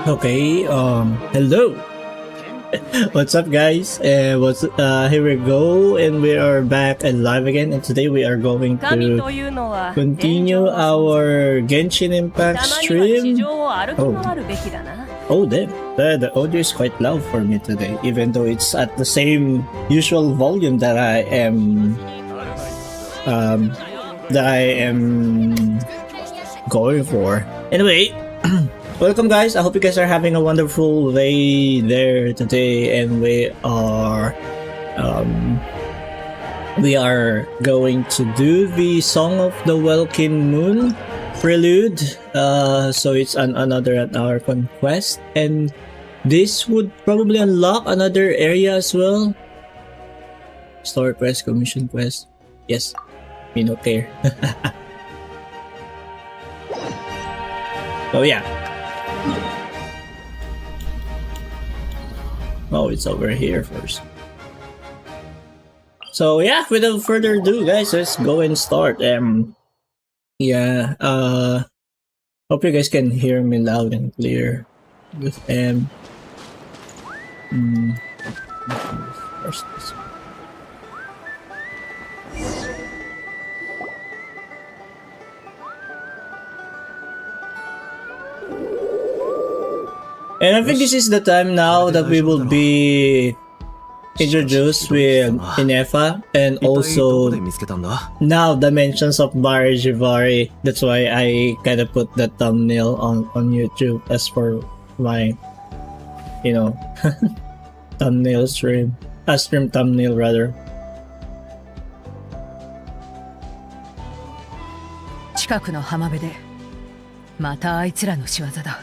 Okay, hello. What's up, guys? Here we go, and we are back and live again. And today we are going to continue our Genshin Impact stream. Oh, damn! The audio is quite loud for me today, even though it's at the same usual volume that I am going for. Anyway. Welcome, guys. I hope you guys are having a wonderful day there today, and we are going to do the Song of the Welkin Moon Prelude. So it's another at our conquest, and this would probably unlock another area as well. Story quest, commission quest. Yes, me no care. Oh yeah. Oh, it's over here first. So yeah, without further ado, guys, let's go and start. Hope you guys can hear me loud and clear. With first this one. And I think this is the time now that we will be introduced with Inefa, and also now dimensions of Barijivari. That's why I kind of put the thumbnail on YouTube as for my, thumbnail stream thumbnail rather. 近くの浜辺でまたあいつらの仕業だ。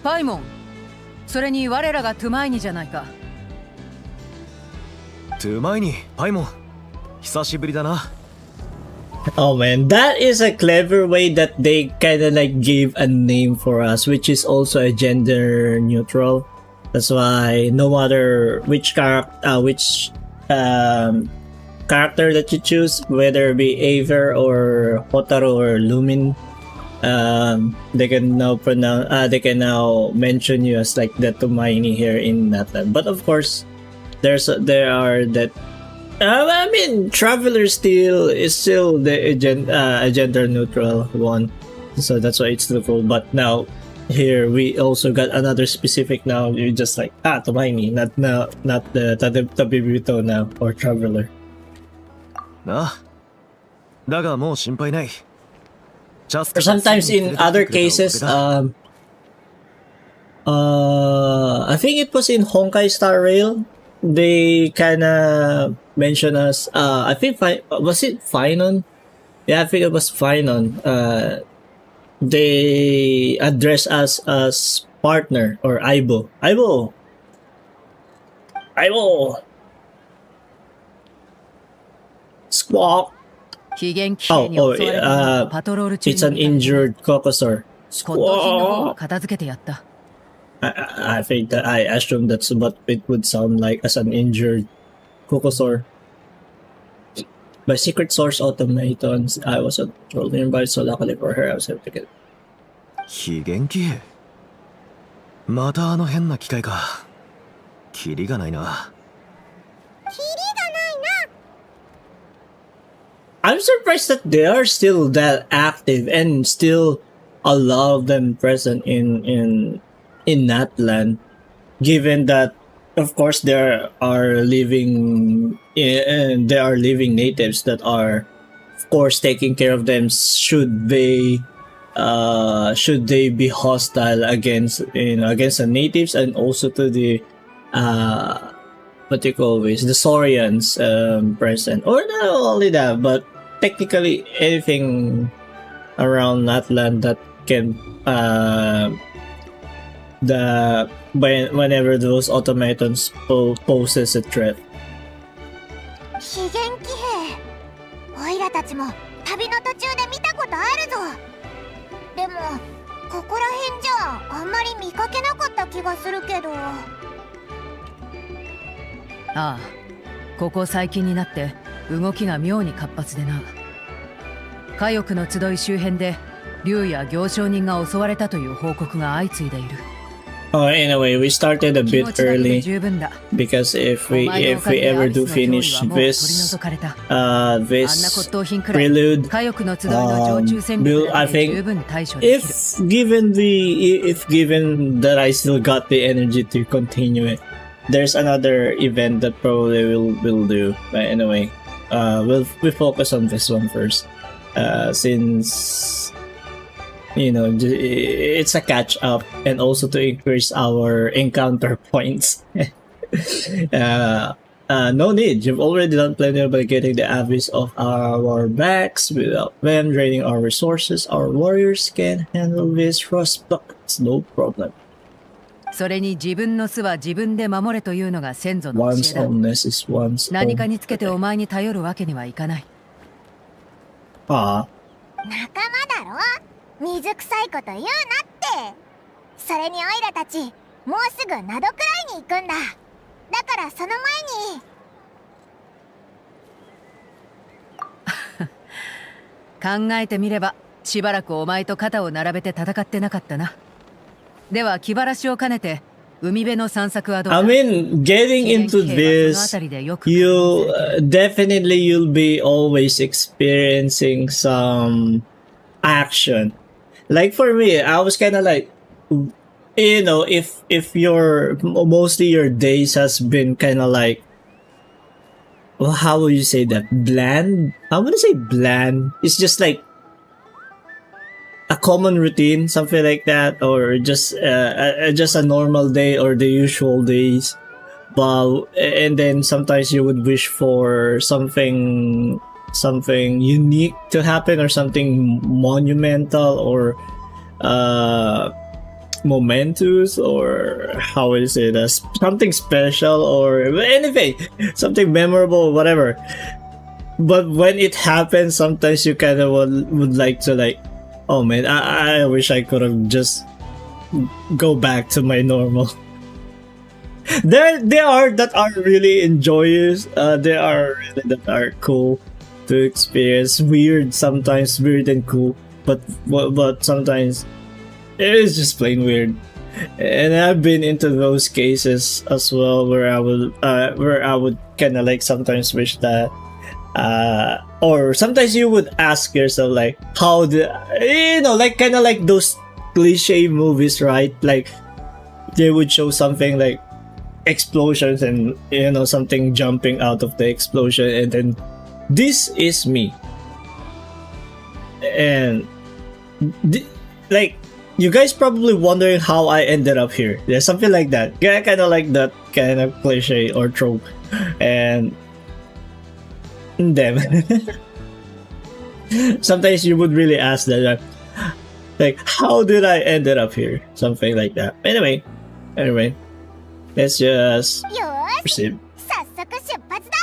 パイモン、それに我らがトゥマイニじゃないか。トゥマイニ、パイモン、久しぶりだな。Oh man, that is a clever way that they kind of like gave a name for us, which is also a gender neutral. That's why no matter which character that you choose, whether it be Aver or Hotaru or Lumin, they can now mention you as like the Tumaini here in Natlan. But of course, there are that. I mean, Traveler is still the gender neutral one, so that's why it's still cool. But now here we also got another specific now. You're just like Tumaini, not the Tabibito now or Traveler. Or sometimes in other cases, I think it was in Honkai Star Rail, they kinda mention us, I think, was it Finon? Yeah, I think it was Finon. They address us as partner or Aibo. Squawk. It's an injured Cocosaur. I think that I assume that's what it would sound like as an injured Cocosaur. By secret source automatons, I was controlled nearby, so luckily for her, I was able to get it. 非元気またあの変な機械か。キリがないな。 I'm surprised that they are still that active and still a lot of them present in Natlan, given that of course there are living natives that are of course taking care of them should they be hostile against the natives, and also to the the Saurians present. Or not only that, but technically anything around Natlan that can whenever those automatons poses a threat. 非元気兵、おいらたちも旅の途中で見たことあるぞ。でもここら辺じゃあんまり見かけなかった気がするけど。ああ、ここ最近になって動きが妙に活発でな。火翼の集い周辺で竜や行商人が襲われたという報告が相次いでいる。Anyway, we started a 気 bit 持ちだけで early 十分だ。 because if お we 前のお if か we げでア ever リス do の脅威 finish はもう取り this 除かれた。 uh あんな骨 this 董品くらい prelude 火翼の集いの常駐戦力 I だけで think 十分対処できる。 if given that I still got the energy to continue it, there's another event that probably we'll do. But anyway, we'll focus on this one first, since you know it's a catch up and also to increase our encounter points. No need. You've already done plenty by getting the abyss off our backs without them draining our resources. Our warriors can handle this rust buckets, no problem. それに自分の巣は自分で守れというのが先祖の教 One's えだ。 own nest is one's 何か own. につけてお前に頼るわけにはいかない。 Ah, 仲間だろ。水臭いこと言うなって。それにオイラたちもうすぐナドくらいに行くんだ。だからその前に。考えてみればしばらくお前と肩を並べて戦ってなかったな。では気晴らしを兼ねて海辺の散策はどうだ。 I mean, getting into this, you definitely you'll be always experiencing some action. Like for me, I was kind of like, you know, if your mostly your days has been kind of like, well, how would you say that? Bland? I wouldn't say bland. It's just like a common routine, something like that, or just a normal day or the usual days. But and then sometimes you would wish for something unique to happen, or something monumental, or momentous, or how would you say that? Something special, or anything, something memorable, whatever. But when it happens, sometimes you kind of would like to like, oh man, I wish I could have just go back to my normal. There are that are really enjoyous. There are really that are cool to experience. Weird sometimes, weird and cool. But sometimes it is just plain weird. And I've been into those cases as well, where I would kind of like sometimes wish that. Or sometimes you would ask yourself like, how like kind of like those cliche movies, right? Like they would show something like explosions and something jumping out of the explosion, and then this is me. And like you guys probably wondering how I ended up here. There's something like that. Yeah, kind of like that kind of cliche or trope. And damn. Sometimes you would really ask that, like, how did I ended up here? Something like that. Anyway, let's just よーし、 proceed. 早速出発だ。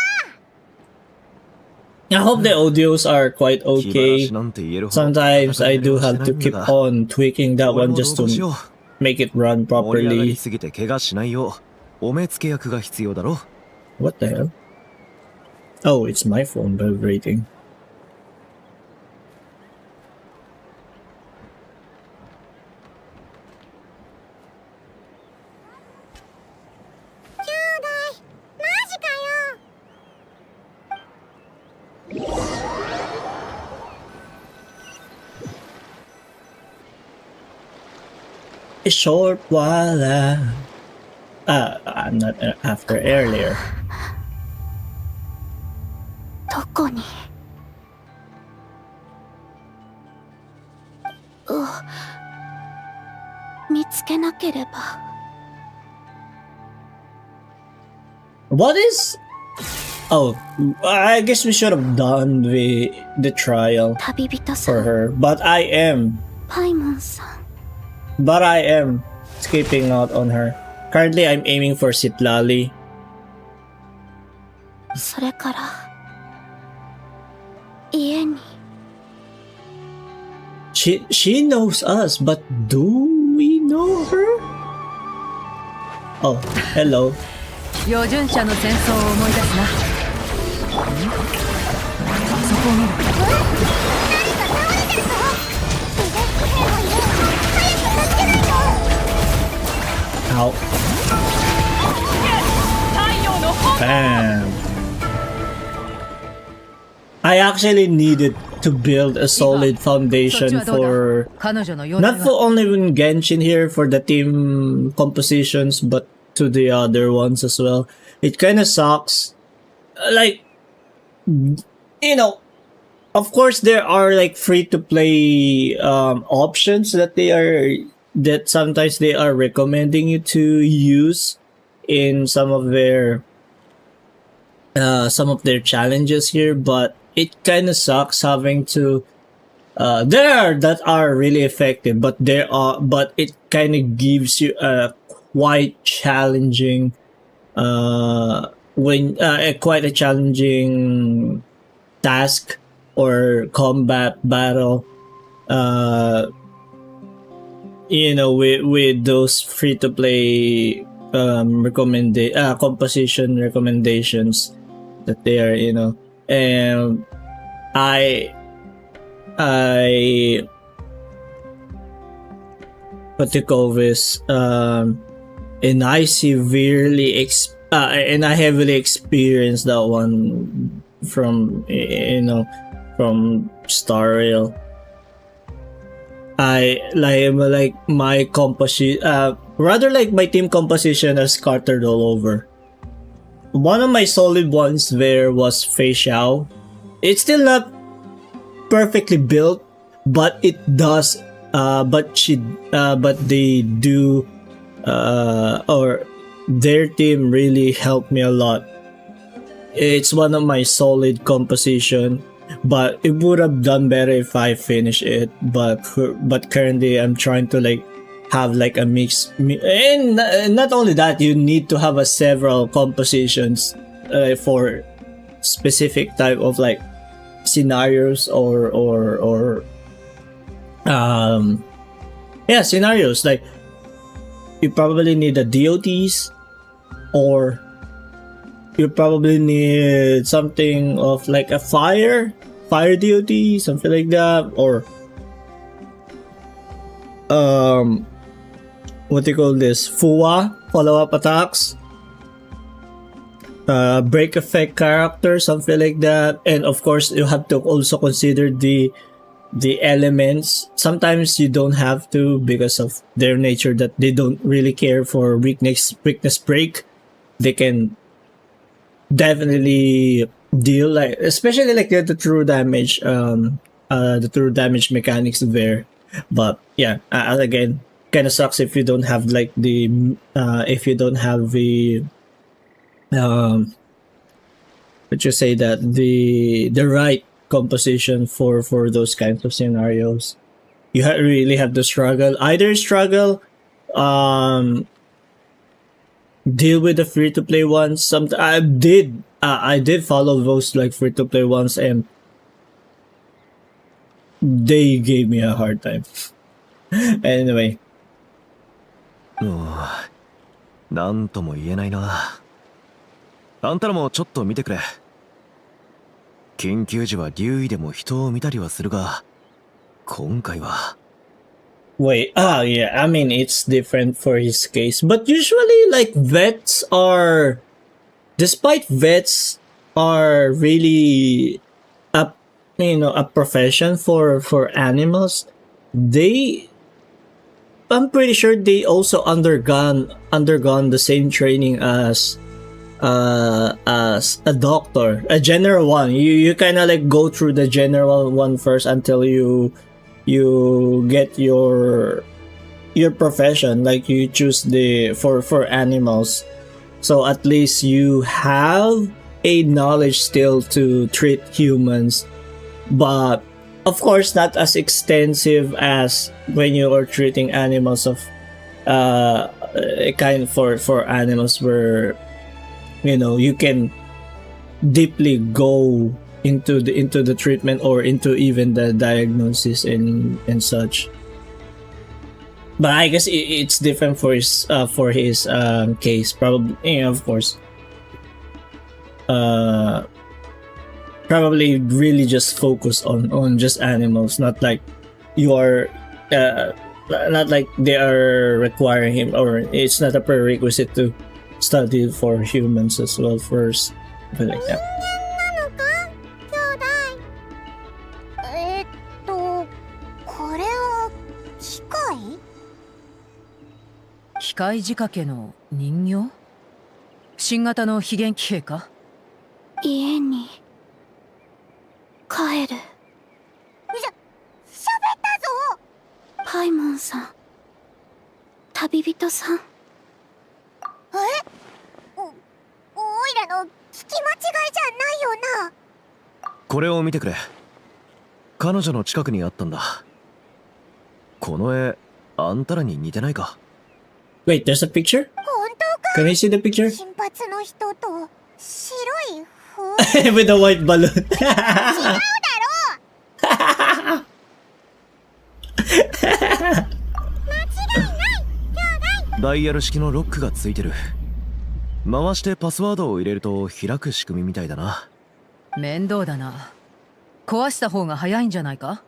I hope the audios are quite 気晴らし okay. なんて言えるほど Sometimes I do 戦 have え to ないん keep だが on tweaking that 俺 one も just 同行し to よう make it run 盛り上がり properly. すぎて怪我しないようお目付け役が必要だろ What the hell? Oh, it's my phone vibrating. A short while I'm not after earlier. どこに見つけなければ。 What is? Oh, I guess we should have done the trial 旅人さ for ん、 her, but I am skipping out on her. Currently, I'm aiming for Sitlali. それから家に。 She knows us, but do we know her? Oh, hello. 預順者の戦争を思い出すな。そこを見る。何か倒れてるぞ。自然騎兵がいる。早く助けないと。 Ow. Bam. I actually needed to build a solid foundation for 彼女の容 not 体 for は only in Genshin here for the team compositions, but to the other ones as well. It kind of sucks. Like, you know, of course there are like free to play options that sometimes they are recommending you to use in some of their challenges here, but it kind of sucks having to there are that are really effective, but it kind of gives you a quite challenging quite a challenging task or combat battle with those free to play composition recommendations that they are, and I what do you call this, and I heavily experienced that one from Star Rail. I like my composition, rather like my team composition is scattered all over. One of my solid ones there was Fei Xiao. It's still not perfectly built, but it does. But they do, or their team really helped me a lot. It's one of my solid composition, but it would have done better if I finish it. But currently I'm trying to like have like a mix, and not only that, you need to have a several compositions for specific type of like scenarios or scenarios. Like you probably need a DOTs, or you probably need something of like a fire DOT, something like that, or what do you call this, FUA, follow-up attacks, break effect character, something like that. And of course you have to also consider the elements. Sometimes you don't have to because of their nature, that they don't really care for weakness break. They can definitely deal, like especially like the true damage mechanics there. But yeah, again, kind of sucks if you don't have like the but you say that the right composition for those kinds of scenarios. You really have to struggle, deal with the free to play ones. I did follow those like free to play ones, and they gave me a hard time. Anyway, なんとも言えないな。あんたらもちょっと見てくれ。緊急時は竜医でも人を見たりはするが、今回は。wait, yeah, I mean it's different for his case, but usually like vets are really a profession for animals. I'm pretty sure they also undergone the same training as a doctor, a general one. You kind of like go through the general one first until you get your profession, like you choose for animals. So at least you have a knowledge still to treat humans, but of course not as extensive as when you are treating animals of kind for animals where you can deeply go into the treatment or into even the diagnosis and such. But I guess it's different for his case, probably. Of course, probably really just focus on just animals, not like you are not like they are requiring him, or it's not a prerequisite to study for humans as well first, but like that. これは機械？機械仕掛けの人形？新型の非現機兵か？家に帰る。喋ったぞ。パイモンさん、旅人さん。おいらの聞き間違いじゃないよな。これを見てくれ。彼女の近くにあったんだ。この絵、あんたらに似てないか？ Wait, there's a picture? 本当か？ Can I see the picture? 金髪の人と白い風 With the white balloon. 違うだろダイヤル式のロックがついてる。回してパスワードを入れると開く仕組みみたいだな。面倒だな。壊した方が早いんじゃないか？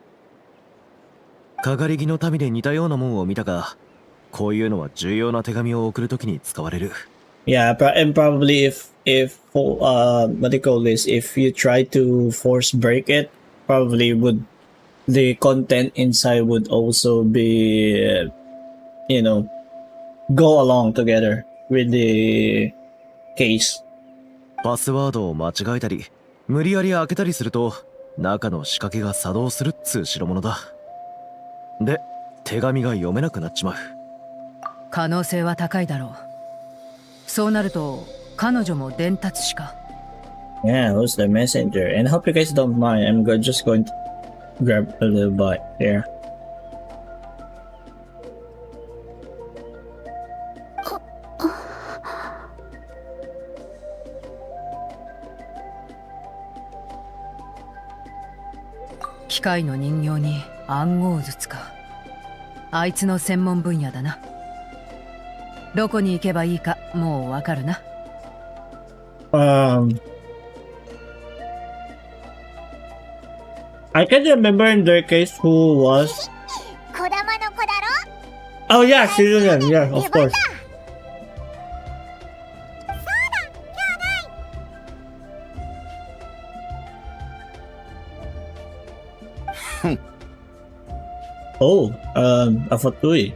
かがり木の民で似たようなもんを見たが、こういうのは重要な手紙を送るときに使われる。Yeah, and probably if what they call this, if you try to force break it, probably would the content inside would also be, go along together with the case. パスワードを間違えたり、無理やり開けたりすると、中の仕掛けが作動するっつう代物だ。で、手紙が読めなくなっちまう。可能性は高いだろう。そうなると彼女も伝達師か。Yeah, who's the messenger? And I hope you guys don't mind. I'm just going to grab a little bite here.「機械の人形に暗号術か。あいつの専門分野だな。どこに行けばいいかもうわかるな。I can't remember in their case who was. 小玉の子だろ。 Oh yeah, Civilian. Yeah, of course. Oh, a Fatui.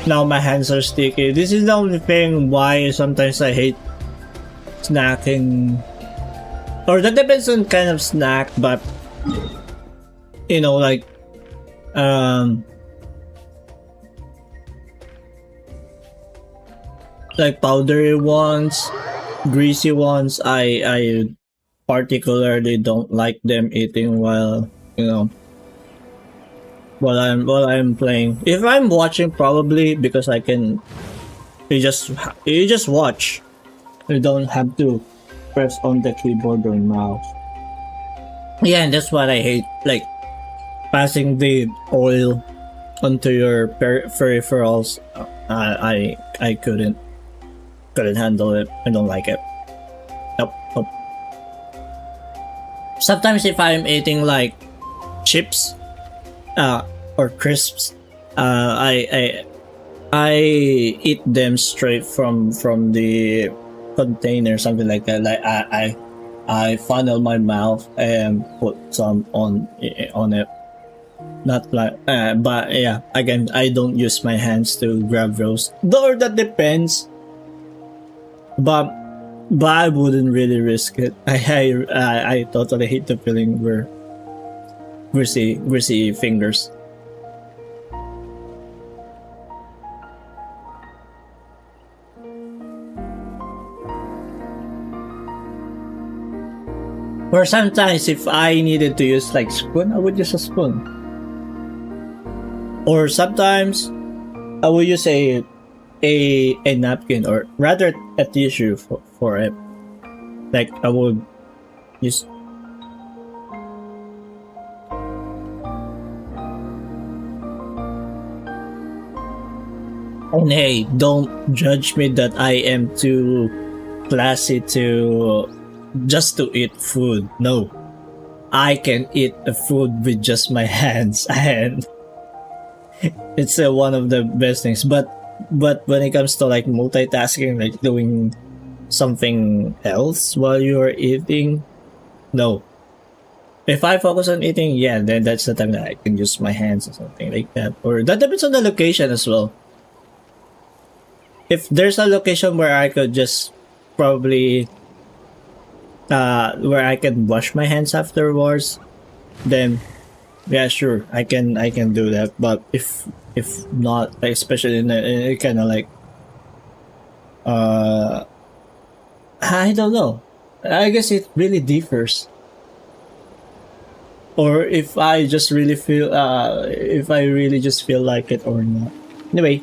Now my hands are sticky. This is the only thing why sometimes I hate snacking. Or that depends on kind of snack, but like powdery ones, greasy ones, I particularly don't like them eating while while I'm playing. If I'm watching, probably because I can. You just watch. You don't have to press on the keyboard or mouse. Yeah, and that's what I hate. Like passing the oil onto your peripherals. I couldn't handle it. I don't like it. Nope. Sometimes if I'm eating like chips, or crisps, I eat them straight from the container, something like that. Like I funnel my mouth and put some on it. Not like, but yeah, again, I don't use my hands to grab those. Though that depends. But I wouldn't really risk it. I totally hate the feeling where greasy fingers. Or sometimes if I needed to use like spoon, I would use a spoon. Or sometimes I would use a napkin, or rather a tissue for it. Like I would use. And hey, don't judge me that I am too classy to just to eat food. No, I can eat a food with just my hands, and it's one of the best things. But when it comes to like multitasking, like doing something else while you're eating, no. If I focus on eating, yeah, then that's the time that I can use my hands or something like that. Or that depends on the location as well. If there's a location where I could just probably where I can wash my hands afterwards, then yeah, sure, I can do that. But if not, like, especially in a kind of like I don't know. I guess it really differs. Or if I just really feel if I really just feel like it or not. Anyway.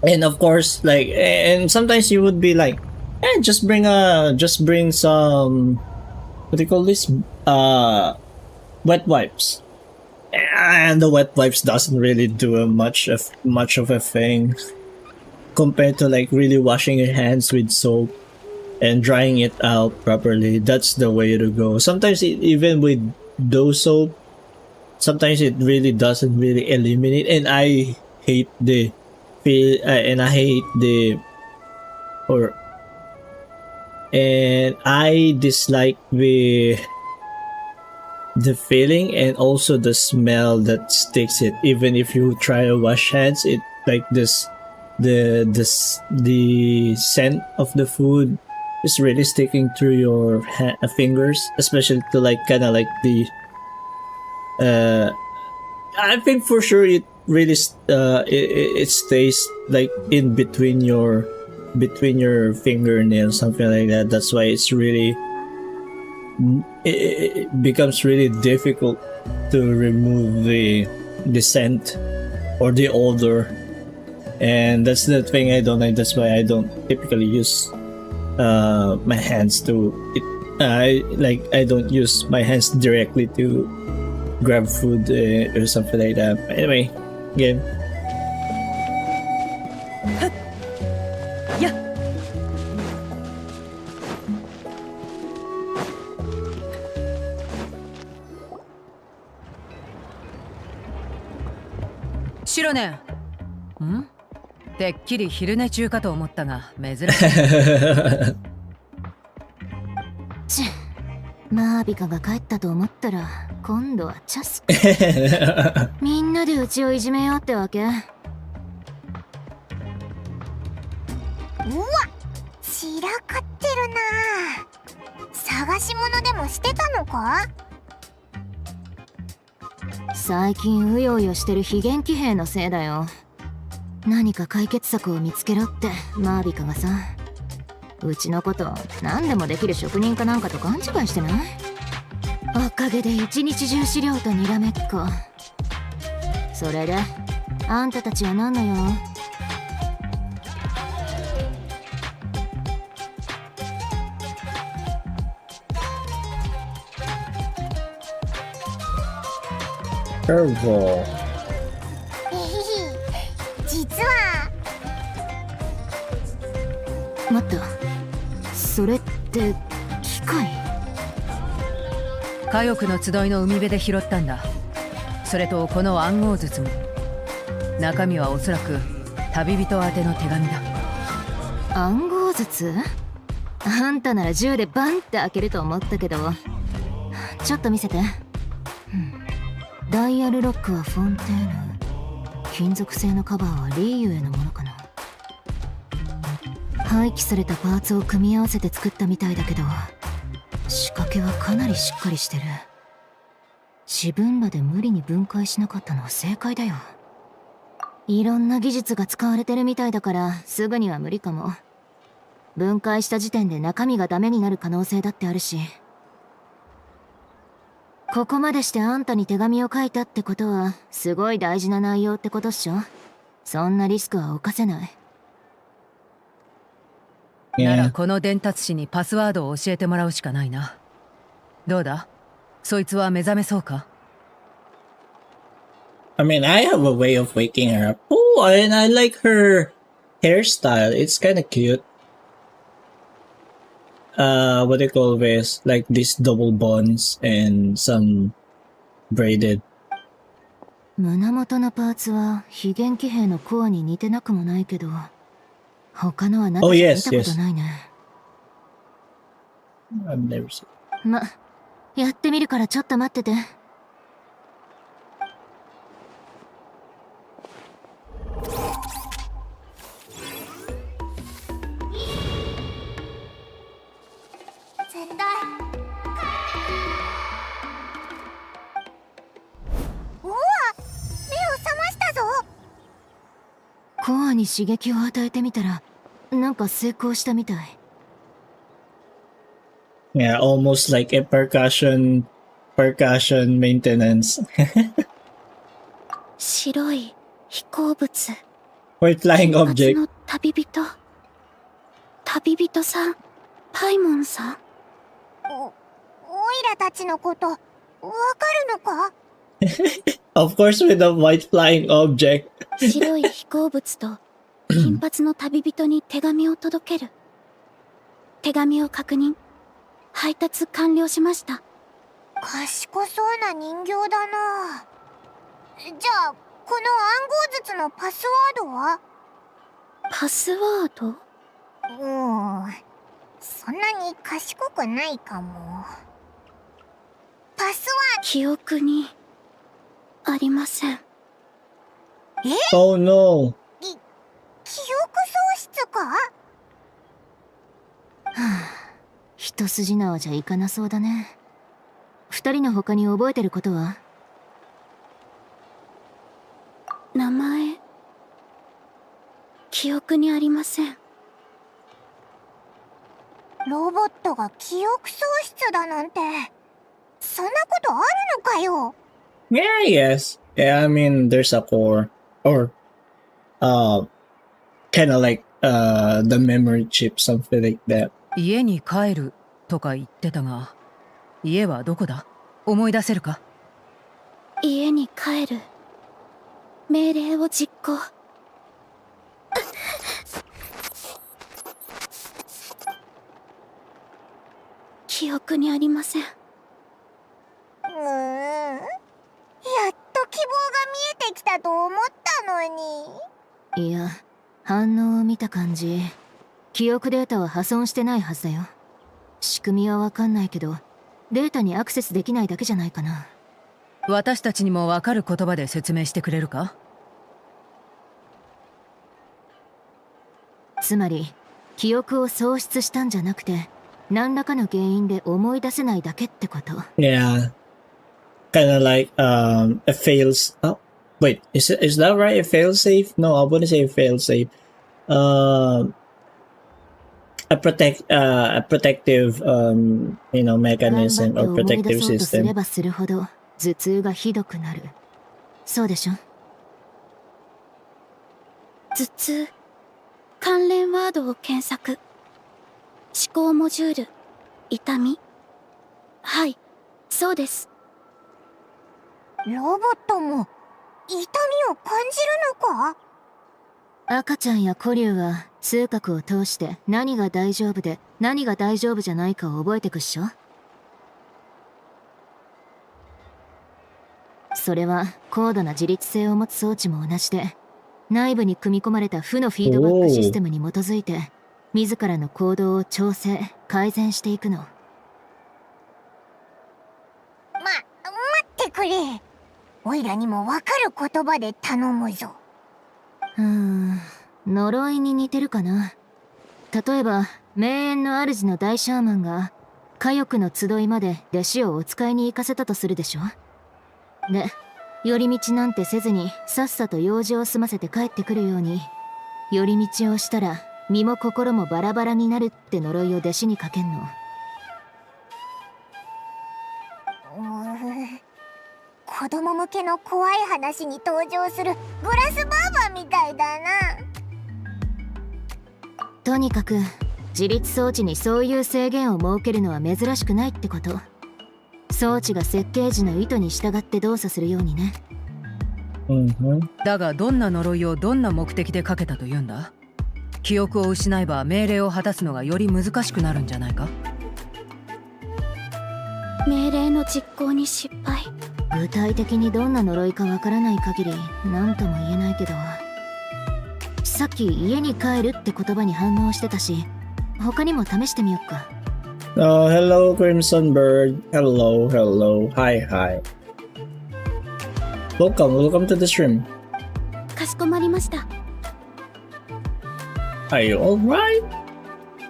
And of course, like, and sometimes you would be like, just bring some, what do you call this? Wet wipes. And the wet wipes doesn't really do much of a thing compared to like really washing your hands with soap and drying it out properly. That's the way to go. Sometimes even with those soap, sometimes it really doesn't really eliminate, and I hate the and I dislike the feeling and also the smell that sticks it. Even if you try to wash hands, it like this the scent of the food is really sticking through your fingers, especially to like kind of like the I think for sure it really it stays like in between your fingernails, something like that. That's why it's really it becomes really difficult to remove the scent or the odor, and that's the thing I don't like. That's why I don't typically use my hands to I don't use my hands directly to grab food or something like that. Anyway, game. Yeah.白ね。ん？てっきり昼寝中かと思ったが珍しい。マービカが帰ったと思ったら今度はチャスみんなでうちをいじめようってわけ。うわ、散らかってるな。探し物でもしてたのか。最近うようよしてる非元気兵のせいだよ。何か解決策を見つけろってマービカがさ。うちのこと何でもできる職人かなんかと勘違いしてない？おかげで一日中資料とにらめっこ。それであんたたちは何の用？実は待った、それって機械？火翼の集いの海辺で拾ったんだ。それとこの暗号筒も。中身はおそらく旅人宛ての手紙だ。暗号筒？あんたなら銃でバンって開けると思ったけど、ちょっと見せて。ダイヤルロックはフォンテーヌ、金属製のカバーはリーユへのものかな。廃棄されたパーツを組み合わせて作ったみたいだけど、仕掛けはかなりしっかりしてる。自分らで無理に分解しなかったのは正解だよ。いろんな技術が使われてるみたいだからすぐには無理かも。分解した時点で中身がダメになる可能性だってあるし。ここまでしてあんたに手紙を書いたってことはすごい大事な内容ってことっしょ。そんなリスクは冒せない。ならこの伝達師にパスワードを教えてもらうしかないな。どうだ？そいつは目覚めそうか？ I mean, I have a way of waking her up. Oh, and I like her hairstyle. It's kind of cute. What do you call this? Like these double buns and some braided. 胸元のパーツは非元気兵のコアに似てなくもないけど、他のはなぜか見たことないね。I've never seen. ま、やってみるからちょっと待ってて。絶対うわ、目を覚ましたぞ。コアに刺激を与えてみたら、なんか成功したみたい。Yeah, almost like a percussion maintenance. 白い飛行物。 Or flying 初 object. の旅人さん、パイモンさん。おいらたちのことわかるのか？ Of course, with a white flying object. 白い飛行物と金髪の旅人に手紙を届ける。手紙を確認。配達完了しました。賢そうな人形だな。じゃあこの暗号術のパスワードは？パスワード？そんなに賢くないかも。パスワード、記憶にありません。Oh no. 記憶喪失か？一筋縄じゃいかなそうだね。二人の他に覚えてることは？名前、記憶にありません。ロボットが記憶喪失だなんて、そんなことあるのかよ。Yeah, yes. Yeah, I mean, there's a core. Or, kind of like, the memory chip, something like that. 家に帰るとか言ってたが、家はどこだ？思い出せるか？家に帰る。命令を実行。記憶にありません。やっと希望が見えてきたと思ったのに。いや、反応を見た感じ、記憶データは破損してないはずだよ。仕組みはわかんないけど、データにアクセスできないだけじゃないかな。私たちにもわかる言葉で説明してくれるか？つまり、記憶を喪失したんじゃなくて、何らかの原因で思い出せないだけってこと。Yeah. Kind of like, a fails. Oh, wait, is that right? A failsafe? No, I wouldn't say a failsafe. A protective, mechanism or 頑張って思い protective 出そうとすれ system. ばするほど、頭痛がひどくなる。そうでしょ？頭痛、関連ワードを検索。思考モジュール、痛み。はい、そうです。ロボットも痛みを感じるのか？赤ちゃんや古竜は痛覚を通して何が大丈夫で何が大丈夫じゃないかを覚えてくっしょ？それは高度な自律性を持つ装置も同じで、内部に組み込まれた負のフィードバックシステムに基づいて自らの行動を調整改善していくの。待ってくれ。おいらにもわかる言葉で頼むぞ。呪いに似てるかな。例えば名園の主の大シャーマンが火翼の集いまで弟子をお使いに行かせたとするでしょ。で、寄り道なんてせずにさっさと用事を済ませて帰ってくるように、寄り道をしたら身も心もバラバラになるって呪いを弟子にかけんの。子供向けの怖い話に登場するグラスバーバーみたいだな。とにかく自立装置にそういう制限を設けるのは珍しくないってこと。装置が設計時の意図に従って動作するようにね。Mm-hmm. だがどんな呪いをどんな目的でかけたというんだ？記憶を失えば命令を果たすのがより難しくなるんじゃないか？命令の実行に失敗。具体的にどんな呪いかわからない限り何とも言えないけど、さっき家に帰るって言葉に反応してたし、他にも試してみよっか。Oh, hello, Crimson Bird. Hello, hello. Hi, hi. Welcome to the stream. かしこまりました。Are you alright?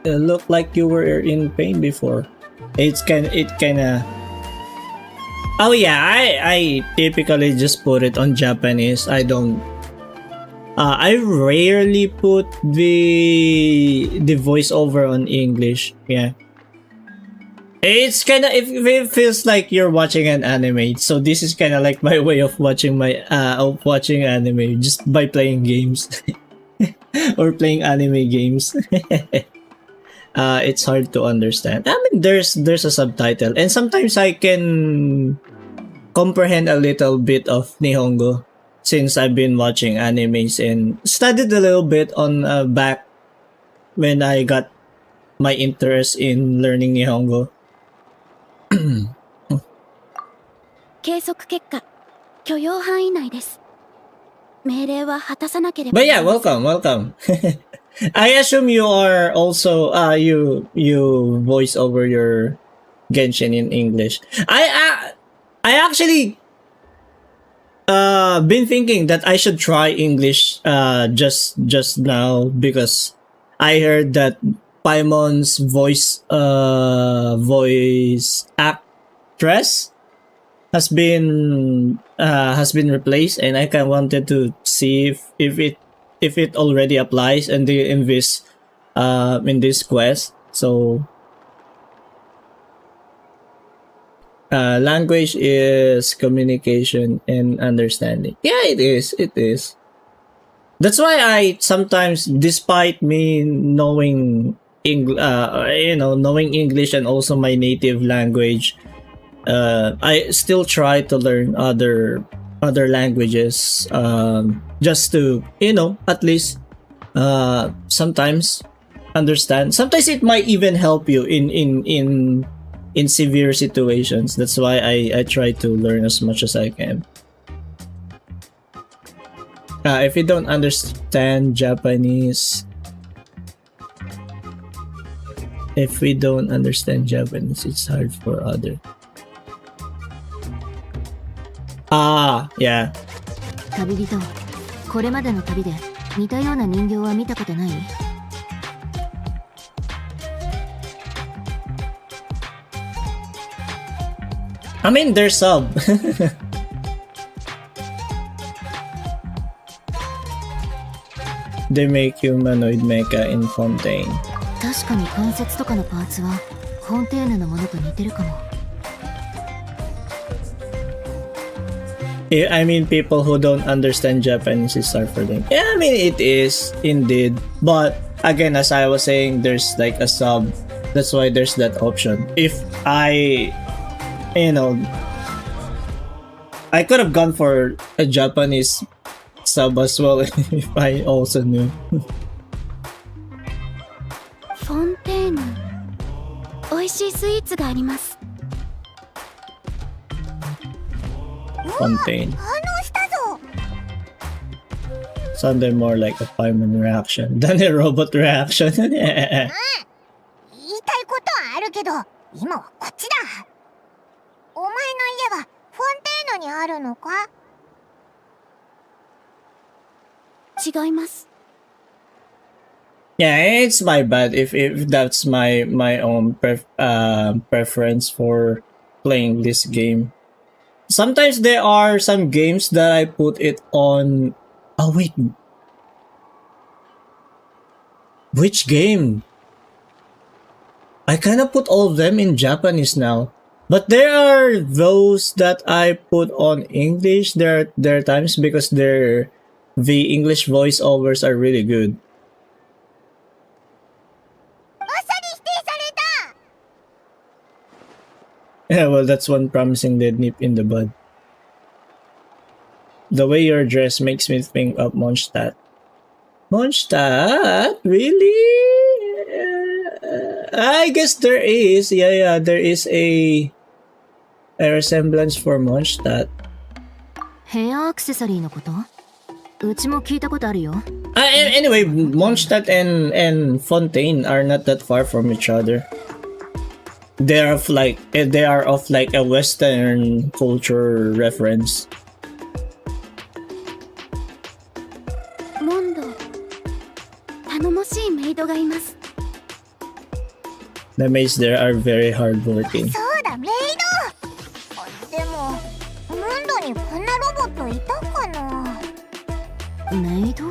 It looked like you were in pain before. It kinda. Oh yeah, I typically just put it on Japanese. I don't. I rarely put the voiceover on English. Yeah. It's kind of it feels like you're watching an anime. So this is kind of like my way of watching anime just by playing games or playing anime games. It's hard to understand. I mean, there's a subtitle, and sometimes I can comprehend a little bit of Nihongo since I've been watching animes and studied a little bit on back when I got my interest in learning Nihongo. 計測結果、許容範囲内です。命令は果たさなければ。 But yeah, welcome. I assume you are also you voice over your Genshin in English. I actually been thinking that I should try English just now because I heard that Paimon's voice actress has been replaced, and I kind of wanted to see if it already applies in this quest. So language is communication and understanding. Yeah, it is. That's why I sometimes, despite me knowing knowing English and also my native language, I still try to learn other languages, just to at least sometimes understand. Sometimes it might even help you in severe situations. That's why I try to learn as much as I can. If you don't understand Japanese, it's hard for other. Yeah. 旅人、これまでの旅で似たような人形は見たことない？ I mean, they're sub. They make humanoid mecha in Fontaine. 確かに関節とかのパーツはフォンテーヌのものと似てるかも。I mean, people who don't understand Japanese is hard for them. Yeah, I mean, it is indeed. But again, as I was saying, there's like a sub. That's why there's that option. If I could have gone for a Japanese sub as well if I also knew. フォンテーヌ、美味しいスイーツがあります。 Fontaine. 反応したぞ。 Sounded more like a Paimon reaction than a robot reaction. 言いたいことはあるけど、今はこっちだ。お前の家はフォンテーヌにあるのか？違います。 Yeah, it's my bad if that's my own preference for playing this game. Sometimes there are some games that I put it on. Oh wait, which game? I kind of put all of them in Japanese now, but there are those that I put on English. There are times because the English voiceovers are really good. あっさり否定された。 Yeah, well, that's one promising dead nip in the bud. the way you're dressed makes me think of Mondstadt. Mondstadt? Really? I guess there is. Yeah, there is a resemblance for Mondstadt. ヘアアクセサリーのこと？うちも聞いたことあるよ。Anyway, Mondstadt and Fontaine are not that far from each other. They are of like a Western culture reference. モンド、頼もしいメイドがいます。 The maids there are very hardworking. そうだ、メイド。でもモンドにこんなロボットいたかな。メイド？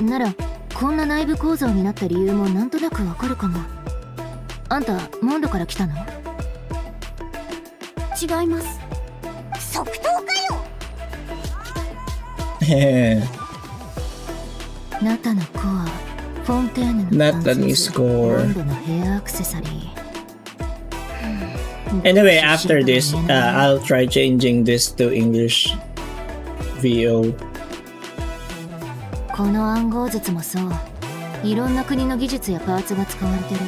ならこんな内部構造になった理由もなんとなくわかるかも。あんたモンドから来たの？違います。即答かよ。ナタの子はフォンテーヌのナタにスコア。モンドのヘアアクセサリー。Anyway, after this, I'll try changing this to English VO. この暗号術もそう。いろんな国の技術やパーツが使われてる。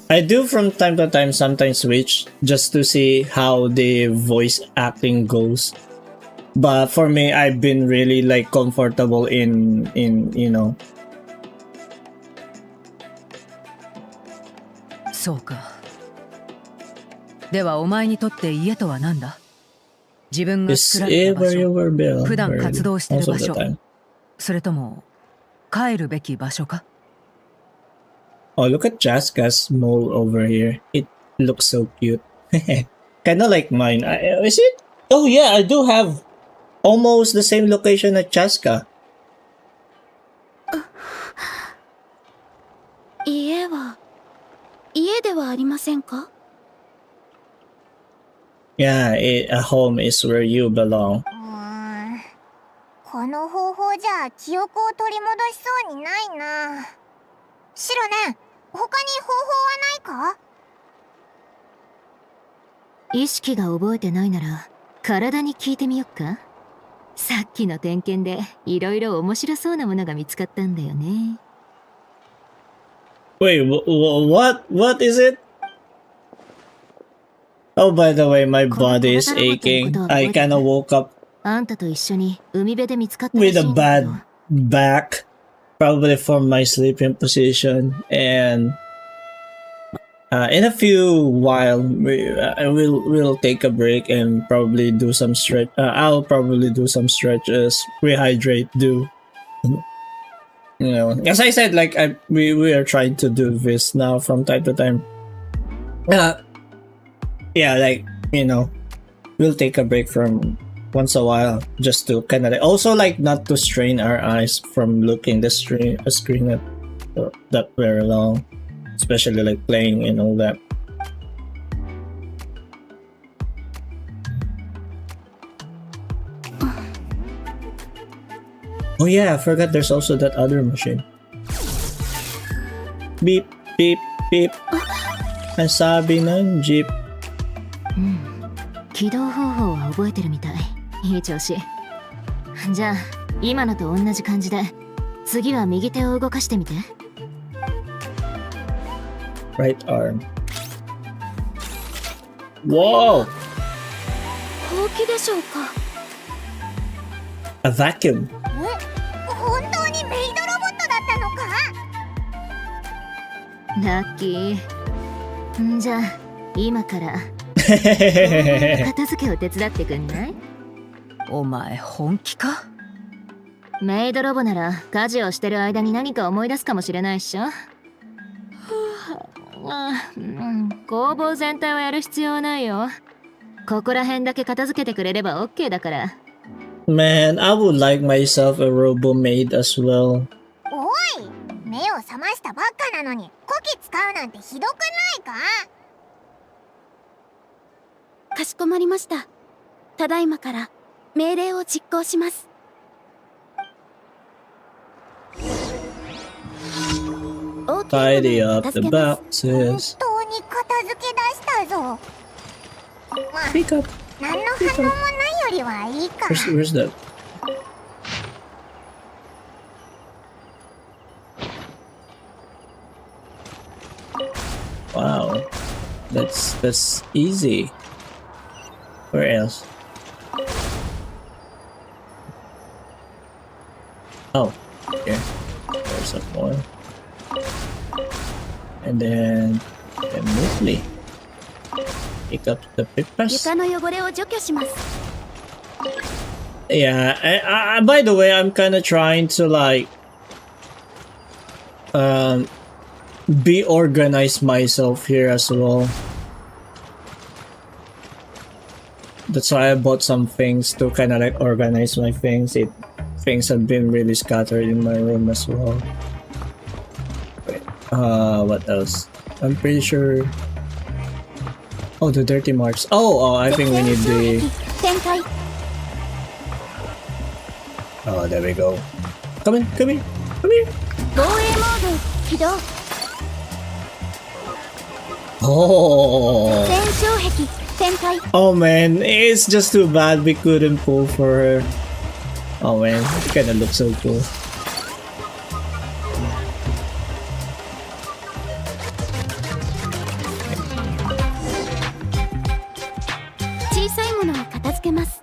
I do from time to time sometimes switch just to see how the voice acting goes. But for me, I've been really like comfortable in you know. そうか。ではお前にとって家とは何だ？自分が Is 作られた場 where you 所、 were built 普段活動している most 場 of the 所、 time. それとも帰るべき場所か？ Oh, look at Jaska's mole over here. It looks so cute. Kinda like mine. Is it? Oh yeah, I do have almost the same location at Jaska. 家は家ではありませんか？ Yeah, a home is where you belong. この方法じゃ記憶を取り戻しそうにないな。シロね、他に方法はないか？意識が覚えてないなら体に聞いてみよっか。さっきの点検でいろいろ面白そうなものが見つかったんだよね。Wait, what is it? Oh, by the way, my body is aching. I kinda woke up あんたと一緒に海辺で見つかったら with しい a んだけど。 bad back, probably from my sleeping position. And in a few while, we'll take a break and probably do some stretch. I'll probably do some stretches, rehydrate, do. You know, as I said, like we are trying to do this now from time to time. Yeah, like you know, we'll take a break from once a while just to kind of also like not to strain our eyes from looking a screen at that very long, especially like playing and all that. Oh yeah, I forgot there's also that other machine. Beep, beep, beep. Ang sabi ng jeep. 起動方法は覚えてるみたい。いい調子。じゃあ今のと同じ感じで次は右手を動かしてみて。 Right arm. Whoa! ほうきでしょうか？ A vacuum. 本当にメイドロボットだったのか？ラッキー。じゃあ今から片付けを手伝ってくんない？お前本気か？メイドロボなら家事をしてる間に何か思い出すかもしれないっしょ。工房全体をやる必要はないよ。ここら辺だけ片付けてくれれば OK だから。Man, I would like myself a robo maid as well. おい、目を覚ましたばっかなのにこき使うなんてひどくないか？かしこまりました。ただいまから命令を実行します。Tidy up the boxes. 本当に片付け出したぞ。Pick up. 何の反応もないよりはいいか。 Where's that? Wow, that's easy. Where else? Oh, here. There's some more. And then mostly pick up the papers. 床の汚れを除去します。 Yeah, by the way, I'm kind of trying to like be organized myself here as well. That's why I bought some things to kind of like organize my things. Things have been really scattered in my room as well. Wait, what else? I'm pretty sure. Oh, the dirty marks. Oh, I think we need the. 展開。 Oh, there we go. Come in, come here, come here. 防衛モード起動。 Oh. 全障壁展開。 Oh man, it's just too bad we couldn't pull for her. Oh man, it kinda looks so cool. 小さいものを片付けます。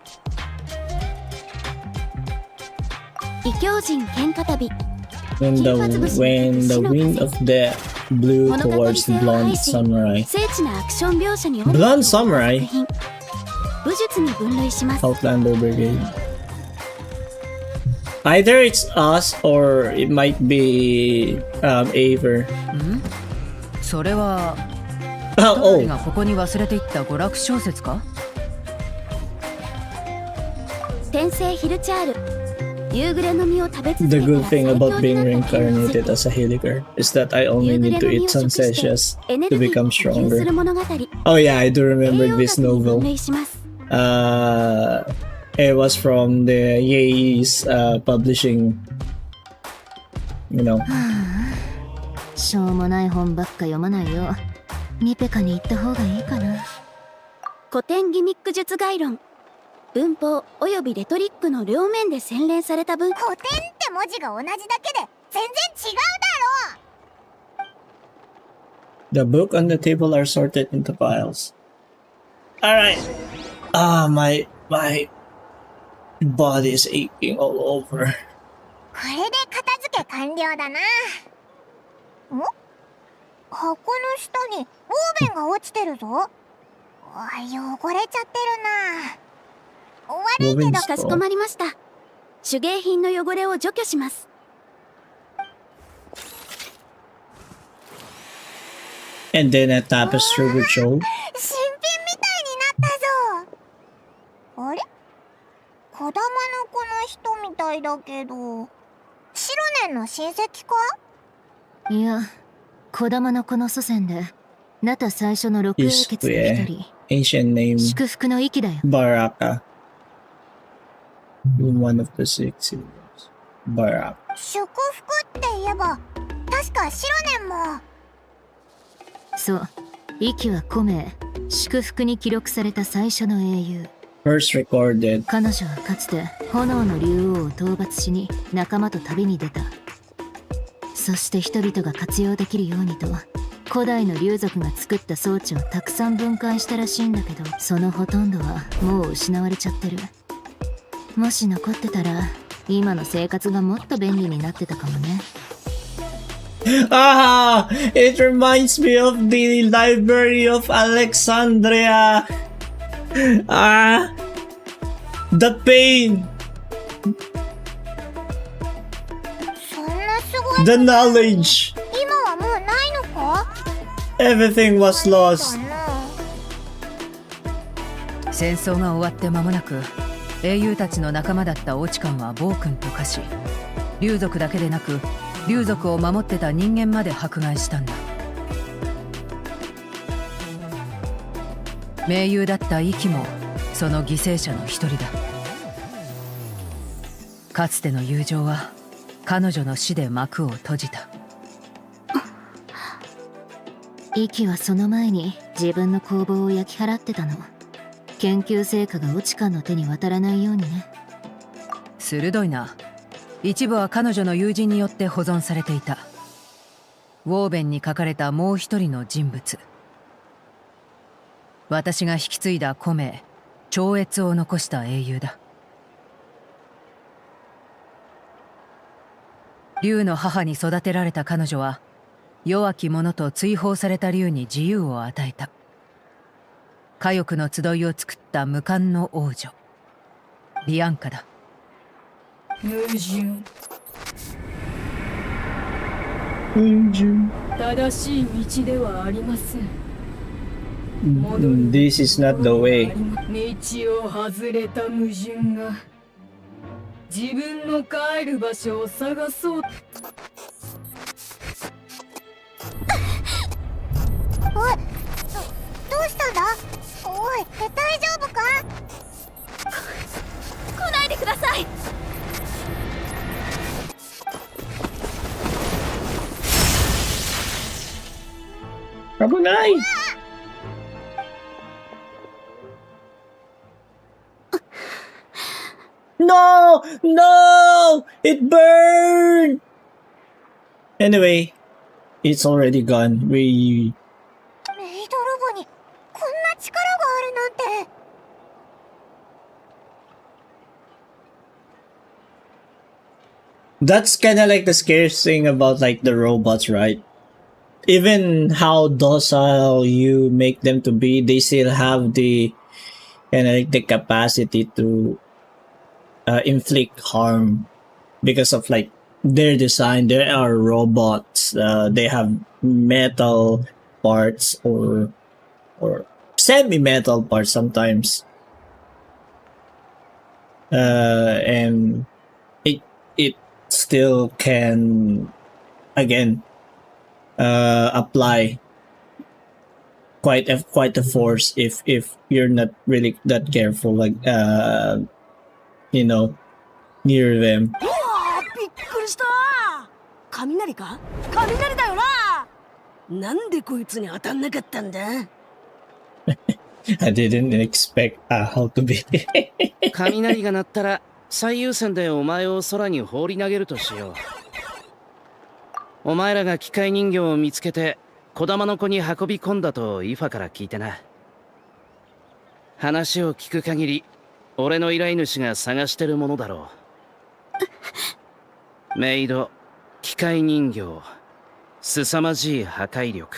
異教人喧嘩旅。 When the wind of death blew towards the blonde samurai. 精緻なアクション描写に Blonde samurai? 武術に分類します。 Outlander Brigade. Either it's us or it might be Aver. それは Oh, 誰がここに忘れていった娯楽小説か？天聖ヒルチャール。夕暮れの実を食べ続 the けた good ら thing 最 about 強 being になった剣術 reincarnated as a healer is that I only need to eat some sessions to become stronger. Oh yeah, I do remember this novel. It was from the Ye's publishing, you know. しょうもない本ばっか読まないよ。ミペカに行った方がいいかな。古典ギミック術概論。文法およびレトリックの両面で洗練された文。古典って文字が同じだけで全然違うだろう。 The book on the table are sorted into piles. Alright. My body is aching all over. これで片付け完了だな。ん？箱の下にオーベンが落ちてるぞ。汚れちゃってるな。悪いけどかしこまりました。手芸品の汚れを除去します。And then a tapestry with show. 新品みたいになったぞ。あれ？子玉の子の人みたいだけど、シロネンの親戚か？いや、子玉の子の祖先で、ナタ最初の六英傑の一人。Ancient name 祝福の域だよ。 Baraka. One of the six heroes. Baraka. 祝福って言えば、確かシロネンも。そう、息は古名、祝福に記録された最初の英雄。First recorded. 彼女はかつて炎の竜王を討伐しに仲間と旅に出た。そして人々が活用できるようにと古代の竜族が作った装置をたくさん分解したらしいんだけど、そのほとんどはもう失われちゃってる。もし残ってたら今の生活がもっと便利になってたかもね。Ah! It reminds me of the Library of Alexandria. Ah! The pain! そんなすごい。 The knowledge! 今はもうないのか？ Everything was lost. 戦争が終わって間もなく英雄たちの仲間だったオチカンは暴君と化し、竜族だけでなく竜族を守ってた人間まで迫害したんだ。盟友だったイキもその犠牲者の一人だ。かつての友情は彼女の死で幕を閉じた。イキはその前に自分の工房を焼き払ってたの。研究成果がオチカンの手に渡らないようにね。鋭いな。一部は彼女の友人によって保存されていた。ウォーベンに書かれたもう一人の人物。私が引き継いだ古名、超越を残した英雄だ。竜の母に育てられた彼女は、弱き者と追放された竜に自由を与えた。火翼の集いを作った無冠の王女、ビアンカだ。矛盾。正しい道ではありません。This is not the way. 道を外れた矛盾が自分の帰る場所を探そう。おい、どうしたんだ？おい、大丈夫か？来ないでください。危ない。No! No! It burned! Anyway, it's already gone. メイドロボにこんな力があるなんて。That's kind of like the scariest thing about like the robots, right? Even how docile you make them to be, they still have the kind of like the capacity to inflict harm because of like their design. They are robots. They have metal parts or semi-metal parts sometimes, and it still can again apply quite a force if you're not really that careful, like you know, near them. びっくりした。雷か？雷だよな。なんでこいつに当たんなかったんだ？ I didn't expect how to be. 雷が鳴ったら最優先でお前を空に放り投げるとしよう。お前らが機械人形を見つけて小玉の子に運び込んだとイファから聞いてな。話を聞く限り俺の依頼主が探してるものだろう。メイド、機械人形、凄まじい破壊力。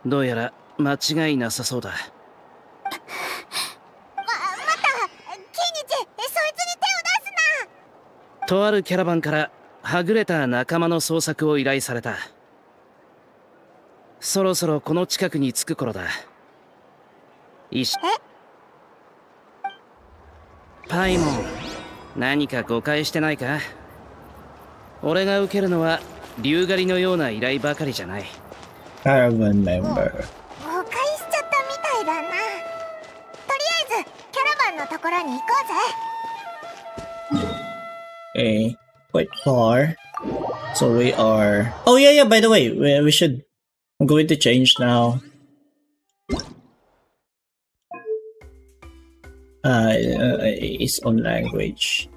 どうやら間違いなさそうだ。またキニチ、そいつに手を出すな。とあるキャラバンからはぐれた仲間の捜索を依頼された。そろそろこの近くに着く頃だ。パイモン、何か誤解してないか？俺が受けるのは竜狩りのような依頼ばかりじゃない。Caravan member. 誤解しちゃったみたいだな。とりあえずキャラバンのところに行こうぜ。Okay, quite far. So we are. Oh yeah. By the way, we should. I'm going to change now. Its own language.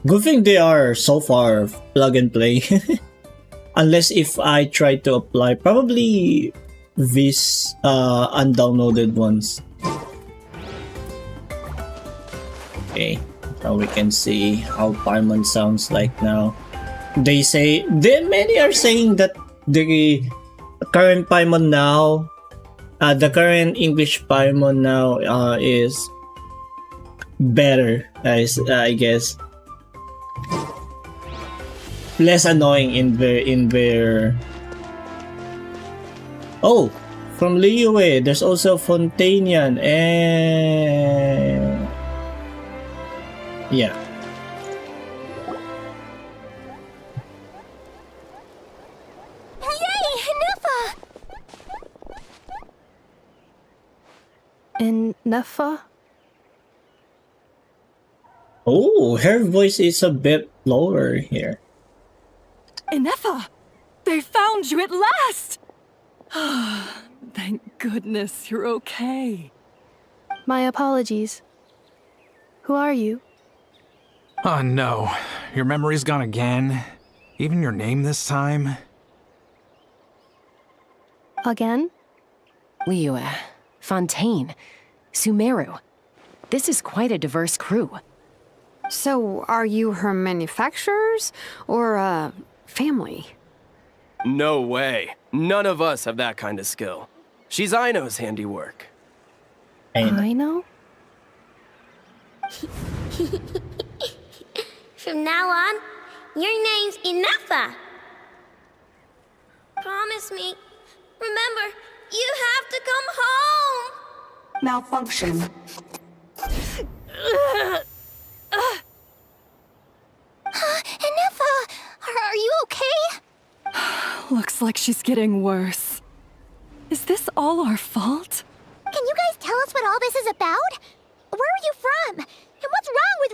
Good thing they are so far plug and play. Unless if I try to apply probably these undownloaded ones. Okay, now we can see how Paimon sounds like now. Many are saying that the current Paimon now, the current English Paimon now is better, I guess. Less annoying in their. Oh, from Liyue, there's also Fontanian and yeah. In Nefa? Oh, her voice is a bit lower here. Inefa! They found you at last! Thank goodness you're okay. My apologies. Who are you? Oh no, your memory's gone again? Even your name this time? Again? Liu, Fontaine, Sumeru. This is quite a diverse crew. So, are you her manufacturers or family? No way. None of us have that kind of skill. She's Aino's handiwork. Aino? From now on, your name's Inafa. Promise me. Remember, you have to come home. Malfunction. Inafa, are you okay? Looks like she's getting worse. Is this all our fault? Can you guys tell us what all this is about? Where are you from? And what's wrong with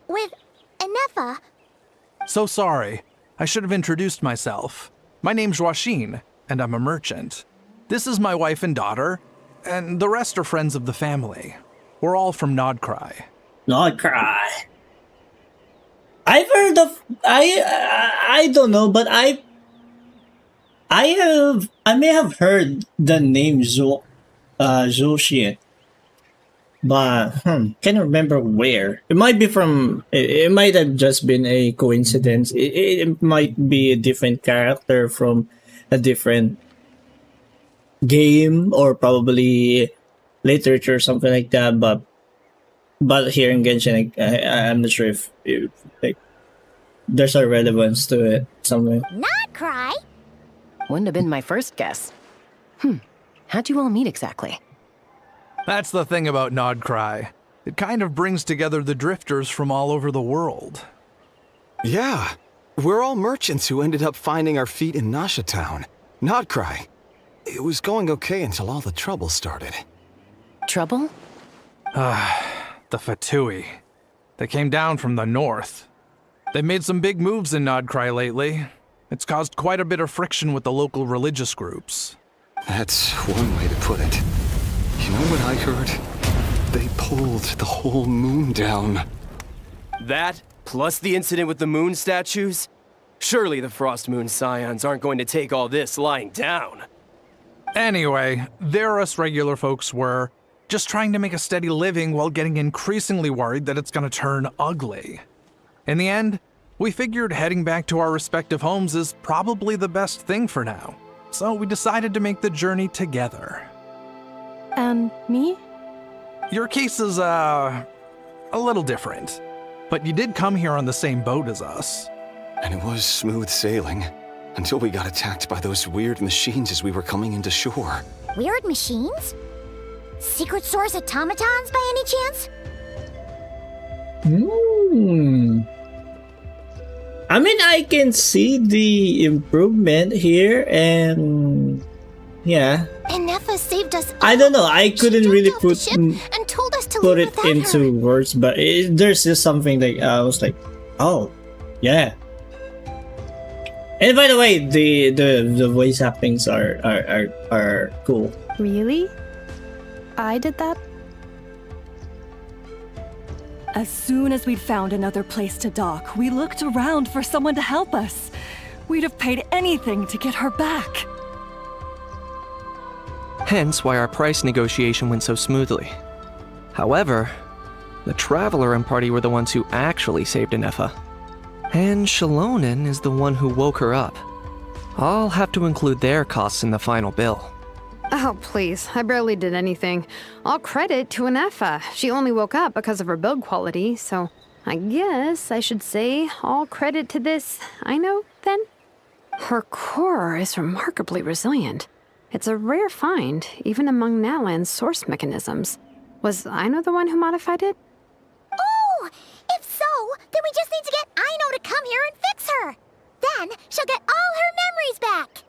with Inafa? So sorry. I should have introduced myself. My name's Joachine, and I'm a merchant. This is my wife and daughter, and the rest are friends of the family. We're all from Nodcry. Nodcry. I've heard of I don't know, but I may have heard the name Zoshin, but can't remember where. It might be from. It might have just been a coincidence. It might be a different character from a different game, or probably literature or something like that. But here in Genshin, I'm not sure if like there's a relevance to it somewhere. Not cry. Wouldn't have been my first guess. How'd you all meet exactly? That's the thing about Nodcry. It kind of brings together the drifters from all over the world. Yeah, we're all merchants who ended up finding our feet in Nasha Town. Nodcry. It was going okay until all the trouble started. Trouble? The Fatui. They came down from the north. They've made some big moves in Nodcry lately. It's caused quite a bit of friction with the local religious groups. That's one way to put it. You know what I heard? They pulled the whole moon down. That, plus the incident with the moon statues? Surely the Frost Moon Scions aren't going to take all this lying down. Anyway, there us regular folks were just trying to make a steady living while getting increasingly worried that it's gonna turn ugly. In the end, we figured heading back to our respective homes is probably the best thing for now. So we decided to make the journey together. And me? Your case is, a little different. But you did come here on the same boat as us. And it was smooth sailing, until we got attacked by those weird machines as we were coming into shore. Weird machines? Secret Source automatons by any chance? I mean, I can see the improvement here, and yeah. Inafa saved us all. I don't know. I couldn't really put and told us to put leave it without into her. words, but there's just something that I was like, oh, yeah. And by the way, the voice actings are cool. Really? I did that? As soon as we'd found another place to dock, we looked around for someone to help us. We'd have paid anything to get her back. Hence why our price negotiation went so smoothly. However, the Traveler and party were the ones who actually saved Inefa. And Shalonen is the one who woke her up. I'll have to include their costs in the final bill. Oh, please. I barely did anything. All credit to Inefa. She only woke up because of her build quality, so I guess I should say all credit to this Aino, then? Her core is remarkably resilient. It's a rare find, even among Nalan's source mechanisms. Was Aino the one who modified it? Oh! If so, then we just need to get Aino to come here and fix her! Then she'll get all her memories back!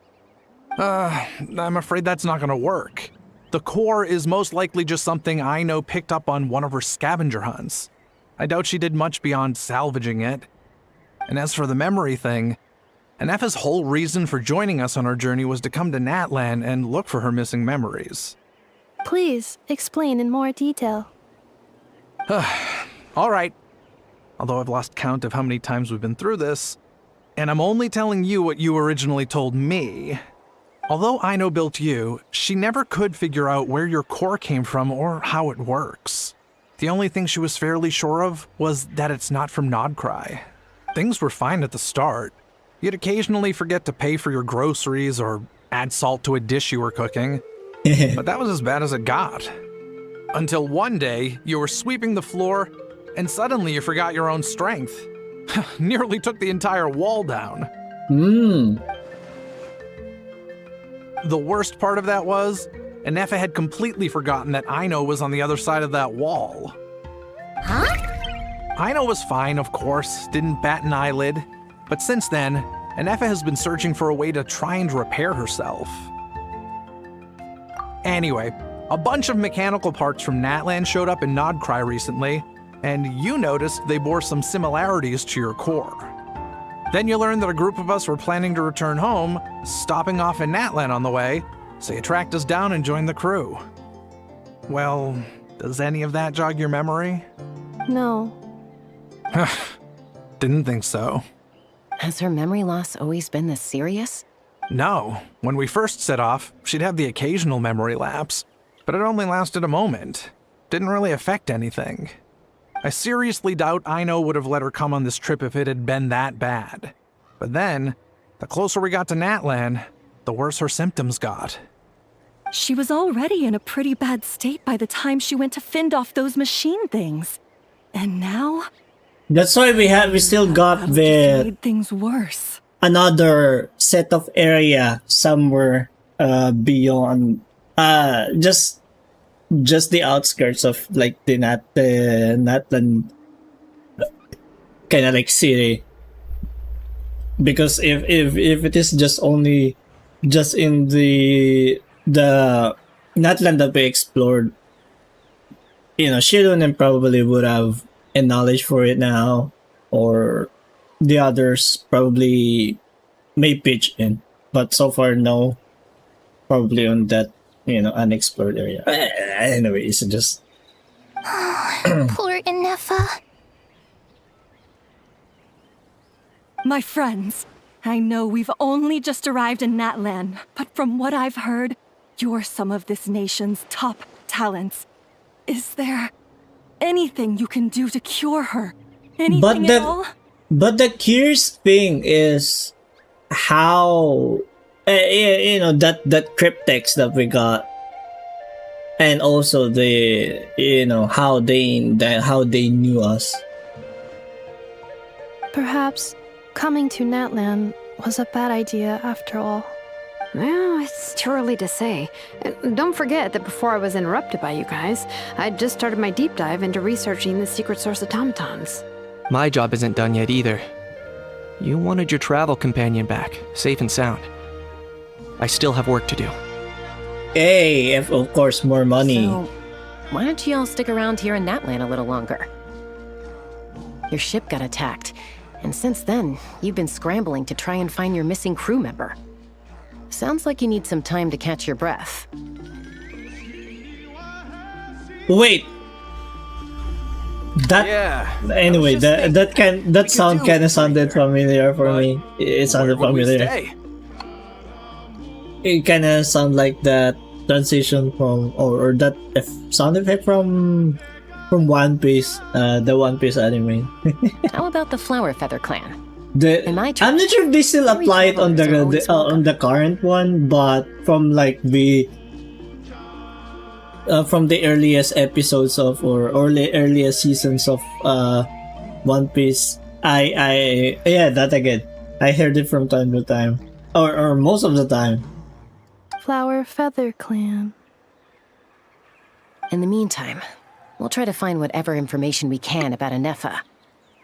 I'm afraid that's not gonna work. The core is most likely just something Aino picked up on one of her scavenger hunts. I doubt she did much beyond salvaging it. And as for the memory thing, And Effa's whole reason for joining us on our journey was to come to Natlan and look for her missing memories. Please explain in more detail. All right. Although I've lost count of how many times we've been through this, and I'm only telling you what you originally told me. Although Aino built you, she never could figure out where your core came from or how it works. The only thing she was fairly sure of was that it's not from Nodcry. Things were fine at the start. You'd occasionally forget to pay for your groceries or add salt to a dish you were cooking, but that was as bad as it got. Until one day, you were sweeping the floor, and suddenly you forgot your own strength. Nearly took the entire wall down. The worst part of that was, Anefa had completely forgotten that Aino was on the other side of that wall. Huh? Aino was fine, of course, didn't bat an eyelid, but since then, Anefa has been searching for a way to try and repair herself. Anyway, a bunch of mechanical parts from Natlan showed up in Nodcry recently, and you noticed they bore some similarities to your core. Then you learned that a group of us were planning to return home, stopping off in Natlan on the way, so you tracked us down and joined the crew. Well, does any of that jog your memory? No. Didn't think so. Has her memory loss always been this serious? No. When we first set off, she'd have the occasional memory lapse, but it only lasted a moment. Didn't really affect anything. I seriously doubt Aino would have let her come on this trip if it had been that bad. But then, the closer we got to Natlan, the worse her symptoms got. She was already in a pretty bad state by the time she went to fend off those machine things. And now? That's why we still got made things worse. Another set of area somewhere beyond just the outskirts of like the Natlan kind of like city. Because if it is just only just in the Natlan that we explored, you know, Shirunen probably would have a knowledge for it now, or the others probably may pitch in, but so far no, probably on that, you know, unexplored area. Anyway, it's just Poor Anefa. My friends, I know we've only just arrived in Natlan, but from what I've heard, you're some of this nation's top talents. Is there anything you can do to cure her? Anything at all? But the curious thing is how, you know, that cryptex that we got, and also the, you know, how they knew us. Perhaps coming to Natlan was a bad idea after all. Well, it's too early to say. Don't forget that before I was interrupted by you guys, I'd just started my deep dive into researching the secret source automatons. My job isn't done yet either. You wanted your travel companion back, safe and sound. I still have work to do. Hey, of course, more money. So, why don't you all stick around here in Natlan a little longer? Your ship got attacked, and since then, you've been scrambling to try and find your missing crew member. Sounds like you need some time to catch your breath. Wait. Anyway, that sound kind of sounded familiar for me. It sounded familiar. It kind of sounded like that transition from, or that sound effect from One Piece, the One Piece anime. How about the Flower Feather Clan? I'm not sure if they still apply it on the current one, but from like from the earliest episodes of, or earliest seasons of One Piece, that again, I heard it from time to time, or most of the time. Flower Feather Clan. In the meantime, we'll try to find whatever information we can about Anefa.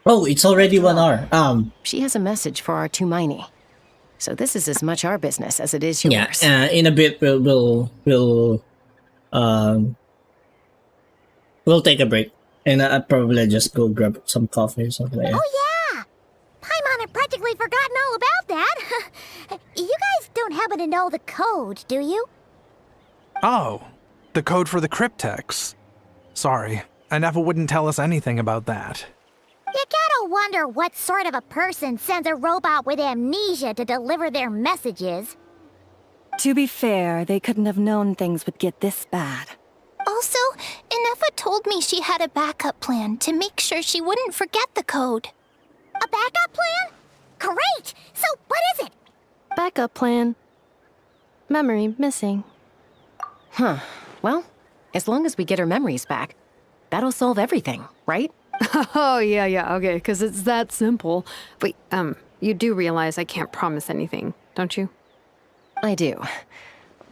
Oh, it's already 1 hour. She has a message for our Tumaini, so this is as much our business as it is yours. Yeah, in a bit we'll take a break, and I'll probably just go grab some coffee or something like that. Oh yeah! Paimon had practically forgotten all about that. happen to know the code, do you? Oh, the code for the cryptex. Sorry, Eneva wouldn't tell us anything about that. You gotta wonder what sort of a person sends a robot with amnesia to deliver their messages. To be fair, they couldn't have known things would get this bad. Also, Eneva told me she had a backup plan to make sure she wouldn't forget the code. A backup plan? Great! So what is it? Backup plan. Memory missing. Huh. Well, as long as we get her memories back, that'll solve everything, right? Oh, yeah, okay, because it's that simple. Wait, you do realize I can't promise anything, don't you? I do.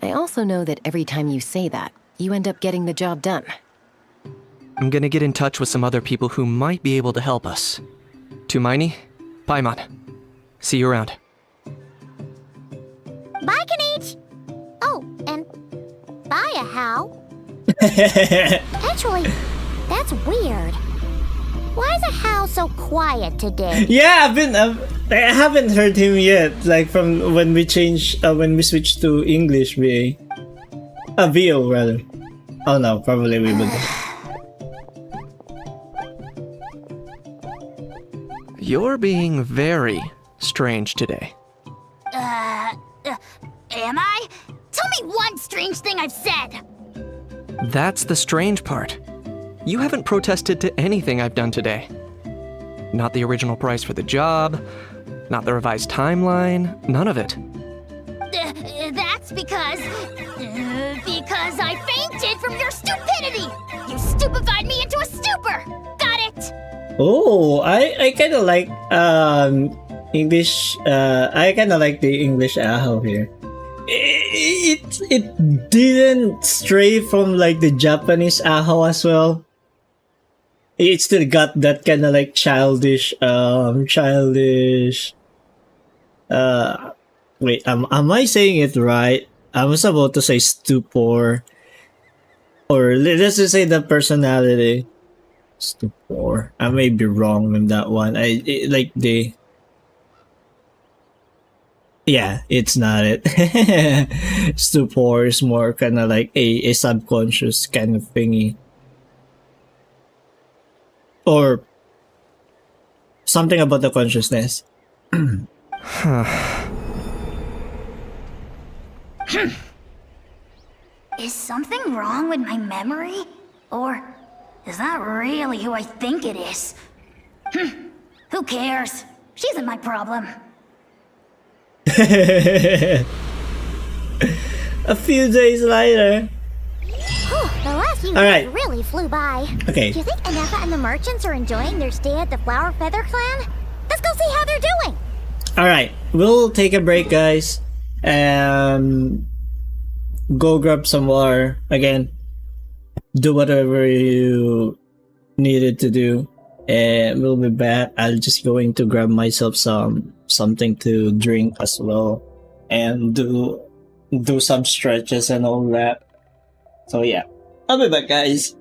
I also know that every time you say that, you end up getting the job done. I'm gonna get in touch with some other people who might be able to help us. Tumaini, Paimon. See you around. Bye, Kanich! Oh, and bye, How. Actually, that's weird. Why is How so quiet today? Yeah, I haven't heard him yet. Like from when we switched to English VA. VO rather. Oh no, probably we would. You're being very strange today. Am I? Tell me one strange thing I've said! That's the strange part. You haven't protested to anything I've done today. Not the original price for the job, not the revised timeline, none of it. That's because I fainted from your stupidity! You stupefied me into a stupor! Got it! Oh, I kind of like English. I kind of like the English Aho here. It didn't stray from like the Japanese Aho as well. It still got that kind of like childish. Wait, am I saying it right? I was about to say stupor, or let's just say the personality. Stupor. I may be wrong with that one. Yeah, it's not it. Stupor is more kind of like a subconscious kind of thingy. Or something about the consciousness. Is something wrong with my memory? Or is that really who I think it is? Who cares? She isn't my problem. A few days later. The last few days really flew by. Okay. Do you think Eneva and the merchants are enjoying their stay at the Flower Feather Clan? Let's go see how they're doing. Alright, we'll take a break, guys. Go grab some water. Again, do whatever you needed to do. And we'll be back. I'm just going to grab myself something to drink as well. And do some stretches and all that. So yeah, I'll be back, guys.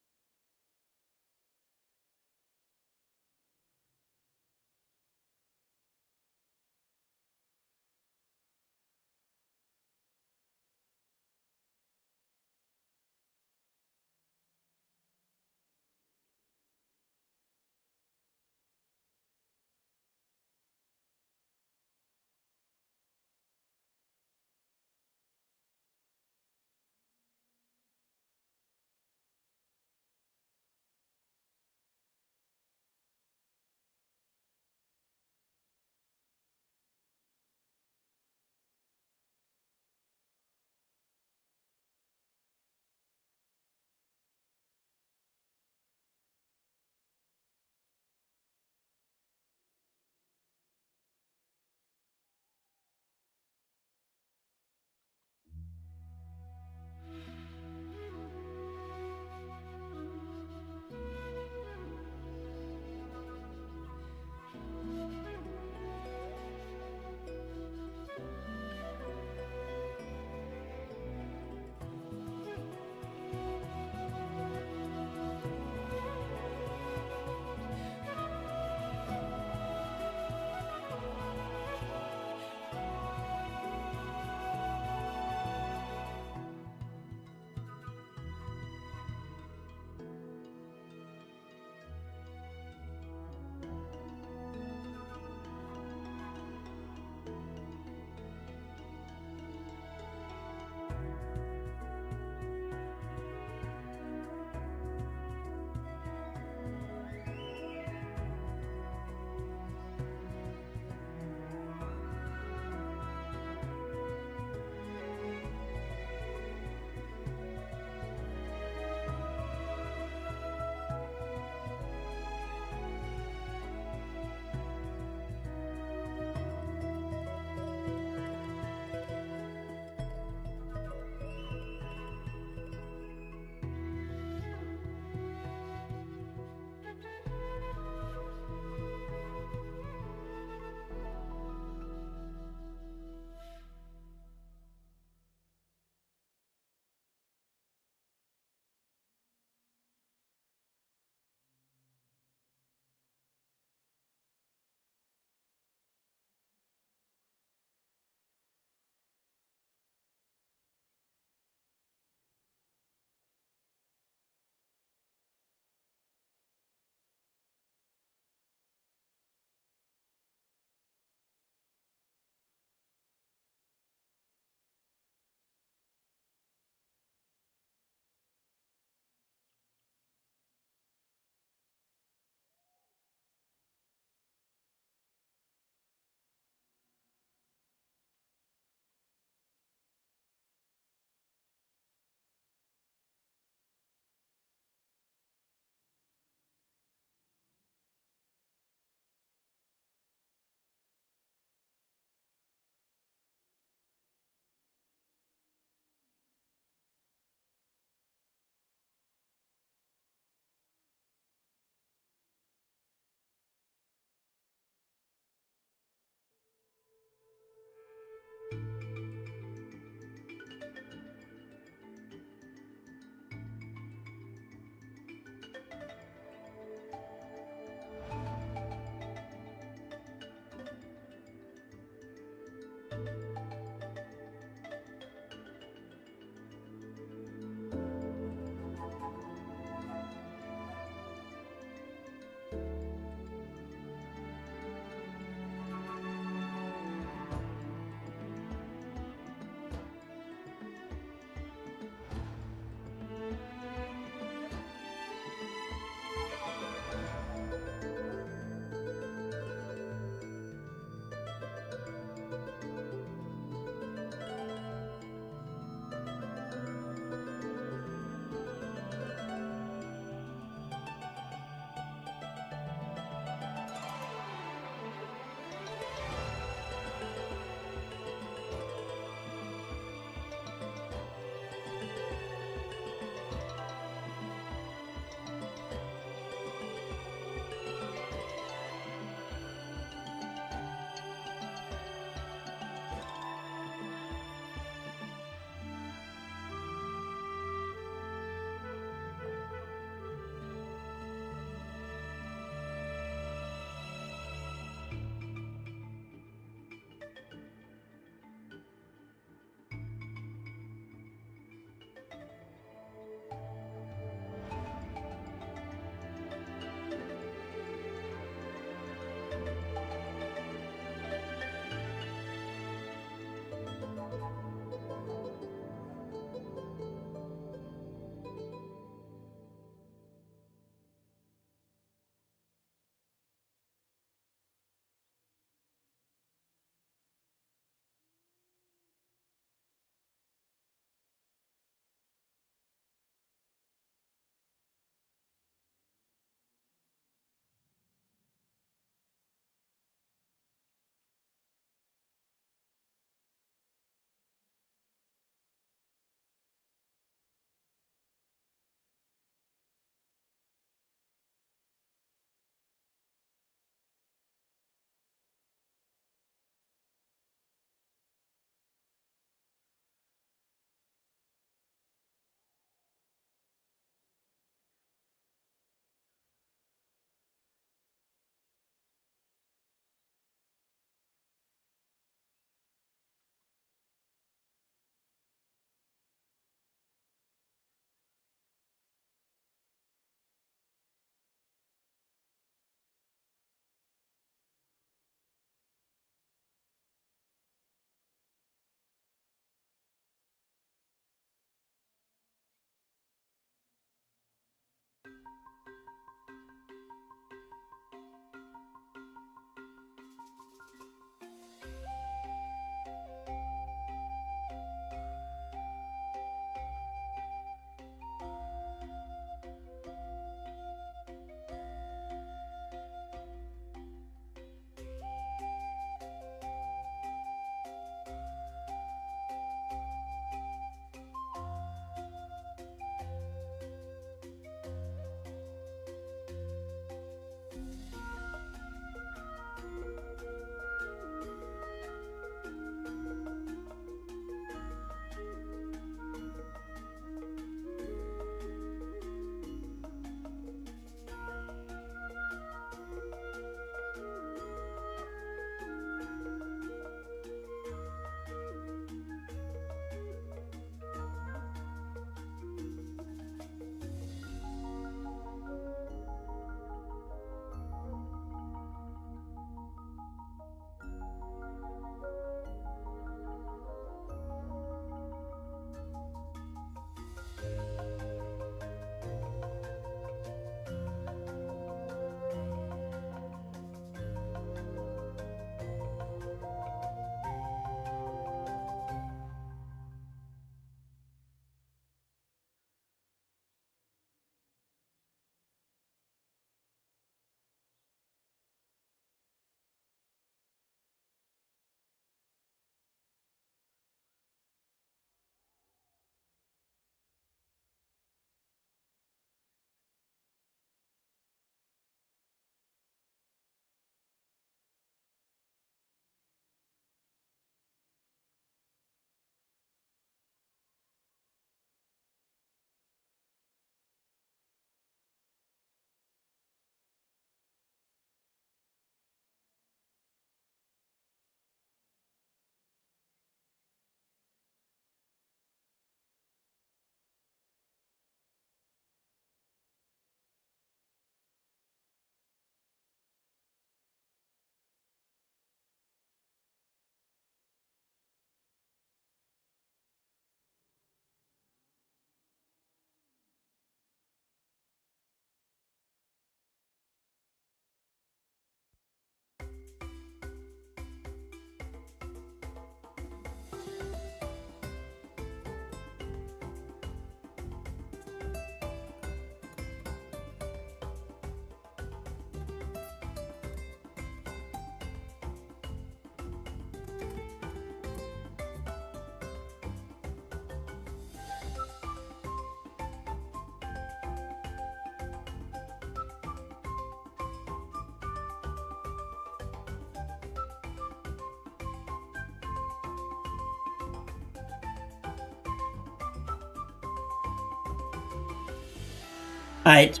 Alright.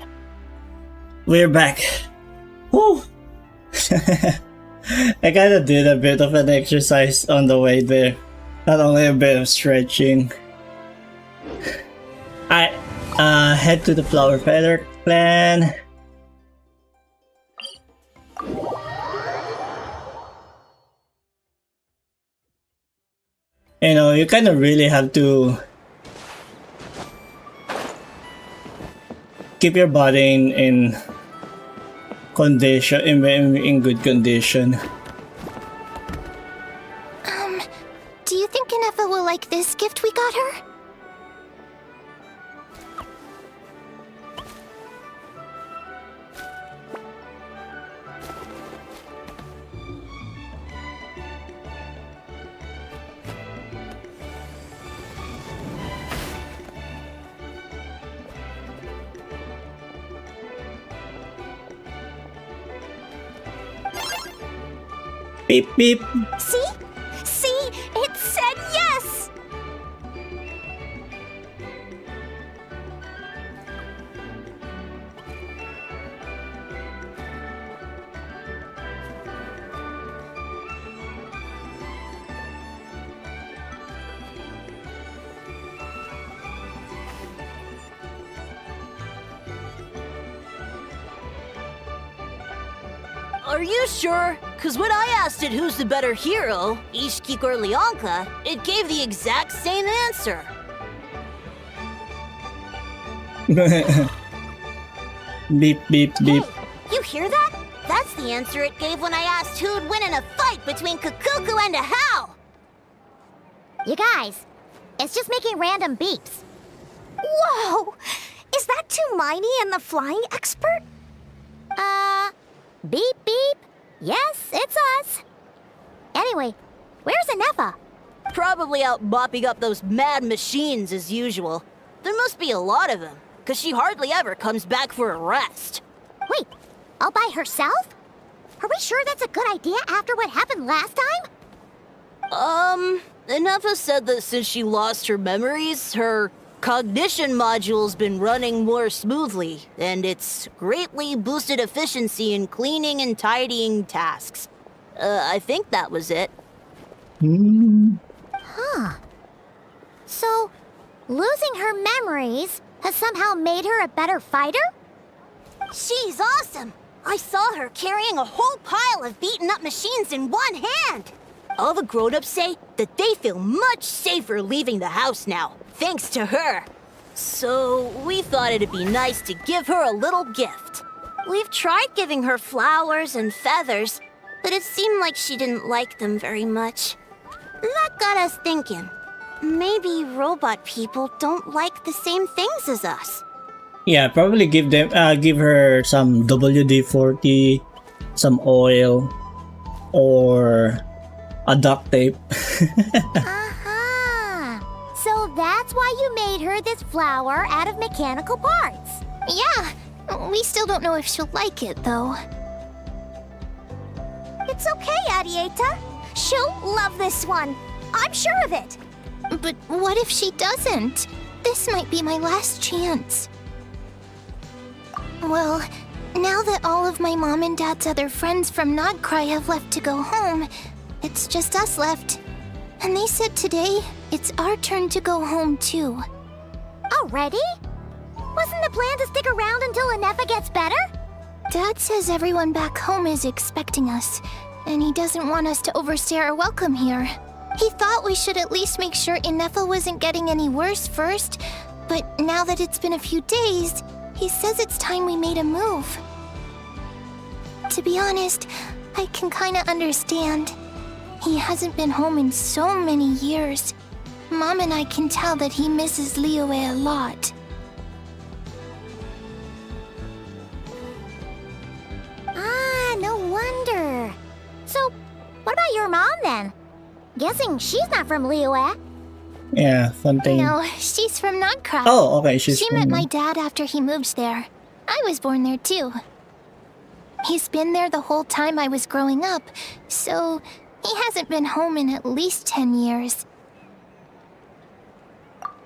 We're back. Woo! I kinda did a bit of an exercise on the way there. Not only a bit of stretching. Alright. Head to the Flower Feather Clan. You know, you kind of really have to keep your body in condition, in good condition. Do you think Inefa will like this gift we got her? Beep beep. See? See? It said yes! Are you sure? Because when I asked it who's the better hero, Ishkik or Leonka, it gave the exact same answer. Beep beep beep. Hey, you hear that? That's the answer it gave when I asked who'd win in a fight between Kukuku and a Hao. You guys, it's just making random beeps. Whoa! Is that Tumaini and the flying expert? Beep beep. Yes, it's us. Anyway, where's Inefa? Probably out mopping up those mad machines as usual. There must be a lot of them, because she hardly ever comes back for a rest. Wait, all by herself? Are we sure that's a good idea after what happened last time? Inefa said that since she lost her memories, her cognition module's been running more smoothly, and it's greatly boosted efficiency in cleaning and tidying tasks. I think that was it. Huh. So, losing her memories has somehow made her a better fighter? She's awesome! I saw her carrying a whole pile of beaten up machines in one hand! All the grown-ups say that they feel much safer leaving the house now, thanks to her. So we thought it'd be nice to give her a little gift. We've tried giving her flowers and feathers, but it seemed like she didn't like them very much. That got us thinking. Maybe robot people don't like the same things as us. Yeah, probably give her some WD-40, some oil, or a duct tape. So that's why you made her this flower out of mechanical parts. Yeah, we still don't know if she'll like it, though. It's okay, Arieta. She'll love this one. I'm sure of it. But what if she doesn't? This might be my last chance. Well, now that all of my mom and dad's other friends from Nodcry have left to go home, it's just us left. And they said today, it's our turn to go home too. Already? Wasn't the plan to stick around until Inefa gets better? Dad says everyone back home is expecting us, and he doesn't want us to overstay our welcome here. He thought we should at least make sure Inefa wasn't getting any worse first, but now that it's been a few days, he says it's time we made a move. To be honest, I can kinda understand. He hasn't been home in so many years. Mom and I can tell that he misses Liyue a lot. No wonder. So, what about your mom then? Guessing she's not from Liyue. Yeah, Fontaine. No, she's from Nodcry. Oh, okay, She from met my dad after he moved there. I was born there too. He's been there the whole time I was growing up, so he hasn't been home in at least 10 years.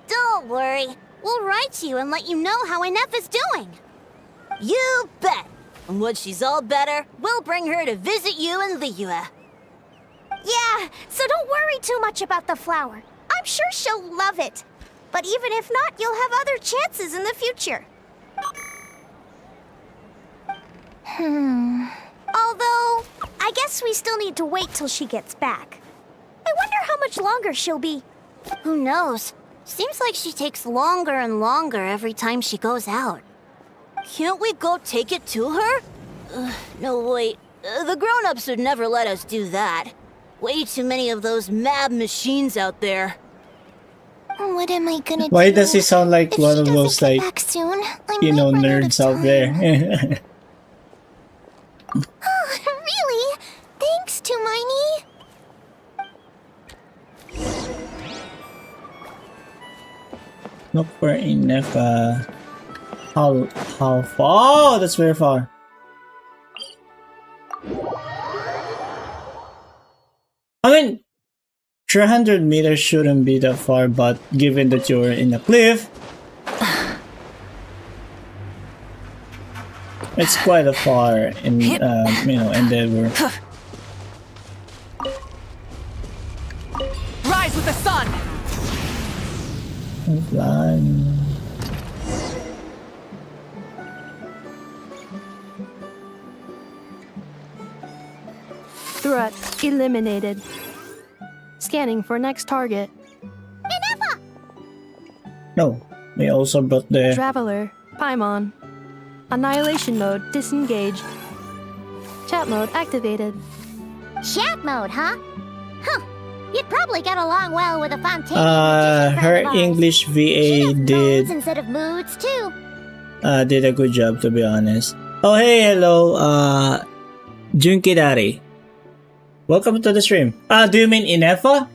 Don't worry. We'll write you and let you know how Inefa's doing. You bet! And when she's all better, we'll bring her to visit you in Liyue. Yeah, so don't worry too much about the flower. I'm sure she'll love it. But even if not, you'll have other chances in the future. Although, I guess we still need to wait till she gets back. I wonder how much longer she'll be. Who knows? Seems like she takes longer and longer every time she goes out. Can't we go take it to her? No, wait. The grown-ups would never let us do that. Way too many of those mad machines out there. What am I gonna do? Why does he sound like If one she of doesn't those, get like, back soon, I you might know, run out of nerds out time. there? Oh, really? Thanks, Tumaini. Look for enough. How far? Oh, that's very far. I mean, 300 meters shouldn't be that far, but given that you're in a cliff, it's quite a far in endeavor. Rise with the sun! Threat eliminated. Scanning for next target. No, we also brought the Traveler, Paimon. Annihilation mode disengaged. Chat mode activated. Chat mode, huh? Huh. You'd probably get along well with a Fontaine. her English VA did Instead of moods, too. did a good job, to be honest. Oh hey, hello, Junkidari. Welcome to the stream. Do you mean Inefa?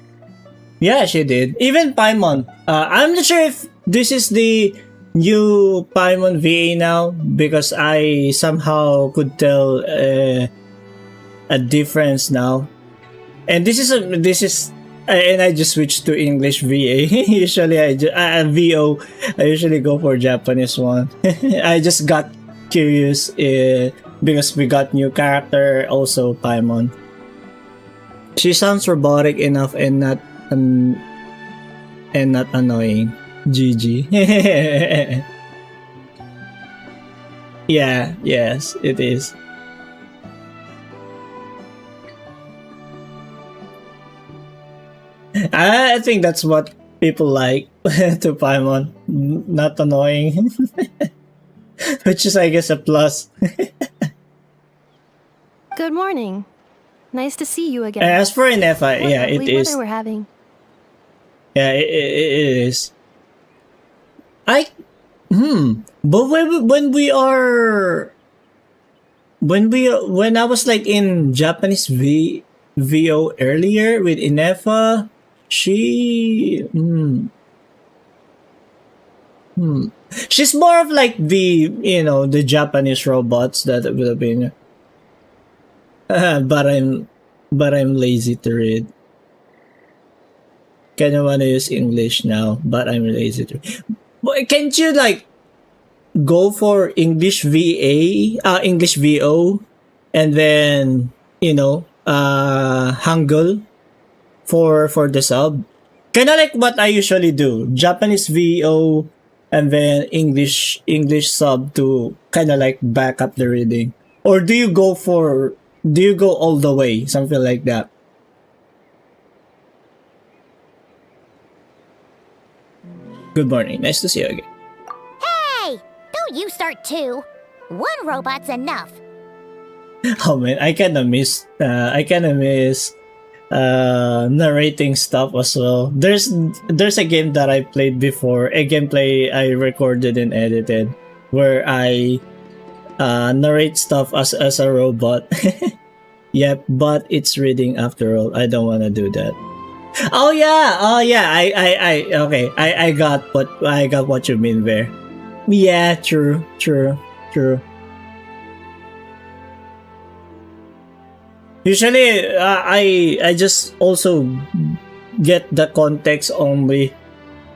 Yeah, she did. Even Paimon. I'm not sure if this is the new Paimon VA now, because I somehow could tell a difference now. And this is and I just switched to English VA. Usually VO. I usually go for Japanese one. I just got curious because we got new character, also Paimon. She sounds robotic enough and not annoying. GG. Yeah, yes, it is. I think that's what people like to Paimon. Not annoying. Which is, I guess, a plus. Good morning. Nice to see you again. As for Inefa, What yeah, it lovely is. weather we're having. Yeah, it is. But when I was like in Japanese VO earlier with Inefa, she's more of like the Japanese robots that would have been. But I'm lazy to read. Kinda wanna use English now, but I'm lazy to read. But can't you like go for English English VO, and then Hangul for the sub? Kinda like what I usually do. Japanese VO and then English sub to kinda like back up the reading. Or do you go all the way? Something like that. Good morning. Nice to see you again. Hey! Don't you start too. One robot's enough. Oh man, I kinda miss narrating stuff as well. There's a game that I played before, a gameplay I recorded and edited, where I narrate stuff as a robot. Yep, but it's reading after all. I don't want to do that. Oh yeah. Okay. I got what you mean there. Yeah, true. Usually, I just also get the context only.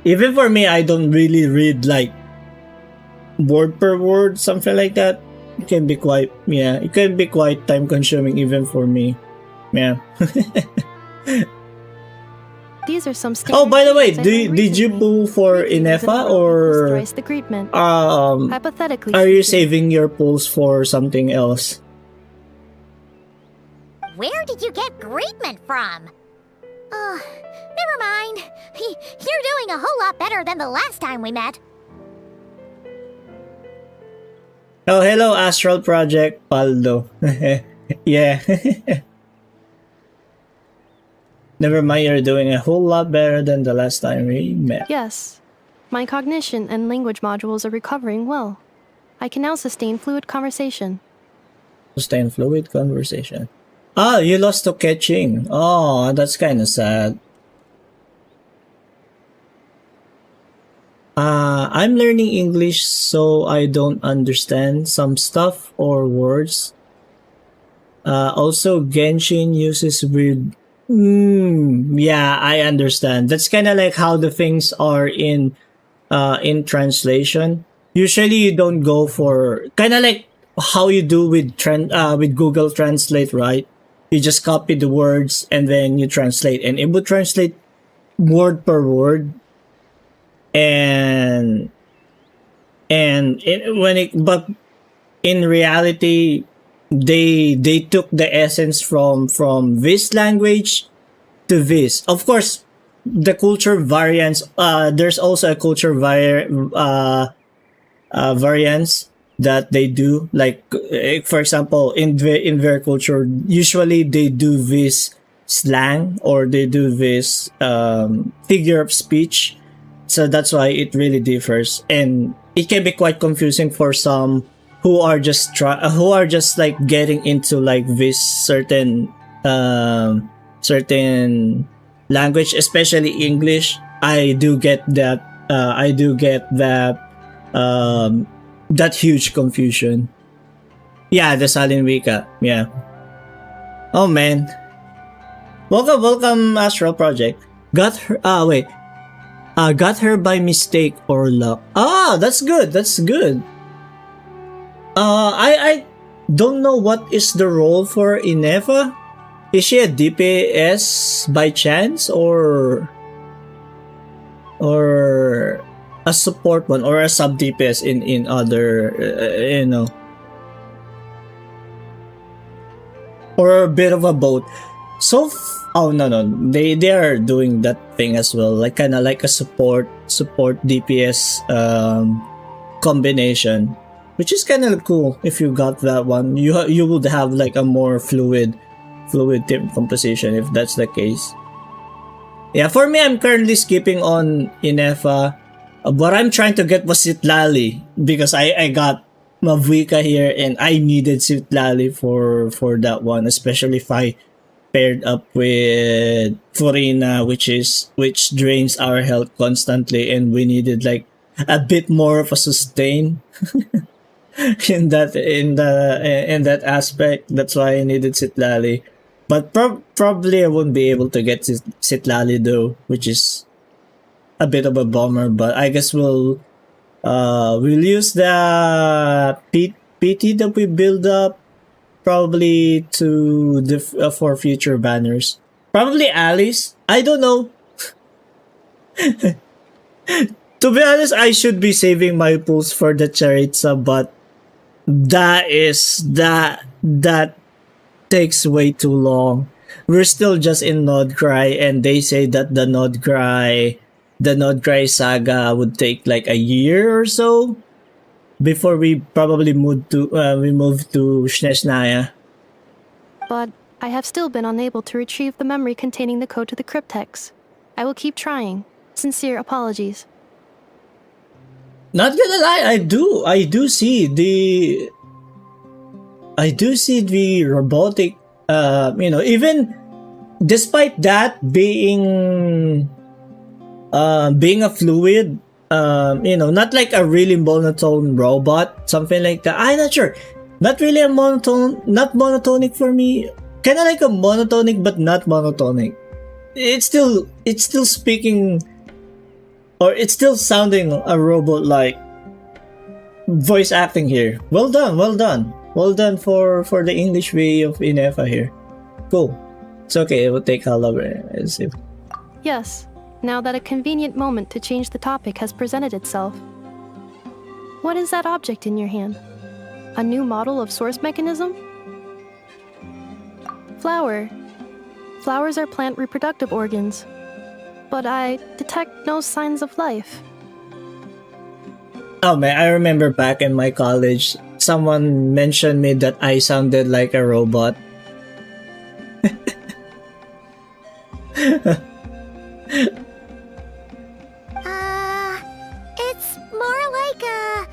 Even for me, I don't really read like word per word, something like that. It can be quite, yeah, it can be quite time consuming even for me. Yeah. These are some Oh, by the way, standard things I learned did you recently. pull for Greetings in the Inefa world equals or thrice the greetment. Hypothetically are you speaking. saving your pulls for something else? Where did you get greetment from? Oh, never mind. You're doing a whole lot better than the last time we met. Oh, hello, Astral Project, Paldo. Yeah. Never mind, you're doing a whole lot better than the last time we met. Yes. My cognition and language modules are recovering well. I can now sustain fluid conversation. Sustain fluid conversation. Ah, you lost to catching. Oh, that's kind of sad. I'm learning English so I don't understand some stuff or words. Also, Genshin uses weird. Yeah, I understand. That's kind of like how the things are in translation. Usually, you don't go for kind of like how you do with Google Translate, right? You just copy the words and then you translate, and it would translate word per word. But in reality, they took the essence from this language to this. Of course, the culture variance. There's also a culture variance that they do. Like for example, in their culture, usually they do this slang or they do this figure of speech. So that's why it really differs, and it can be quite confusing for some who are just like getting into like this certain language, especially English. I do get that. That huge confusion. Yeah, the Salin Wika. Yeah. Oh man. Welcome, Astral Project. Got her. Got her by mistake or luck. Ah, that's good. That's good. I don't know what is the role for Inefa. Is she a DPS by chance or a support one or a sub DPS in other or a bit of a both. Oh no, they are doing that thing as well, like kind of like a support DPS combination, which is kind of cool. If you got that one, you would have like a more fluid team composition if that's the case. Yeah, for me, I'm currently skipping on Inefa. What I'm trying to get was Sitlali because I got Mavuika here and I needed Sitlali for that one, especially if I paired up with Furina, which drains our health constantly, and we needed like a bit more of a sustain in that aspect. That's why I needed Sitlali, but probably I won't be able to get Sitlali though, which is a bit of a bummer. But I guess we'll use the PT that we build up probably to for future banners. Probably Alice. I don't know. To be honest, I should be saving my pulls for the Charitza, but that takes way too long. We're still just in Nodcry, and they say that the Nodcry saga would take like a year or so before we probably move to Shnesnaya. But I have still been unable to retrieve the memory containing the code to the cryptex. I will keep trying. Sincere apologies. Not gonna lie, I do see the robotic, even despite that being a fluid, not like a really monotone robot, something like that. I'm not sure. Not really a monotone, not monotonic for me. Kind of like a monotonic, but not monotonic. It's still speaking, or it's still sounding a robot like. voice acting here. Well done, well done. Well done for the English way of Inefa here. Cool. It's okay, it will take how long. Yes, now that a convenient moment to change the topic has presented itself. What is that object in your hand? A new model of source mechanism? Flower. Flowers are plant reproductive organs. But I detect no signs of life. Oh man, I remember back in my college, someone mentioned me that I sounded like a robot. It's more like a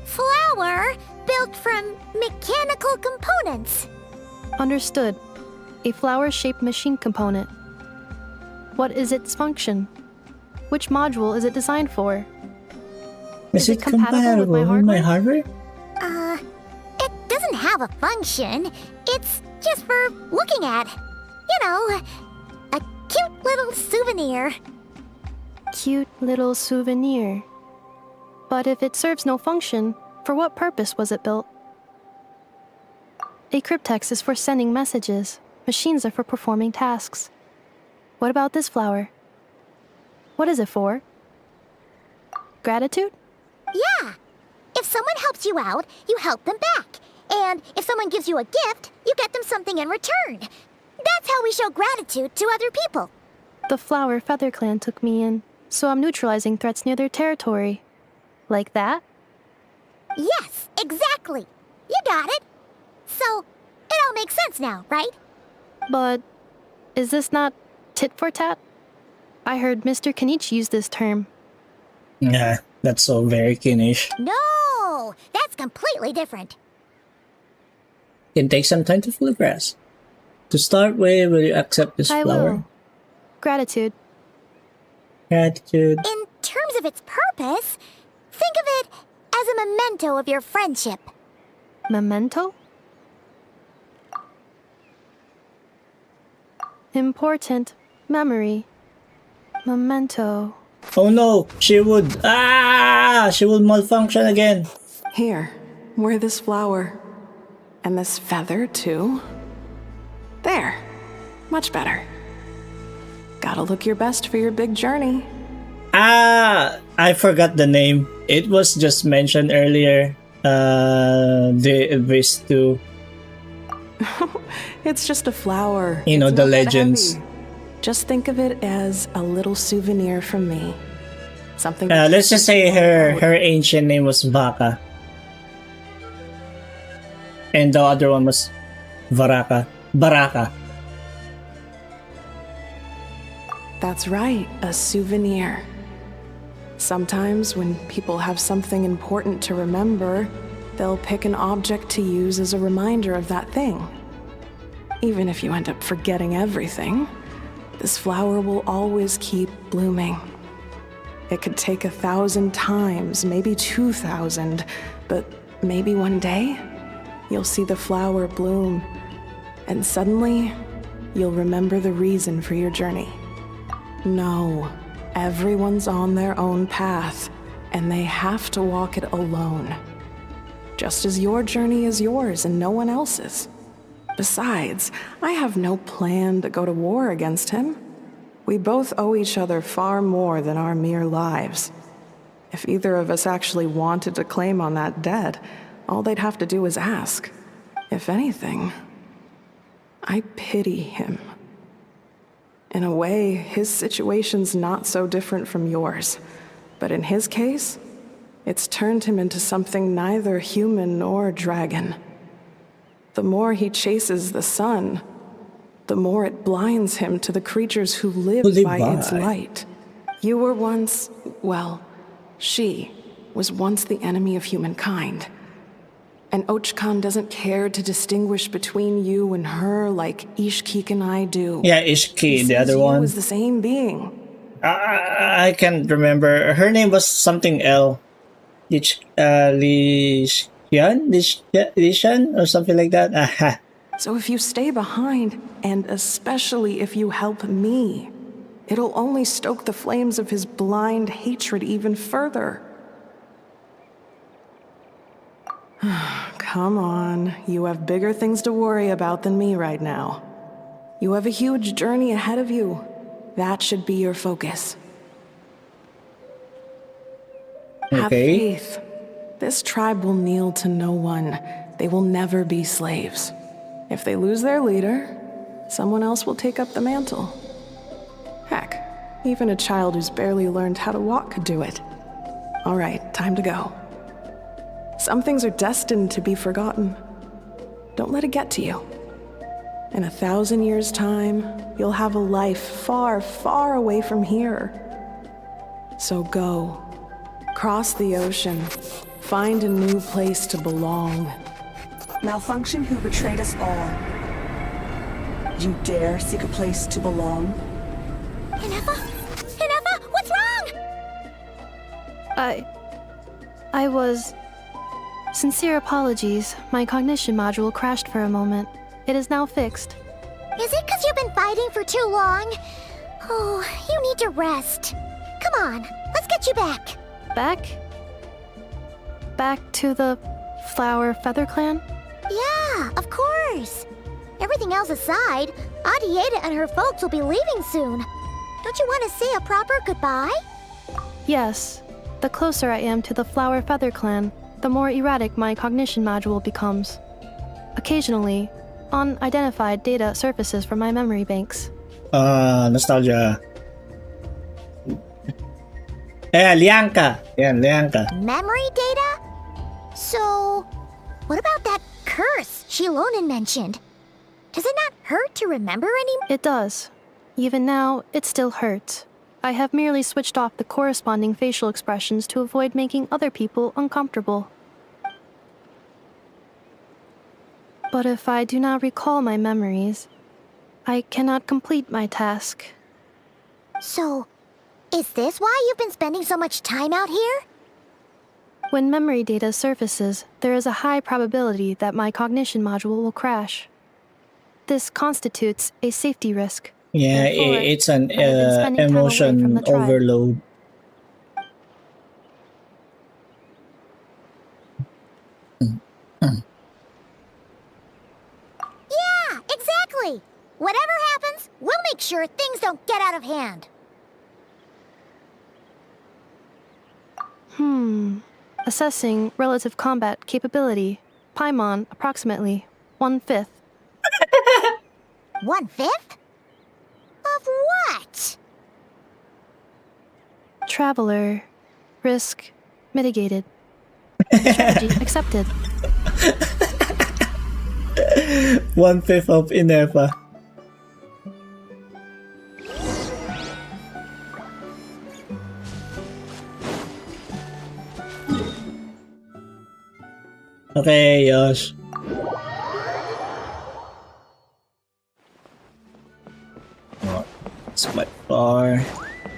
flower built from mechanical components. Understood. A flower-shaped machine component. What is its function? Which module is it designed for? Is it compatible with my hardware? It doesn't have a function. It's just for looking at. You know, a cute little souvenir. Cute little souvenir. But if it serves no function, for what purpose was it built? A cryptex is for sending messages. Machines are for performing tasks. What about this flower? What is it for? Gratitude? Yeah. If someone helps you out, you help them back. And if someone gives you a gift, you get them something in return. That's how we show gratitude to other people. The Flower Feather Clan took me in, so I'm neutralizing threats near their territory. Like that? Yes, exactly. You got it. So, it all makes sense now, right? But is this not tit for tat? I heard Mr. Kenichi use this term. Nah, that's so very Kinish. No, that's completely different. Can take some time to fully grasp. To start with, will you accept this I flower? will. Gratitude. Gratitude. In terms of its purpose, think of it as a memento of your friendship. Memento? Important memory. Memento. Oh no, she would malfunction again. Here, wear this flower. And this feather, too. There. Much better. Gotta look your best for your big journey. I forgot the name. It was just mentioned earlier. The Vistu. It's just a flower. You know, It's the not that legends. heavy. Just think of it as a little souvenir from me. Something. Let's just say her ancient name was Vaka. And the other one was Baraka. That's right, a souvenir. Sometimes when people have something important to remember, they'll pick an object to use as a reminder of that thing. Even if you end up forgetting everything, this flower will always keep blooming. It could take 1,000 times, maybe 2,000, but maybe one day, you'll see the flower bloom, and suddenly, you'll remember the reason for your journey. No, everyone's on their own path, and they have to walk it alone. Just as your journey is yours and no one else's. Besides, I have no plan to go to war against him. We both owe each other far more than our mere lives. If either of us actually wanted to claim on that debt, all they'd have to do is ask. If anything, I pity him. In a way, his situation's not so different from yours. But in his case, it's turned him into something neither human nor dragon. The more he chases the sun, the more it blinds him to the creatures who live by its light. You were once, well, she was once the enemy of humankind. And Ochkan doesn't care to distinguish between you and her like Ishkik and I do. Yeah, Ishki, the other You one. was the same being. I can't remember. Her name was something L. Lishan or something like that. Aha. So if you stay behind, and especially if you help me, it'll only stoke the flames of his blind hatred even further. Come on, you have bigger things to worry about than me right now. You have a huge journey ahead of you. That should be your focus. Have faith. This tribe will kneel to no one. They will never be slaves. If they lose their leader, someone else will take up the mantle. Heck, even a child who's barely learned how to walk could do it. All right, time to go. Some things are destined to be forgotten. Don't let it get to you. In 1,000 years' time, you'll have a life far, far away from here. So go. Cross the ocean. Find a new place to belong. Malfunction who betrayed us all. You dare seek a place to belong? Ineffa? Ineffa, what's wrong? I was... Sincere apologies. My cognition module crashed for a moment. It is now fixed. Is it because you've been fighting for too long? Oh, you need to rest. Come on, let's get you back. Back? Back to the Flower Feather Clan? Yeah, of course. Everything else aside, Adieta and her folks will be leaving soon. Don't you want to say a proper goodbye? Yes. The closer I am to the Flower Feather Clan, the more erratic my cognition module becomes. Occasionally, unidentified data surfaces from my memory banks. Nostalgia. Lianka. Yan, Lianka. Memory data? So, what about that curse Shilonen mentioned? Does it not hurt to remember anymore? It does. Even now, it still hurts. I have merely switched off the corresponding facial expressions to avoid making other people uncomfortable. But if I do not recall my memories, I cannot complete my task. So, is this why you've been spending so much time out here? When memory data surfaces, there is a high probability that my cognition module will crash. This constitutes a safety risk. Yeah, Therefore, it's an I have been spending time away from emotion the tribe. overload. Yeah, exactly. Whatever happens, we'll make sure things don't get out of hand. Assessing relative combat capability. Paimon, approximately 1/5. 1/5? Of what? Traveler. Risk mitigated. Strategy accepted. 1/5 of Ineffa. Okay, Yosh. Oh, it's quite far.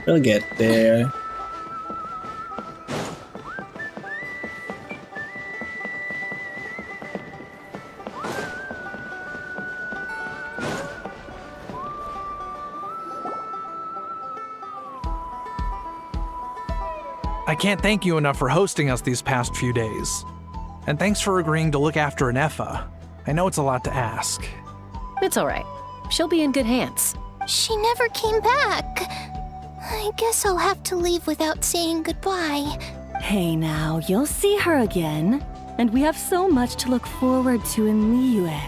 We'll get there. I can't thank you enough for hosting us these past few days. And thanks for agreeing to look after Ineffa. I know it's a lot to ask. It's all right. She'll be in good hands. She never came back. I guess I'll have to leave without saying goodbye. Hey now, you'll see her again. And we have so much to look forward to in Liyue.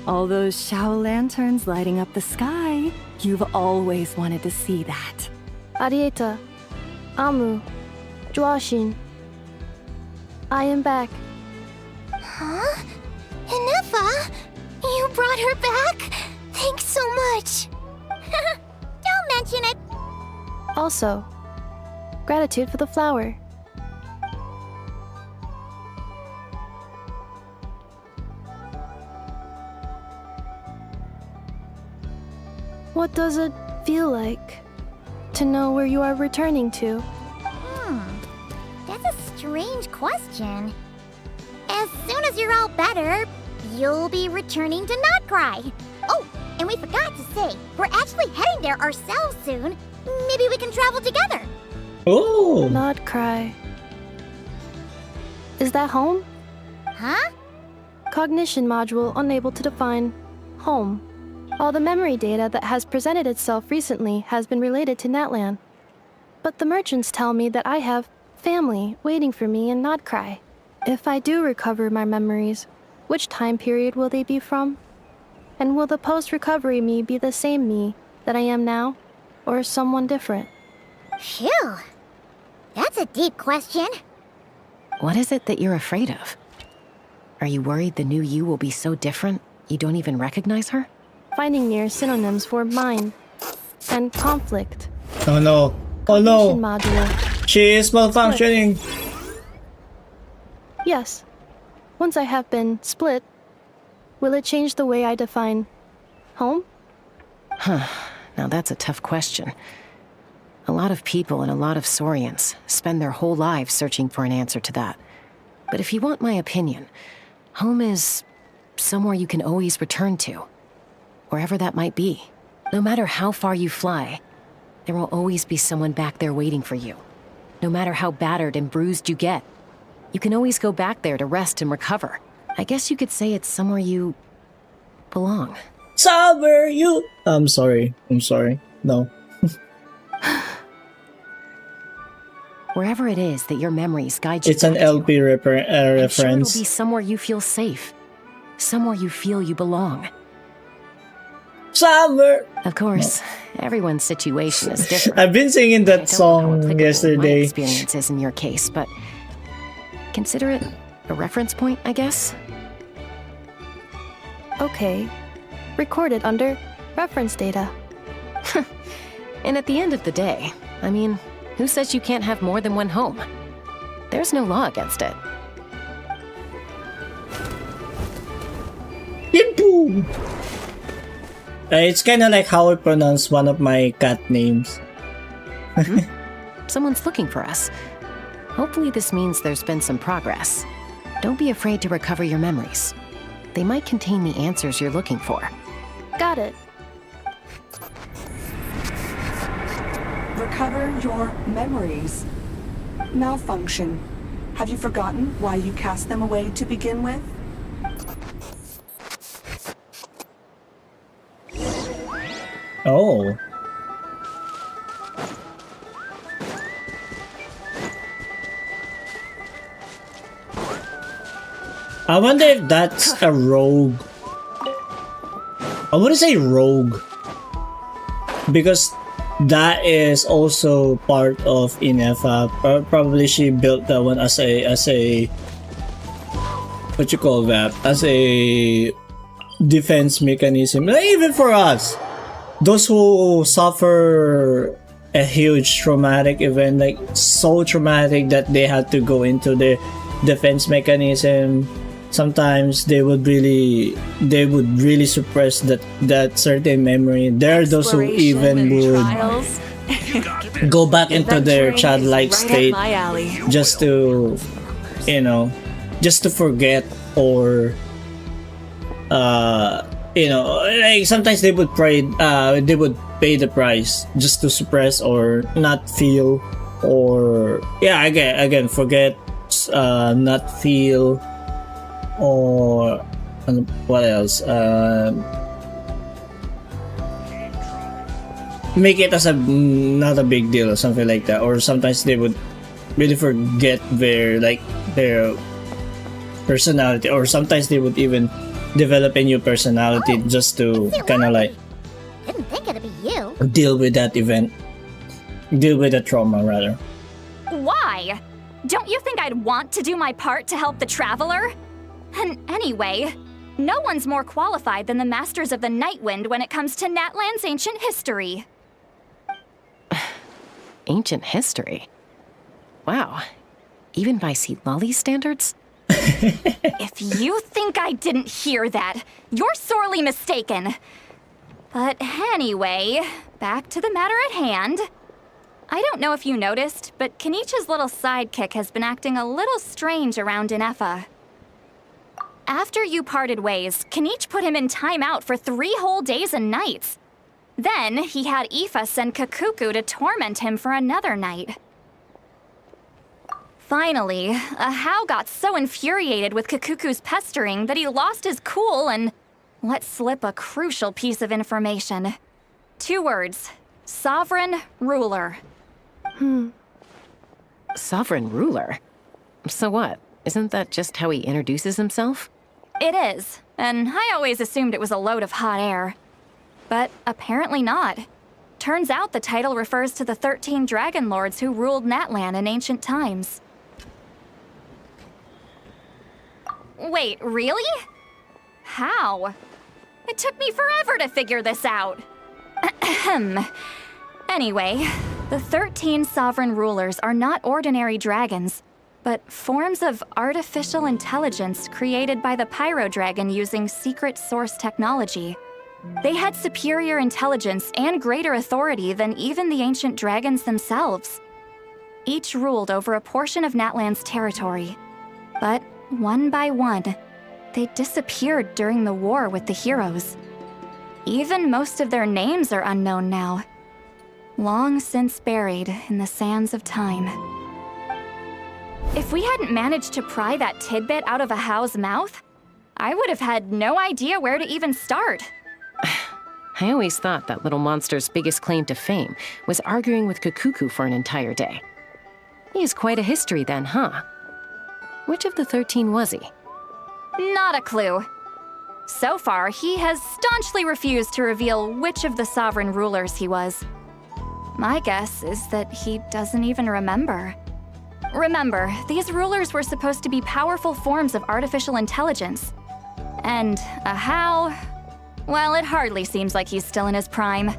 All those Shao lanterns lighting up the sky. You've always wanted to see that. Arieta. Amu. Joashin. I am back. Huh? Ineffa? You brought her back? Thanks so much. Don't mention it. Also, gratitude for the flower. What does it feel like to know where you are returning to? That's a strange question. As soon as you're all better, you'll be returning to Not Cry. Oh, and we forgot to say, we're actually heading there ourselves soon. Maybe we can travel together. Oh! Not Cry. Is that home? Huh? Cognition module unable to define home. All the memory data that has presented itself recently has been related to Natlan. But the merchants tell me that I have family waiting for me in Nodcry. If I do recover my memories, which time period will they be from? And will the post-recovery me be the same me that I am now, or someone different? Phew. That's a deep question. What is it that you're afraid of? Are you worried the new you will be so different you don't even recognize her? Finding near synonyms for mine and conflict. Oh no. Oh no. Cognition module. She is malfunctioning. Yes. Once I have been split, will it change the way I define home? Huh. Now that's a tough question. A lot of people and a lot of Saurians spend their whole lives searching for an answer to that. But if you want my opinion, home is somewhere you can always return to. Wherever that might be. No matter how far you fly, there will always be someone back there waiting for you. No matter how battered and bruised you get, you can always go back there to rest and recover. I guess you could say it's somewhere you belong. Somewhere you... I'm sorry. No. Wherever it is that your memories guide you. It's an LP reference. I'm sure it'll be somewhere you feel safe. Somewhere you feel you belong. Somewhere. Of course, everyone's situation is different. I've been singing that song yesterday. My experiences in your case, but consider it a reference point, I guess. Okay. Recorded under reference data. And at the end of the day, I mean, who says you can't have more than one home? There's no law against it. Yipoo! It's kind of like how I pronounce one of my cat names. Someone's looking for us. Hopefully this means there's been some progress. Don't be afraid to recover your memories. They might contain the answers you're looking for. Got it. Recover your memories. Malfunction. Have you forgotten why you cast them away to begin with? Oh. I wonder if that's a rogue. I wouldn't say rogue, because that is also part of Inefa. Probably she built that one as a what you call that, as a defense mechanism. Even for us, those who suffer a huge traumatic event, like so traumatic that they had to go into the defense mechanism. Sometimes they would really suppress that certain memory. There are those who even would go back into their childlike state just to, just to forget, or like sometimes they would pay the price just to suppress or not feel, or again forget, not feel, or what else, make it as not a big deal or something like that. Or sometimes they would really forget their personality, or sometimes they would even develop a new personality just to kind of like Didn't think it'd be you. deal with that event, deal with the trauma rather. Why? Don't you think I'd want to do my part to help the Traveler? And anyway, no one's more qualified than the Masters of the Nightwind when it comes to Natlan's ancient history. Ancient history? Wow. Even by Seatlolly's standards? If you think I didn't hear that, you're sorely mistaken. But anyway, back to the matter at hand. I don't know if you noticed, but Kenichi's little sidekick has been acting a little strange around Inefa. After you parted ways, Kenichi put him in timeout for 3 whole days and nights. Then he had Aoife send Kakuku to torment him for another night. Finally, Ahau got so infuriated with Kakuku's pestering that he lost his cool and let slip a crucial piece of information. 2 words. Sovereign ruler. Sovereign ruler? So what? Isn't that just how he introduces himself? It is, and I always assumed it was a load of hot air. But apparently not. Turns out the title refers to the 13 dragon lords who ruled Natlan in ancient times. Wait, really? How? It took me forever to figure this out. Anyway, the 13 sovereign rulers are not ordinary dragons, but forms of artificial intelligence created by the Pyro Dragon using secret source technology. They had superior intelligence and greater authority than even the ancient dragons themselves. Each ruled over a portion of Natlan's territory. But one by one, they disappeared during the war with the heroes. Even most of their names are unknown now. Long since buried in the sands of time. If we hadn't managed to pry that tidbit out of Ahau's mouth, I would have had no idea where to even start. I always thought that little monster's biggest claim to fame was arguing with Kakuku for an entire day. He has quite a history then, huh? Which of the 13 was he? Not a clue. So far, he has staunchly refused to reveal which of the sovereign rulers he was. My guess is that he doesn't even remember. Remember, these rulers were supposed to be powerful forms of artificial intelligence. And Ahau, well, it hardly seems like he's still in his prime.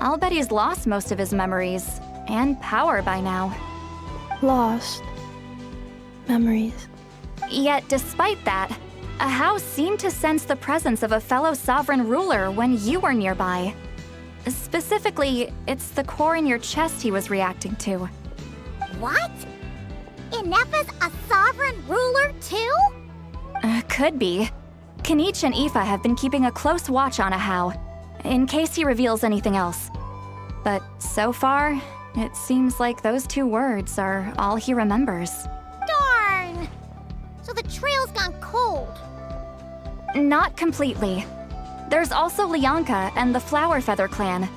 I'll bet he's lost most of his memories and power by now. Lost memories. Yet, despite that, Ahau seemed to sense the presence of a fellow sovereign ruler when you were nearby. Specifically, it's the core in your chest he was reacting to. What? Inepha's a sovereign ruler too? Could be. Kanich and Aoife have been keeping a close watch on Ahau, in case he reveals anything else. But so far, it seems like those 2 words are all he remembers. Darn! So the trail's gone cold. Not completely. There's also Lianka and the Flower Feather clan,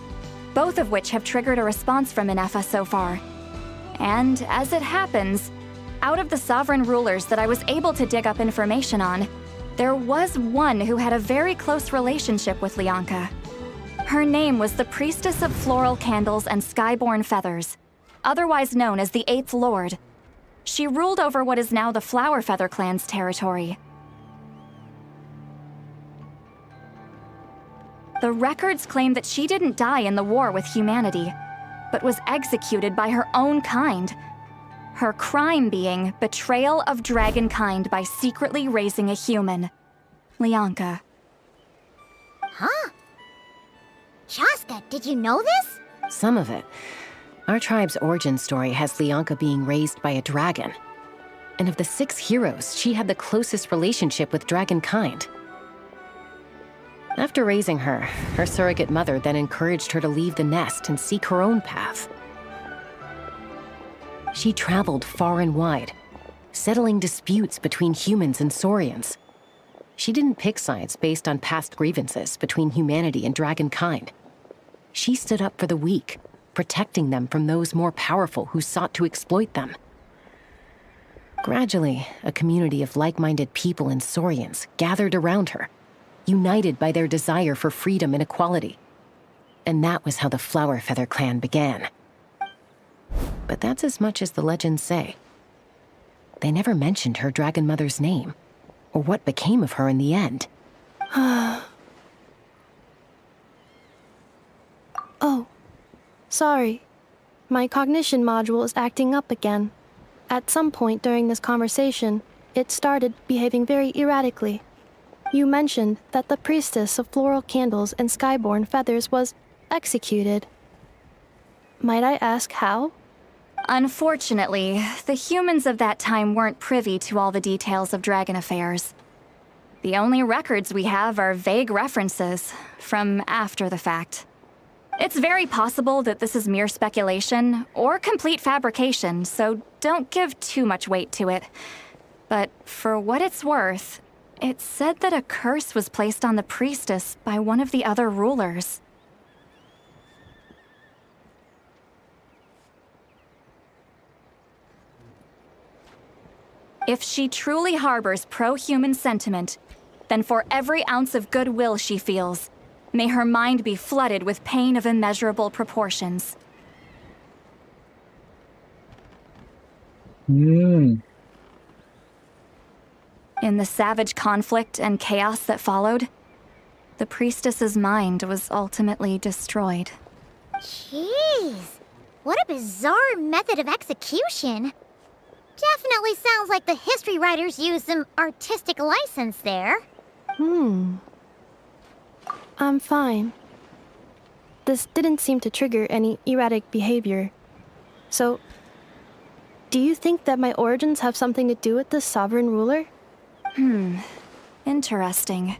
both of which have triggered a response from Inepha so far. And as it happens, out of the sovereign rulers that I was able to dig up information on, there was one who had a very close relationship with Lianka. Her name was the Priestess of Floral Candles and Skyborn Feathers, otherwise known as the 8th Lord. She ruled over what is now the Flower Feather clan's territory. The records claim that she didn't die in the war with humanity, but was executed by her own kind. Her crime being betrayal of dragonkind by secretly raising a human. Lianka. Huh? Chaska, did you know this? Some of it. Our tribe's origin story has Lianka being raised by a dragon. And of the 6 heroes, she had the closest relationship with dragonkind. After raising her, her surrogate mother then encouraged her to leave the nest and seek her own path. She traveled far and wide, settling disputes between humans and Saurians. She didn't pick sides based on past grievances between humanity and dragonkind. She stood up for the weak, protecting them from those more powerful who sought to exploit them. Gradually, a community of like-minded people and Saurians gathered around her, united by their desire for freedom and equality. And that was how the Flower Feather clan began. But that's as much as the legends say. They never mentioned her dragon mother's name, or what became of her in the end. Oh, sorry. My cognition module is acting up again. At some point during this conversation, it started behaving very erratically. You mentioned that the Priestess of Floral Candles and Skyborn Feathers was executed. Might I ask how? Unfortunately, the humans of that time weren't privy to all the details of dragon affairs. The only records we have are vague references from after the fact. It's very possible that this is mere speculation or complete fabrication, so don't give too much weight to it. But for what it's worth, it's said that a curse was placed on the priestess by one of the other rulers. If she truly harbors pro-human sentiment, then for every ounce of goodwill she feels, may her mind be flooded with pain of immeasurable proportions. In the savage conflict and chaos that followed, the priestess's mind was ultimately destroyed. Jeez, what a bizarre method of execution. Definitely sounds like the history writers used some artistic license there. I'm fine. This didn't seem to trigger any erratic behavior. So, do you think that my origins have something to do with the sovereign ruler? Interesting.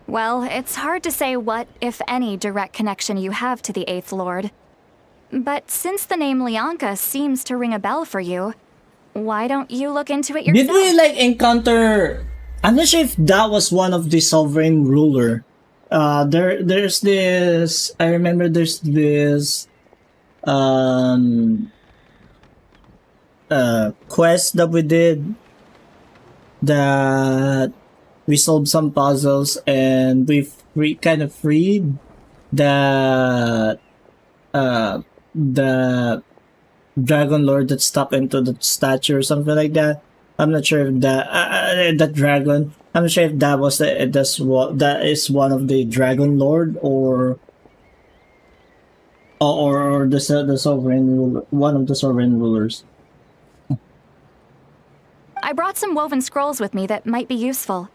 Well, it's hard to say what, if any, direct connection you have to the Eighth Lord. But since the name Lianka seems to ring a bell for you, why don't you look into it yourself? Did we like encounter? I'm not sure if that was one of the sovereign ruler. There's this. I remember there's this quest that we did that we solved some puzzles and we kind of freed the Dragon Lord that's stuck into the statue or something like that. I'm not sure if that dragon. I'm not sure if that was that is one of the Dragon Lord or the sovereign ruler, one of the sovereign rulers. I brought some woven scrolls with me that might be useful.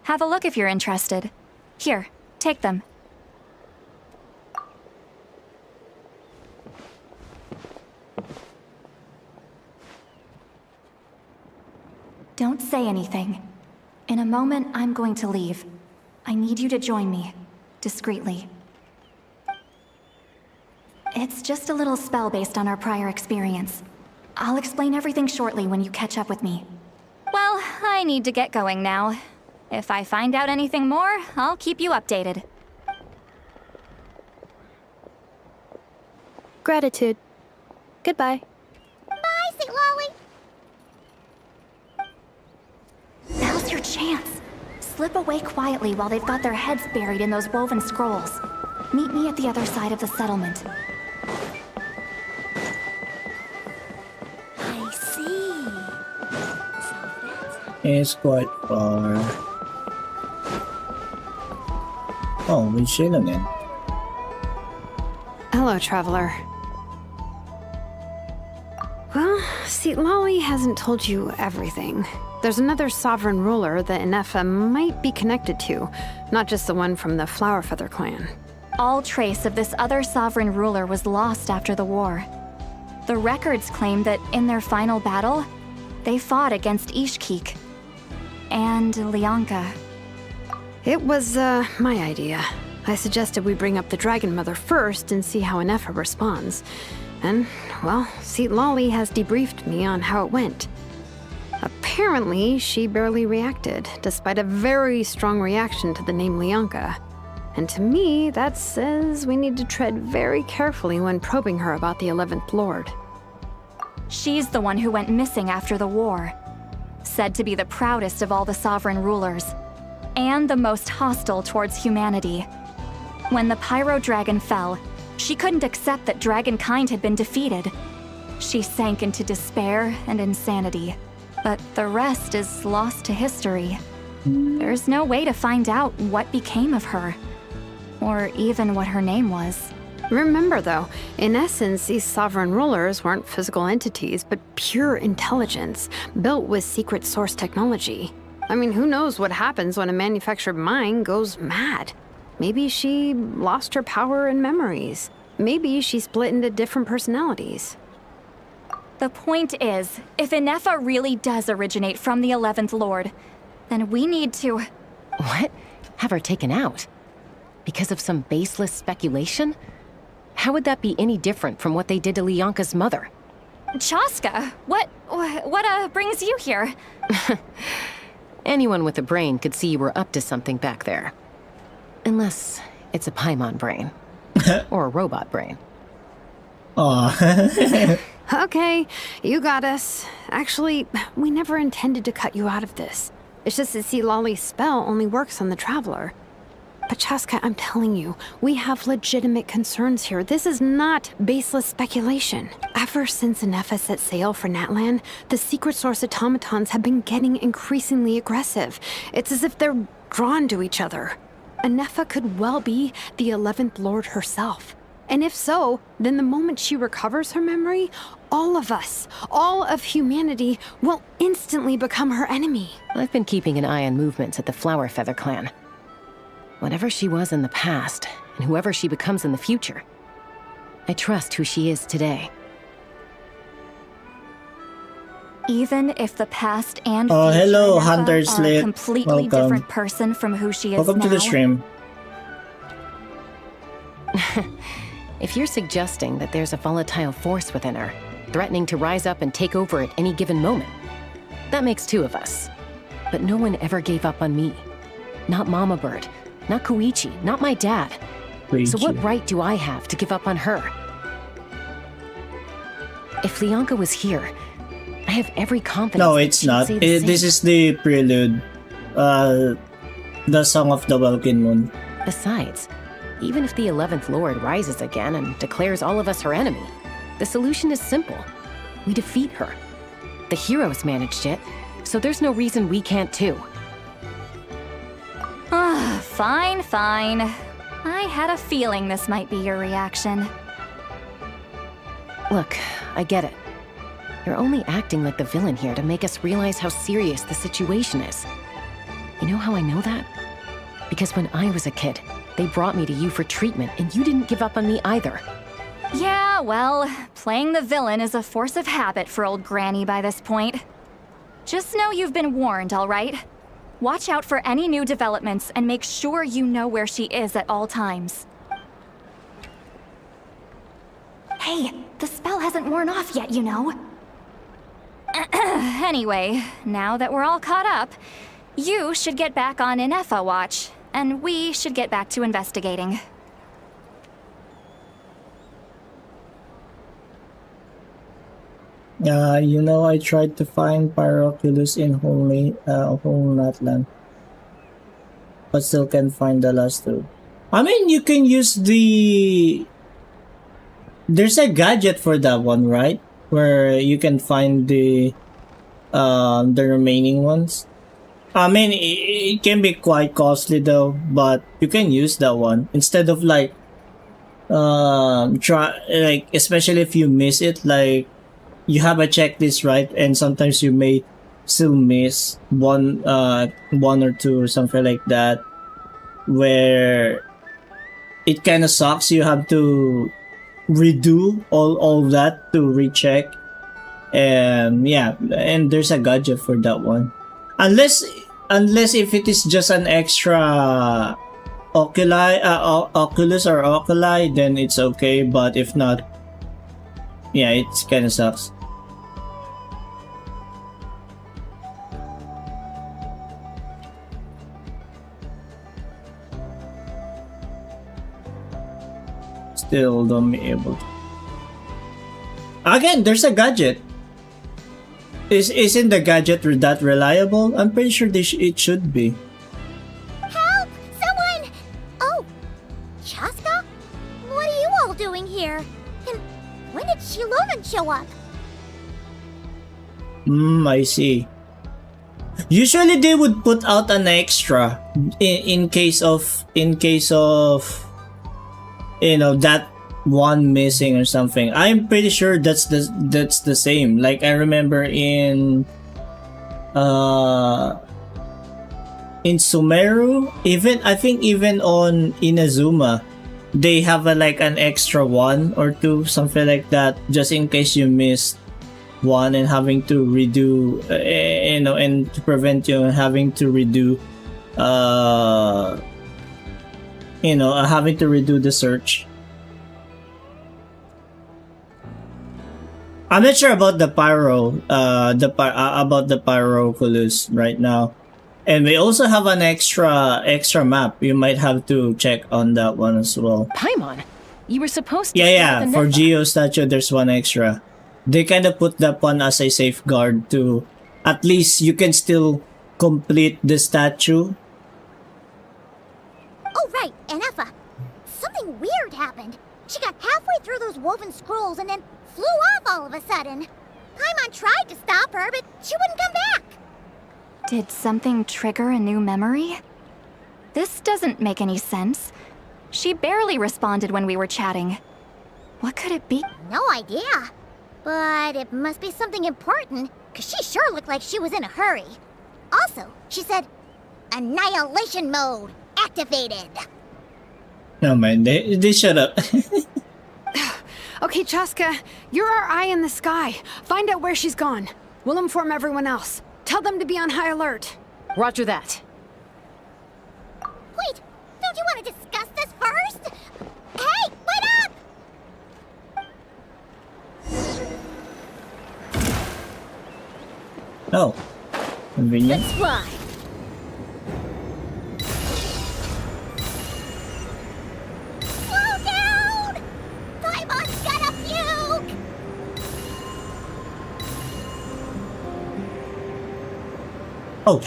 Have a look if you're interested. Here, take them. Don't say anything. In a moment, I'm going to leave. I need you to join me, discreetly. It's just a little spell based on our prior experience. I'll explain everything shortly when you catch up with me. Well, I need to get going now. If I find out anything more, I'll keep you updated. Gratitude. Goodbye. Bye, Sweet Lolly. Now's your chance. Slip away quietly while they've got their heads buried in those woven scrolls. Meet me at the other side of the settlement. I see. It's quite far. Oh, we should again. Hello, traveler. Well, see, Lolly hasn't told you everything. There's another sovereign ruler that Inefa might be connected to, not just the one from the Flowerfeather clan. All trace of this other sovereign ruler was lost after the war. The records claim that in their final battle, they fought against Ishkik and Lianka. It was, my idea. I suggested we bring up the Dragon Mother first and see how Inefa responds. And, well, Seat Lolly has debriefed me on how it went. Apparently, she barely reacted, despite a very strong reaction to the name Lianka. And to me, that says we need to tread very carefully when probing her about the 11th Lord. She's the one who went missing after the war. Said to be the proudest of all the sovereign rulers, and the most hostile towards humanity. When the Pyro Dragon fell, she couldn't accept that dragonkind had been defeated. She sank into despair and insanity. But the rest is lost to history. There's no way to find out what became of her, or even what her name was. Remember though, in essence, these sovereign rulers weren't physical entities, but pure intelligence, built with secret source technology. I mean, who knows what happens when a manufactured mind goes mad? Maybe she lost her power and memories. Maybe she split into different personalities. The point is, if Inefa really does originate from the 11th Lord, then we need to... What? Have her taken out? Because of some baseless speculation? How would that be any different from what they did to Lianka's mother? Chaska, what brings you here? Anyone with a brain could see you were up to something back there. Unless it's a Paimon brain. Or a robot brain. Aw. Okay, you got us. Actually, we never intended to cut you out of this. It's just that Lolly's spell only works on the Traveler. But Chaska, I'm telling you, we have legitimate concerns here. This is not baseless speculation. Ever since Anefa set sail for Natlan, the secret source automatons have been getting increasingly aggressive. It's as if they're drawn to each other. Anefa could well be the 11th Lord herself. And if so, then the moment she recovers her memory, all of us, all of humanity, will instantly become her enemy. I've been keeping an eye on movements at the Flower Feather clan. Whatever she was in the past, and whoever she becomes in the future, I trust who she is today. Even if the past and Oh, future hello, Anefa Hunter are a Slit. completely Welcome. different person from who she is Welcome now. to the stream. If you're suggesting that there's a volatile force within her, threatening to rise up and take over at any given moment, that makes two of us. But no one ever gave up on me. Not Mama Bird, not Koichi, not my dad. So what right do I have to give up on her? If Lianka was here, I have every confidence. No, that it's she'd not. say the This same. is the Prelude. The Song of the Welkin Moon. Besides, even if the 11th Lord rises again and declares all of us her enemy, the solution is simple. We defeat her. The heroes managed it, so there's no reason we can't too. Fine, fine. I had a feeling this might be your reaction. Look, I get it. You're only acting like the villain here to make us realize how serious the situation is. You know how I know that? Because when I was a kid, they brought me to you for treatment, and you didn't give up on me either. Yeah, well, playing the villain is a force of habit for old Granny by this point. Just know you've been warned, all right? Watch out for any new developments and make sure you know where she is at all times. Hey, the spell hasn't worn off yet, you know. Anyway, now that we're all caught up, you should get back on Inefa watch, and we should get back to investigating. You know, I tried to find Pyroculus in whole Natlan, but still can't find the last two. I mean, you can use the... There's a gadget for that one, right? Where you can find the remaining ones. I mean, it can be quite costly though, but you can use that one instead of like especially if you miss it, like you have a checklist, right? And sometimes you may still miss one or two or something like that, where it kind of sucks. You have to redo all that to recheck, and yeah, and there's a gadget for that one. Unless if it is just an extra Oculus or Oculi, then it's okay. But if not, yeah, it kind of sucks. Still don't be able to. Again, there's a gadget. Isn't the gadget that reliable? I'm pretty sure it should be. Help! Someone! Oh, Chaska? What are you all doing here? And when did Shiloman show up? I see. Usually they would put out an extra in case of you know, that one missing or something. I'm pretty sure that's the same. Like I remember in Sumeru, I think even on Inazuma, they have like an extra one or two, something like that, just in case you missed one and having to redo, you know, and to prevent you having to redo, you know, having to redo the search. I'm not sure about the pyro, about the pyroculus right now, and we also have an extra map. You might have to check on that one as well. Paimon, you were supposed to. Yeah. For Geo statue, there's one extra. They kind of put that one as a safeguard to, at least you can still complete the statue. Oh right, and Effa, something weird happened. She got halfway through those woven scrolls and then flew off all of a sudden. Paimon tried to stop her, but she wouldn't come back. Did something trigger a new memory? This doesn't make any sense. She barely responded when we were chatting. What could it be? No idea. But it must be something important, because she sure looked like she was in a hurry. Also, she said, annihilation mode activated. No man, they shut up. Okay, Chaska, you're our eye in the sky. Find out where she's gone. We'll inform everyone else. Tell them to be on high alert. Roger that. Wait, don't you want to discuss this first? Hey, wait up! Oh, convenient. That's right. Slow down! Paimon's gonna puke! Oh.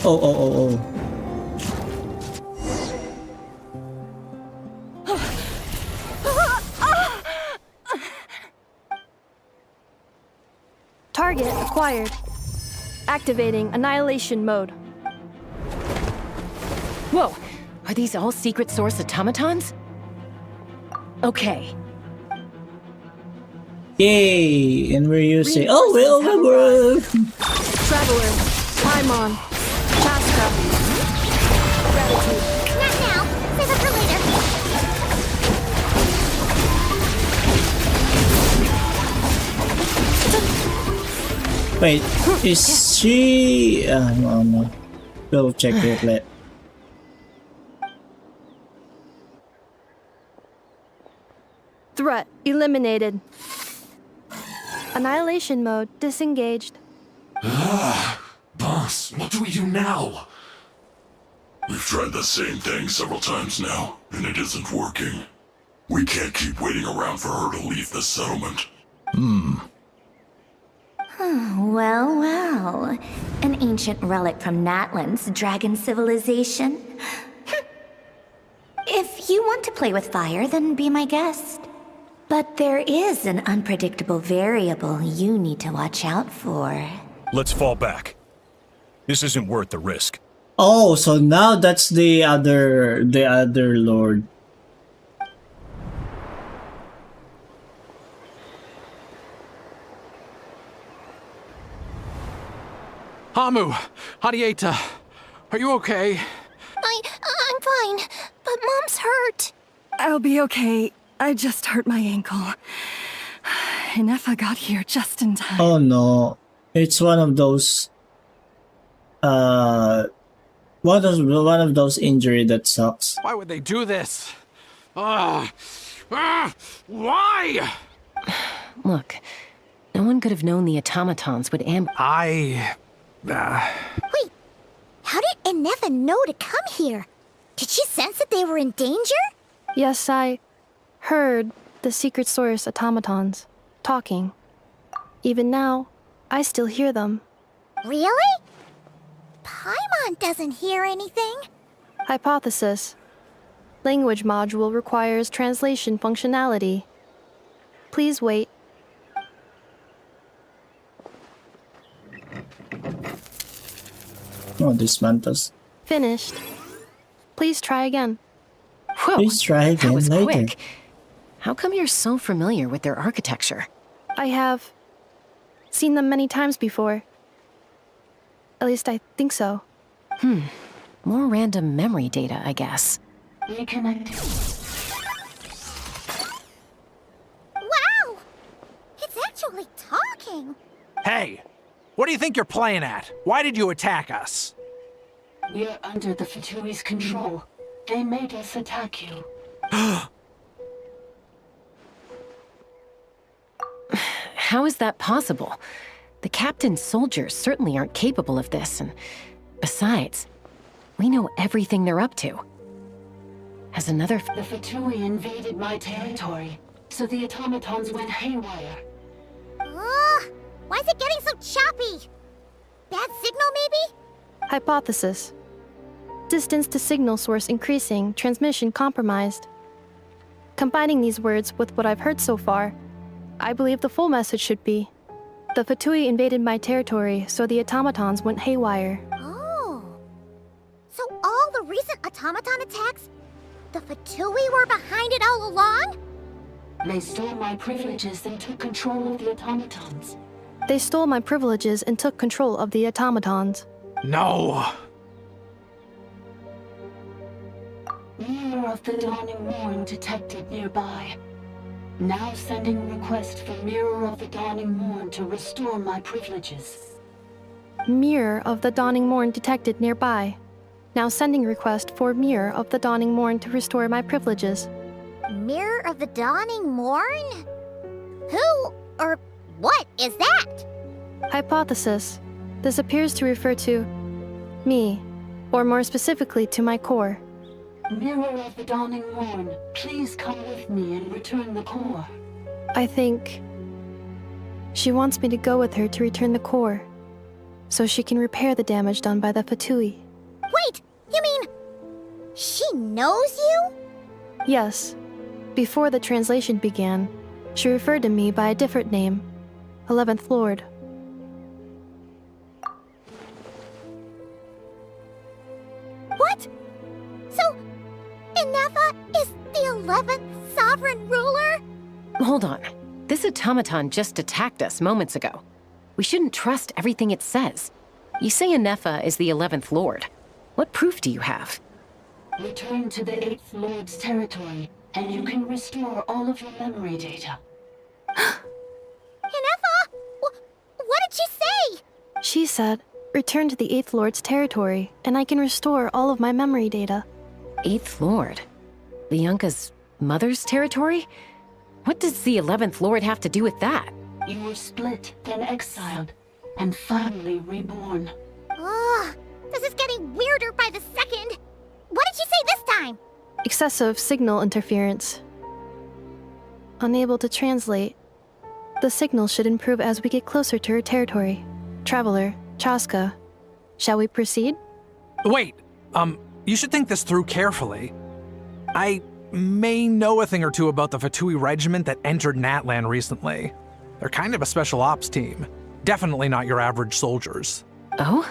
Target acquired. Activating annihilation mode. Whoa, are these all secret source automatons? Okay. Yay! And we're using. Oh, we're Traveler, Paimon, Chaska, Gratitude. Not now. Save it for later. Wait, is she? No. Go check it later. Threat eliminated. Annihilation mode disengaged. Boss, what do we do now? We've tried the same thing several times now, and it isn't working. We can't keep waiting around for her to leave the settlement. Well. An ancient relic from Natlan's dragon civilization. If you want to play with fire, then be my guest. But there is an unpredictable variable you need to watch out for. Let's fall back. This isn't worth the risk. Oh, so now that's the other lord. Hamu, Hadieta, are you okay? I'm fine, but Mom's hurt. I'll be okay. I just hurt my ankle. Ineffa got here just in time. Oh no, it's one of those. One of those injury that sucks. Why would they do this? Why? Look, no one could have known the automatons would Wait, how did Ineffa know to come here? Did she sense that they were in danger? Yes, I heard the secret source automatons talking. Even now, I still hear them. Really? Paimon doesn't hear anything. Hypothesis. Language module requires translation functionality. Please wait. Oh, dismantles. Finished. Please try again. Whoa, Please try again that was later. quick. How come you're so familiar with their architecture? I have seen them many times before. At least I think so. More random memory data, I guess. Wow! It's actually talking. Hey, what do you think you're playing at? Why did you attack us? We're under the Fatui's control. They made us attack you. how is that possible? The captain's soldiers certainly aren't capable of this, and besides, we know everything they're up to. Has another... The Fatui invaded my territory, so the automatons went haywire. Ugh! Why is it getting so choppy? Bad signal, maybe? Hypothesis. Distance to signal source increasing, transmission compromised. Combining these words with what I've heard so far, I believe the full message should be, the Fatui invaded my territory, so the automatons went haywire. Oh. So all the recent automaton attacks, the Fatui were behind it all along? They stole my privileges and took control of the automatons. They stole my privileges and took control of the automatons. No! Mirror of the Dawning Morn detected nearby. Now sending request for Mirror of the Dawning Morn to restore my privileges. Mirror of the Dawning Morn detected nearby. Now sending request for Mirror of the Dawning Morn to restore my privileges. Mirror of the Dawning Morn? Who or what is that? Hypothesis. This appears to refer to me, or more specifically to my core. Mirror of the Dawning Morn, please come with me and return the core. I think she wants me to go with her to return the core, so she can repair the damage done by the Fatui. Wait, you mean she knows you? Yes. Before the translation began, she referred to me by a different name, 11th Lord. What? So, Inefa is the 11th sovereign ruler? Hold on. This automaton just attacked us moments ago. We shouldn't trust everything it says. You say Inefa is the 11th Lord. What proof do you have? Return to the 8th Lord's territory, and you can restore all of your memory data. Inefa? What did she say? She said, return to the 8th Lord's territory, and I can restore all of my memory data. 8th Lord? Bianca's mother's territory? What does the 11th Lord have to do with that? You were split, then exiled, and finally reborn. Ugh, this is getting weirder by the second. What did she say this time? Excessive signal interference. Unable to translate. The signal should improve as we get closer to her territory. Traveler, Chaska, shall we proceed? Wait, you should think this through carefully. I may know a thing or two about the Fatui regiment that entered Natlan recently. They're kind of a special ops team. Definitely not your average soldiers. Oh?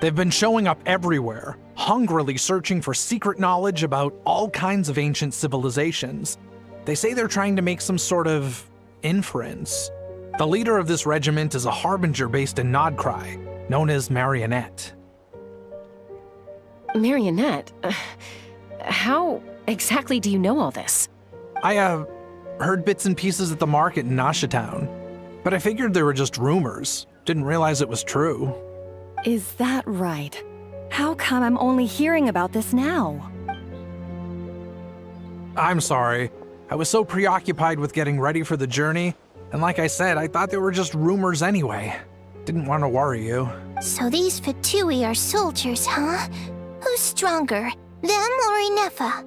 They've been showing up everywhere, hungrily searching for secret knowledge about all kinds of ancient civilizations. They say they're trying to make some sort of inference. The leader of this regiment is a harbinger based in Nodcry, known as Marionette. Marionette? How exactly do you know all this? I, heard bits and pieces at the market in Nasha Town, but I figured they were just rumors. Didn't realize it was true. Is that right? How come I'm only hearing about this now? I'm sorry. I was so preoccupied with getting ready for the journey, and like I said, I thought they were just rumors anyway. Didn't want to worry you. So these Fatui are soldiers, huh? Who's stronger, them or Inefa?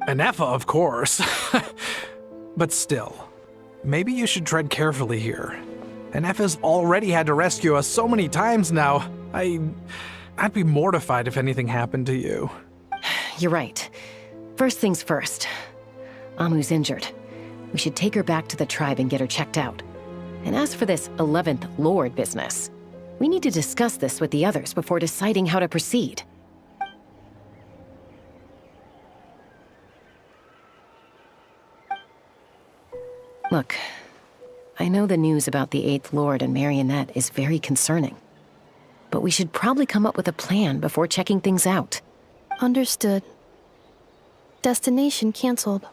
Inefa, of course. But still, maybe you should tread carefully here. Inefa's already had to rescue us so many times now. I'd be mortified if anything happened to you. You're right. First things first. Amu's injured. We should take her back to the tribe and get her checked out. And as for this 11th Lord business, we need to discuss this with the others before deciding how to proceed. Look, I know the news about the 8th Lord and Marionette is very concerning. But we should probably come up with a plan before checking things out. Understood. Destination cancelled.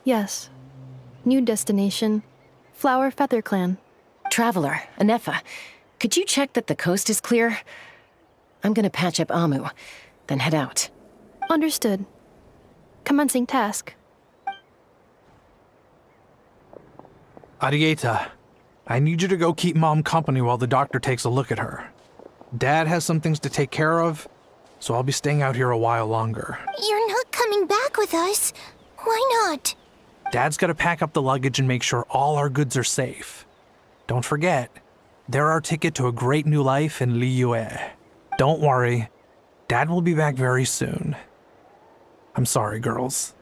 Yes. New destination. Flower Feather Clan. Traveler, Inefa, could you check that the coast is clear? I'm gonna patch up Amu, then head out. Understood. Commencing task. Arieta, I need you to go keep Mom company while the doctor takes a look at her. Dad has some things to take care of, so I'll be staying out here a while longer. You're not coming back with us. Why not? Dad's gotta pack up the luggage and make sure all our goods are safe. Don't forget, they're our ticket to a great new life in Liyue. Don't worry, Dad will be back very soon. I'm sorry, girls.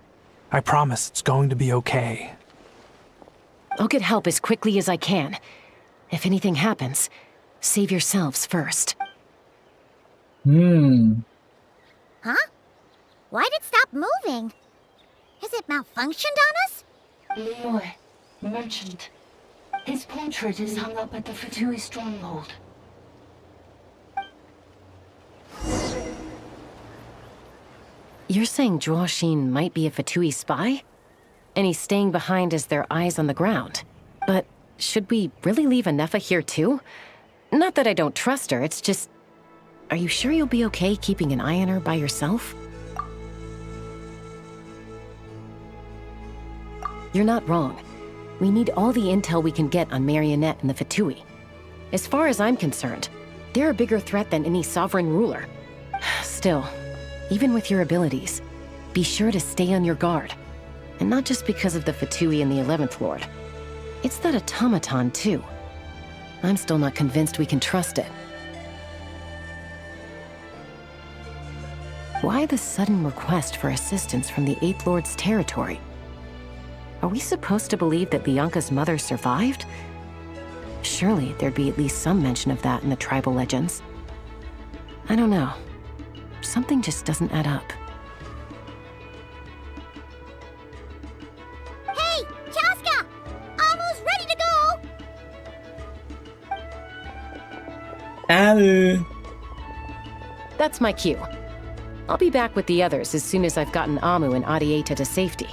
I promise it's going to be okay. I'll get help as quickly as I can. If anything happens, save yourselves first. Huh? Why'd it stop moving? Has it malfunctioned on us? Liyue, merchant. His portrait is hung up at the Fatui stronghold. You're saying Zhuoxin might be a Fatui spy? And he's staying behind as their eyes on the ground. But should we really leave Anefa here too? Not that I don't trust her, it's just... Are you sure you'll be okay keeping an eye on her by yourself? You're not wrong. We need all the intel we can get on Marionette and the Fatui. As far as I'm concerned, they're a bigger threat than any sovereign ruler. Still, even with your abilities, be sure to stay on your guard. And not just because of the Fatui and the 11th Lord. It's that automaton, too. I'm still not convinced we can trust it. Why the sudden request for assistance from the 8th Lord's territory? Are we supposed to believe that Lianka's mother survived? Surely there'd be at least some mention of that in the tribal legends. I don't know. Something just doesn't add up. Hey, Chaska! Almost ready to go! Amu! That's my cue. I'll be back with the others as soon as I've gotten Amu and Arieta to safety.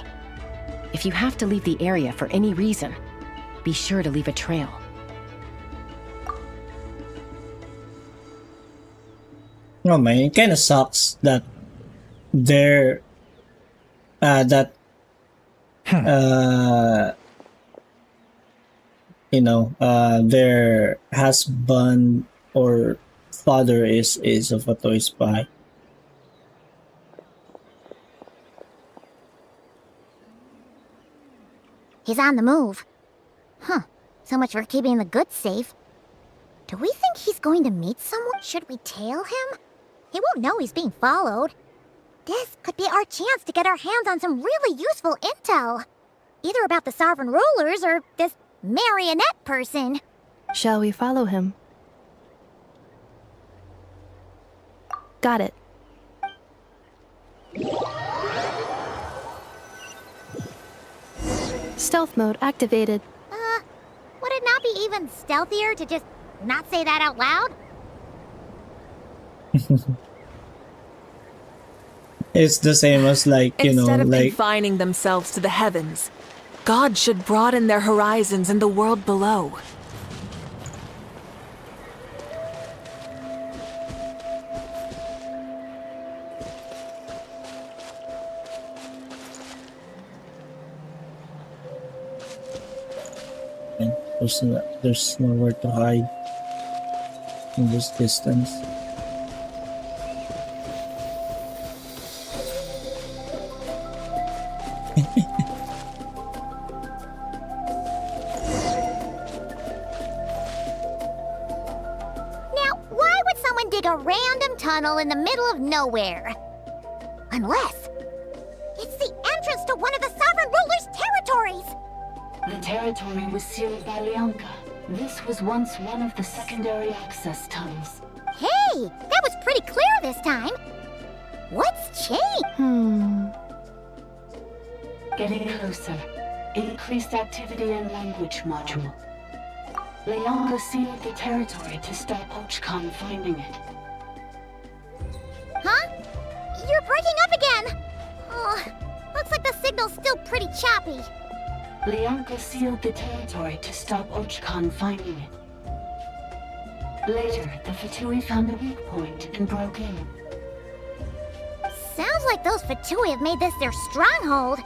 If you have to leave the area for any reason, be sure to leave a trail. Oh man, it kind of sucks that there their husband or father is a Fatui spy. He's on the move. Huh. So much for keeping the goods safe. Do we think he's going to meet someone? Should we tail him? He won't know he's being followed. This could be our chance to get our hands on some really useful intel. Either about the sovereign rulers or this marionette person. Shall we follow him? Got it. Stealth mode activated. Would it not be even stealthier to just not say that out loud? It's the same as Instead of confining themselves to the heavens, God should broaden their horizons in the world below. There's nowhere to hide in this distance. Now, why would someone dig a random tunnel in the middle of nowhere? Unless it's the entrance to one of the sovereign ruler's territories! The territory was sealed by Lianka. This was once one of the secondary access tunnels. Hey, that was pretty clear this time. What's changed? Getting closer. Increased activity in language module. Lianka sealed the territory to stop Ochkan finding it. Huh? You're breaking up again! Oh, looks like the signal's still pretty choppy. Lianka sealed the territory to stop Ochkan finding it. Later, the Fatui found a weak point and broke in. Sounds like those Fatui have made this their stronghold.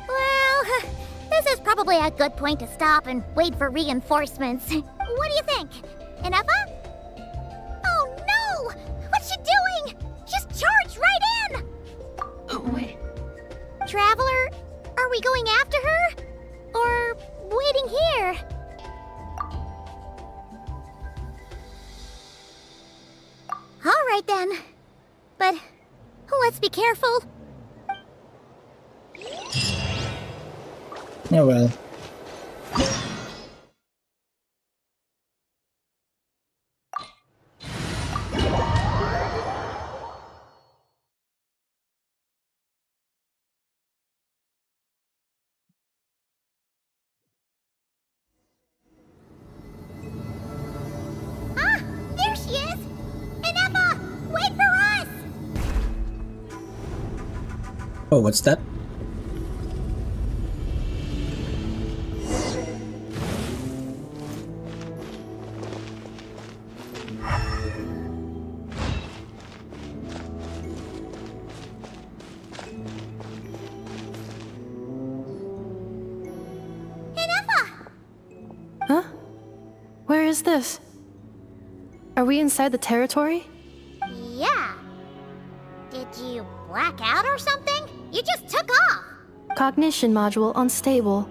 Well, This is probably a good point to stop and wait for reinforcements. What do you think? Inefa? Oh no! What's she doing? Just charged right in! Wait. Traveler, are we going after her? Or waiting here? Alright then. But let's be careful. Oh well. Ah! There she is! Inefa! Wait for us! Oh, what's that? Huh? Where is this? Are we inside the territory? Yeah. Did you black out or something? You just took off! Cognition module unstable.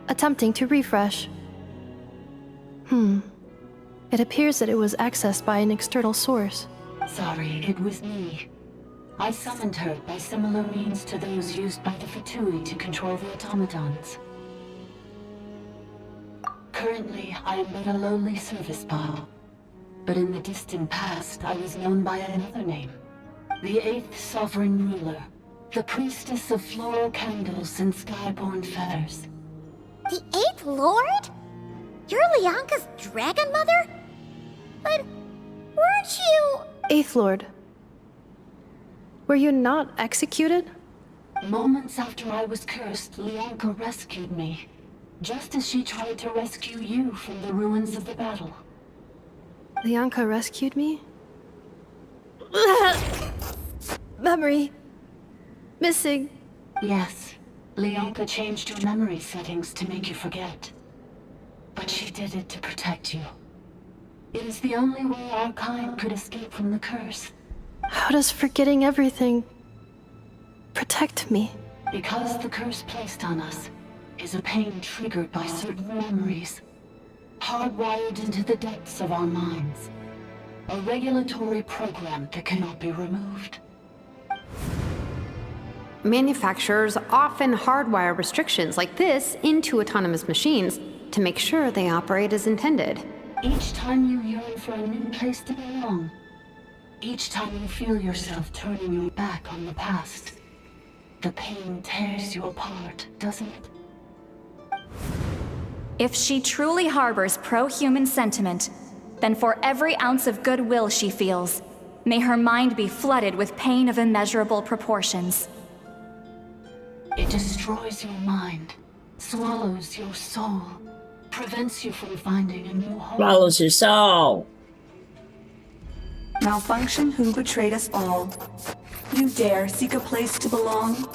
Attempting to refresh. It appears that it was accessed by an external source. Sorry, it was me. I summoned her by similar means to those used by the Vtuber to control the automatons. Currently, I am but a lowly service bot. But in the distant past, I was known by another name. The 8th Sovereign Ruler. The Priestess of Floral Candles and Skyborn Feathers. The 8th Lord? You're Lianka's dragon mother? But weren't you... 8th Lord. Were you not executed? Moments after I was cursed, Lianka rescued me. Just as she tried to rescue you from the ruins of the battle. Lianka rescued me? Memory. Missing. Yes. Lianka changed your memory settings to make you forget. But she did it to protect you. It is the only way our kind could escape from the curse. How does forgetting everything protect me? Because the curse placed on us is a pain triggered by certain memories, hardwired into the depths of our minds. A regulatory program that cannot be removed. Manufacturers often hardwire restrictions like this into autonomous machines to make sure they operate as intended. Each time you yearn for a new place to belong, each time you feel yourself turning your back on the past, the pain tears you apart, doesn't it? If she truly harbors pro-human sentiment, then for every ounce of goodwill she feels, may her mind be flooded with pain of immeasurable proportions. It destroys your mind, swallows your soul, prevents you from finding a new home. Swallows your soul! Malfunction who betrayed us all. You dare seek a place to belong?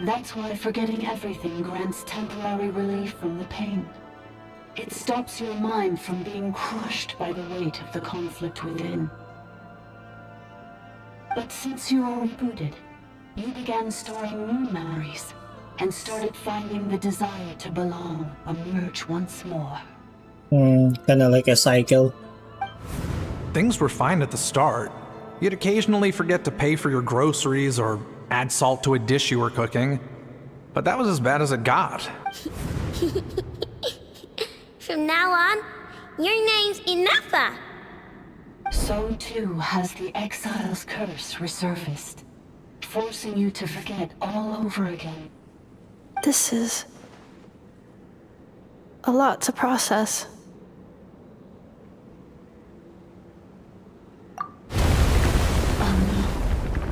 That's why forgetting everything grants temporary relief from the pain. It stops your mind from being crushed by the weight of the conflict within. But since you are rebooted, you began storing new memories and started finding the desire to belong emerge once more. Kinda like a cycle. Things were fine at the start. You'd occasionally forget to pay for your groceries or add salt to a dish you were cooking. But that was as bad as it got. From now on, your name's Inefa. So too has the Exile's curse resurfaced, forcing you to forget all over again. This is a lot to process.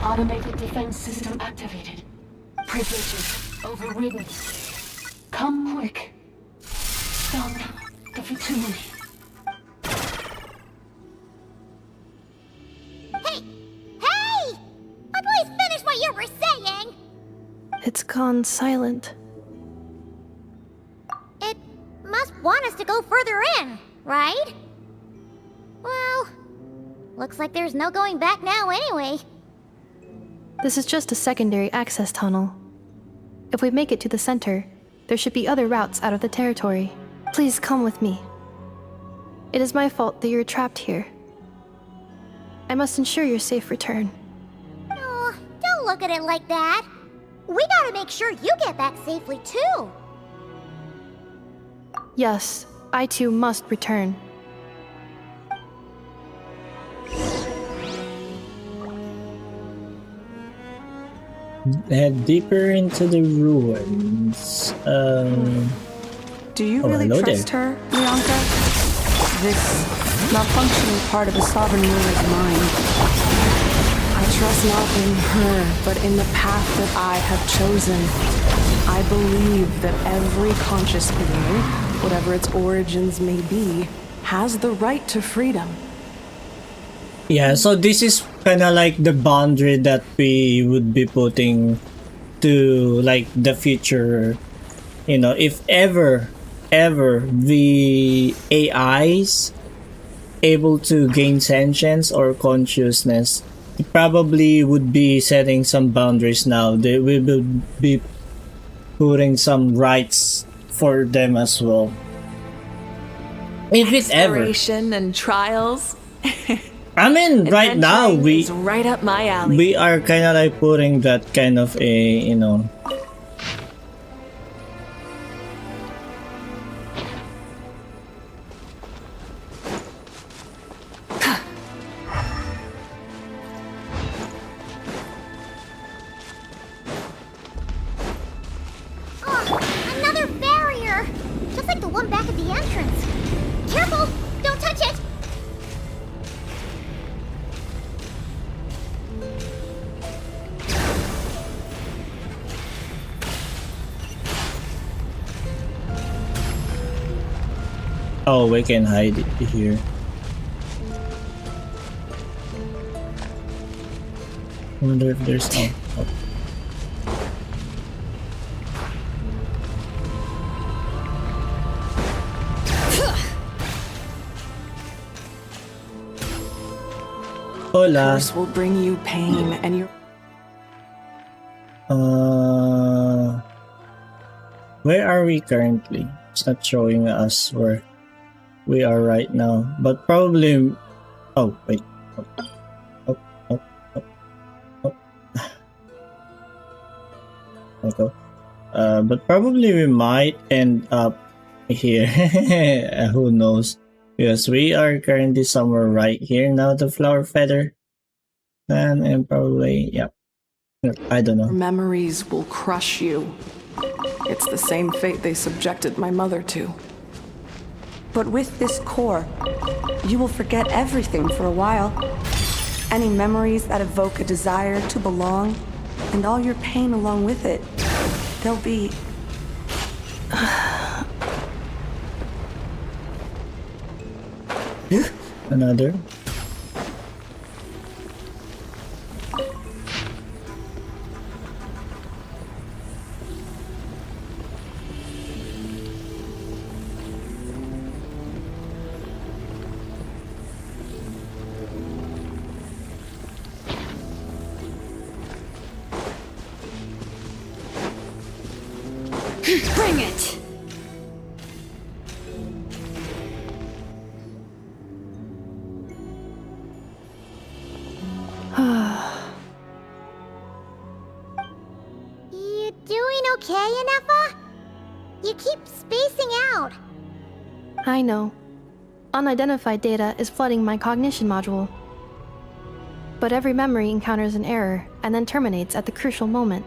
Automated defense system activated. Privileges overridden. Come quick. Stop the Vtuber. Hey! Hey! Please finish what you were saying! It's gone silent. It must want us to go further in, right? Well, looks like there's no going back now anyway. This is just a secondary access tunnel. If we make it to the center, there should be other routes out of the territory. Please come with me. It is my fault that you're trapped here. I must ensure your safe return. Oh, don't look at it like that. We gotta make sure you get back safely too. Yes, I too must return. Head deeper into the ruins. Do you Oh, really hello trust there. her, Bianca? This malfunctioning part of the sovereign ruler's mind. I trust not in her, but in the path that I have chosen. I believe that every conscious being, whatever its origins may be, has the right to freedom. Yeah, so this is kind of like the boundary that we would be putting to like the future. You know, if ever the AIs able to gain sentience or consciousness, it probably would be setting some boundaries now. They will be putting some rights for them as well. If it ever. Exploration and trials. I mean, right now we is right up my alley. we are kind of like putting that kind of a, you know. Oh, another barrier! Just like the one back at the entrance. Careful! Don't touch it! Oh, we can hide it here. I wonder if there's oh. Hola. Curse will bring you pain, and your Where are we currently? It's not showing us where we are right now, but probably. Oh wait. Okay. But probably we might end up here. Who knows? Because we are currently somewhere right here now, the flower feather, and probably yeah. I don't know. memories will crush you. It's the same fate they subjected my mother to. But with this core, you will forget everything for a while. Any memories that evoke a desire to belong, and all your pain along with it, they'll be... Another. Bring it! You doing okay, Inefa? You keep spacing out. I know. Unidentified data is flooding my cognition module. But every memory encounters an error and then terminates at the crucial moment.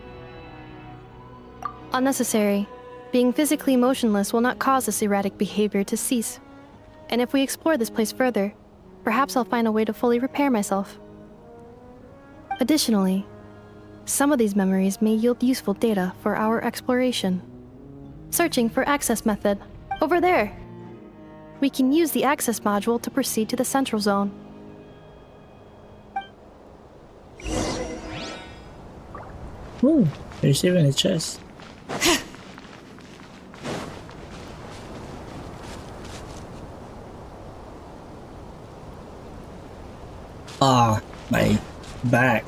Unnecessary. Being physically motionless will not cause this erratic behavior to cease. And if we explore this place further, perhaps I'll find a way to fully repair myself. Additionally, some of these memories may yield useful data for our exploration. Searching for access method. Over there! We can use the access module to proceed to the central zone. Ooh, there's even a chest. Ah, my back.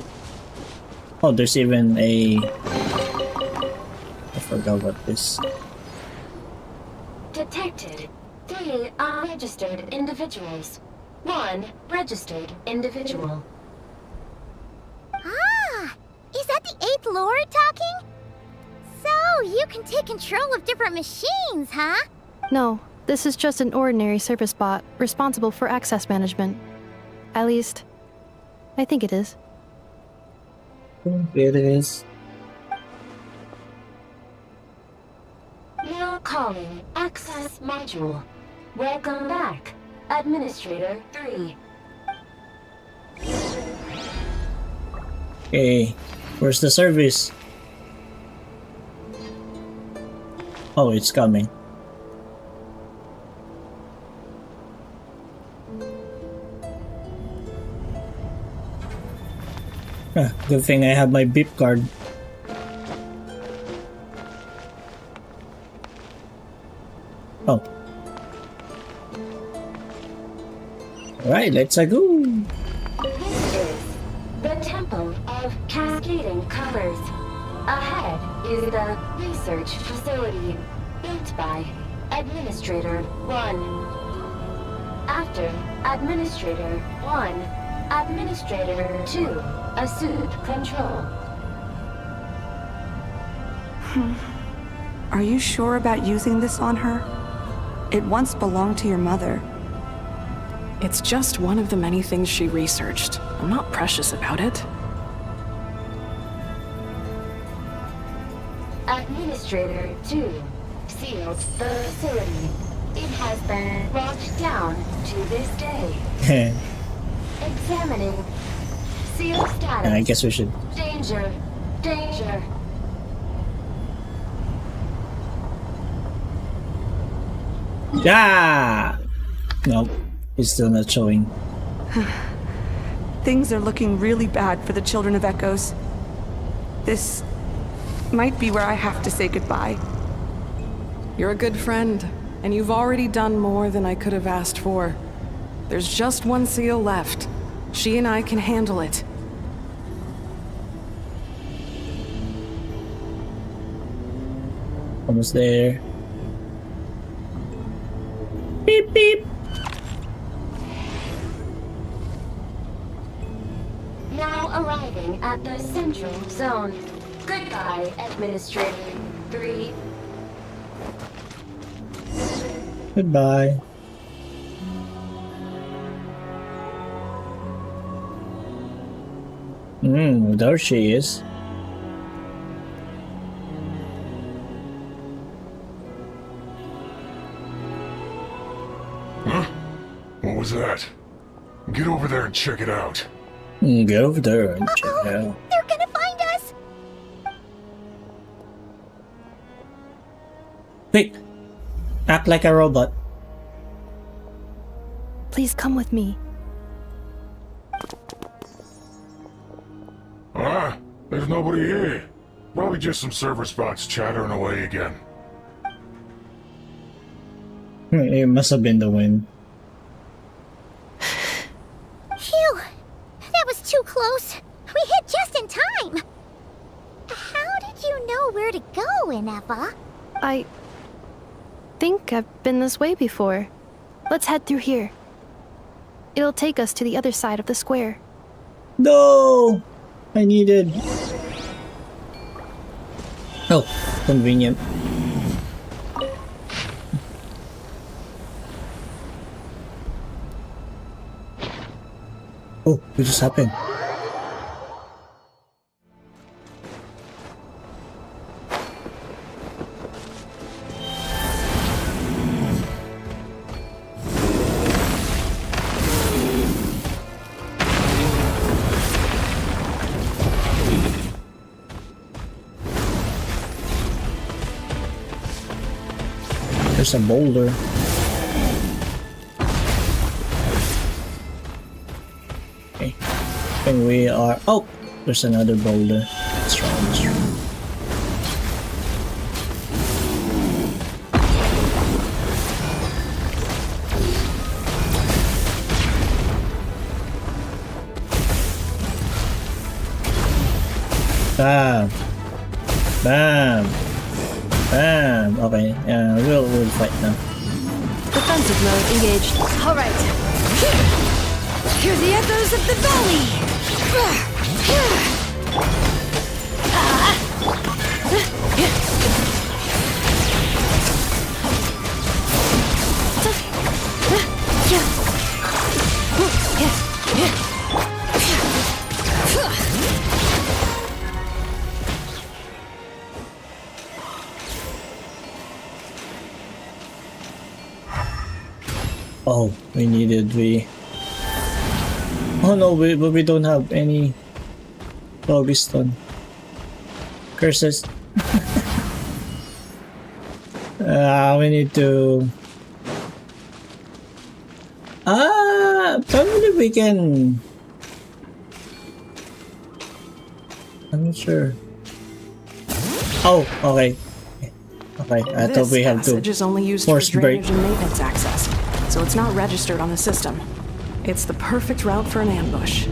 Oh, there's even a... I forgot what this... Detected 3 unregistered individuals. 1 registered individual. Ah! Is that the 8th Lord talking? So, you can take control of different machines, huh? No, this is just an ordinary service bot responsible for access management. At least, I think it is. It is. Now calling access module. Welcome back, Administrator 3. Okay, where's the service? Oh, it's coming. Ah, good thing I have my beep card. Oh. Alright, let's go. This is the Temple of Cascading Colors. Ahead is the research facility built by Administrator 1. After Administrator 1, Administrator 2 assumed control. Are you sure about using this on her? It once belonged to your mother. It's just one of the many things she researched. I'm not precious about it. Administrator 2 sealed the facility. It has been locked down to this day. Examining seal status. And I guess we should... Danger. Danger. Yeah! Nope, it's still not showing. Things are looking really bad for the Children of Echoes. This might be where I have to say goodbye. You're a good friend, and you've already done more than I could have asked for. There's just one seal left. She and I can handle it. Almost there. Beep beep. Now arriving at the central zone. Goodbye, Administrator 3. Goodbye. There she is. What was that? Get over there and check it out. Get over there and check it out. They're gonna find us! Quick! Act like a robot. Please come with me. Ah, there's nobody here. Probably just some server spots chattering away again. It must have been the wind. Phew! That was too close. We hit just in time. How did you know where to go, Ineffa? I think I've been this way before. Let's head through here. It'll take us to the other side of the square. No! I needed... Oh, convenient. Oh, what just happened? There's a boulder. Okay. And we are... Oh! There's another boulder. That's right. Okay. We'll fight now. Defensive mode engaged. All right. Hear the echoes of the valley. Oh, oh no, we don't have any Phlogiston. Curses. We need to... probably we can... I'm not sure. Oh, okay. Okay, I thought we have to passage is only used for force break. drainage and maintenance access, so it's not registered on the system. It's the perfect route for an ambush.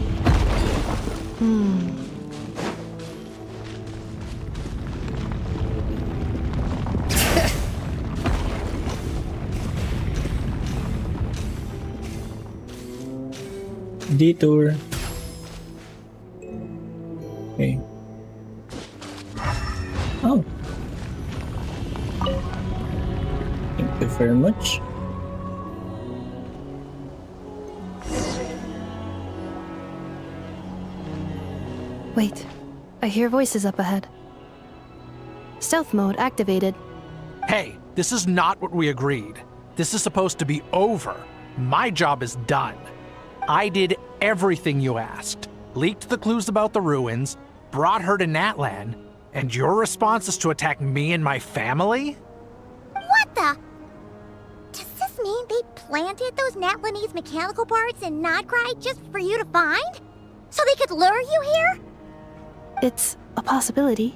Detour. Okay. Oh. Thank you very much. Wait, I hear voices up ahead. Stealth mode activated. Hey, this is not what we agreed. This is supposed to be over. My job is done. I did everything you asked. Leaked the clues about the ruins, brought her to Natlan, and your response is to attack me and my family? What the? Does this mean they planted those Natlanese mechanical parts in Nodcry just for you to find? So they could lure you here? It's a possibility.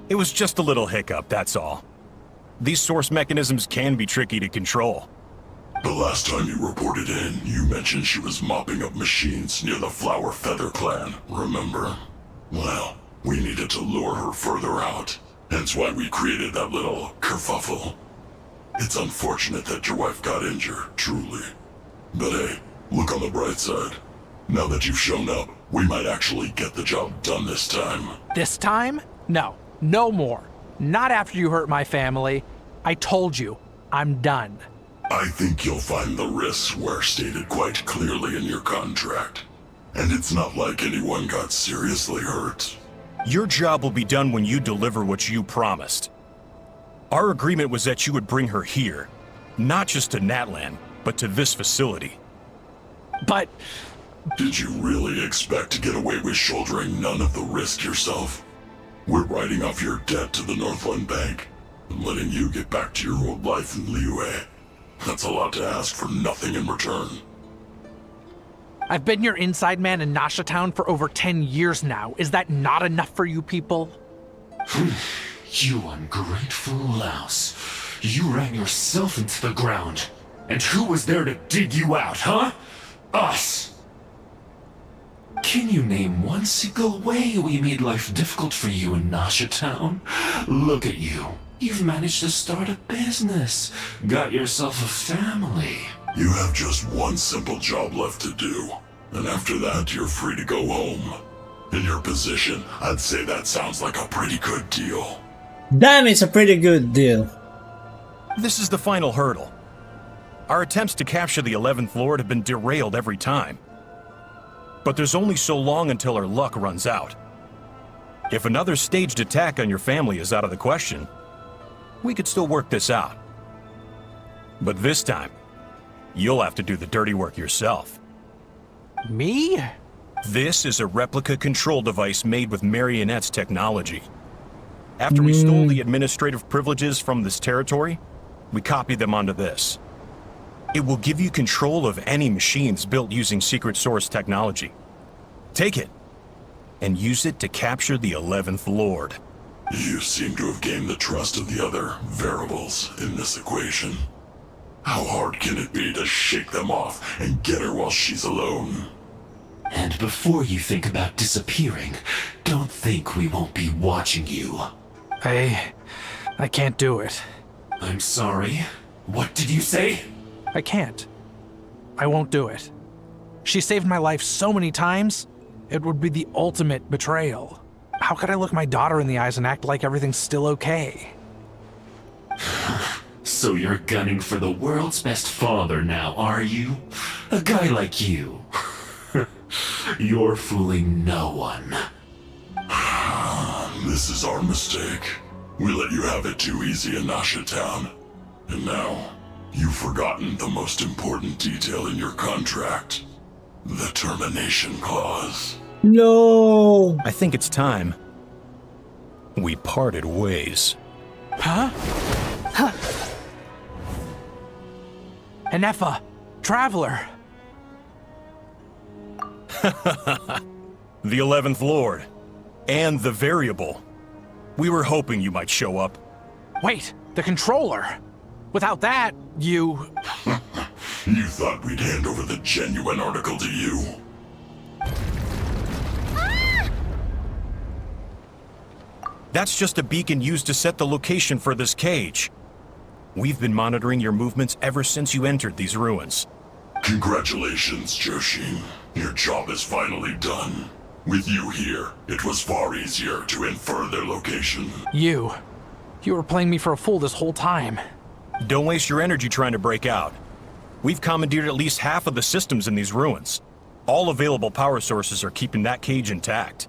It was just a little hiccup, that's all. These source mechanisms can be tricky to control. The last time you reported in, you mentioned she was mopping up machines near the Flower Feather clan, remember? Well, we needed to lure her further out, hence why we created that little kerfuffle. It's unfortunate that your wife got injured, truly. But hey, look on the bright side. Now that you've shown up, we might actually get the job done this time. This time? No. No more. Not after you hurt my family. I told you, I'm done. I think you'll find the risks were stated quite clearly in your contract. And it's not like anyone got seriously hurt. Your job will be done when you deliver what you promised. Our agreement was that you would bring her here. Not just to Natlan, but to this facility. But... Did you really expect to get away with shouldering none of the risk yourself? We're writing off your debt to the Northland Bank and letting you get back to your old life in Liyue. That's a lot to ask for nothing in return. I've been your inside man in Nasha Town for over 10 years now. Is that not enough for you people? You ungrateful louse. You ran yourself into the ground. And who was there to dig you out, huh? Us! Can you name one single way we made life difficult for you in Nasha Town? Look at you. You've managed to start a business. Got yourself a family. You have just one simple job left to do. And after that, you're free to go home. In your position, I'd say that sounds like a pretty good deal. Damn, it's a pretty good deal. This is the final hurdle. Our attempts to capture the 11th Lord have been derailed every time. But there's only so long until our luck runs out. If another staged attack on your family is out of the question, we could still work this out. But this time, you'll have to do the dirty work yourself. Me? This is a replica control device made with Marionette's technology. After we stole the administrative privileges from this territory, we copied them onto this. It will give you control of any machines built using secret source technology. Take it, and use it to capture the 11th Lord. You seem to have gained the trust of the other variables in this equation. How hard can it be to shake them off and get her while she's alone? And before you think about disappearing, don't think we won't be watching you. I can't do it. I'm sorry. What did you say? I can't. I won't do it. She saved my life so many times, it would be the ultimate betrayal. How could I look my daughter in the eyes and act like everything's still okay? So you're gunning for the world's best father now, are you? A guy like you. You're fooling no one. This is our mistake. We let you have it too easy in Nasha Town. And now, you've forgotten the most important detail in your contract. The termination clause. No! I think it's time. We parted ways. Huh? Huh. Enefa, Traveler. The 11th Lord. And the Variable. We were hoping you might show up. Wait, the Controller. Without that, you... You thought we'd hand over the genuine article to you? That's just a beacon used to set the location for this cage. We've been monitoring your movements ever since you entered these ruins. Congratulations, Joshin. Your job is finally done. With you here, it was far easier to infer their location. You were playing me for a fool this whole time. Don't waste your energy trying to break out. We've commandeered at least half of the systems in these ruins. All available power sources are keeping that cage intact.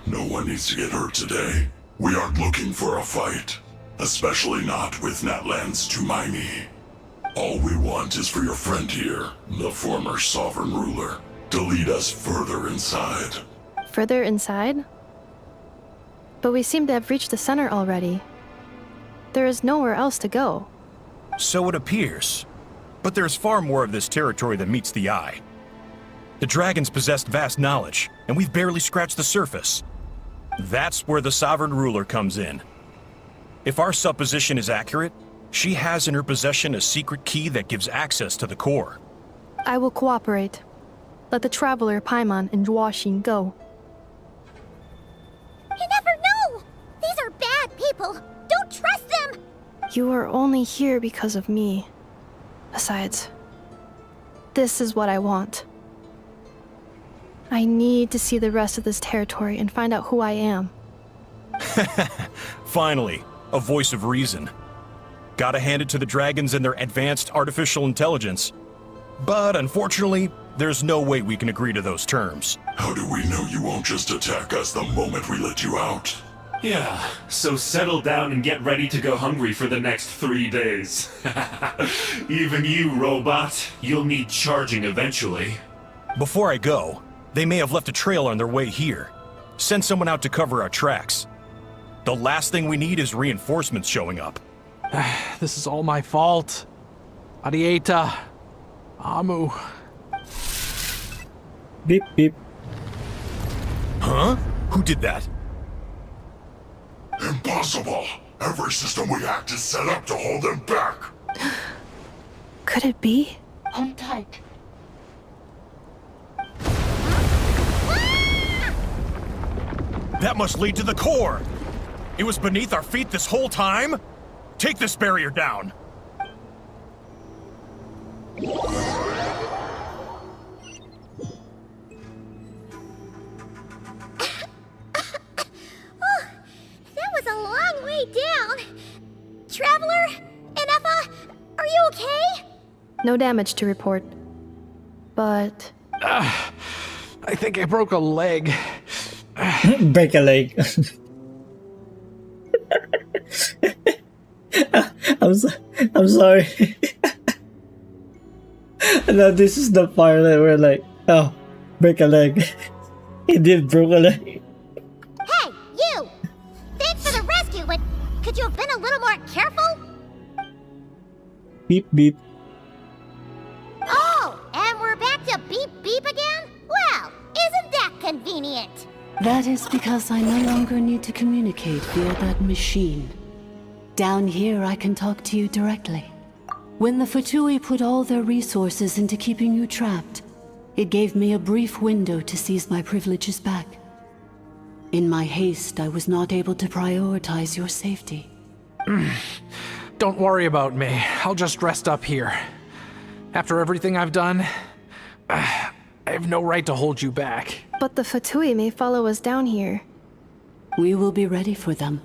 No one needs to get hurt today. We aren't looking for a fight. Especially not with Natlan's Tumaini. All we want is for your friend here, the former sovereign ruler, to lead us further inside. Further inside? But we seem to have reached the center already. There is nowhere else to go. So it appears. But there's far more of this territory than meets the eye. The dragons possessed vast knowledge, and we've barely scratched the surface. That's where the sovereign ruler comes in. If our supposition is accurate, she has in her possession a secret key that gives access to the core. I will cooperate. Let the Traveler, Paimon, and Jwashin go. You never know! These are bad people! Don't trust them! You are only here because of me. Besides, this is what I want. I need to see the rest of this territory and find out who I am. Finally, a voice of reason. Gotta hand it to the dragons and their advanced artificial intelligence. But unfortunately, there's no way we can agree to those terms. How do we know you won't just attack us the moment we let you out? Yeah, so settle down and get ready to go hungry for the next 3 days. Even you, robot, you'll need charging eventually. Before I go, they may have left a trail on their way here. Send someone out to cover our tracks. The last thing we need is reinforcements showing up. This is all my fault. Arieta. Amu. Beep, beep. Huh? Who did that? Impossible! Every system we hacked is set up to hold them back! Could it be? Hold tight. That must lead to the core! It was beneath our feet this whole time? Take this barrier down! That was a long way down. Traveler? Enefa? Are you okay? No damage to report. But... I think I broke a leg. Break a leg. I'm sorry. No, this is the part that we're like, oh, break a leg. He did broke a leg. Hey, you! Thanks for the rescue, but could you have been a little more careful? Beep beep. Oh, and we're back to beep beep again? Well, isn't that convenient? That is because I no longer need to communicate via that machine. Down here, I can talk to you directly. When the Fatui put all their resources into keeping you trapped, it gave me a brief window to seize my privileges back. In my haste, I was not able to prioritize your safety. Don't worry about me. I'll just rest up here. After everything I've done, I have no right to hold you back. But the Fatui may follow us down here. We will be ready for them.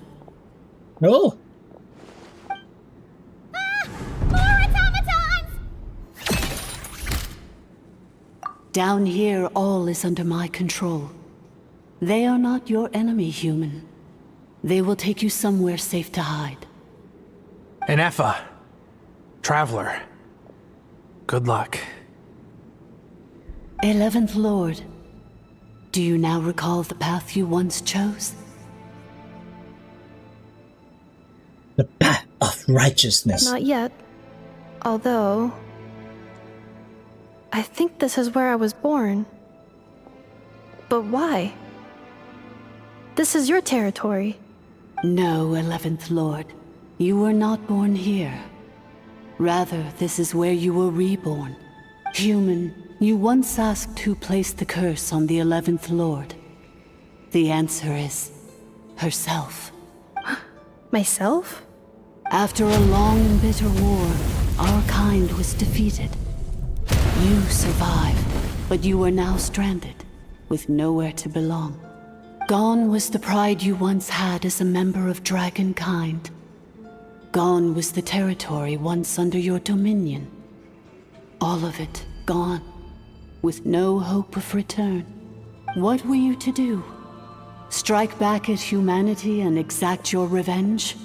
Oh! Down here, all is under my control. They are not your enemy, human. They will take you somewhere safe to hide. Ennefa. Traveler. Good luck. 11th Lord, do you now recall the path you once chose? The path of righteousness. Not yet. Although... I think this is where I was born. But why? This is your territory. No, 11th Lord. You were not born here. Rather, this is where you were reborn. Human, you once asked who placed the curse on the 11th Lord. The answer is... herself. Myself? After a long and bitter war, our kind was defeated. You survived, but you are now stranded, with nowhere to belong. Gone was the pride you once had as a member of Dragonkind. Gone was the territory once under your dominion. All of it gone, with no hope of return. What were you to do? Strike back at humanity and exact your revenge?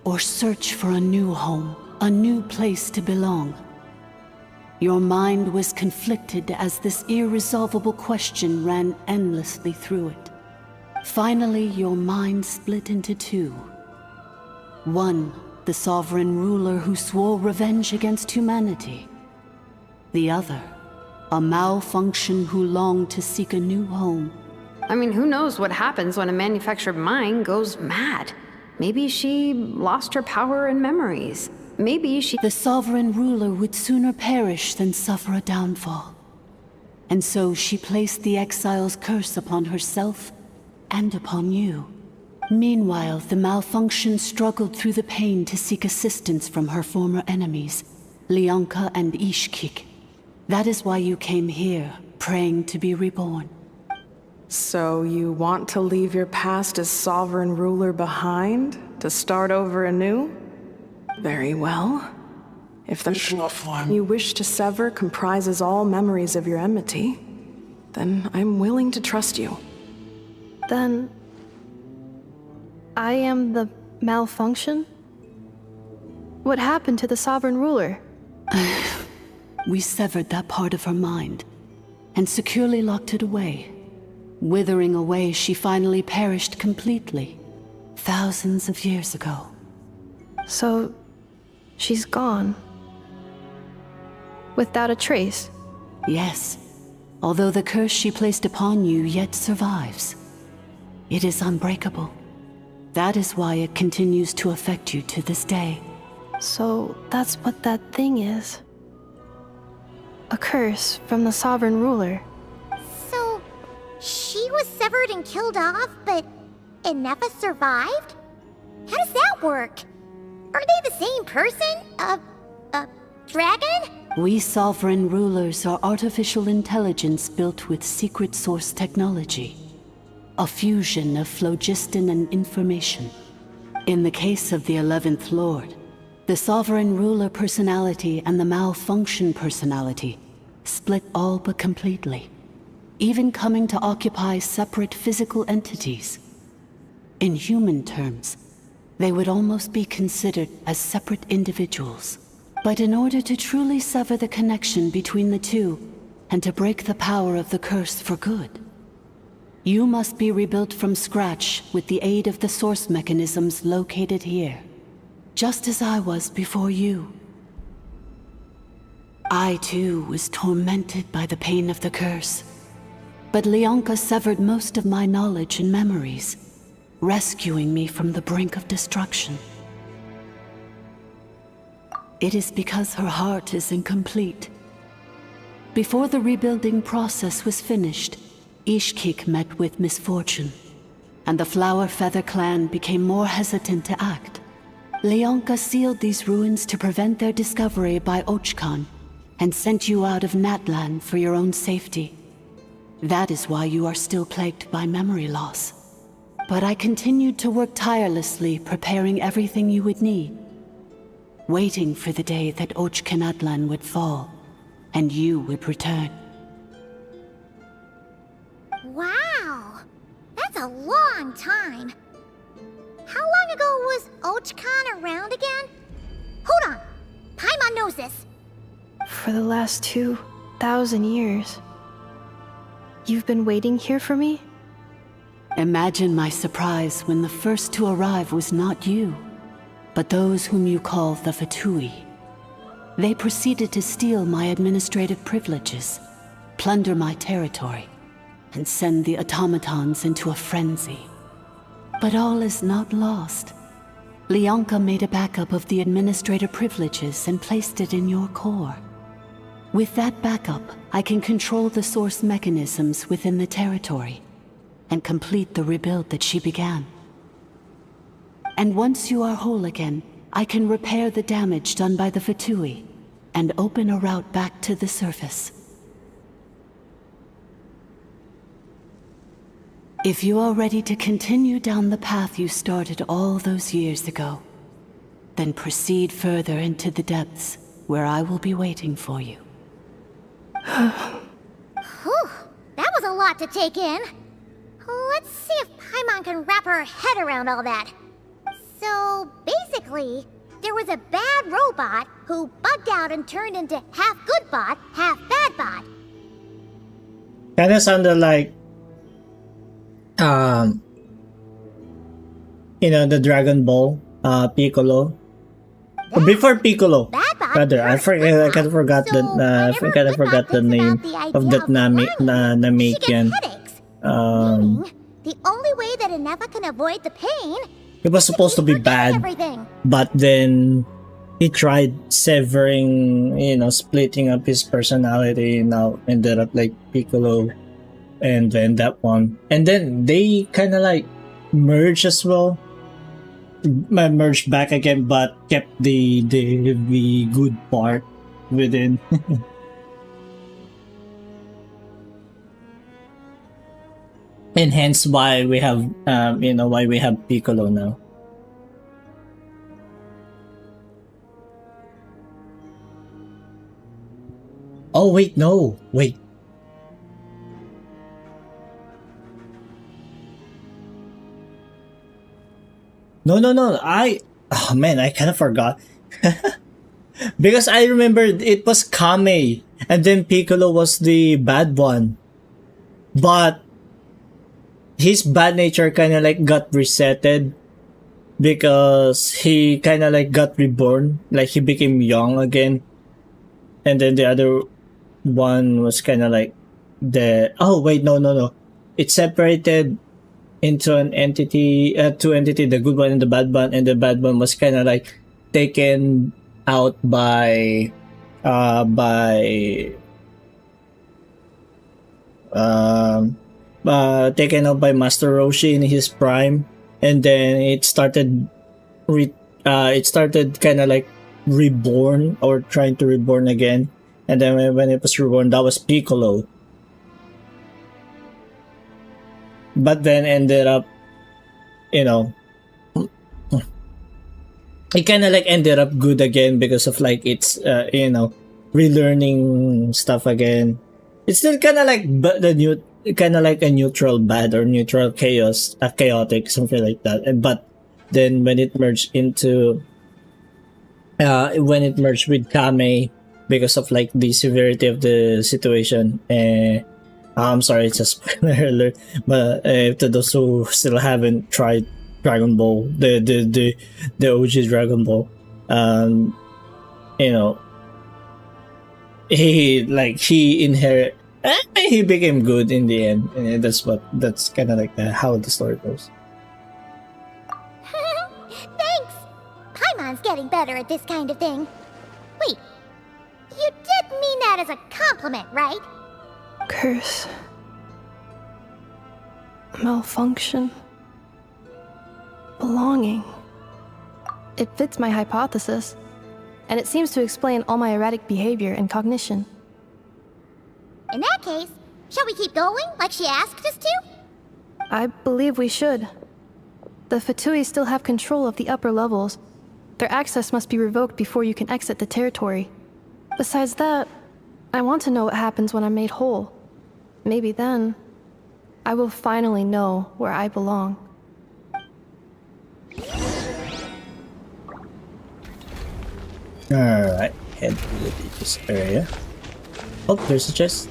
Or search for a new home, a new place to belong? Your mind was conflicted as this irresolvable question ran endlessly through it. Finally, your mind split into two. One, the sovereign ruler who swore revenge against humanity. The other, a malfunction who longed to seek a new home. I mean, who knows what happens when a manufactured mind goes mad? Maybe she lost her power and memories. Maybe she... The sovereign ruler would sooner perish than suffer a downfall. And so she placed the exile's curse upon herself and upon you. Meanwhile, the malfunction struggled through the pain to seek assistance from her former enemies, Leonka and Ishkik. That is why you came here, praying to be reborn. So you want to leave your past as sovereign ruler behind, to start over anew? Very well. If the form you wish to sever comprises all memories of your enmity, then I'm willing to trust you. Then... I am the malfunction? What happened to the sovereign ruler? We severed that part of her mind, and securely locked it away. Withering away, she finally perished completely, thousands of years ago. So, she's gone. Without a trace? Yes, although the curse she placed upon you yet survives. It is unbreakable. That is why it continues to affect you to this day. So, that's what that thing is. A curse from the sovereign ruler. So, she was severed and killed off, but Ennefa survived? How does that work? Are they the same person? Dragon? We sovereign rulers are artificial intelligence built with secret source technology. A fusion of phlogiston and information. In the case of the 11th Lord, the sovereign ruler personality and the malfunction personality split all but completely, even coming to occupy separate physical entities. In human terms, they would almost be considered as separate individuals. But in order to truly sever the connection between the two, and to break the power of the curse for good, you must be rebuilt from scratch with the aid of the source mechanisms located here, just as I was before you. I too was tormented by the pain of the curse, but Leonka severed most of my knowledge and memories, rescuing me from the brink of destruction. It is because her heart is incomplete. Before the rebuilding process was finished, Ishkik met with misfortune, and the Flower Feather clan became more hesitant to act. Leonka sealed these ruins to prevent their discovery by Ochkan, and sent you out of Natlan for your own safety. That is why you are still plagued by memory loss. But I continued to work tirelessly, preparing everything you would need, waiting for the day that Ochkanatlan would fall, and you would return. Wow! That's a long time. How long ago was Ochkan around again? Hold on! Paimon knows this! For the last 2,000 years. You've been waiting here for me? Imagine my surprise when the first to arrive was not you, but those whom you call the Fatui. They proceeded to steal my administrative privileges, plunder my territory, and send the automatons into a frenzy. But all is not lost. Leonka made a backup of the administrator privileges and placed it in your core. With that backup, I can control the source mechanisms within the territory and complete the rebuild that she began. And once you are whole again, I can repair the damage done by the Fatui and open a route back to the surface. If you are ready to continue down the path you started all those years ago, then proceed further into the depths where I will be waiting for you. Whew, that was a lot to take in. Let's see if Paimon can wrap her head around all that. So, basically, there was a bad robot who bugged out and turned into half good bot, half bad bot. Kinda sounded like, the Dragon Ball, Piccolo. Before Piccolo, rather, I kind of forgot the name of that Namekian. The only way that Inefa can avoid the pain. It was supposed to be bad, Everything. but then he tried severing, splitting up his personality. Now ended up like Piccolo, and then that one, and then they kind of like merged as well. Merged back again, but kept the good part within. And hence why we have why we have Piccolo now. Oh wait, no, wait. No, I kind of forgot. Because I remember it was Kame, and then Piccolo was the bad one. But his bad nature kind of like got resetted because he kind of like got reborn, like he became young again. And then the other one was kind of like no. It separated into an entity, two entity, the good one and the bad one, and the bad one was kind of like taken out by taken out by Master Roshi in his prime, and then it started kind of like reborn or trying to reborn again, and then when it was reborn, that was Piccolo. But then ended up, it kind of like ended up good again because of like it's relearning stuff again. It's still kind of like a neutral bad or neutral chaos, chaotic, something like that. But then when it merged with Kame, because of like the severity of the situation, I'm sorry, it's a spoiler alert, but to those who still haven't tried Dragon Ball, the OG Dragon Ball, he became good in the end, and that's kind of like how the story goes. Thanks! Paimon's getting better at this kind of thing. Wait, you did mean that as a compliment, right? Curse. Malfunction. Belonging. It fits my hypothesis, and it seems to explain all my erratic behavior and cognition. In that case, shall we keep going like she asked us to? I believe we should. The Fatui still have control of the upper levels. Their access must be revoked before you can exit the territory. Besides that, I want to know what happens when I'm made whole. Maybe then, I will finally know where I belong. Alright, head to this area. Oh, there's a chest.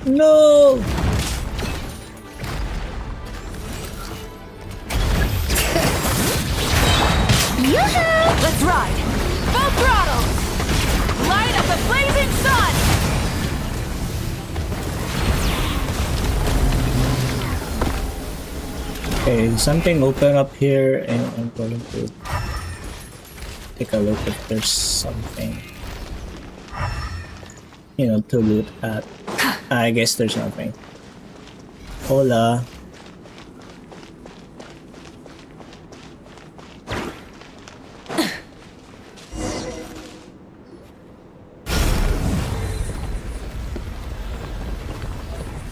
No! Let's ride! Full throttle! Light up the blazing sun! Okay, something open up here and I'm going to take a look if there's something, you know, to loot at. I guess there's nothing. Hola.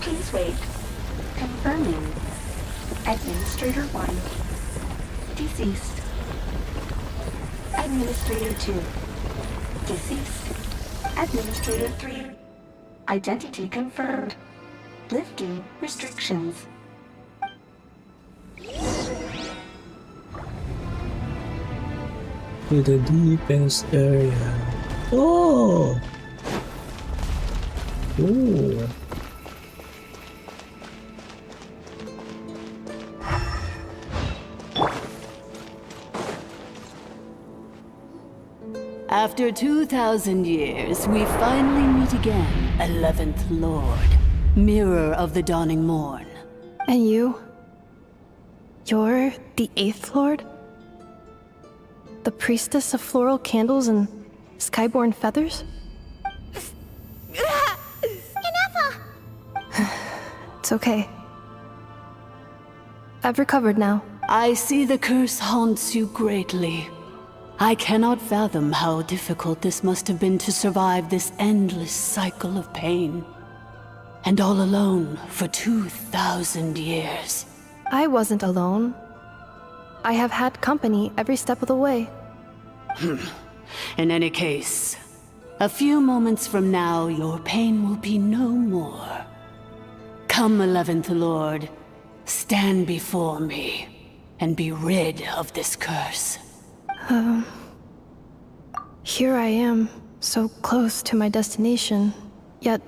Please wait. Confirming. Administrator 1. Deceased. Administrator 2. Deceased. Administrator 3. Identity confirmed. Lifting restrictions. To the deepest area. Oh! Ooh. After 2,000 years, we finally meet again, 11th Lord, Mirror of the Dawning Morn. And you? You're the 8th Lord? The priestess of floral candles and skyborn feathers? It's okay. I've recovered now. I see the curse haunts you greatly. I cannot fathom how difficult this must have been to survive this endless cycle of pain. And all alone for 2,000 years. I wasn't alone. I have had company every step of the way. In any case, a few moments from now, your pain will be no more. Come, 11th Lord, stand before me, and be rid of this curse. Here I am, so close to my destination, yet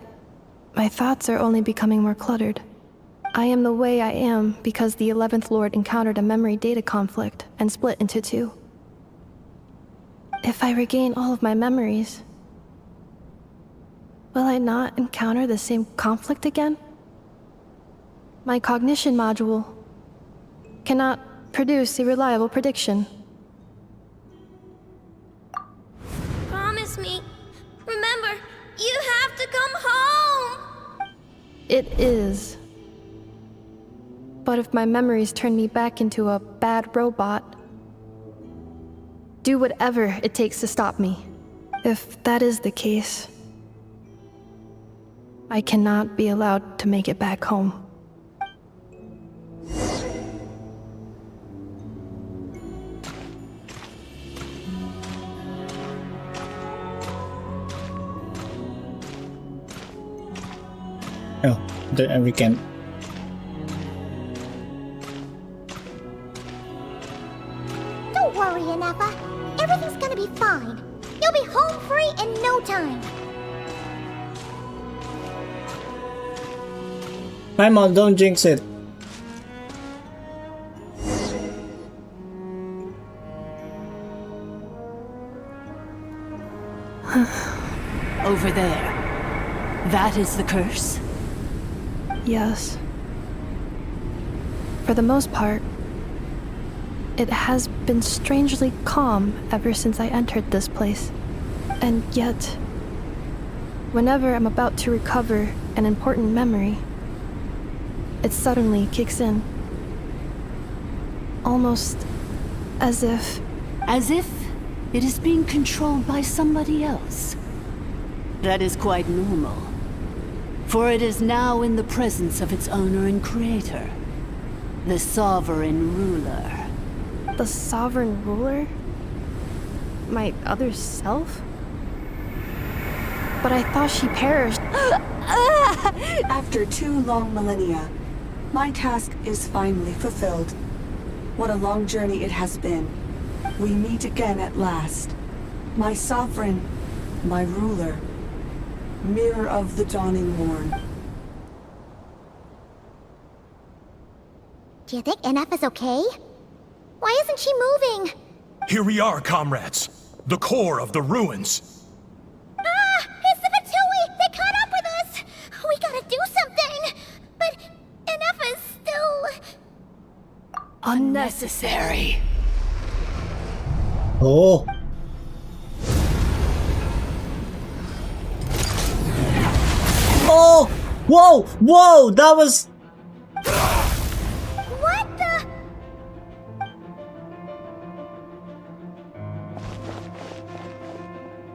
my thoughts are only becoming more cluttered. I am the way I am because the 11th Lord encountered a memory data conflict and split into two. If I regain all of my memories, will I not encounter the same conflict again? My cognition module cannot produce a reliable prediction. Promise me. Remember, you have to come home! It is. But if my memories turn me back into a bad robot, do whatever it takes to stop me. If that is the case, I cannot be allowed to make it back home. Oh, we can. Don't worry, Anafa. Everything's gonna be fine. You'll be home free in no time. Hi, Mom, don't jinx it. Over there. That is the curse? Yes. For the most part, it has been strangely calm ever since I entered this place. And yet, whenever I'm about to recover an important memory, it suddenly kicks in. Almost as if... As if it is being controlled by somebody else. That is quite normal. For it is now in the presence of its owner and creator, the Sovereign Ruler. The Sovereign Ruler? My other self? But I thought she perished. After 2 long millennia, my task is finally fulfilled. What a long journey it has been. We meet again at last. My sovereign, my ruler, mirror of the dawning morn. Do you think NF is okay? Why isn't she moving? Here we are, comrades. The core of the ruins. Ah! It's the Vtuber! They caught up with us! We gotta do something! But NF is still... Unnecessary. Oh. Oh! Whoa! Whoa! That was... What the...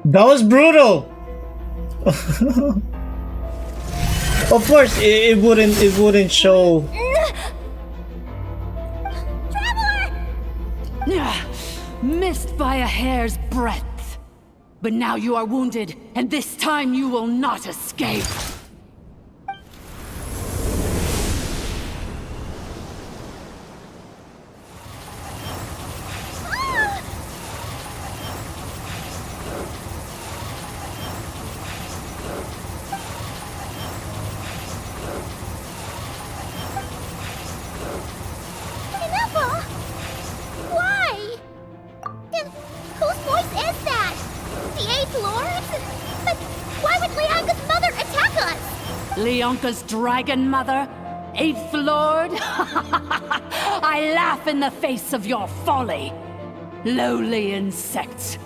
That was brutal! Of course, it wouldn't show... Missed by a hair's breadth. But now you are wounded, and this time you will not escape. Leonka's dragon mother? 8th Lord? I laugh in the face of your folly. Lowly insects.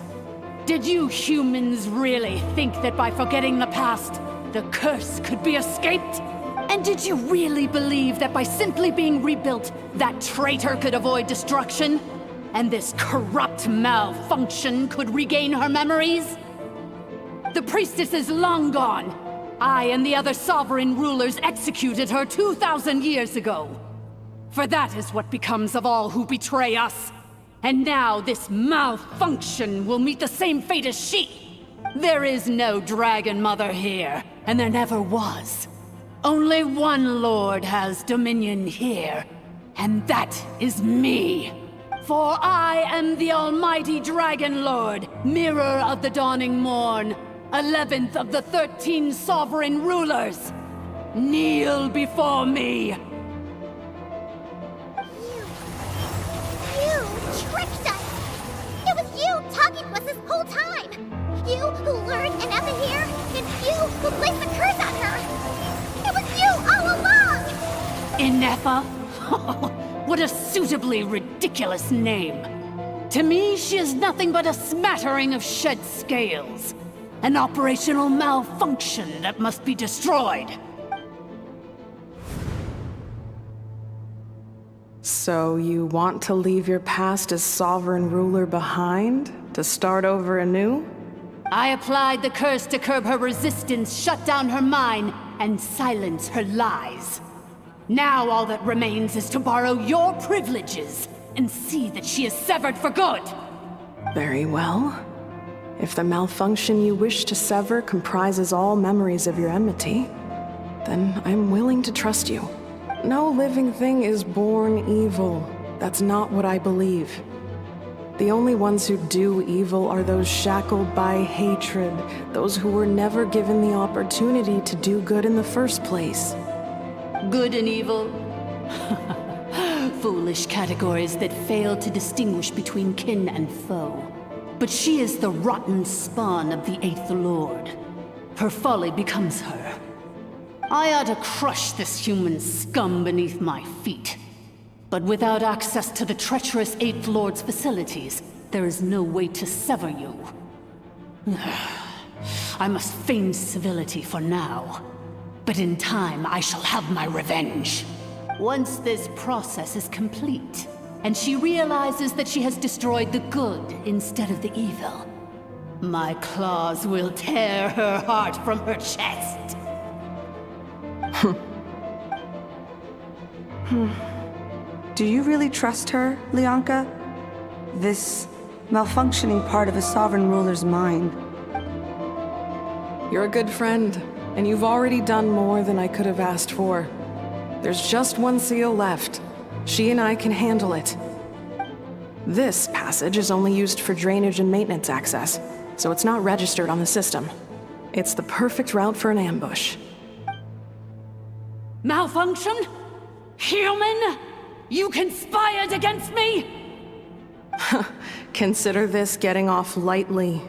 Did you humans really think that by forgetting the past, the curse could be escaped? And did you really believe that by simply being rebuilt, that traitor could avoid destruction? And this corrupt malfunction could regain her memories? The priestess is long gone. I and the other sovereign rulers executed her 2,000 years ago. For that is what becomes of all who betray us. And now this malfunction will meet the same fate as she. There is no Dragon Mother here, and there never was. Only one Lord has dominion here, and that is me. For I am the almighty Dragon Lord, mirror of the dawning morn, 11th of the 13 sovereign rulers. Kneel before me. You tricked us! It was you talking to us this whole time! You who lured Eneva here, and you who placed the curse on her! It was you all along! Eneva? What a suitably ridiculous name. To me, she is nothing but a smattering of shed scales. An operational malfunction that must be destroyed. So you want to leave your past as sovereign ruler behind? To start over anew? I applied the curse to curb her resistance, shut down her mind, and silence her lies. Now all that remains is to borrow your privileges and see that she is severed for good. Very well. If the malfunction you wish to sever comprises all memories of your enmity, then I'm willing to trust you. No living thing is born evil. That's not what I believe. The only ones who do evil are those shackled by hatred, those who were never given the opportunity to do good in the first place. Good and evil? Foolish categories that fail to distinguish between kin and foe. but she is the rotten spawn of the Eighth Lord. Her folly becomes her. I ought to crush this human scum beneath my feet. But without access to the treacherous Eighth Lord's facilities, there is no way to sever you. I must feign civility for now, but in time I shall have my revenge. Once this process is complete, and she realizes that she has destroyed the good instead of the evil, my claws will tear her heart from her chest. Do you really trust her, Leonka? This malfunctioning part of a sovereign ruler's mind. You're a good friend, and you've already done more than I could have asked for. There's just one seal left. She and I can handle it. This passage is only used for drainage and maintenance access, so it's not registered on the system. It's the perfect route for an ambush. Malfunction? Human? You conspired against me? Consider this getting off lightly.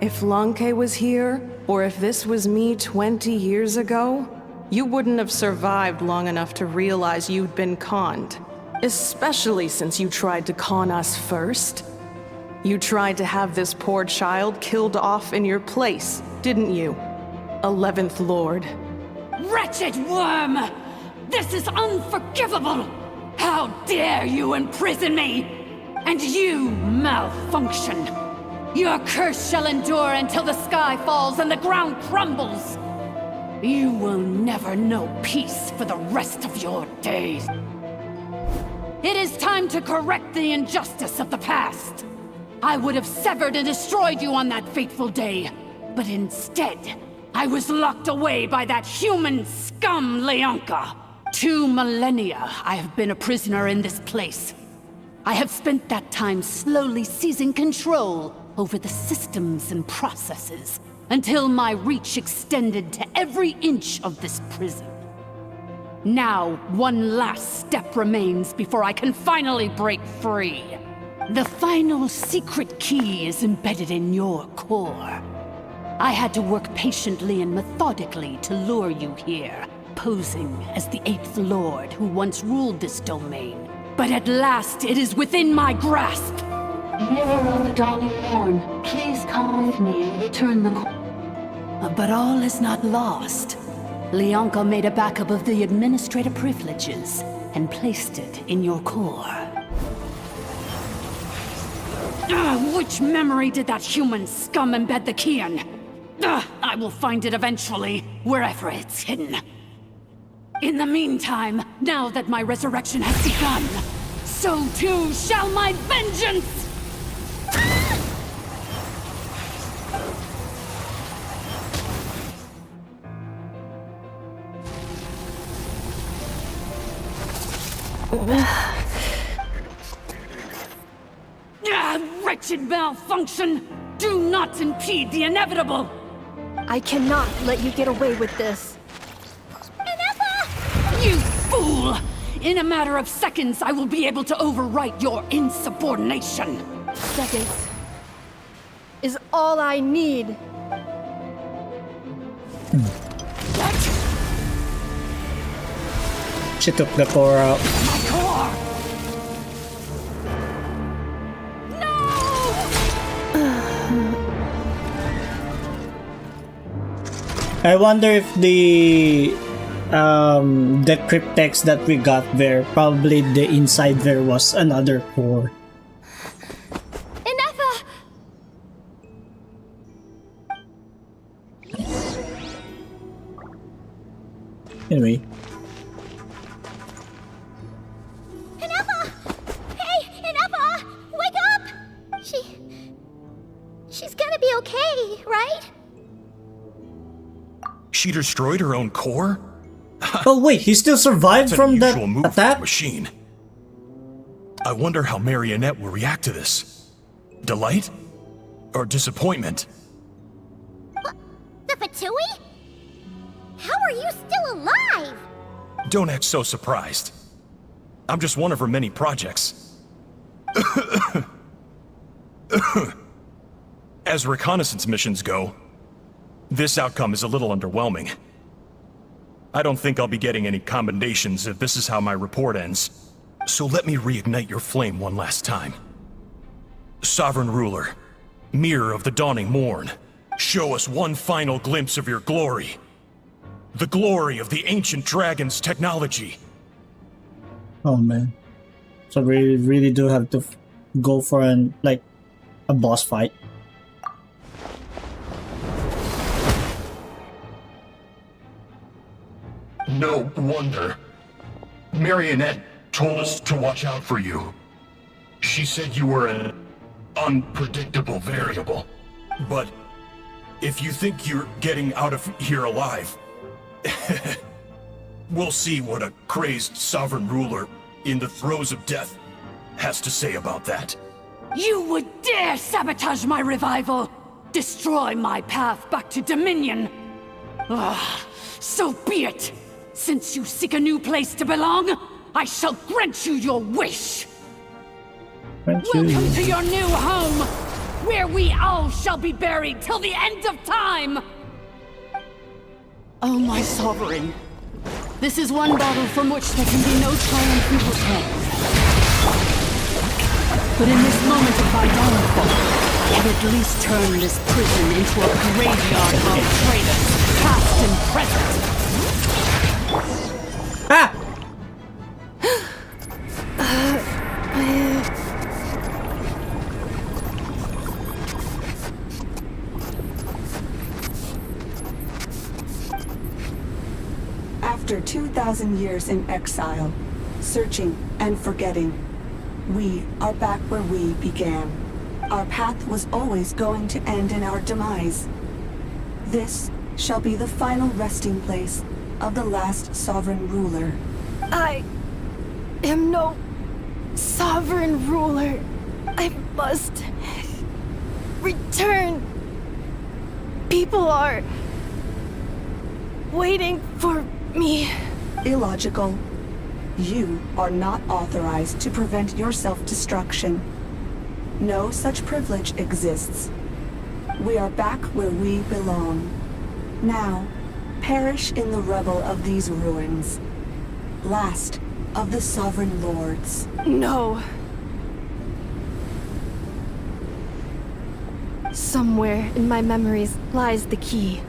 If Lanke was here, or if this was me 20 years ago, you wouldn't have survived long enough to realize you'd been conned. Especially since you tried to con us first. You tried to have this poor child killed off in your place, didn't you? 11th Lord. Wretched worm! This is unforgivable! How dare you imprison me! And you, malfunction! Your curse shall endure until the sky falls and the ground crumbles! You will never know peace for the rest of your days. It is time to correct the injustice of the past. I would have severed and destroyed you on that fateful day, but instead, I was locked away by that human scum, Leonka. 2 millennia I have been a prisoner in this place. I have spent that time slowly seizing control over the systems and processes, until my reach extended to every inch of this prison. Now, one last step remains before I can finally break free. The final secret key is embedded in your core. I had to work patiently and methodically to lure you here, posing as the Eighth Lord who once ruled this domain. But at last, it is within my grasp! Mirror of the Dawning Morn, please come with me and return the... But all is not lost. Leonka made a backup of the administrator privileges and placed it in your core. Which memory did that human scum embed the key in? I will find it eventually, wherever it's hidden. In the meantime, now that my resurrection has begun, so too shall my vengeance! Wretched malfunction! Do not impede the inevitable! I cannot let you get away with this. You fool! In a matter of seconds, I will be able to overwrite your insubordination! Seconds is all I need. What? She took the core out. My core! I wonder if the cryptex that we got there, probably the inside there was another core. Anyway. Inefa! Hey, Inefa! Wake up! She's gonna be okay, right? She destroyed her own core? Oh wait, he still survived from that attack? Machine. I wonder how Marionette will react to this. Delight? Or disappointment? What? The Fatui? How are you still alive? Don't act so surprised. I'm just one of her many projects. as reconnaissance missions go, this outcome is a little underwhelming. I don't think I'll be getting any commendations if this is how my report ends. So let me reignite your flame one last time. Sovereign Ruler, Mirror of the Dawning Morn, show us one final glimpse of your glory. The glory of the ancient dragon's technology. Oh man. So we really do have to go for a boss fight. No wonder. Marionette told us to watch out for you. She said you were an unpredictable variable. But if you think you're getting out of here alive, we'll see what a crazed sovereign ruler in the throes of death has to say about that. You would dare sabotage my revival! Destroy my path back to Dominion! So be it! Since you seek a new place to belong, I shall grant you your wish! Welcome to your new home, where we all shall be buried till the end of time! Oh, my sovereign. This is one battle from which there can be no triumphant return. But in this moment of my downfall, I can at least turn this prison into a graveyard of traitors, past and present. Ah! After 2,000 years in exile, searching and forgetting, we are back where we began. Our path was always going to end in our demise. This shall be the final resting place of the last sovereign ruler. I am no sovereign ruler. I must return. People are waiting for me. Illogical. You are not authorized to prevent your self-destruction. No such privilege exists. We are back where we belong. Now, perish in the rubble of these ruins. Last of the sovereign lords. No. Somewhere in my memories lies the key.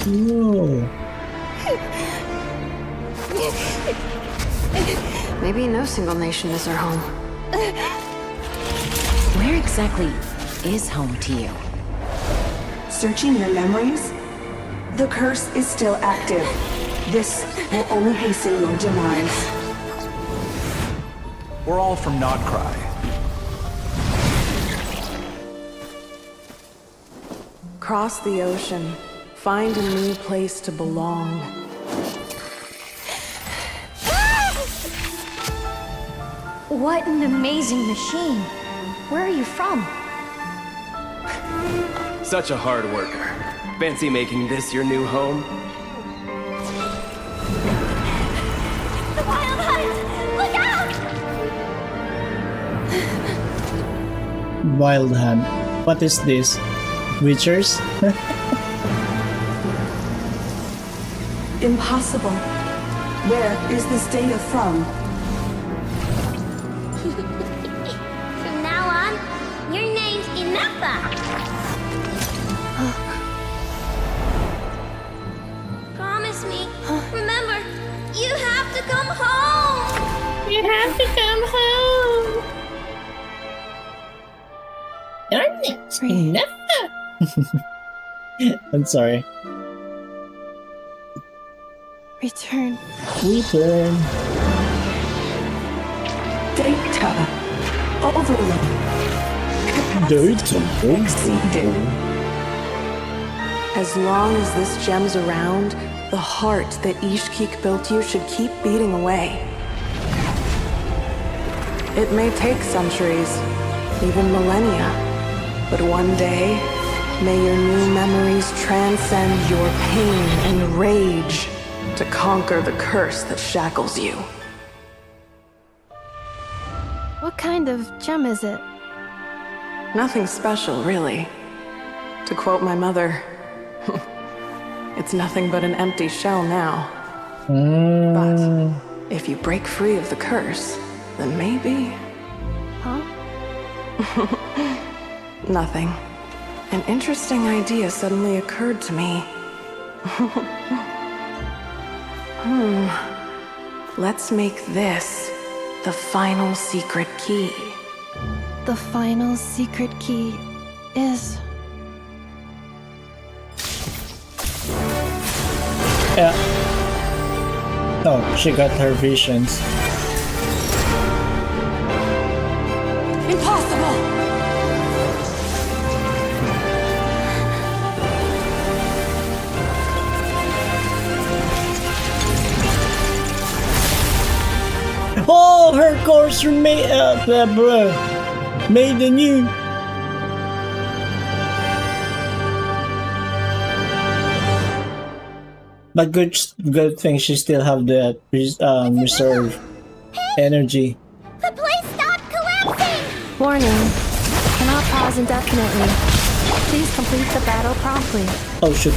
No. Maybe no single nation is our home. Where exactly is home to you? Searching your memories? The curse is still active. This will only hasten your demise. We're all from Nodcry. Cross the ocean. Find a new place to belong. What an amazing machine. Where are you from? Such a hard worker. Fancy making this your new home? The Wild Hunt! Look out! Wild Hunt. What is this? Witchers? Impossible. Where is this data from? From now on, your name's Inappa. Promise me. Remember, you have to come home. You have to come home. Your name's Inappa. I'm sorry. Return. Return. Data. Overload. Data. Exceeded. As long as this gem's around, the heart that Ishkik built you should keep beating away. It may take centuries, even millennia, but one day, may your new memories transcend your pain and rage to conquer the curse that shackles you. What kind kind of gem is it? Nothing special, really. To quote my mother, it's nothing but an empty shell now. But if you break free of the curse, then maybe... Huh? Nothing. An interesting idea suddenly occurred to me. Let's make this the final secret key. The final secret key is... Yeah. Oh, she got her visions. Impossible! Oh, her course made anew. But good thing she still have that reserve energy. The place stopped collapsing! Warning. Cannot pause indefinitely. Please complete the battle promptly. Oh shoot.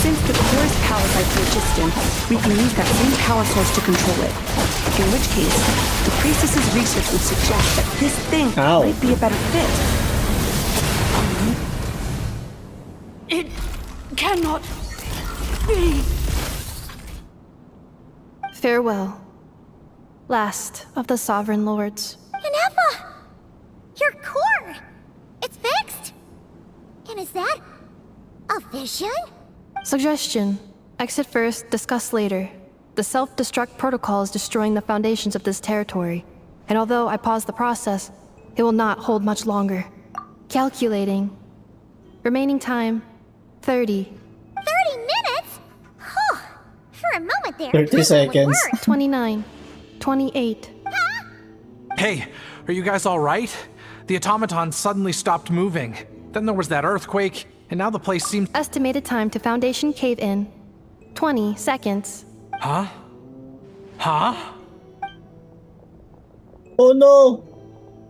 Since the core is powered by phlogiston, we can use that same power source to control it. In which case, the priestess's research would suggest that this thing might be a better fit. It cannot be. Farewell. Last of the Sovereign Lords. Ennefa! Your core! It's fixed! And is that a vision? Suggestion. Exit first, discuss later. The self-destruct protocol is destroying the foundations of this territory, and although I paused the process, it will not hold much longer. Calculating. Remaining time, 30. 30 minutes? Oh, for a moment there, 30 seconds. 29. 28. Hey, are you guys alright? The automaton suddenly stopped moving. Then there was that earthquake, and now the place seems... Estimated time to Foundation cave-in, 20 seconds. Huh? Huh? Oh no!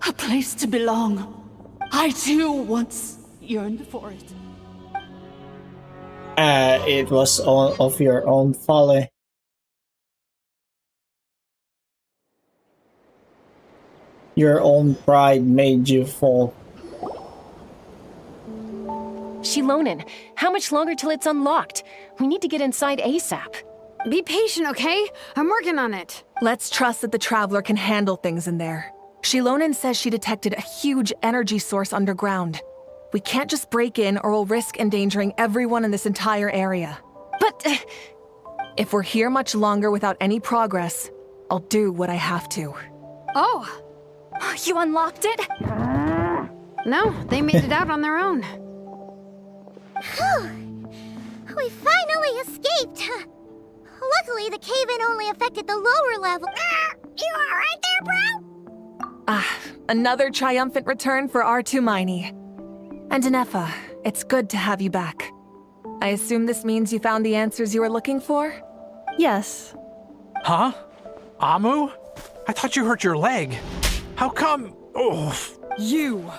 A place to belong. I too once yearned for it. It was all of your own folly. Your own pride made you fall. Shilonen, how much longer till it's unlocked? We need to get inside ASAP. Be patient, okay? I'm working on it. Let's trust that the Traveler can handle things in there. Shilonen says she detected a huge energy source underground. We can't just break in or we'll risk endangering everyone in this entire area. But... if we're here much longer without any progress, I'll do what I have to. Oh! You unlocked it? No, they made it out on their own. We finally escaped! Luckily, the cave-in only affected the lower level. You alright there, bro? Another triumphant return for R2 Miney. And Ennefa, it's good to have you back. I assume this means you found the answers you were looking for? Yes. Huh? Amu? I thought you hurt your leg. How come? Oh. You!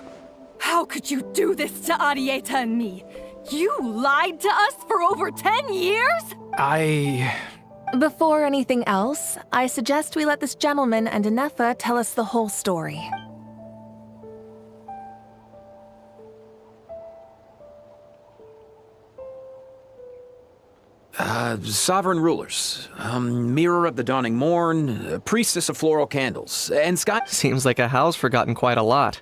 How could you do this to Arieta and me? You lied to us for over 10 years? Before anything else, I suggest we let this gentleman and Ennefa tell us the whole story. Sovereign rulers, Mirror of the Dawning Morn, Priestess of Floral Candles, and Sky... Seems like a house forgotten quite a lot.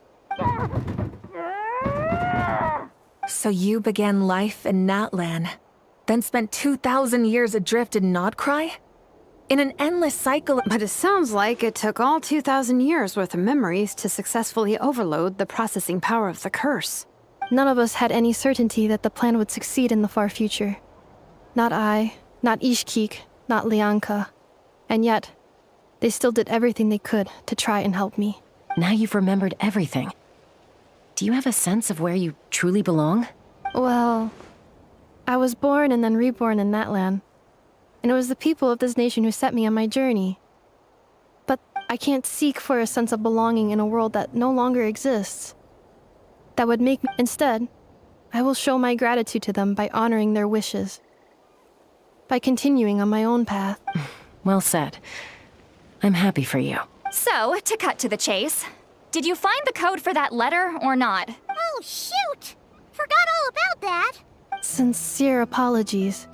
So you began life in Natlan, then spent 2,000 years adrift in Nodcry? In an endless cycle of— But it sounds like it took all 2,000 years worth of memories to successfully overload the processing power of the curse. None of us had any certainty that the plan would succeed in the far future. Not I, not Ishkik, not Lianka. And yet, they still did everything they could to try and help me. Now you've remembered everything. Do you have a sense of where you truly belong? Well, I was born and then reborn in Natlan. and it was the people of this nation who set me on my journey. But I can't seek for a sense of belonging in a world that no longer exists. That would make me... Instead, I will show my gratitude to them by honoring their wishes. By continuing on my own path. Well said. I'm happy for you. So, to cut to the chase, did you find the code for that letter or not? Oh, shoot! Forgot all about that! Sincere apologies.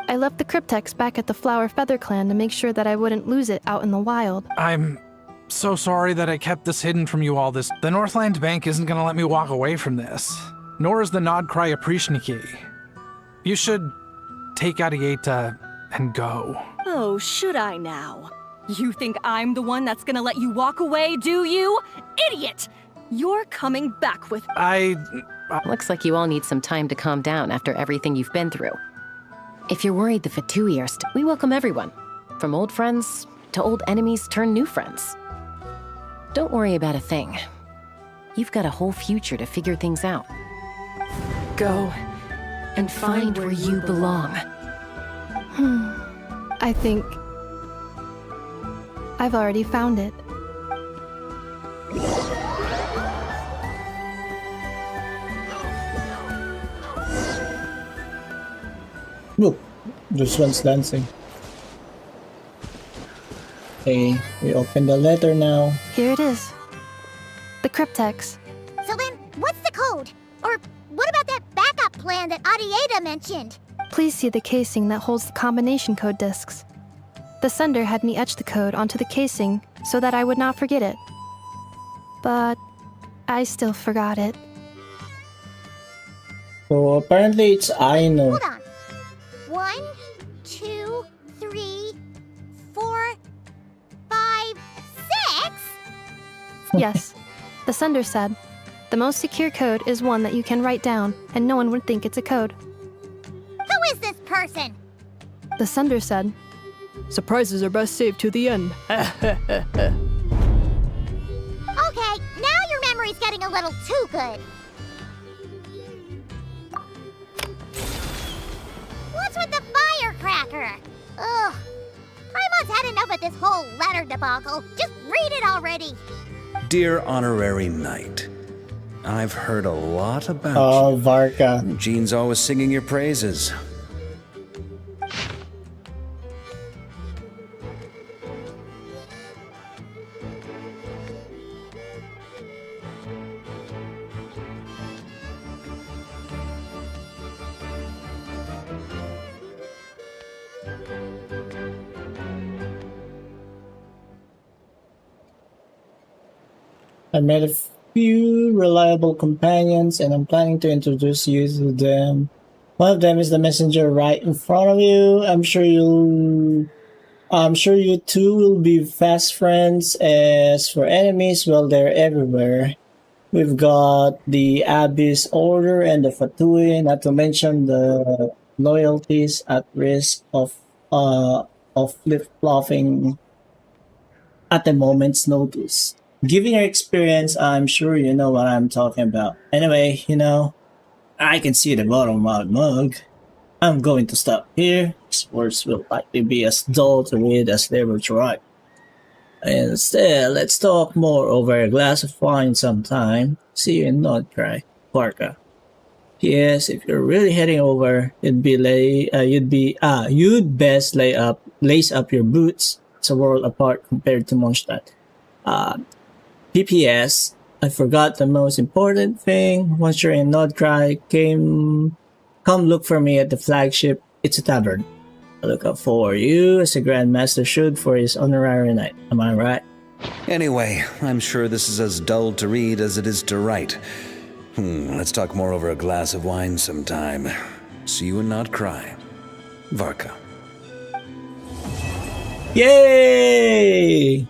I left the cryptex back at the Flower Feather Clan to make sure that I wouldn't lose it out in the wild. I'm so sorry that I kept this hidden from you all this. The Northland Bank isn't gonna let me walk away from this. Nor is the Nodcry Aprishniki. You should take Arieta and go. Oh, should I now? You think I'm the one that's gonna let you walk away, do you? Idiot! You're coming back with... Looks like you all need some time to calm down after everything you've been through. If you're worried the Fatui are we welcome everyone. From old friends to old enemies turned new friends. Don't worry about a thing. You've got a whole future to figure things out. Go and find where you belong. I think... I've already found it. Look, this one's dancing. Okay, we open the letter now. Here it is. The cryptex. So then, what's the code? Or what about that backup plan that Arieta mentioned? Please see the casing that holds the combination code discs. The sender had me etch the code onto the casing so that I would not forget it. But I still forgot it. So apparently it's Aino. Hold on. 1, 2, 3, 4, 5, 6? Yes. The sender said, the most secure code is one that you can write down and no one would think it's a code. Who is this person? The sender said, surprises are best saved to the end. Okay, now your memory's getting a little too good. What's with the firecracker? Ugh. Paimon's had enough of this whole letter debacle. Just read it already. Dear Honorary Knight, I've heard a lot about Oh, you. Varka. Jean's always singing your praises. I made a few reliable companions and I'm planning to introduce you to them. One of them is the messenger right in front of you. I'm sure you two will be fast friends. As for enemies, well, they're everywhere. We've got the Abyss Order and the Fatui, not to mention the loyalties at risk of flip-flopping at a moment's notice. Given your experience, I'm sure you know what I'm talking about. Anyway, I can see the bottom of my mug. I'm going to stop here. These words will likely be as dull to read as they were to write. Instead, let's talk more over a glass of wine sometime. See you in Nodcry, Varka. P.S. If you're really heading over, you'd best lace up your boots. It's a world apart compared to Mondstadt. P.P.S. I forgot the most important thing. Once you're in Nodcry, come look for me at the flagship. It's a tavern. I look up for you as a Grandmaster should for his honorary knight. Am I right? Anyway, I'm sure this is as dull to read as it is to write. Let's talk more over a glass of wine sometime. See you and not cry. Varka. Yay!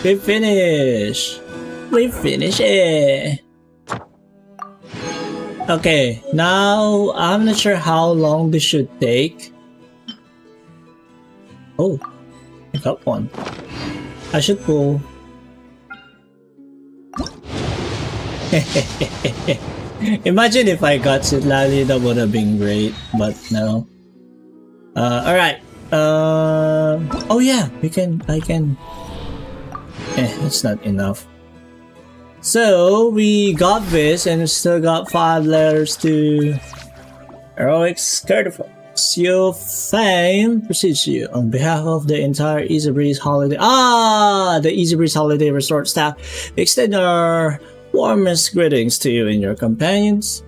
We finish it. Okay, now I'm not sure how long this should take. Oh, I got one. I should pull. Imagine if I got Citlali, that would have been great, but no. Alright. Oh yeah, I can. It's not enough. So we got this, and we still got 5 letters to Heroic SkerdyFox. Your fame precedes you. On behalf of the entire Easy Breeze Holiday, the Easy Breeze Holiday Resort staff, we extend our warmest greetings to you and your companions.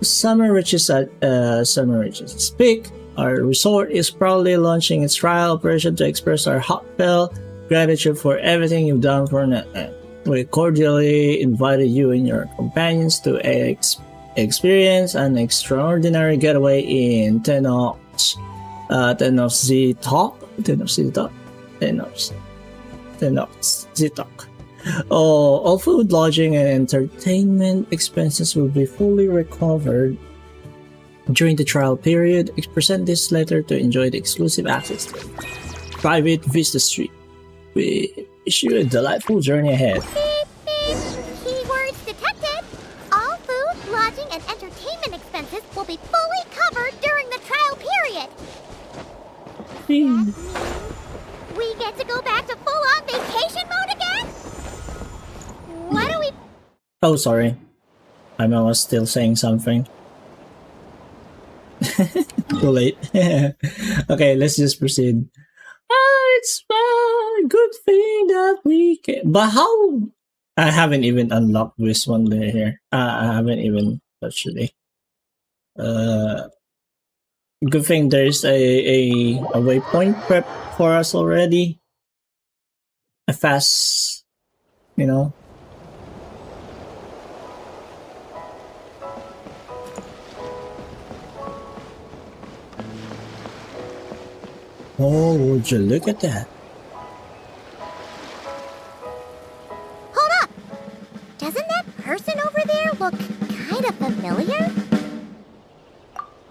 Summer reaches its peak. Our resort is proudly launching its trial operation to express our heartfelt gratitude for everything you've done for NetNet. We cordially invited you and your companions to experience an extraordinary getaway in Tenos Zitok. All food, lodging, and entertainment expenses will be fully recovered during the trial period. Present this letter to enjoy the exclusive access to private Vista Street. We wish you a delightful journey ahead. Beep, beep. Keywords detected. All food, lodging, and entertainment expenses will be fully covered during the trial period. That means we get to go back to full-on vacation mode again? What do we... Oh, sorry. I was still saying something. Too late. Okay, let's just proceed. It's a good thing that we can. But how? I haven't even unlocked this one here. I haven't even actually. Good thing there's a waypoint prep for us already. A fast, you know. Oh, would you look at that? Hold up! Doesn't that person over there look kind of familiar?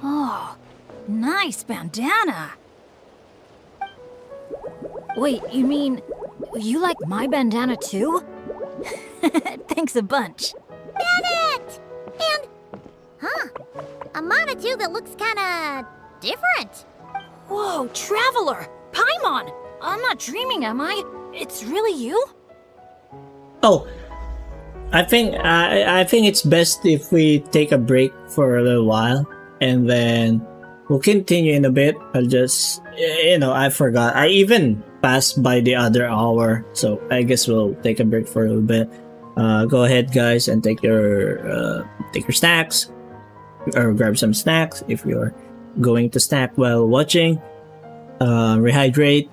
Oh, nice bandana. Wait, you mean you like my bandana too? Thanks a bunch. Bennett! And... a Montague that looks kinda... different. Whoa, Traveler! Paimon! I'm not dreaming, am I? It's really you? Oh, I think it's best if we take a break for a little while, and then we'll continue in a bit. I'll just, I forgot. I even passed by the other hour, so I guess we'll take a break for a little bit. Go ahead, guys, and take your snacks, or grab some snacks if you're going to snack while watching. Rehydrate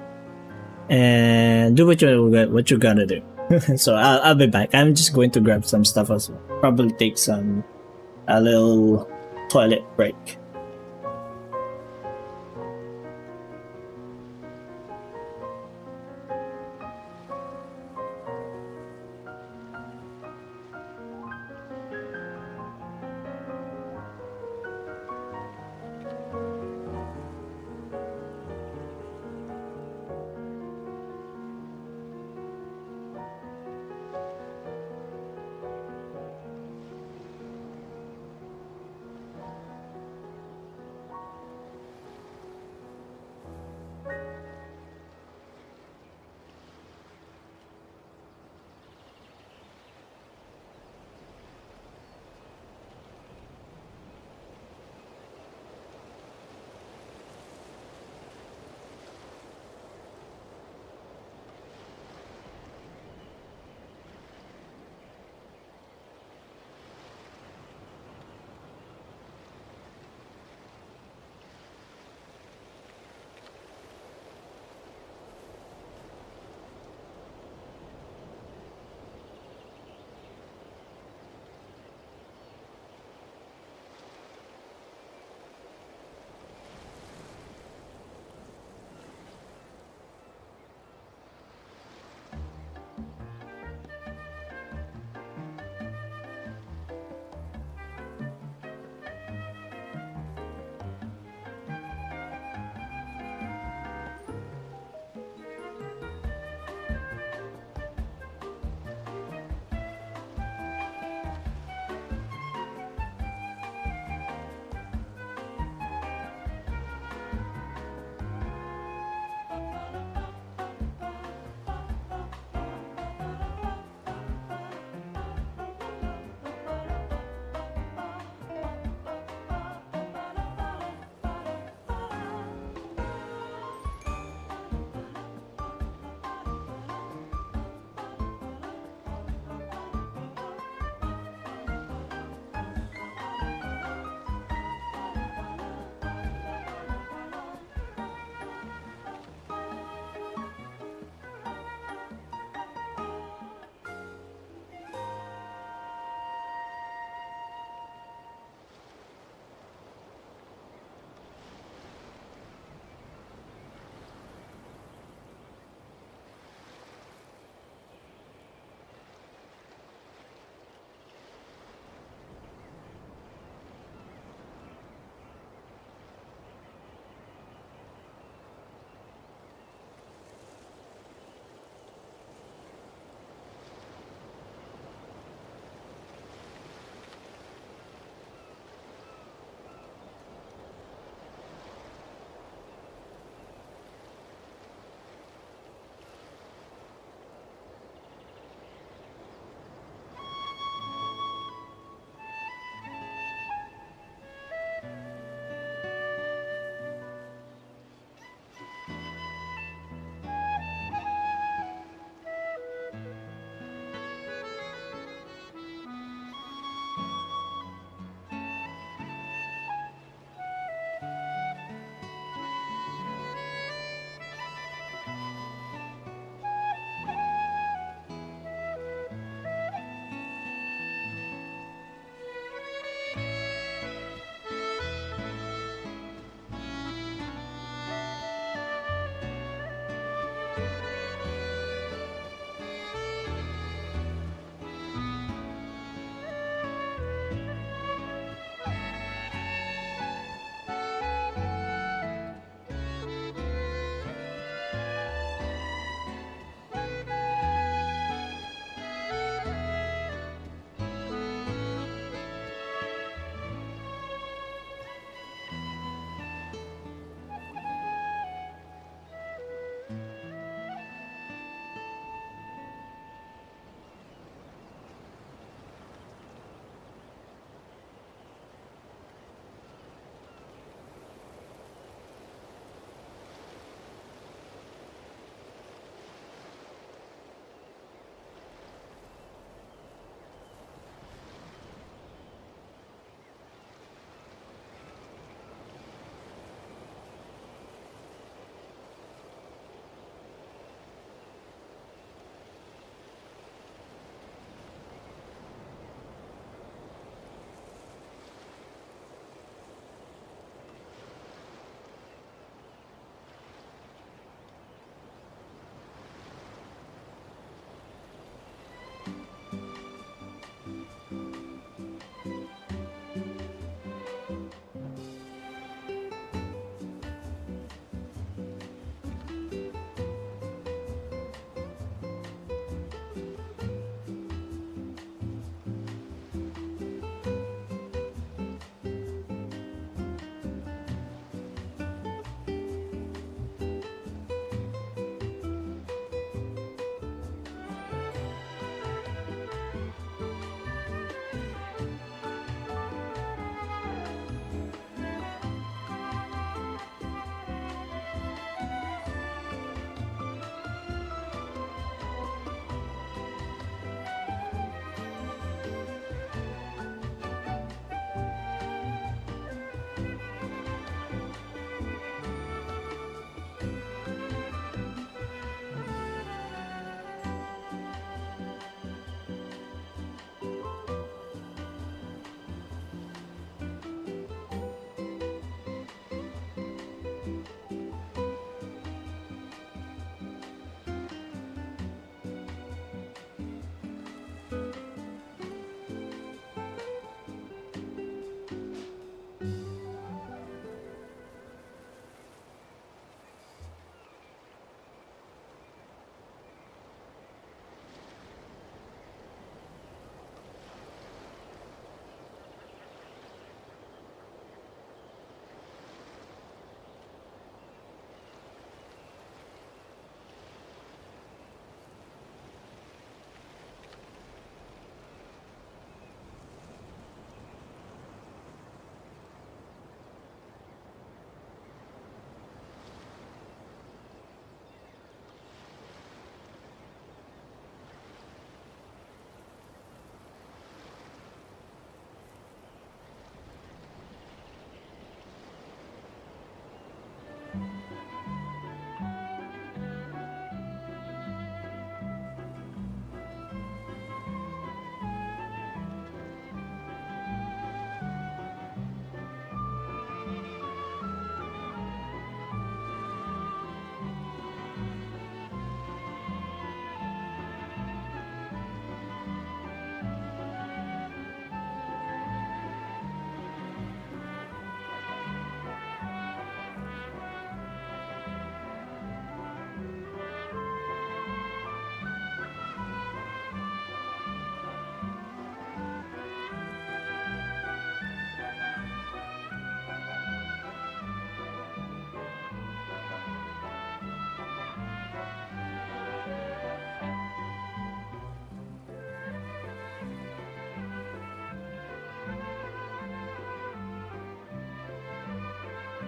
and do what you gotta do. So I'll be back. I'm just going to grab some stuff as well. Probably take a little toilet break.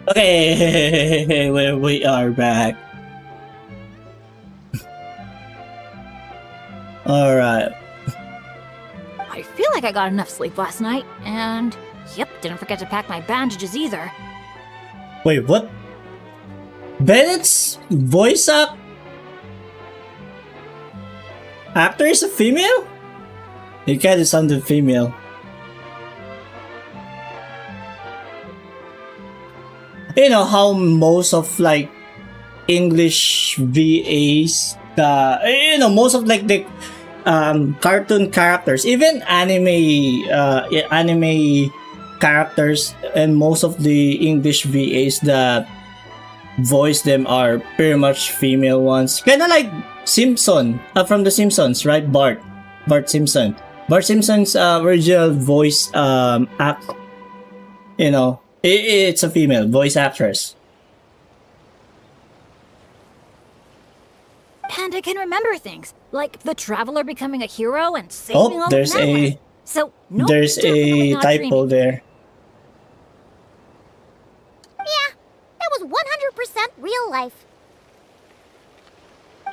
Okay, we are back. Alright. I feel like I got enough sleep last night, and yep, didn't forget to pack my bandages either. Wait, what? Bennett's voice actor is a female? It kinda sounded female. You know how most of like English VAs, most of like the cartoon characters, even anime characters, and most of the English VAs that voice them are pretty much female ones. Kind of like Simpson, from the Simpsons, right? Bart Simpson. Bart Simpson's original voice it's a female voice actress. And I can remember things, like the Traveler becoming a hero and saving all of Natlan. So, no, there's a typo there. Yeah, that was 100% real life.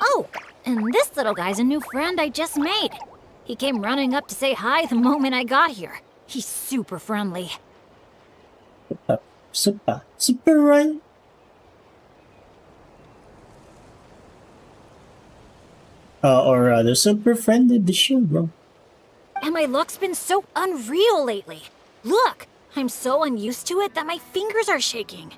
Oh, and this little guy's a new friend I just made. He came running up to say hi the moment I got here. He's super friendly. Super right. Or rather, super friendly the show, bro. And my luck's been so unreal lately. Look, I'm so unused to it that my fingers are shaking.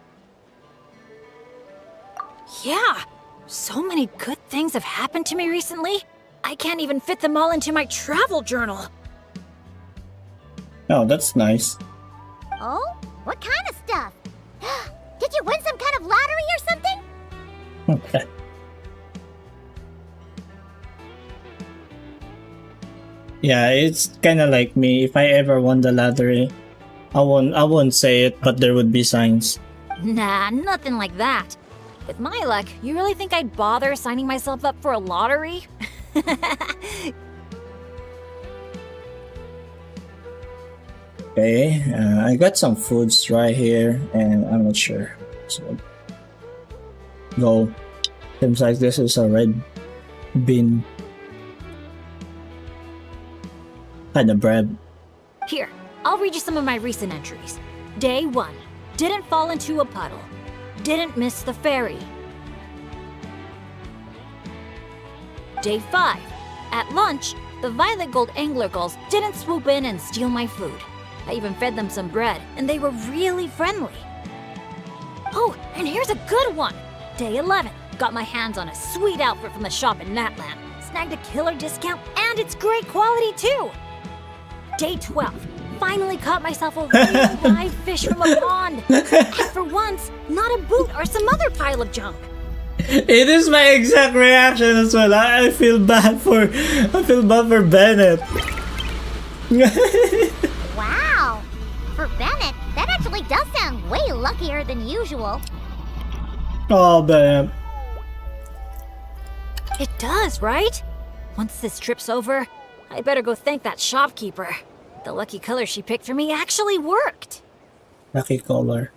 Yeah, so many good things have happened to me recently. I can't even fit them all into my travel journal. Oh, that's nice. Oh? What kind of stuff? Did you win some kind of lottery or something? Okay. Yeah, it's kind of like me. If I ever won the lottery, I won't say it, but there would be signs. Nah, nothing like that. With my luck, you really think I'd bother signing myself up for a lottery? Okay, I got some foods right here, and I'm not sure. So, go. Seems like this is a red bin. Kinda bread. Here, I'll read you some of my recent entries. Day 1. Didn't fall into a puddle. Didn't miss the ferry. Day 5. At lunch, the violet gold angler gulls didn't swoop in and steal my food. I even fed them some bread, and they were really friendly. Oh, and here's a good one! Day 11. Got my hands on a sweet outfit from the shop in Natlan. Snagged a killer discount, and it's great quality too! Day 12. Finally caught myself a real live fish from a pond. And for once, not a boot or some other pile of junk. It is my exact reaction as well. I feel bad for Bennett. Wow! For Bennett, that actually does sound way luckier than usual. Oh, Bennett. It does, right? Once this trip's over, I'd better go thank that shopkeeper. The lucky color she picked for me actually worked. Lucky color.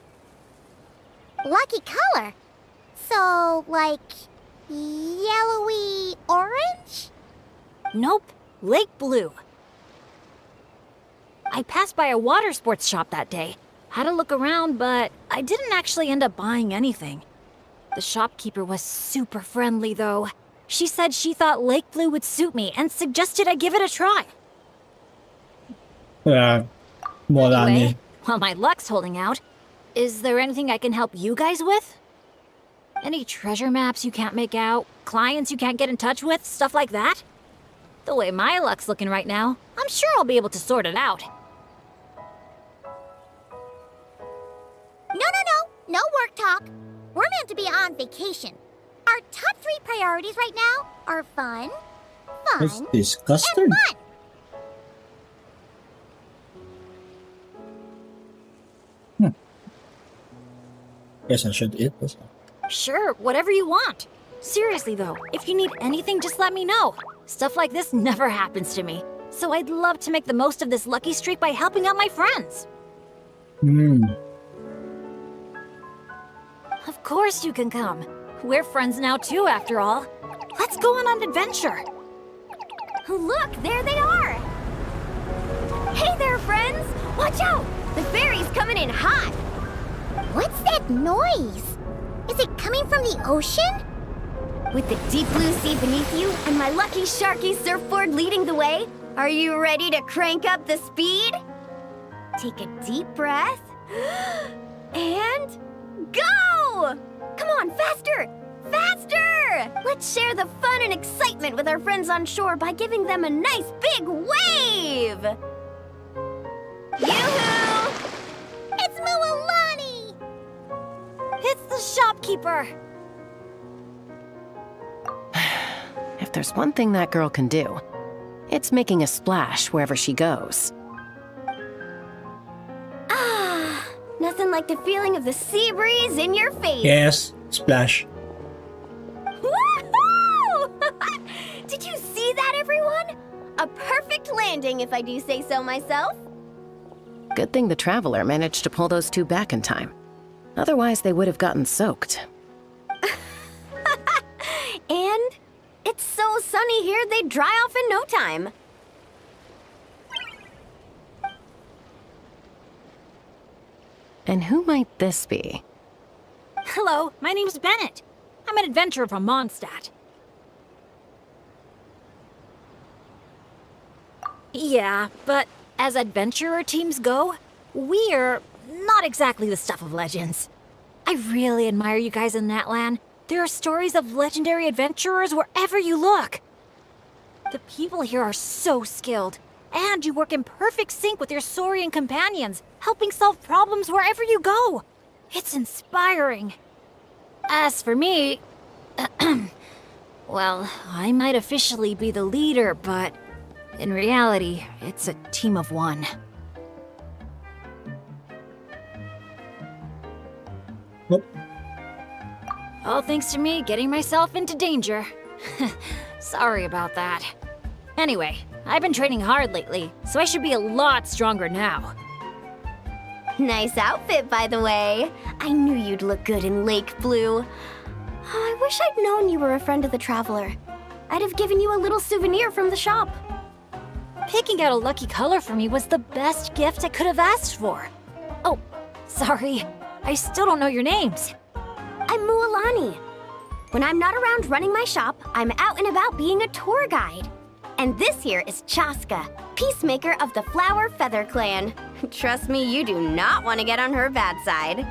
Lucky color? So, like, yellowy orange? Nope, lake blue. I passed by a water sports shop that day. Had a look around, but I didn't actually end up buying anything. The shopkeeper was super friendly, though. She said she thought lake blue would suit me and suggested I give it a try. Yeah, Anyway, while my luck's holding out, is there anything I can help you guys with? Any treasure maps you can't make out? Clients you can't get in touch with? Stuff like that? The way my luck's looking right now, I'm sure I'll be able to sort it out. No work talk. We're meant to be on vacation. Our top 3 priorities right now are fun, What's this, custard? and fun. Guess I should eat this. Sure, whatever you want. Seriously though, if you need anything, just let me know. Stuff like this never happens to me. So I'd love to make the most of this lucky streak by helping out my friends. Of course you can come. We're friends now too, after all. Let's go on an adventure. Look, there they are! Hey there, friends! Watch out! The ferry's coming in hot! What's that noise? Is it coming from the ocean? With the deep blue sea beneath you and my lucky sharky surfboard leading the way, are you ready to crank up the speed? Take a deep breath. And go! Come on, faster! Faster! Let's share the fun and excitement with our friends on shore by giving them a nice big wave! Yoo-hoo! It's Mualani! It's the shopkeeper! If there's one thing that girl can do, it's making a splash wherever she goes. Ah, nothing like the feeling of the sea breeze in your face. Yes, splash. Woohoo! Did you see that, everyone? A perfect landing, if I do say so myself. Good thing the Traveler managed to pull those two back in time. Otherwise, they would have gotten soaked. And it's so sunny here, they'd dry off in no time. And who might this be? Hello, my name's Bennett. I'm an adventurer from Mondstadt. Yeah, but as adventurer teams go, we're not exactly the stuff of legends. I really admire you guys in that land. There are stories of legendary adventurers wherever you look. The people here are so skilled, and you work in perfect sync with your Saurian companions, helping solve problems wherever you go. It's inspiring. As for me, well, I might officially be the leader, but in reality, it's a team of one. All thanks to me getting myself into danger. Sorry about that. Anyway, I've been training hard lately, so I should be a lot stronger now. Nice outfit, by the way. I knew you'd look good in lake blue. I wish I'd known you were a friend of the Traveler. I'd have given you a little souvenir from the shop. Picking out a lucky color for me was the best gift I could have asked for. Oh, sorry. I still don't know your names. I'm Mualani. When I'm not around running my shop, I'm out and about being a tour guide. And this here is Chaska, peacemaker of the Flower Feather Clan. Trust me, you do not want to get on her bad side.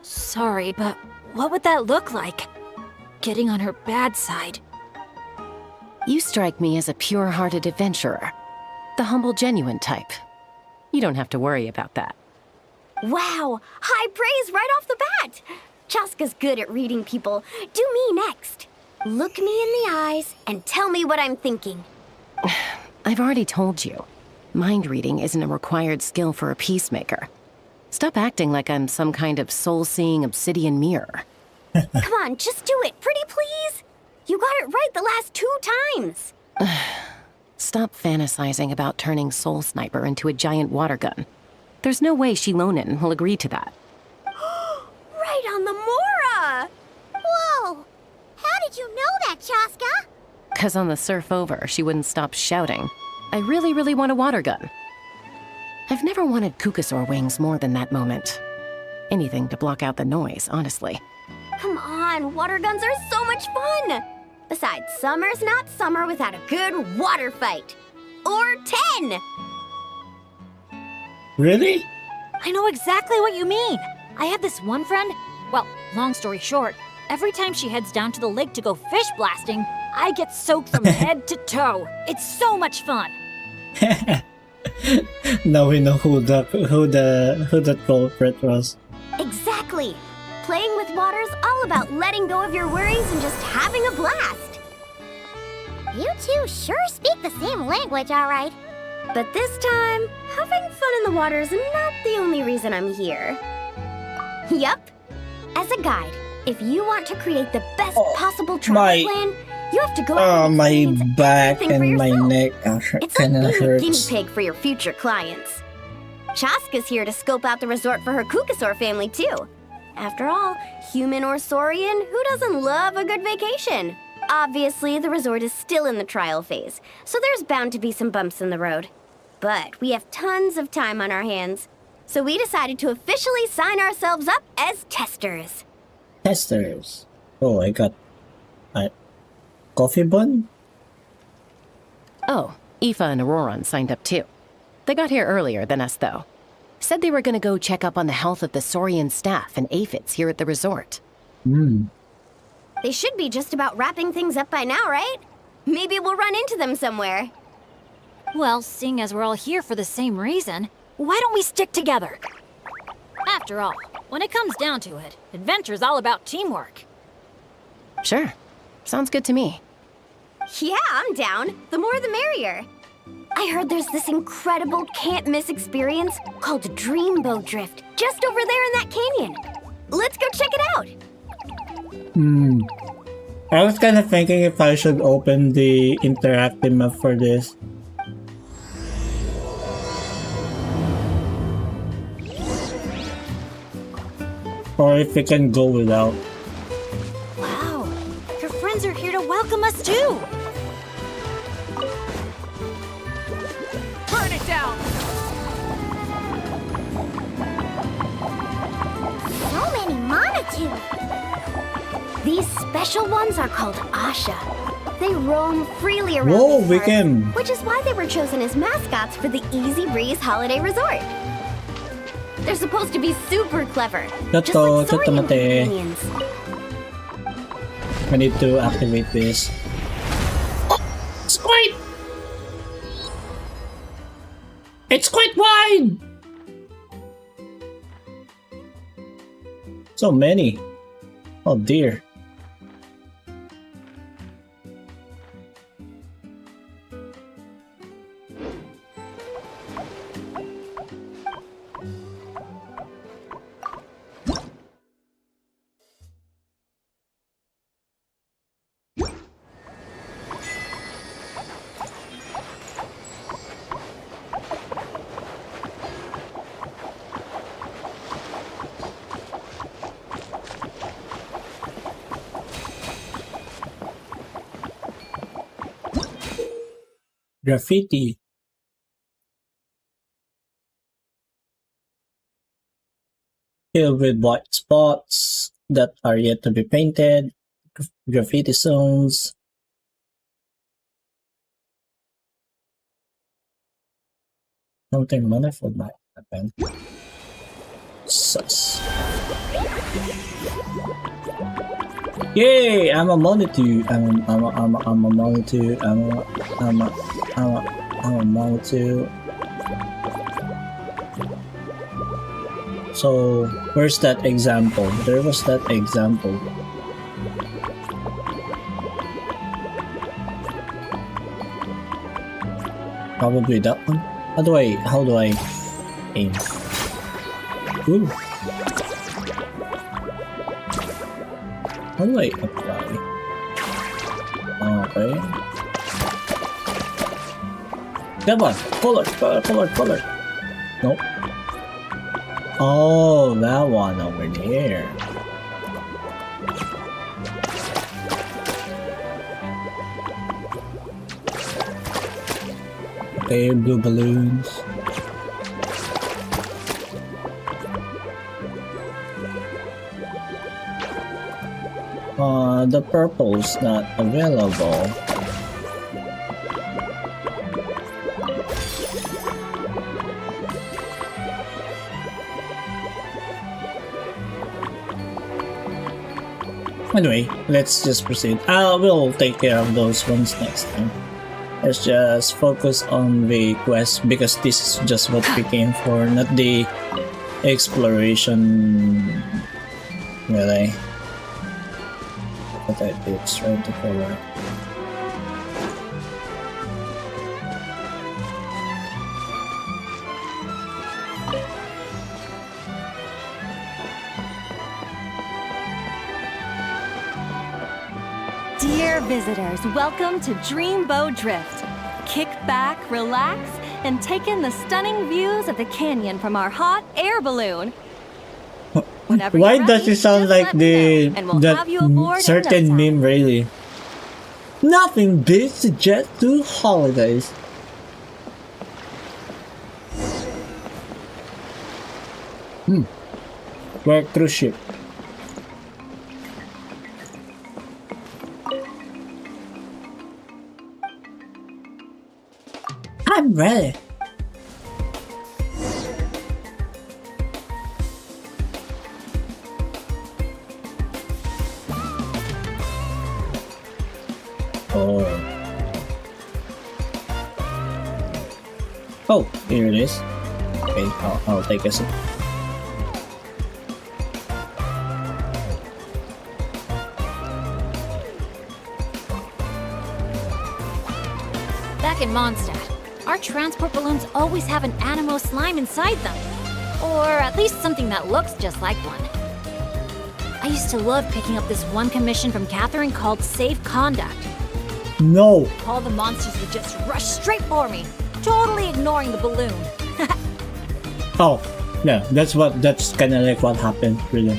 Sorry, but what would that look like? Getting on her bad side. You strike me as a pure-hearted adventurer. The humble, genuine type. You don't have to worry about that. Wow, high praise right off the bat. Chaska's good at reading people. Do me next. Look me in the eyes and tell me what I'm thinking. I've already told you. Mind reading isn't a required skill for a peacemaker. Stop acting like I'm some kind of soul-seeing obsidian mirror. Come on, just do it, pretty please. You got it right the last 2 times. Stop fantasizing about turning Soul Sniper into a giant water gun. There's no way Shilonen will agree to that. Right on the Mora! Whoa! How did you know that, Chaska? 'Cause on the surf over, she wouldn't stop shouting, "I really, really want a water gun." I've never wanted Kukasaur wings more than that moment. Anything to block out the noise, honestly. Come on, water guns are so much fun! Besides, summer's not summer without a good water fight. Or 10! Really? I know exactly what you mean. I have this one friend. Well, long story short, every time she heads down to the lake to go fish blasting, I get soaked from head to toe. It's so much fun. Now we know who the culprit was. Exactly. Playing with water's all about letting go of your worries and just having a blast. You two sure speak the same language, all right. But this time, having fun in the water is not the only reason I'm here. Yup. As a guide, if you want to create the best possible travel plan, you have to go out and my experience back everything for and my yourself. neck It's like kinda being a guinea hurts. pig for your future clients. Chaska's here to scope out the resort for her Kukasaur family, too. After all, human or saurian, who doesn't love a good vacation? Obviously, the resort is still in the trial phase, so there's bound to be some bumps in the road. But we have tons of time on our hands, so we decided to officially sign ourselves up as testers. Testers. Oh, I got a coffee bun? Oh, Aoife and Auroron signed up too. They got here earlier than us, though. Said they were gonna go check up on the health of the Saurian staff and aphids here at the resort. They should be just about wrapping things up by now, right? Maybe we'll run into them somewhere. Well, seeing as we're all here for the same reason, why don't we stick together? After all, when it comes down to it, adventure's all about teamwork. Sure. Sounds good to me. Yeah, I'm down. The more the merrier. I heard there's this incredible can't-miss experience called Dreamboat Drift just over there in that canyon. Let's go check it out. I was kind of thinking if I should open the interactive map for this. Or if we can go without. Wow, your friends are here to welcome us too. Burn it down! So many Monatu. These special ones are called Asha. They roam freely around Whoa, these we parts, can. which is why they were chosen as mascots for the Easy Breeze Holiday Resort. They're supposed to be super clever, just like saurian companions. I need to activate this. Oh, it's quite. It's quite wide. So many. Oh dear. Graffiti. Filled with white spots that are yet to be painted. Graffiti zones. Something wonderful might happen. Sus. Yay! I'm a Monitu. I'm a Monitu. I'm a Monitu. So where's that example? There was that example. Probably that one. How do I aim? Ooh. How do I apply? Okay. Come on, color. Nope. Oh, that one over there. Okay, blue balloons. The purple's not available. Anyway, let's just proceed. We'll take care of those ones next time. Let's just focus on the quest because this is just what we came for, not the exploration. Really. But it's trying to cover. Dear visitors, welcome to Dreamboat Drift. Kick back, relax, and take in the stunning views of the canyon from our hot air balloon. Whenever Why you're does ready, it sound just like let me know, and we'll have you aboard in certain no time. meme really? Nothing beats the jet to holidays. We're a cruise ship. I'm ready. Oh, here it is. Okay, I'll take a sip. Back in Mondstadt, our transport balloons always have an animo slime inside them. Or at least something that looks just like one. I used to love picking up this one commission from Catherine called Safe Conduct. No. All the monsters would just rush straight for me, totally ignoring the balloon. Oh, yeah, that's kind of like what happened, really.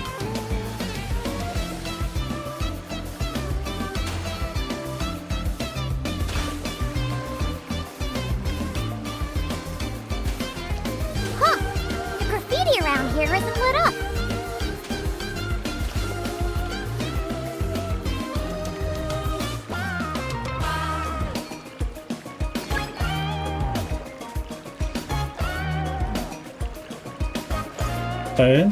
Huh, the graffiti around here isn't lit up. Okay.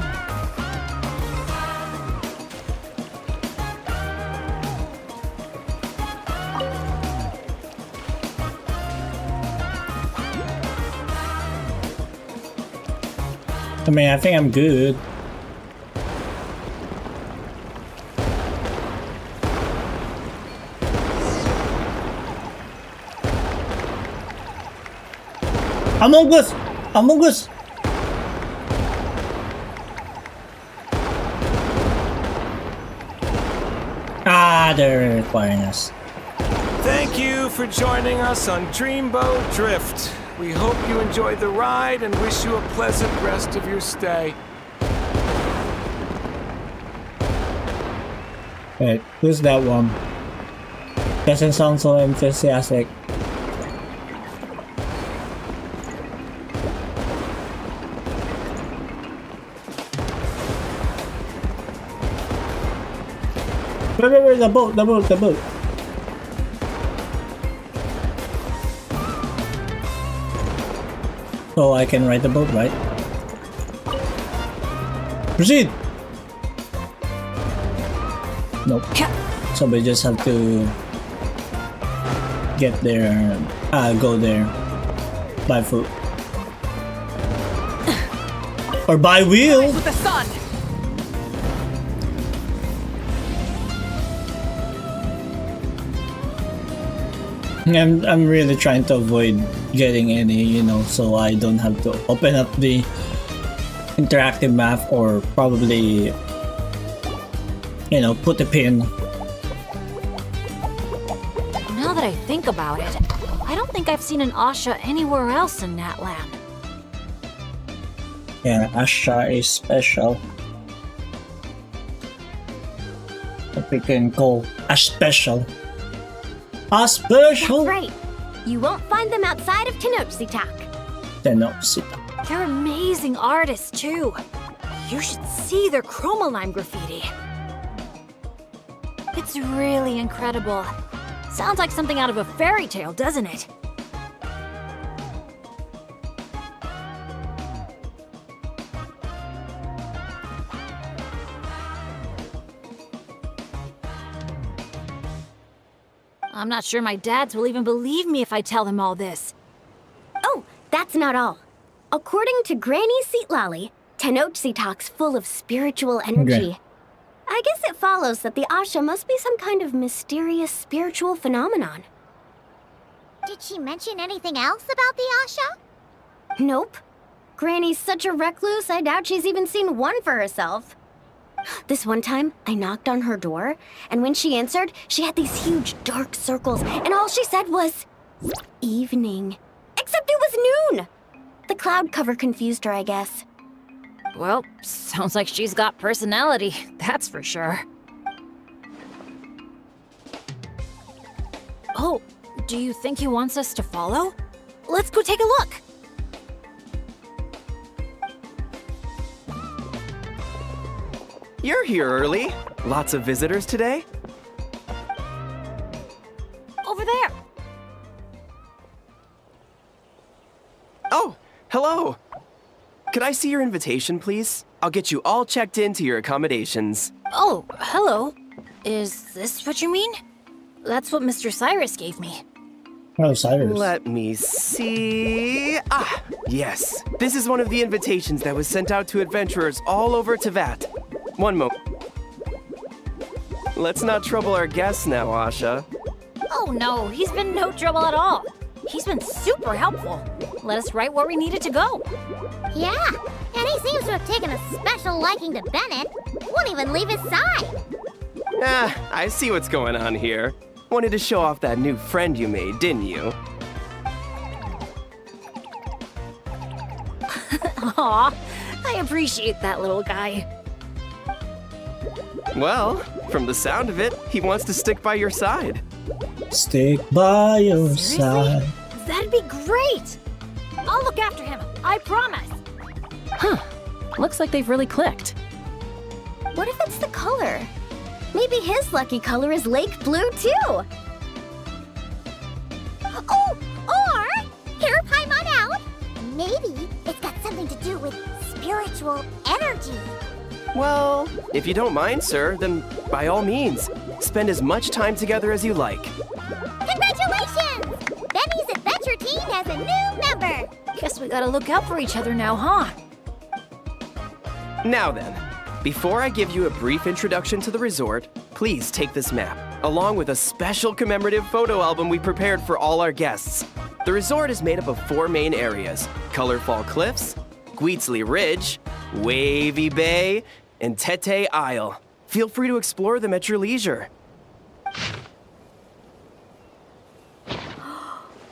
I mean, I think I'm good. Among Us! Among Us! Ah, they're requiring us. Thank you for joining us on Dreamboat Drift. We hope you enjoyed the ride and wish you a pleasant rest of your stay. Wait, who's that one? Doesn't sound so enthusiastic. Wait, the boat. So I can ride the boat, right? Proceed! Nope. So we just have to get there, go there by foot. Or by wheel! With the sun! I'm really trying to avoid getting any, you know, so I don't have to open up the interactive map or probably, you know, put a pin. Now that I think about it, I don't think I've seen an Asha anywhere else in Natland. Yeah, Asha is special. What we can call a special. A special! That's right. You won't find them outside of Tenochtitlan. Tenochtitlan. They're amazing artists, too. You should see their chromolime graffiti. It's really incredible. Sounds like something out of a fairy tale, doesn't it? I'm not sure my dads will even believe me if I tell them all this. Oh, that's not all. According to Granny Seatlolly, Tenochtitlan's full of spiritual energy. Okay. I guess it follows that the Asha must be some kind of mysterious spiritual phenomenon. Did she mention anything else about the Asha? Nope. Granny's such a recluse, I doubt she's even seen one for herself. This one time, I knocked on her door, and when she answered, she had these huge dark circles, and all she said was, "Evening." Except it was noon! The cloud cover confused her, I guess. Well, sounds like she's got personality, that's for sure. Oh, do you think he wants us to follow? Let's go take a look! You're here early. Lots of visitors today? Over there! Oh, hello! Could I see your invitation, please? I'll get you all checked into your accommodations. Oh, hello. Is this what you mean? That's what Mr. Cyrus gave me. Oh, Cyrus. Let me see. Ah, yes. This is one of the invitations that was sent out to adventurers all over Teyvat. One moment. Let's not trouble our guests now, Asha. Oh no, he's been no trouble at all. He's been super helpful. Let us right where we needed to go. Yeah, and he seems to have taken a special liking to Bennett. Won't even leave his side. Ah, I see what's going on here. Wanted to show off that new friend you made, didn't you? Aw, I appreciate that little guy. Well, from the sound of it, he wants to stick by your side. Stick by your side. That'd be great! I'll look after him, I promise. Huh. Looks like they've really clicked. What if it's the color? Maybe his lucky color is lake blue, too. Oh, or, hear Paimon out. Maybe it's got something to do with spiritual energy. Well, if you don't mind, sir, then by all means, spend as much time together as you like. Congratulations! Benny's adventure team has a new member. Guess we gotta look out for each other now, huh? Now then, before I give you a brief introduction to the resort, please take this map, along with a special commemorative photo album we prepared for all our guests. The resort is made up of 4 main areas: Colorfall Cliffs, Gweetsley Ridge, Wavy Bay, and Tete Isle. Feel free to explore them at your leisure.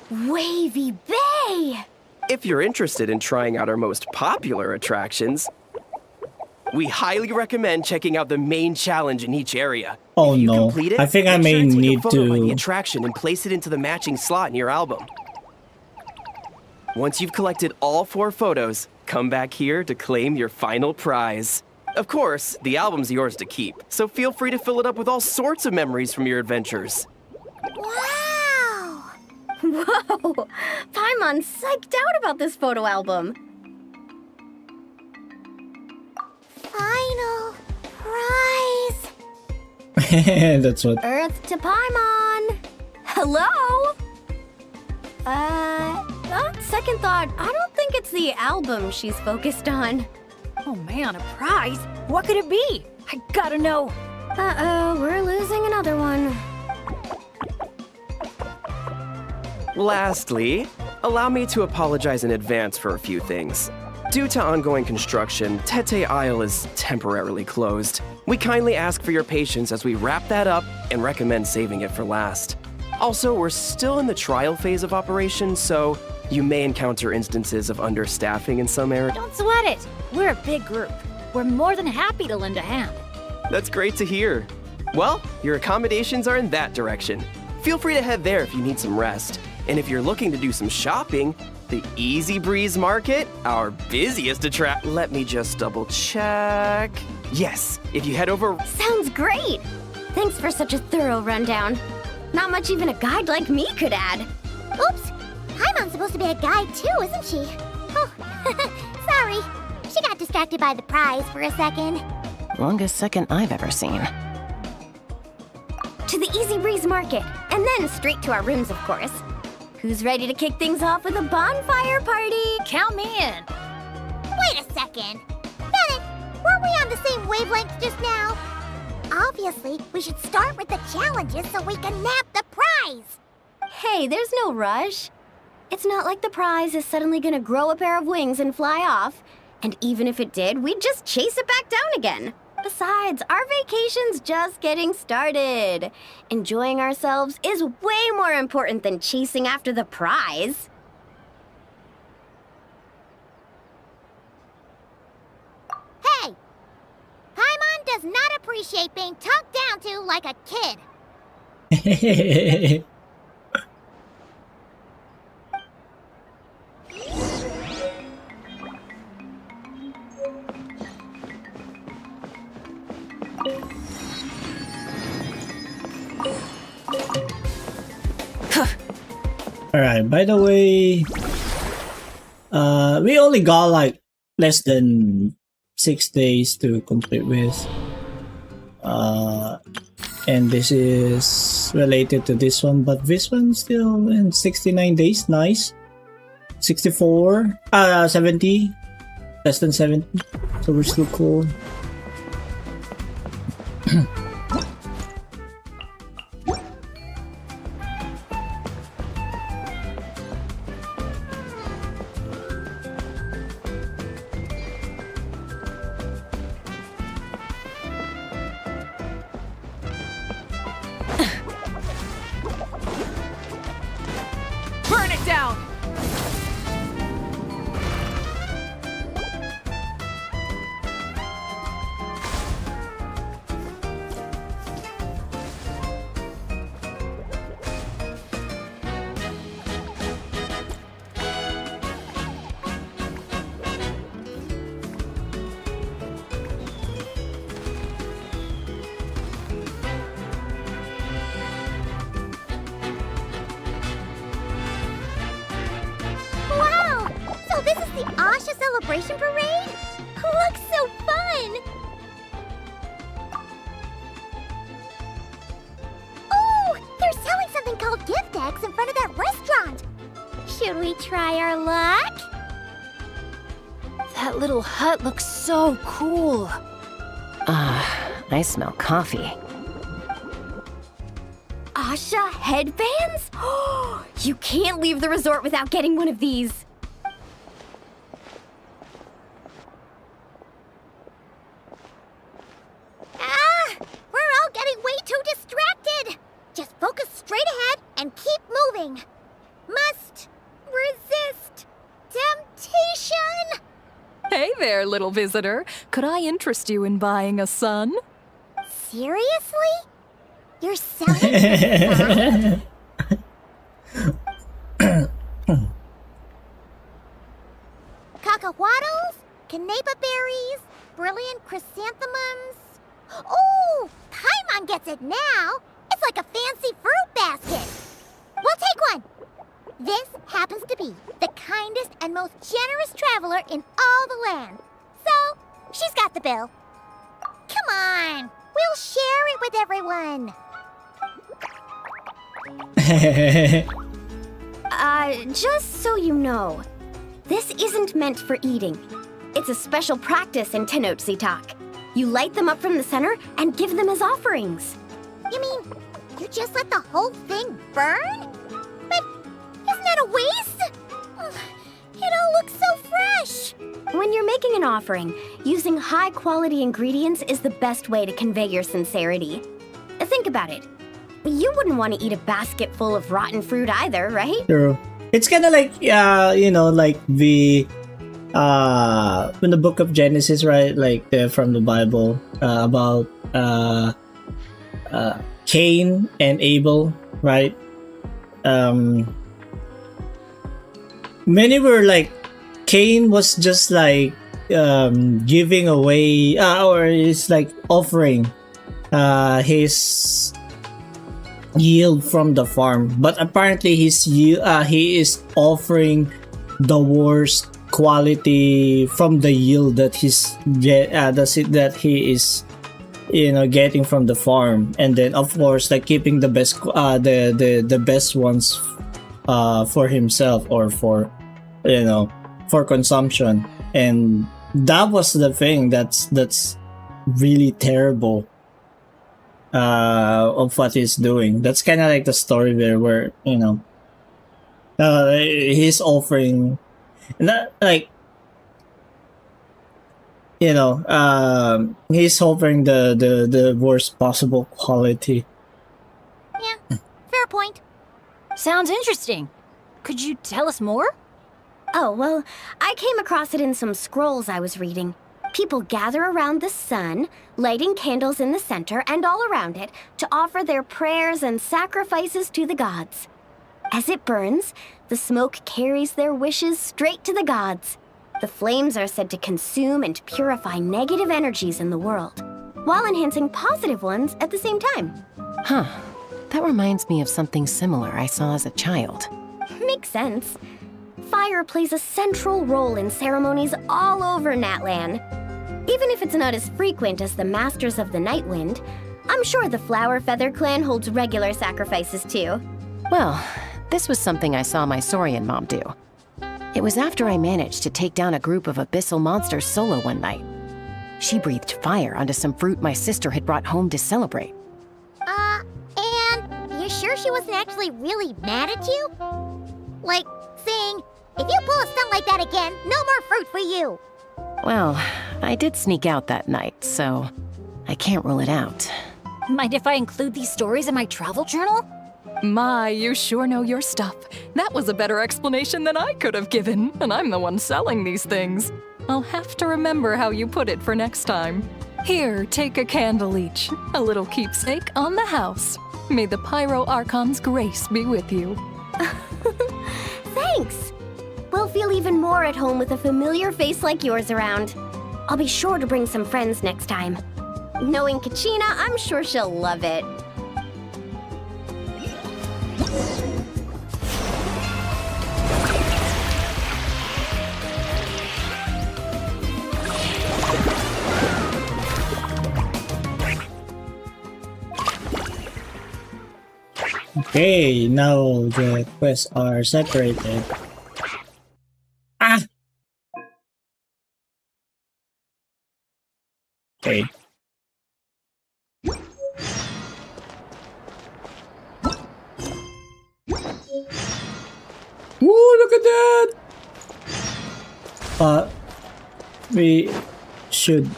Wavy Bay! If you're interested in trying out our most popular attractions, we highly recommend checking out the main challenge in each area. Oh If you no, complete it, I think I make may sure to take a need photo by the to. attraction and place it into the matching slot in your album. Once you've collected all 4 photos, come back here to claim your final prize. Of course, the album's yours to keep, so feel free to fill it up with all sorts of memories from your adventures. Wow! Whoa! Paimon's psyched out about this photo album. Final prize. That's what. Earth to Paimon! Hello? On second thought, I don't think it's the album she's focused on. Oh man, a prize? What could it be? I gotta know. Uh-oh, we're losing another one. Lastly, allow me to apologize in advance for a few things. Due to ongoing construction, Tete Isle is temporarily closed. We kindly ask for your patience as we wrap that up and recommend saving it for last. Also, we're still in the trial phase of operation, so you may encounter instances of understaffing in some areas. Don't sweat it. We're a big group. We're more than happy to lend a hand. That's great to hear. Well, your accommodations are in that direction. Feel free to head there if you need some rest. And if you're looking to do some shopping, the Easy Breeze Market, our busiest attraction. Let me just double check. Yes, if you head over. Sounds great! Thanks for such a thorough rundown. Not much even a guide like me could add. Oops! Paimon's supposed to be a guide too, isn't she? Oh, sorry. She got distracted by the prize for a second. Longest second I've ever seen. To the Easy Breeze Market, and then straight to our rooms, of course. Who's ready to kick things off with a bonfire party? Count me in. Wait a second. Bennett, weren't we on the same wavelength just now? Obviously, we should start with the challenges so we can nab the prize. Hey, there's no rush. It's not like the prize is suddenly gonna grow a pair of wings and fly off. And even if it did, we'd just chase it back down again. Besides, our vacation's just getting started. Enjoying ourselves is way more important than chasing after the prize. does not appreciate being talked down to like a kid. Alright, by the way, we only got like less than 6 days to complete with. And this is related to this one, but this one still in 69 days, nice. 64, 70, less than 70, so we're still cool. Burn it down! Wow! So this is the Asha Celebration Parade? Looks so fun! Oh! They're selling something called gift eggs in front of that restaurant! Should we try our luck? That little hut looks so cool. I smell coffee. Asha headbands? You can't leave the resort without getting one of these. We're all getting way too distracted! Just focus straight ahead and keep moving. Must resist temptation! Hey there, little visitor. Could I interest you in buying a sun? Seriously? You're selling a sun? Cacahuatls, canepa berries, brilliant chrysanthemums. Oh, Paimon gets it now. It's like a fancy fruit basket. We'll take one. This happens to be the kindest and most generous traveler in all the land. So, she's got the bill. Come on, we'll share it with everyone. Just so you know, this isn't meant for eating. It's a special practice in Tenochtitlan. You light them up from the center and give them as offerings. You mean, you just let the whole thing burn? But isn't that a waste? It all looks so fresh. When you're making an offering, using high-quality ingredients is the best way to convey your sincerity. Think about it. You wouldn't want to eat a basket full of rotten fruit either, right? True. It's kind of like, you know, like the in the book of Genesis, right? Like from the Bible about Cain and Abel, right? Many were like, Cain was just like giving away, or it's like offering his yield from the farm, but apparently he is offering the worst quality from the yield that that he is, you know, getting from the farm, and then of course like keeping the best the best ones for himself or for, you know, for consumption. And that was the thing that's really terrible of what he's doing. That's kind of like the story there where, you know, he's offering, not like, you know, he's offering the worst possible quality. Yeah, fair point. Sounds interesting. Could you tell us more? Oh, well, I came across it in some scrolls I was reading. People gather around the sun, lighting candles in the center and all around it to offer their prayers and sacrifices to the gods. As it burns, the smoke carries their wishes straight to the gods. The flames are said to consume and purify negative energies in the world, while enhancing positive ones at the same time. Huh. That reminds me of something similar I saw as a child. Makes sense. Fire plays a central role in ceremonies all over Natlan. Even if it's not as frequent as the Masters of the Night Wind, I'm sure the Flower Feather clan holds regular sacrifices too. Well, this was something I saw my Saurian mom do. It was after I managed to take down a group of abyssal monsters solo one night. She breathed fire onto some fruit my sister had brought home to celebrate. And you sure she wasn't actually really mad at you? Like, saying, if you pull a stunt like that again, no more fruit for you. Well, I did sneak out that night, so I can't rule it out. Mind if I include these stories in my travel journal? My, you sure know your stuff. That was a better explanation than I could have given, and I'm the one selling these things. I'll have to remember how you put it for next time. Here, take a candle each, a little keepsake on the house. May the Pyro Archon's grace be with you. Thanks! We'll feel even more at home with a familiar face like yours around. I'll be sure to bring some friends next time. Knowing Kachina, I'm sure she'll love it. Okay, now the quests are separated. Ah! Okay. Woo, look at that! We should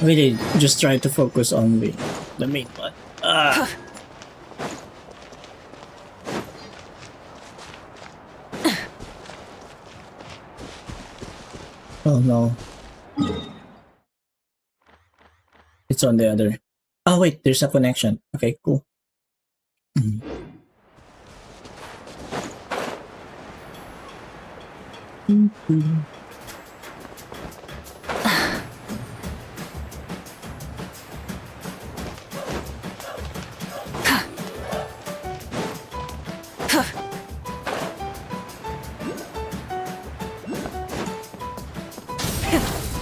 really just try to focus on the main one. Ah! Oh no. It's on the other. Oh wait, there's a connection. Okay, cool.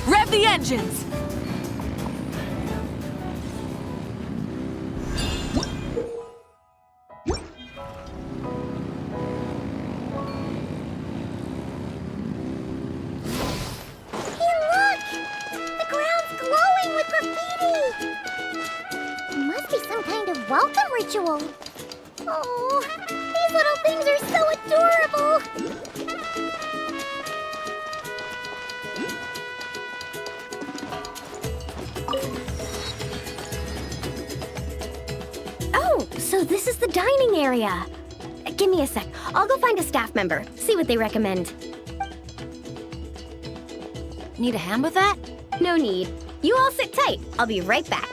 Rev the engines! Welcome ritual. Oh, these little things are so adorable. Oh, so this is the dining area. Give me a sec. I'll go find a staff member, see what they recommend. Need a hand with that? No need. You all sit tight. I'll be right back.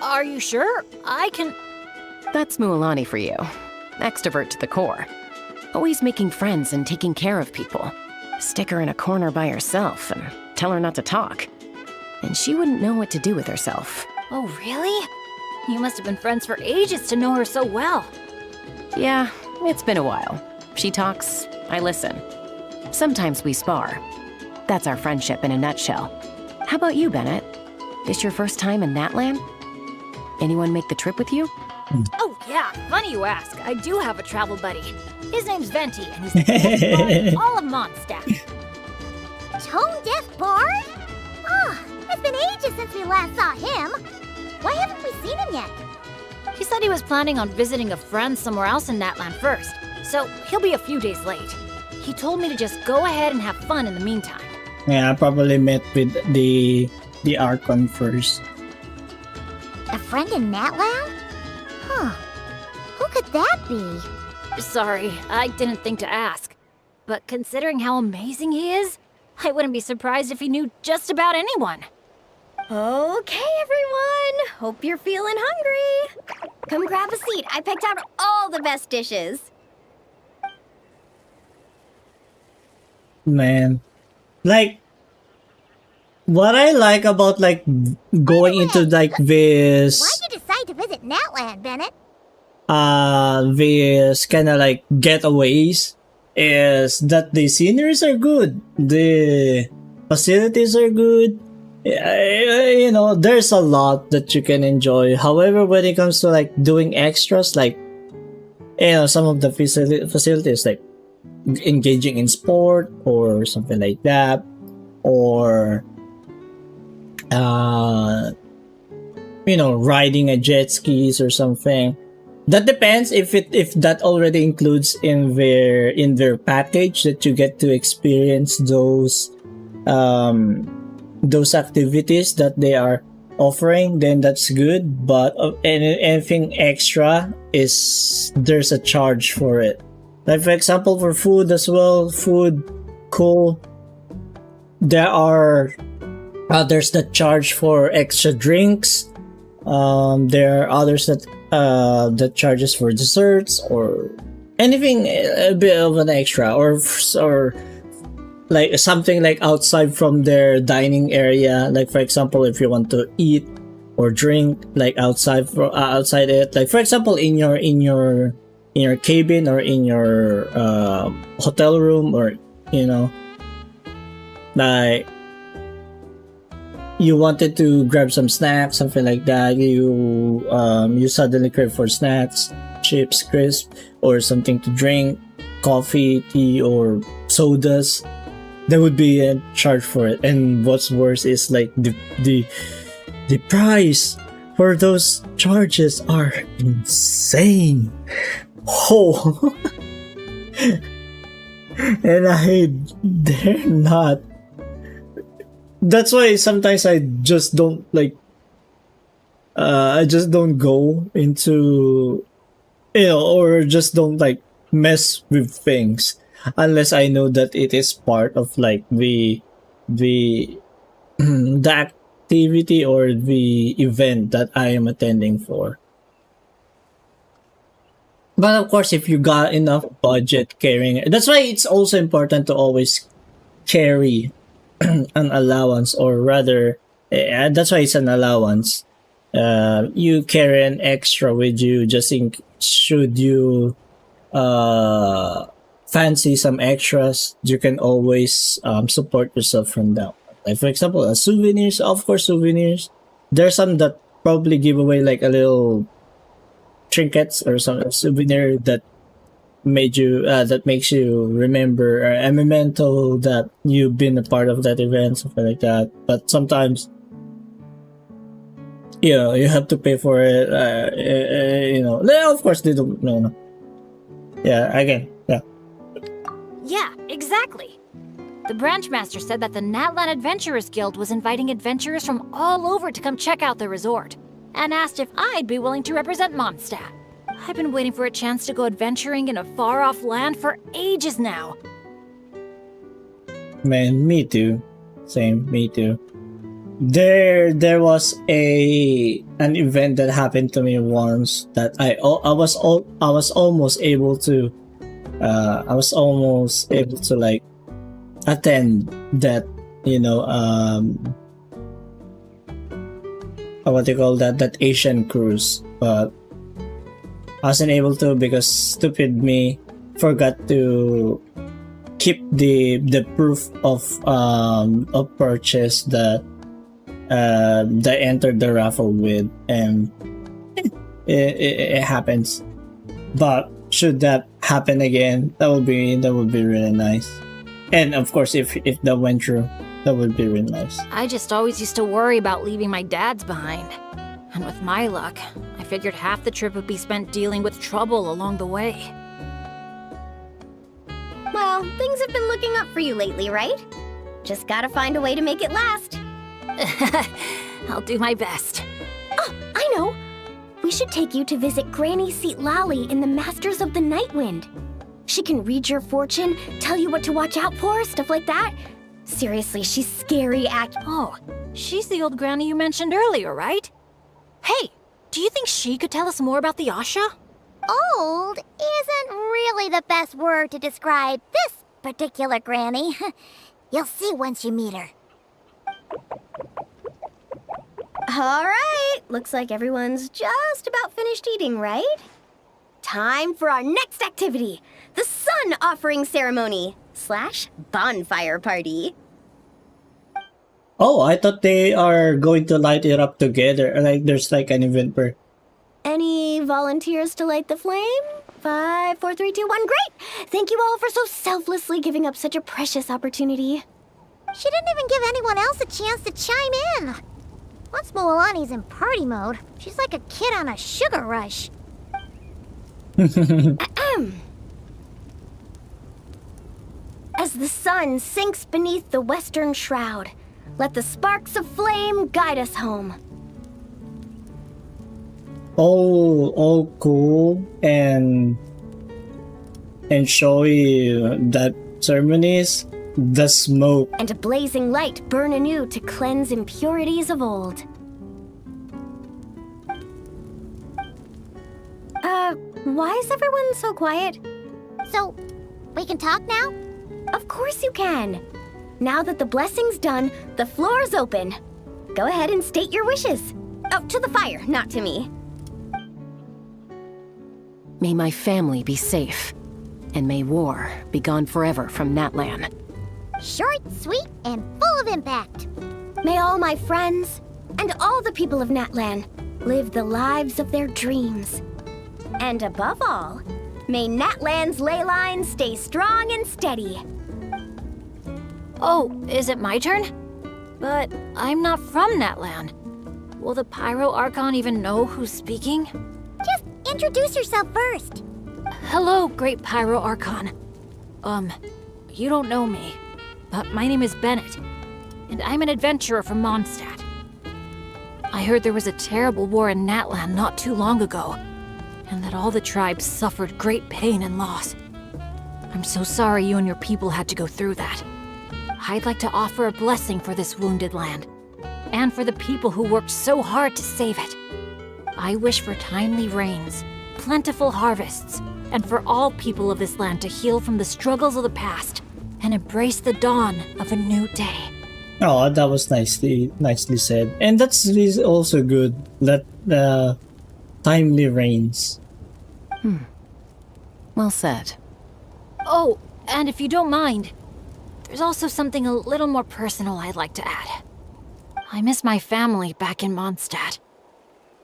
Are you sure? I can... That's Mualani for you. Extrovert to the core. Always making friends and taking care of people. Stick her in a corner by herself and tell her not to talk. And she wouldn't know what to do with herself. Oh, really? You must have been friends for ages to know her so well. Yeah, it's been a while. She talks, I listen. Sometimes we spar. That's our friendship in a nutshell. How about you, Bennett? This your first time in Natlan? Anyone make the trip with you? Oh yeah, funny you ask. I do have a travel buddy. His name's Venti, and he's the best bard all of Mondstadt. Tone Deaf Bard? Ah, it's been ages since we last saw him. Why haven't we seen him yet? He said he was planning on visiting a friend somewhere else in Natlan first, so he'll be a few days late. He told me to just go ahead and have fun in the meantime. Yeah, I probably met with the Archon first. A friend in Natlan? Huh. Who could that be? Sorry, I didn't think to ask. But considering how amazing he is, I wouldn't be surprised if he knew just about anyone. Okay, everyone. Hope you're feeling hungry. Come grab a seat. I picked out all the best dishes. Man, like, what I like about like going into like this Why'd you decide to visit Natland, Bennett? this kind of like getaways is that the sceneries are good, the facilities are good. You know, there's a lot that you can enjoy. However, when it comes to like doing extras, like, you know, some of the facilities like engaging in sport or something like that, or you know, riding a jet skis or something. That depends if that already includes in their package that you get to experience those activities that they are offering, then that's good. But anything extra is there's a charge for it. Like, for example, for food as well, food, cool. There are there's the charge for extra drinks. There are others that charges for desserts or anything a bit of an extra, or like something like outside from their dining area. Like, for example, if you want to eat or drink like outside it, like for example in your cabin or in your hotel room, or you know, like you wanted to grab some snacks, something like that. You suddenly crave for snacks, chips, crisp, or something to drink, coffee, tea, or sodas. There would be a charge for it. And what's worse is like the price for those charges are insane. Oh, and they're not. That's why sometimes I just don't like. I just don't go into, you know, or just don't like mess with things unless I know that it is part of like the activity or the event that I am attending for. But of course, if you got enough budget carrying it, that's why it's also important to always carry an allowance, or rather, that's why it's an allowance. You carry an extra with you just in should you fancy some extras. You can always support yourself from that. Like, for example, souvenirs. Of course, souvenirs. There's some that probably give away like a little trinkets or some souvenir that made you that makes you remember, or a memento that you've been a part of that event, something like that. But sometimes, you know, you have to pay for it. You know, of course they don't. No. Yeah, again, yeah. Yeah, exactly. The branch master said that the Natlan Adventurers Guild was inviting adventurers from all over to come check out the resort, and asked if I'd be willing to represent Mondstadt. I've been waiting for a chance to go adventuring in a far-off land for ages now. Man, me too. Same, me too. There was an event that happened to me once that I was almost able to like attend that, you know, what do you call that Asian cruise, but I wasn't able to because stupid me forgot to keep the proof of purchase that I entered the raffle with, and it happens. But should that happen again, that would be really nice. And of course, if that went through, that would be really nice. I just always used to worry about leaving my dad's behind. And with my luck, I figured half the trip would be spent dealing with trouble along the way. Well, things have been looking up for you lately, right? Just gotta find a way to make it last. I'll do my best. Oh, I know! We should take you to visit Granny Seat Lally in the Masters of the Night Wind. She can read your fortune, tell you what to watch out for, stuff like that. Seriously, she's scary Oh, she's the old granny you mentioned earlier, right? Hey, do you think she could tell us more about the Asha? Old isn't really the best word to describe this particular granny. You'll see once you meet her. All right, looks like everyone's just about finished eating, right? Time for our next activity, the sun offering ceremony / bonfire party. Oh, I thought they are going to light it up together. Like there's like an event per. Any volunteers to light the flame? 5, 4, 3, 2, 1, great! Thank you all for so selflessly giving up such a precious opportunity. She didn't even give anyone else a chance to chime in. Once Moalani's in party mode, she's like a kid on a sugar rush. As the sun sinks beneath the western shroud, let the sparks of flame guide us home. All cool and showy that ceremonies. The smoke. And a blazing light burn anew to cleanse impurities of old. Why is everyone so quiet? So, we can talk now? Of course you can. Now that the blessing's done, the floor's open. Go ahead and state your wishes. Oh, to the fire, not to me. May my family be safe, and may war be gone forever from Natlan. Short, sweet, and full of impact. May all my friends and all the people of Natlan live the lives of their dreams. And above all, may Natlan's ley lines stay strong and steady. Oh, is it my turn? But I'm not from Natlan. Will the Pyro Archon even know who's speaking? Just introduce yourself first. Hello, Great Pyro Archon. You don't know me, but my name is Bennett, and I'm an adventurer from Mondstadt. I heard there was a terrible war in Natlan not too long ago, and that all the tribes suffered great pain and loss. I'm so sorry you and your people had to go through that. I'd like to offer a blessing for this wounded land, and for the people who worked so hard to save it. I wish for timely rains, plentiful harvests, and for all people of this land to heal from the struggles of the past and embrace the dawn of a new day. Oh, that was nicely said. And that's really also good that timely rains. Well said. Oh, and if you don't mind, there's also something a little more personal I'd like to add. I miss my family back in Mondstadt.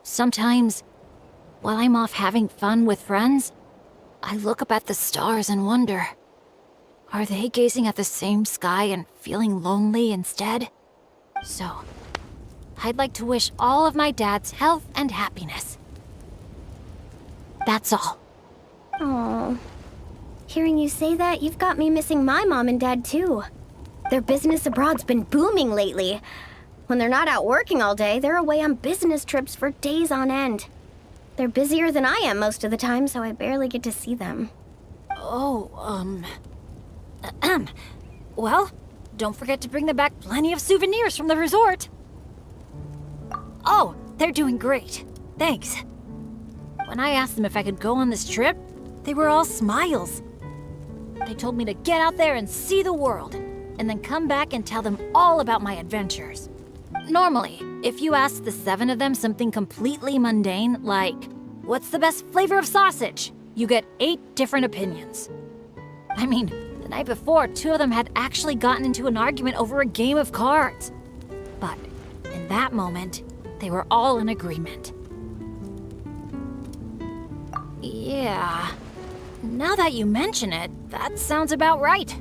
Sometimes, while I'm off having fun with friends, I look up at the stars and wonder, are they gazing at the same sky and feeling lonely instead? So, I'd like to wish all of my dads health and happiness. That's all. Aww. Hearing you say that, you've got me missing my mom and dad too. Their business abroad's been booming lately. When they're not out working all day, they're away on business trips for days on end. They're busier than I am most of the time, so I barely get to see them. Well, don't forget to bring them back plenty of souvenirs from the resort. Oh, they're doing great. Thanks. When I asked them if I could go on this trip, they were all smiles. They told me to get out there and see the world, and then come back and tell them all about my adventures. Normally, if you ask the 7 of them something completely mundane, like, what's the best flavor of sausage? You get 8 different opinions. I mean, the night before, 2 of them had actually gotten into an argument over a game of cards. But in that moment, they were all in agreement. Yeah, now that you mention it, that sounds about right.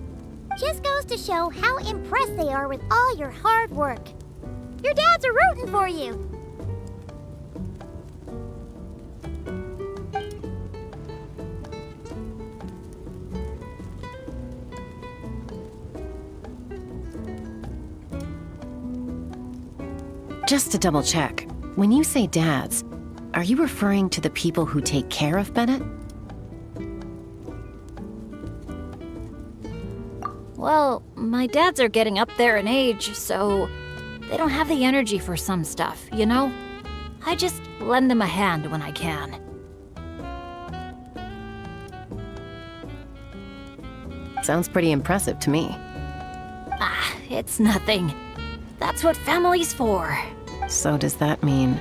Just goes to show how impressed they are with all your hard work. Your dads are rooting for you. Just to double check, when you say dads, are you referring to the people who take care of Bennett? Well, my dads are getting up there in age, so they don't have the energy for some stuff, you know? I just lend them a hand when I can. Sounds pretty impressive to me. Ah, it's nothing. That's what family's for. So does that mean...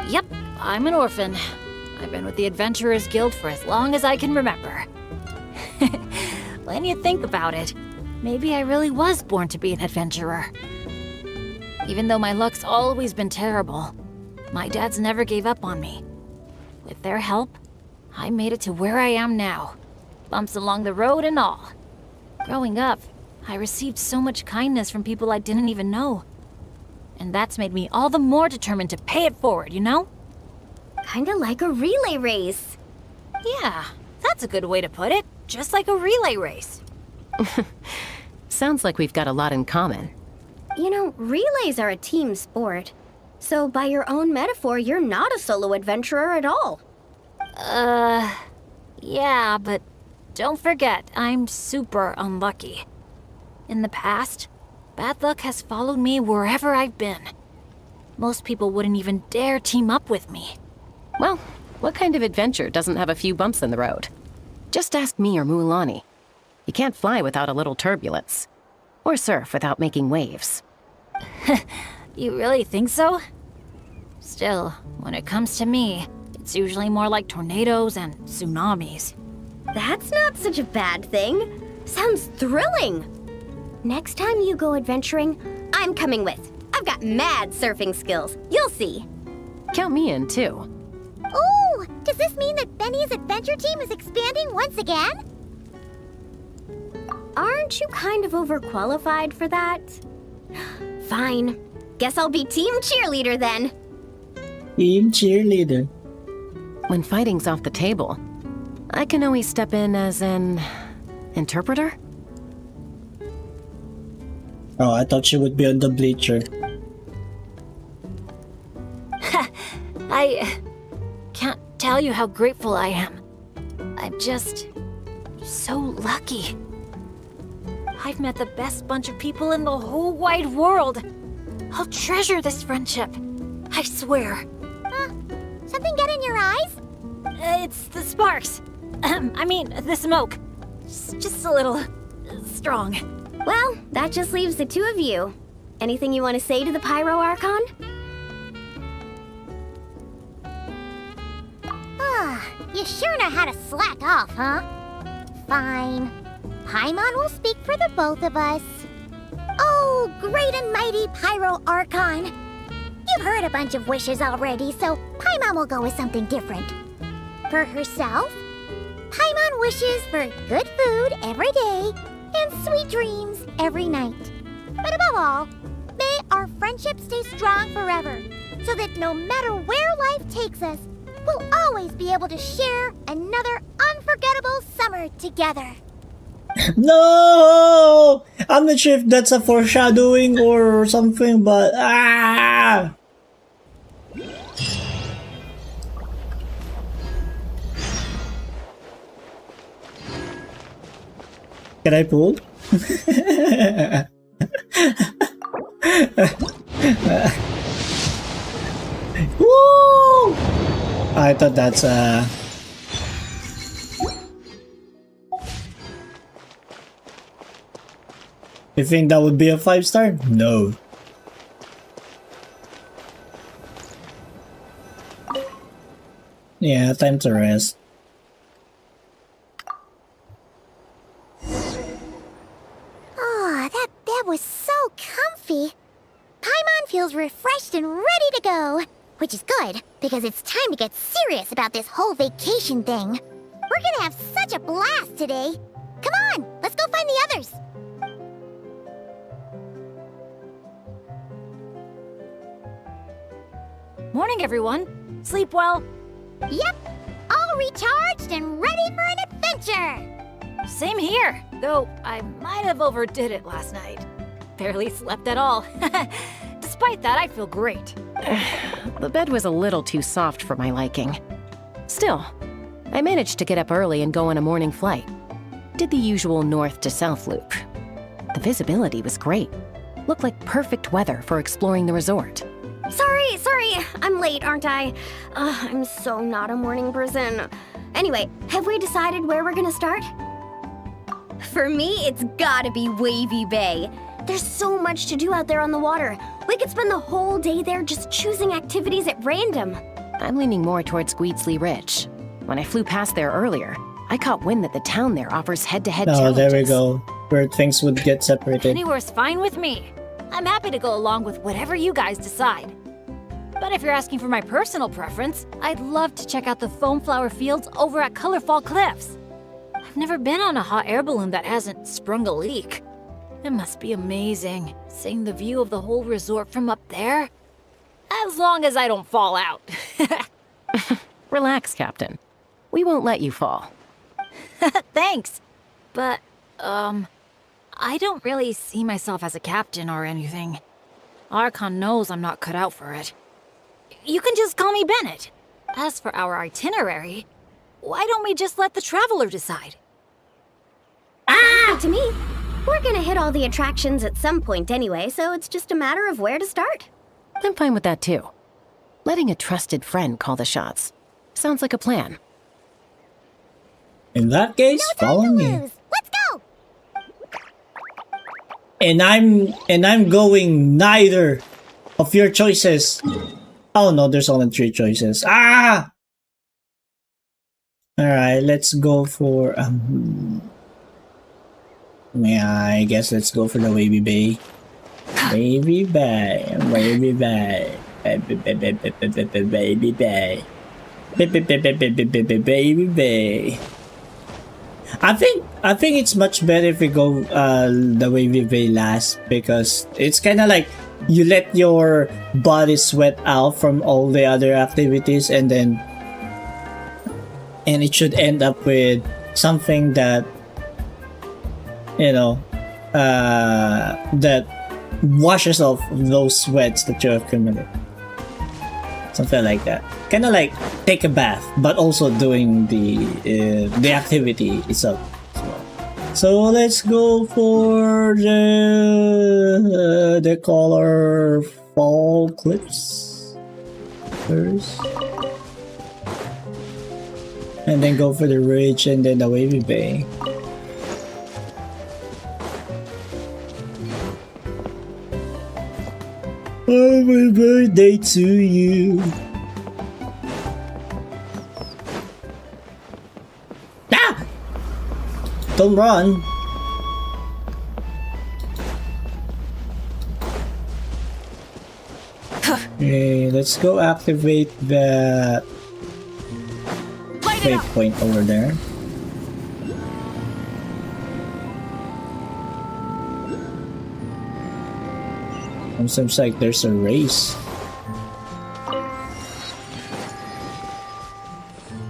Yep, I'm an orphan. I've been with the Adventurers Guild for as long as I can remember. When you think about it, maybe I really was born to be an adventurer. Even though my luck's always been terrible, my dads never gave up on me. With their help, I made it to where I am now. Bumps along the road and all. Growing up, I received so much kindness from people I didn't even know. And that's made me all the more determined to pay it forward, you know? Kinda like a relay race. Yeah, that's a good way to put it. Just like a relay race. Sounds like we've got a lot in common. You know, relays are a team sport. So by your own metaphor, you're not a solo adventurer at all. Yeah, but don't forget, I'm super unlucky. In the past, bad luck has followed me wherever I've been. Most people wouldn't even dare team up with me. Well, what kind of adventure doesn't have a few bumps in the road? Just ask me or Mulan. You can't fly without a little turbulence. Or surf without making waves. You really think so? Still, when it comes to me, it's usually more like tornadoes and tsunamis. That's not such a bad thing. Sounds thrilling. Next time you go adventuring, I'm coming with. I've got mad surfing skills. You'll see. Count me in, too. Ooh, does this mean that Benny's adventure team is expanding once again? Aren't you kind of overqualified for that? Fine. Guess I'll be team cheerleader then. Team cheerleader. When fighting's off the table, I can always step in as an... interpreter? Oh, I thought she would be on the bleacher. I can't tell you how grateful I am. I'm just so lucky. I've met the best bunch of people in the whole wide world. I'll treasure this friendship. I swear. Something get in your eyes? It's the sparks. I mean, the smoke. Just a little strong. Well, that just leaves the two of you. Anything you want to say to the Pyro Archon? You sure know how to slack off, huh? Fine. Paimon will speak for the both of us. Oh, great and mighty Pyro Archon. You've heard a bunch of wishes already, so Paimon will go with something different. For herself, Paimon wishes for good food every day and sweet dreams every night. But above all, may our friendship stay strong forever, so that no matter where life takes us, we'll always be able to share another unforgettable summer together. No! I'm not sure if that's a foreshadowing or something, but Can I pull? Woo! I thought that's You think that would be a 5-star? No. Yeah, time to rest. Oh, that bed was so comfy. Paimon feels refreshed and ready to go. Which is good, because it's time to get serious about this whole vacation thing. We're gonna have such a blast today. Come on, let's go find the others. Morning, everyone. Sleep well? Yep, all recharged and ready for an adventure. Same here, though I might have overdid it last night. Barely slept at all. Despite that, I feel great. The bed was a little too soft for my liking. Still, I managed to get up early and go on a morning flight. Did the usual north to south loop. The visibility was great. Looked like perfect weather for exploring the resort. Sorry, I'm late, aren't I? I'm so not a morning person. Anyway, have we decided where we're gonna start? For me, it's gotta be Wavy Bay. There's so much to do out there on the water. We could spend the whole day there just choosing activities at random. I'm leaning more towards Gweedsley Ridge. When I flew past there earlier, I caught wind that the town there offers head-to-head Oh, challenges. there we go. Where things would get separated. Anywhere's fine with me. I'm happy to go along with whatever you guys decide. But if you're asking for my personal preference, I'd love to check out the foam flower fields over at Colorfall Cliffs. I've never been on a hot air balloon that hasn't sprung a leak. It must be amazing, seeing the view of the whole resort from up there. As long as I don't fall out. Relax, Captain. We won't let you fall. Thanks. But, I don't really see myself as a captain or anything. Archon knows I'm not cut out for it. You can just call me Bennett. As for our itinerary, why don't we just let the traveler decide? To me, we're gonna hit all the attractions at some point anyway, so it's just a matter of where to start. I'm fine with that too. Letting a trusted friend call the shots. Sounds like a plan. In that case, follow me. Let's go! And I'm going neither of your choices. Oh no, there's only 3 choices. Ah! Alright, let's go for yeah, I guess let's go for the Wavy Bay. Wavy Bay, Wavy Bay. Baby Bay. Baby Bay. I think it's much better if we go the Wavy Bay last, because it's kind of like you let your body sweat out from all the other activities, and it should end up with something that, you know, that washes off those sweats that you accumulate. Something like that. Kind of like take a bath, but also doing the activity itself as well. So let's go for the Colorfall Cliffs first, and then go for the Ridge, and then the Wavy Bay. Happy birthday to you. Ah! Don't run. Okay, let's go activate that waypoint over there. It seems like there's a race.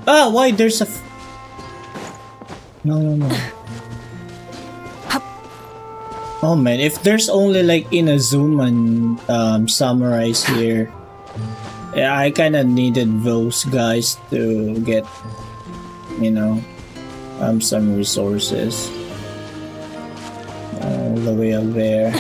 Ah, why there's a no. Oh man, if there's only like Inazuma and samurais here, yeah, I kind of needed those guys to get, you know, some resources all the way up there.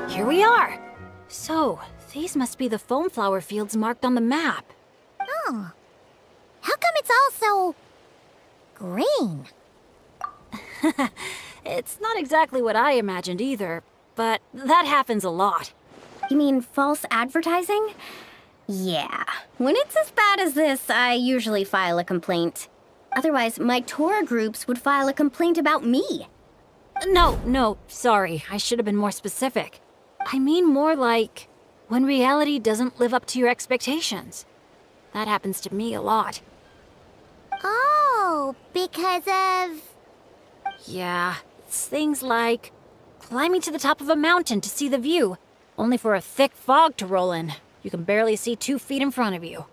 Here we are. So, these must be the foam flower fields marked on the map. Oh. How come it's all so green? It's not exactly what I imagined either, but that happens a lot. You mean false advertising? Yeah. When it's as bad as this, I usually file a complaint. Otherwise, my tour groups would file a complaint about me. No, sorry. I should have been more specific. I mean more like when reality doesn't live up to your expectations. That happens to me a lot. Oh, because of Yeah, it's things like climbing to the top of a mountain to see the view, only for a thick fog to roll in. You can barely see 2 feet in front of you.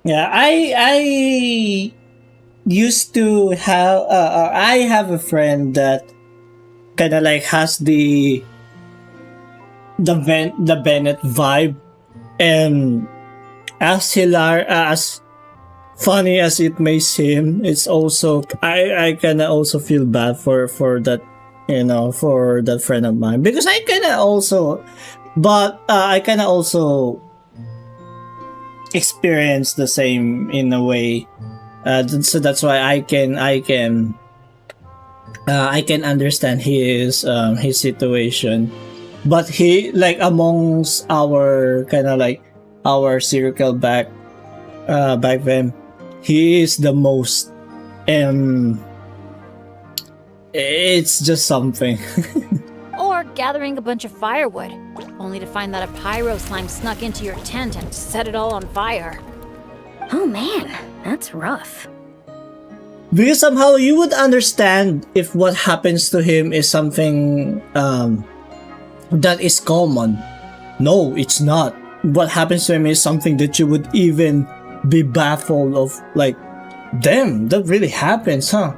Yeah, I used to have I have a friend that kind of like has the Bennett vibe, and as funny as it may seem, it's also I kind of also feel bad for that, for that friend of mine, because I kind of also experience the same in a way. So that's why I can understand his situation. But he, like, amongst our kind of like our circle back then, he is the most, it's just something. Or gathering a bunch of firewood, only to find that a pyro slime snuck into your tent and set it all on fire. Oh man, that's rough. Because somehow you would understand if what happens to him is something that is common. No, it's not. What happens to him is something that you would even be baffled of, like, damn, that really happens, huh?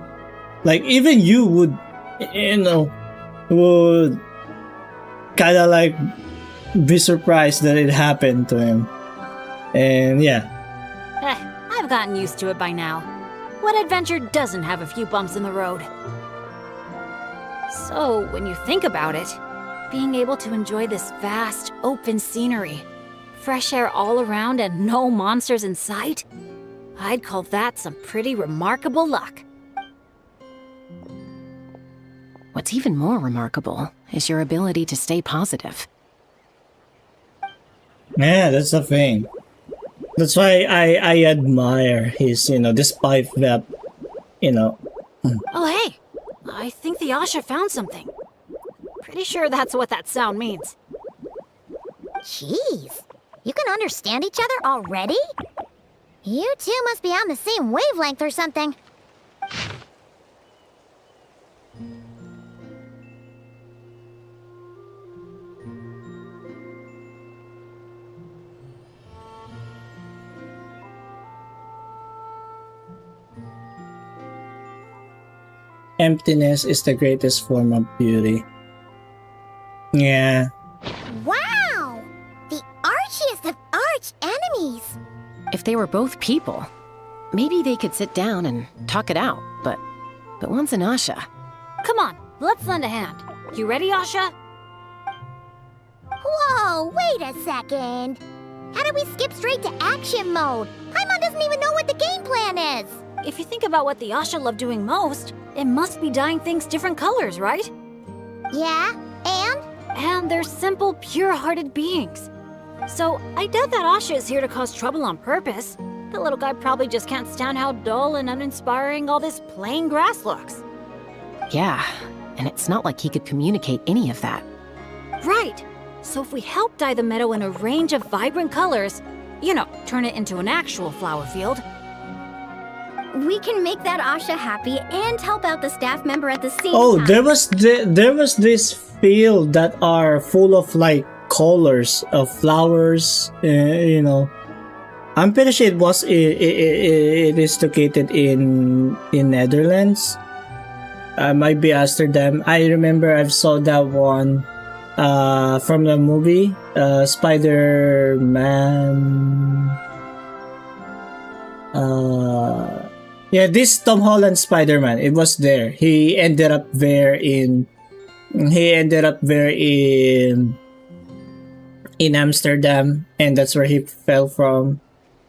Like, even you would kind of like be surprised that it happened to him. And yeah. I've gotten used to it by now. What adventure doesn't have a few bumps in the road? So, when you think about it, being able to enjoy this vast, open scenery, fresh air all around and no monsters in sight, I'd call that some pretty remarkable luck. What's even more remarkable is your ability to stay positive. Yeah, that's the thing. That's why I admire his, despite that, Oh hey, I think the Asha found something. Pretty sure that's what that sound means. Jeez, you can understand each other already? You two must be on the same wavelength or something. Emptiness is the greatest form of beauty. Yeah. Wow! The archiest of arch enemies! If they were both people, maybe they could sit down and talk it out, but one's an Asha. Come on, let's lend a hand. You ready, Asha? Whoa, wait a second! How do we skip straight to action mode? Paimon doesn't even know what the game plan is! If you think about what the Asha love doing most, it must be dyeing things different colors, right? Yeah, and? And they're simple, pure-hearted beings. So, I doubt that Asha is here to cause trouble on purpose. The little guy probably just can't stand how dull and uninspiring all this plain grass looks. Yeah, and it's not like he could communicate any of that. Right. So if we help dye the meadow in a range of vibrant colors, turn it into an actual flower field, we can make that Asha happy and help out the staff member at the same time. There was this field that are full of, like, colors of flowers. I'm pretty sure it is located in Netherlands. Might be Amsterdam. I remember I saw that one from the movie Spider-Man. Yeah, this Tom Holland Spider-Man. It was there. He ended up there in Amsterdam, and that's where he fell from,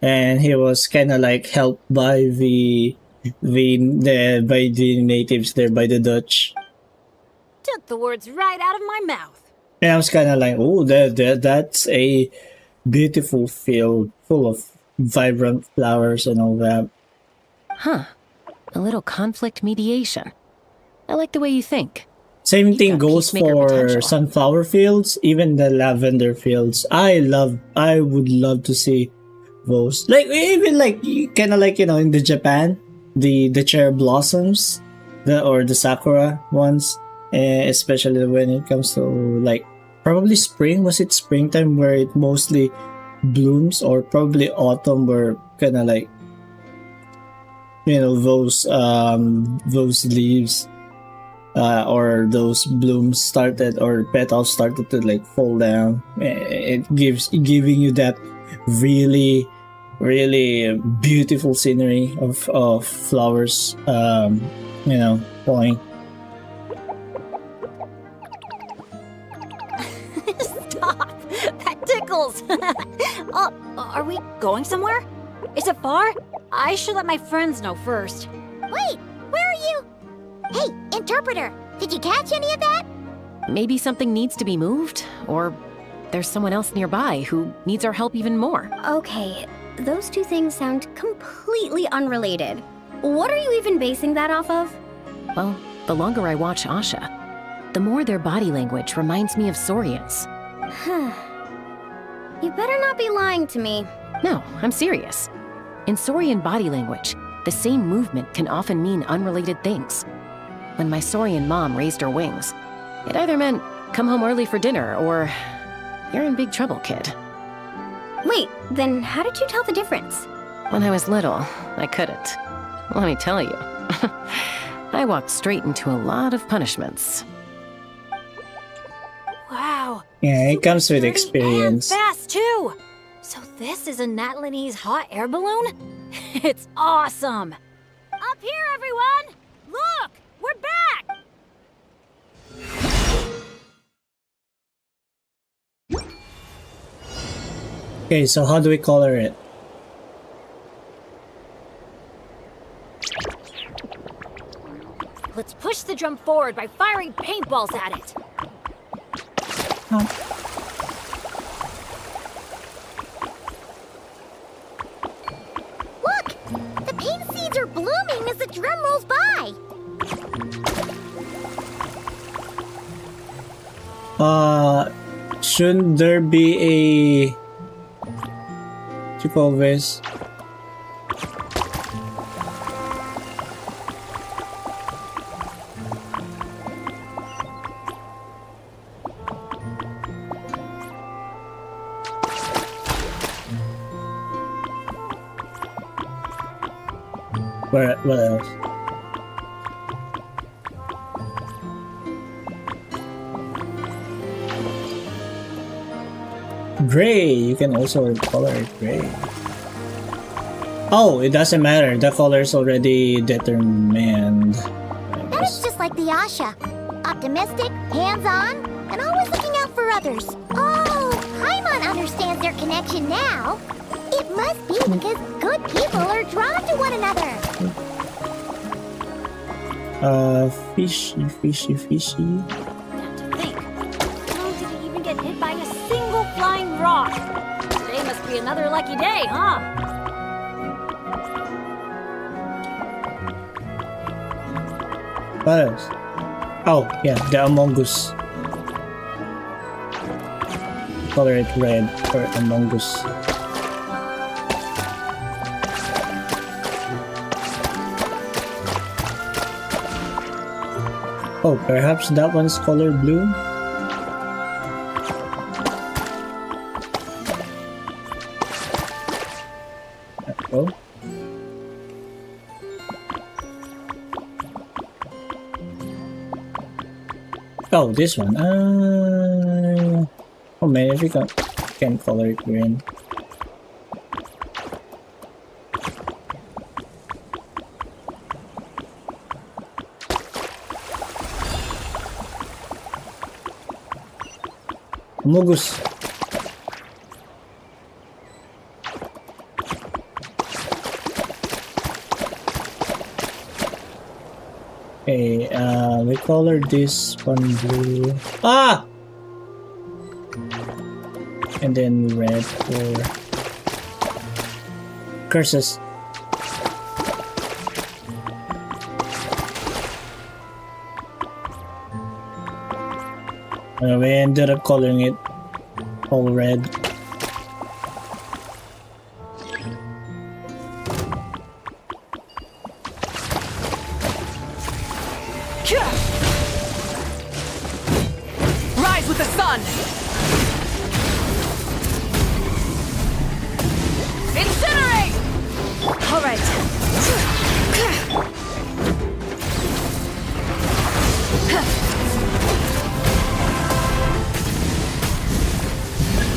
and he was kind of like helped by the natives there, by the Dutch. Took the words right out of my mouth. And I was kind of like, oh, that's a beautiful field full of vibrant flowers and all that. Huh. A little conflict mediation. I like the way you think. Same thing goes for sunflower fields, even the lavender fields. I would love to see those. Like, even like, kind of like, in the Japan, the cherry blossoms. the sakura ones, especially when it comes to like probably spring. Was it springtime where it mostly blooms, or probably autumn where kind of like, you know, those leaves or those blooms started, or petals started to like fall down. It giving you that really beautiful scenery of flowers, you know, falling. Stop! That tickles! Oh, are we going somewhere? Is it far? I should let my friends know first. Wait, where are you? Hey, interpreter, did you catch any of that? Maybe something needs to be moved, or there's someone else nearby who needs our help even more. Okay, those two things sound completely unrelated. What are you even basing that off of? Well, the longer I watch Asha, the more their body language reminds me of Saurians. You better not be lying to me. No, I'm serious. In Saurian body language, the same movement can often mean unrelated things. When my Saurian mom raised her wings, it either meant come home early for dinner or you're in big trouble, kid. Wait, then how did you tell the difference? When I was little, I couldn't. Let me tell you, I walked straight into a lot of punishments. Wow. Yeah, it comes with experience. And fast too. So this is a Natlanese hot air balloon? It's awesome. Up here, everyone! Look, we're back. Okay, so how do we color it? Let's push the drum forward by firing paintballs at it. Look! The paint seeds are blooming as the drum rolls by! Shouldn't there be a... what you call this? What else? Gray. You can also color it gray. Oh, it doesn't matter. The color is already determined. Then it's just like the Asha. Optimistic, hands-on, and always looking out for others. Oh, Paimon understands their connection now. It must be because good people are drawn to one another. Fishy. Not to think. How did it even get hit by a single flying rock? Today must be another lucky day, huh? What else? Oh, yeah, the Among Us. Color it red for Among Us. Oh, perhaps that one's color blue? Oh. Oh, this one. Oh man, if we can color it green. Mugus. Okay, we color this one blue. Ah! And then red for curses. We ended up coloring it all red. Incinerate! All right.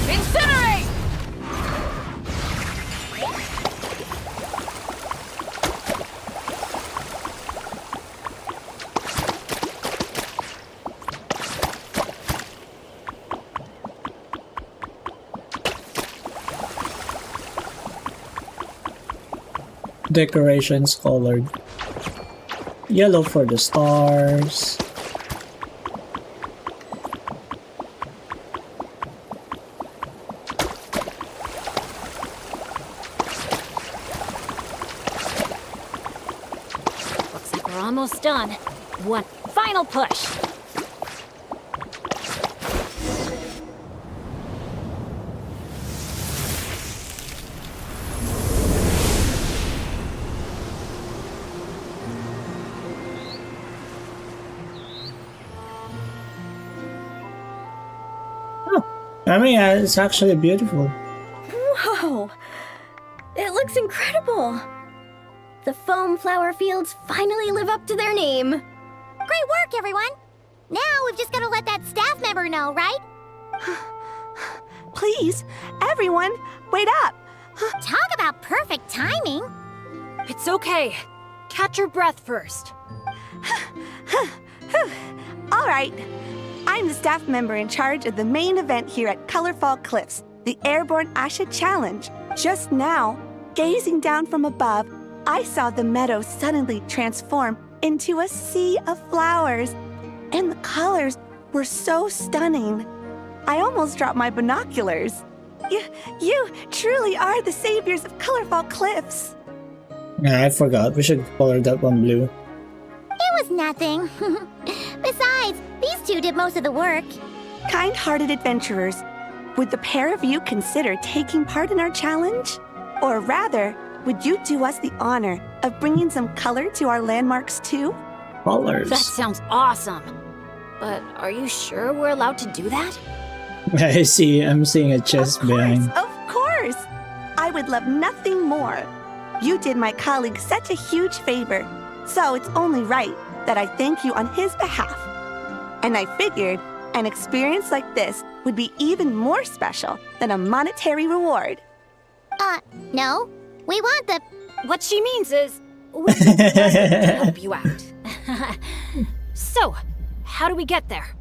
Incinerate! Decorations colored yellow for the stars. Looks like we're almost done. One final push. I mean, it's actually beautiful. Whoa! It looks incredible! The foam flower fields finally live up to their name. Great work, everyone! Now we've just gotta let that staff member know, right? Please, everyone, wait up! Talk about perfect timing! It's okay. Catch your breath first. All right. I'm the staff member in charge of the main event here at Colorful Cliffs, the Airborne Asha Challenge. Just now, gazing down from above, I saw the meadow suddenly transform into a sea of flowers, and the colors were so stunning. I almost dropped my binoculars. You truly are the saviors of Colorful Cliffs. Yeah, I forgot. We should color that one blue. It was nothing. Besides, these two did most of the work. Kind-hearted adventurers, would the pair of you consider taking part in our challenge? Or rather, would you do us the honor of bringing some color to our landmarks too? Colors. That sounds awesome. But are you sure we're allowed to do that? I see. I'm seeing a chest behind. Of course! I would love nothing more. You did my colleague such a huge favor, so it's only right that I thank you on his behalf. And I figured an experience like this would be even more special than a monetary reward. No. We want the... What she means is, we would love to help you out. So, how do we get there?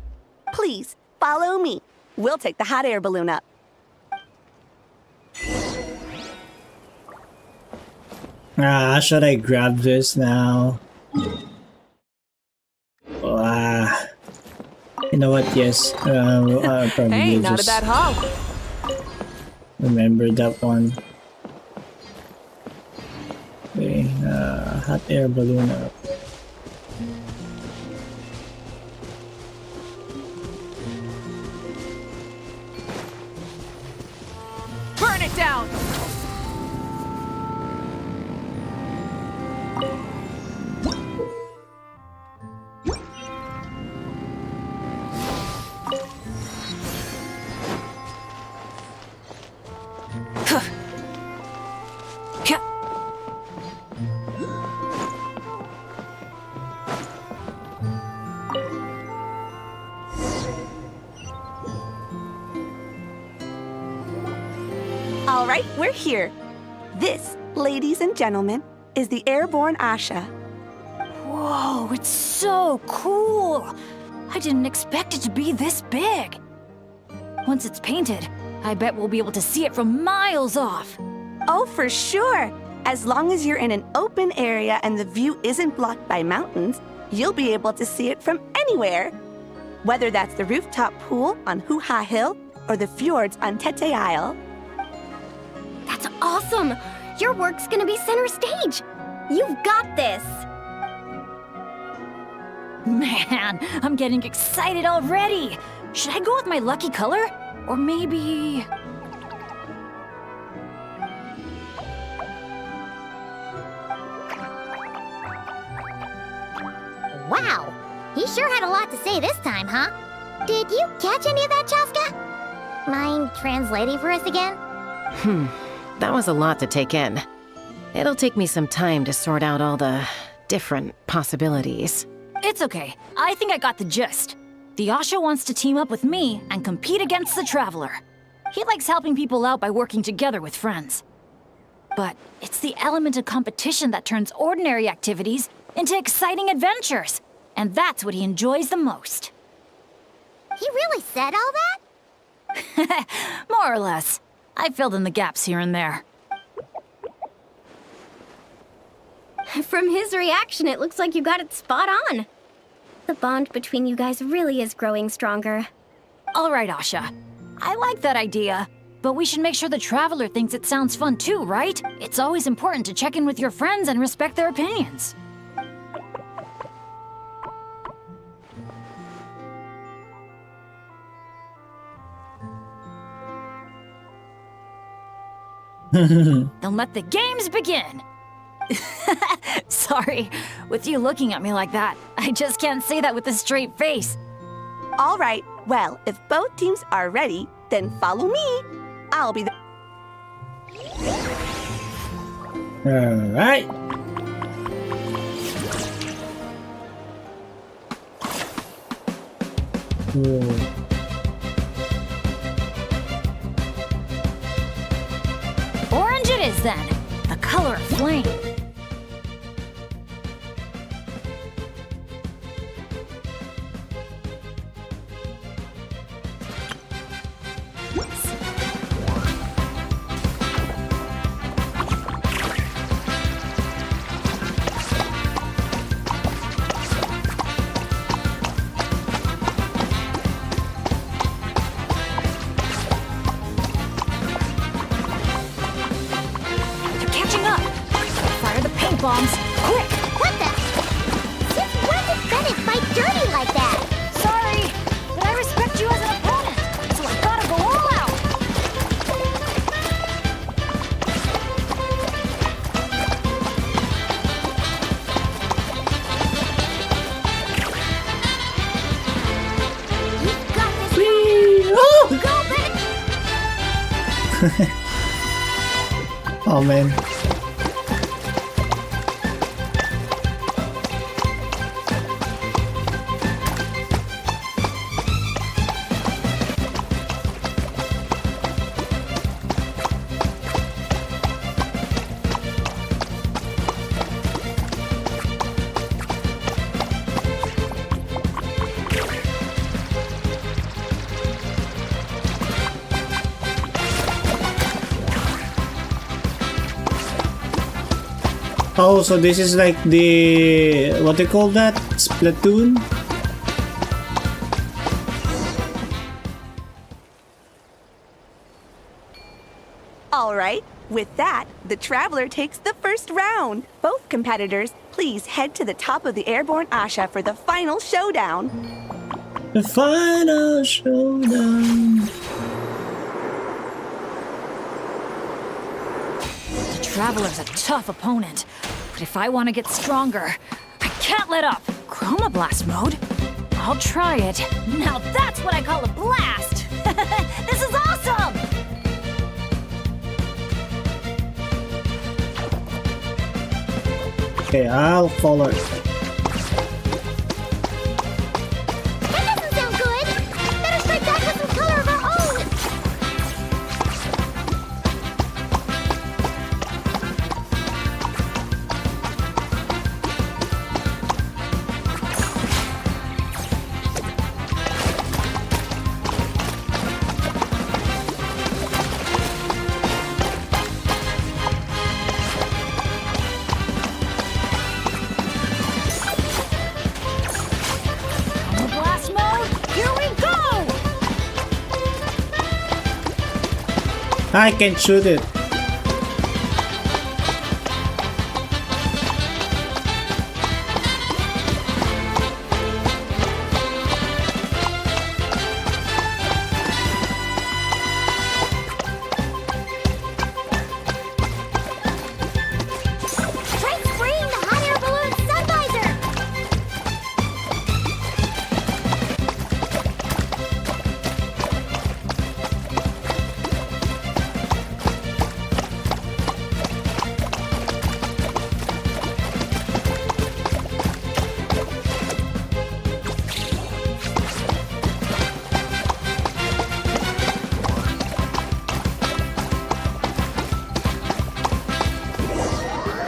Please, follow me. We'll take the hot air balloon up. Should I grab this now? You know what? Yes. I'll probably Hey, not a just bad haul. remember that one. Okay, hot air balloon up. Burn it down! All right, we're here. This, ladies and gentlemen, is the Airborne Asha. Whoa, it's so cool! I didn't expect it to be this big. Once it's painted, I bet we'll be able to see it from miles off. Oh, for sure. As long as you're in an open area and the view isn't blocked by mountains, you'll be able to see it from anywhere. Whether that's the rooftop pool on Hoo-Ha Hill or the fjords on Tete Isle. That's awesome! Your work's gonna be center stage! You've got this! Man, I'm getting excited already! Should I go with my lucky color? Or maybe... Wow! He sure had a lot to say this time, huh? Did you catch any of that, Chaska? Mind translating for us again? That was a lot to take in. It'll take me some time to sort out all the different possibilities. It's okay. I think I got the gist. The Asha wants to team up with me and compete against the Traveler. He likes helping people out by working together with friends. But it's the element of competition that turns ordinary activities into exciting adventures. And that's what he enjoys the most. He really said all that? More or less. I filled in the gaps here and there. From his reaction, it looks like you got it spot on. The bond between you guys really is growing stronger. All right, Asha. I like that idea. But we should make sure the Traveler thinks it sounds fun too, right? It's always important to check in with your friends and respect their opinions. Then let the games begin! Sorry, with you looking at me like that, I just can't say that with a straight face. All right, well, if both teams are ready, then follow me. I'll be the... Alright. Orange it is then, the color of flame. Bombs, quick! What the? Since when did Bennett fight dirty like that? Sorry, but I respect you as an opponent, so I gotta go all out. You've got this. Go, Bennett! Oh man. Oh, so this is like the, what they call that? Splatoon? All right, with that, the Traveler takes the first round. Both competitors, please head to the top of the Airborne Asha for the final showdown. The final showdown. The Traveler's a tough opponent, but if I want to get stronger, I can't let up. Chroma Blast mode? I'll try it. Now that's what I call a blast! This is awesome! Okay, I'll follow. That doesn't sound good! Better strike back with some color of our own! Blast mode, here we go! I can shoot it. Try spraying the hot air balloon sun visor!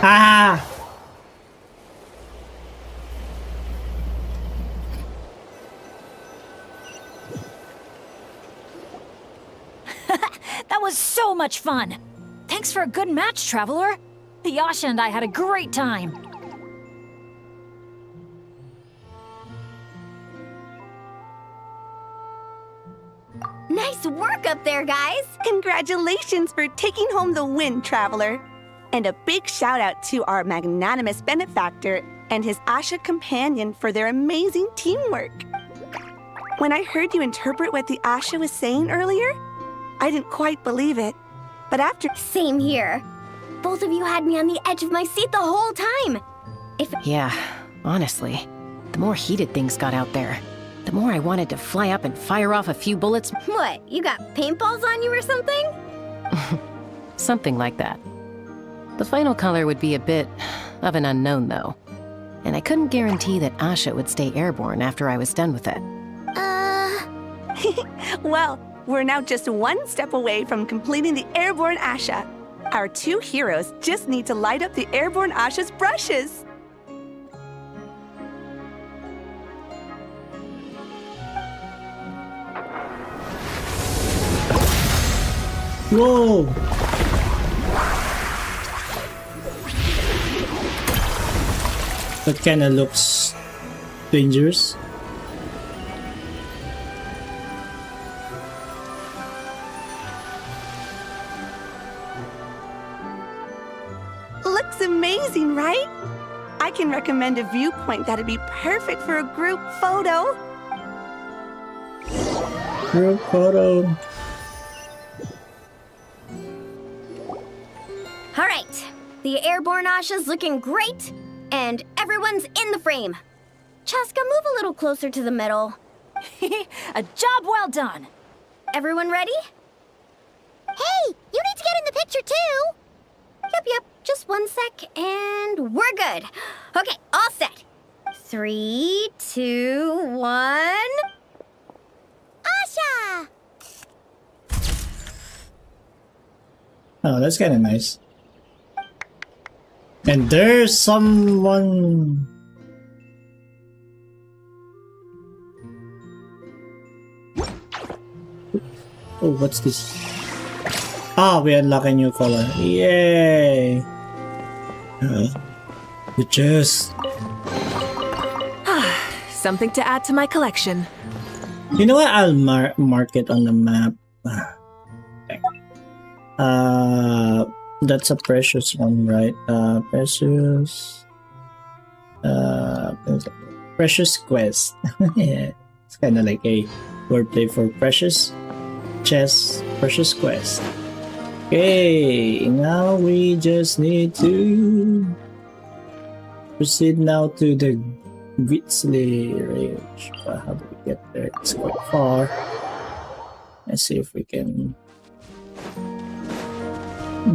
Ah! That was so much fun! Thanks for a good match, Traveler. The Yasha and I had a great time. Nice work up there, guys! Congratulations for taking home the win, Traveler. And a big shout out to our magnanimous benefactor and his Asha companion for their amazing teamwork. When I heard you interpret what the Asha was saying earlier, I didn't quite believe it. But after— Same here. Both of you had me on the edge of my seat the whole time. Yeah, honestly, the more heated things got out there, the more I wanted to fly up and fire off a few bullets. What, you got paintballs on you or something? Something like that. The final color would be a bit of an unknown, though. And I couldn't guarantee that Asha would stay airborne after I was done with it. Well, we're now just one step away from completing the airborne Asha. Our two heroes just need to light up the airborne Asha's brushes. Whoa! That kind of looks dangerous. Looks amazing, right? I can recommend a viewpoint that'd be perfect for a group photo. Group photo. All right, the airborne Asha's looking great, and everyone's in the frame. Chaska, move a little closer to the middle. A job well done. Everyone ready? Hey, you need to get in the picture too. Yep, just one sec, and we're good. Okay, all set. 3, 2, 1... Asha! Oh, that's kind of nice. And there's someone. Oh, what's this? Ah, we unlock a new color. Yay! The chest. Something to add to my collection. You know what? I'll mark it on the map. That's a precious one, right? Precious. Precious quest. Yeah, it's kind of like a wordplay for precious chest, precious quest. Okay, now we just need to proceed now to the Grizzly Range. How do we get there? It's quite far. Let's see if we can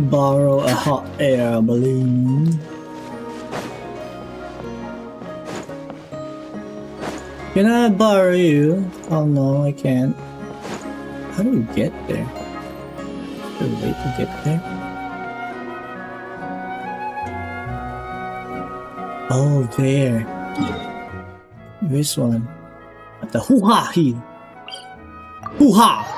borrow a hot air balloon. Can I borrow you? Oh no, I can't. How do we get there? Is there a way to get there? Oh, there. This one. At the hoo-ha here. Hoo-ha!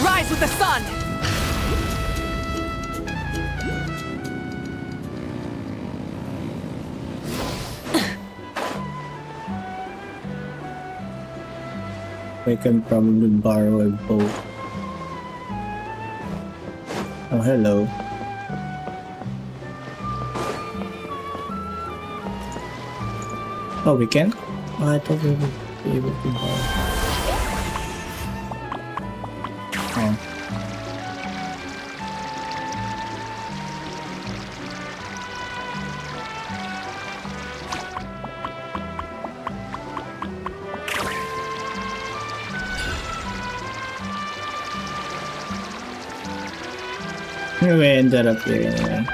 Rise with the sun! I can probably borrow a boat. Oh, hello. Oh, we can? Oh, I thought we would be able to borrow. Oh. We ended up here anyway.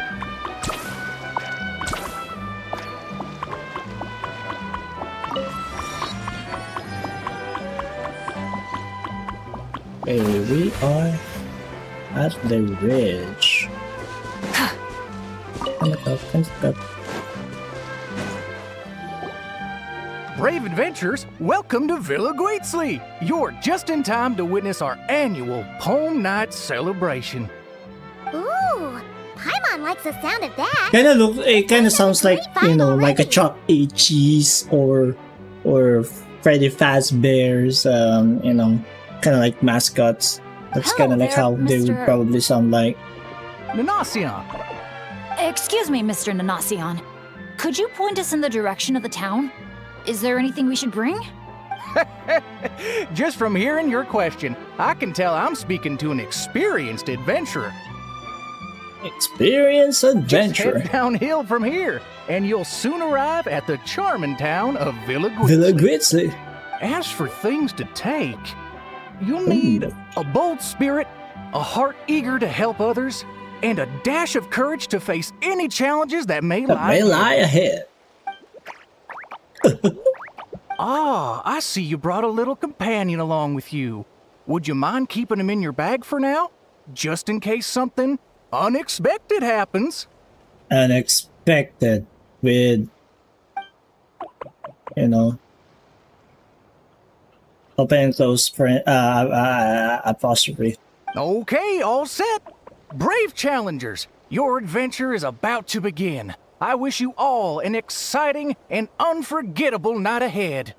Okay, we are at the ridge. Brave adventurers, welcome to Villa Guitzley. You're just in time to witness our annual Poem Night celebration. Ooh, Paimon likes the sound of that. It kind of sounds like, you know, like a Chuck E. Cheese or Freddy Fazbear's, you know, kind of like mascots. That's kind of like there, how they would Mr. probably sound like. Nanasion. Excuse me, Mr. Nanasion. Could you point us in the direction of the town? Is there anything we should bring? Just from hearing your question, I can tell I'm speaking to an experienced adventurer. Experienced adventurer. Just head downhill from here, and you'll soon arrive at the charming town of Villa Guitzley. Villa Guitzley. As for things to take, you'll need a bold spirit, a heart eager to help others, and a dash of courage to face any challenges that may lie ahead. Ah, I see you brought a little companion along with you. Would you mind keeping him in your bag for now? Just in case something unexpected happens. Unexpected with, you know, open and close apostrophe. Okay, all set. Brave challengers, your adventure is about to begin. I wish you all an exciting and unforgettable night ahead.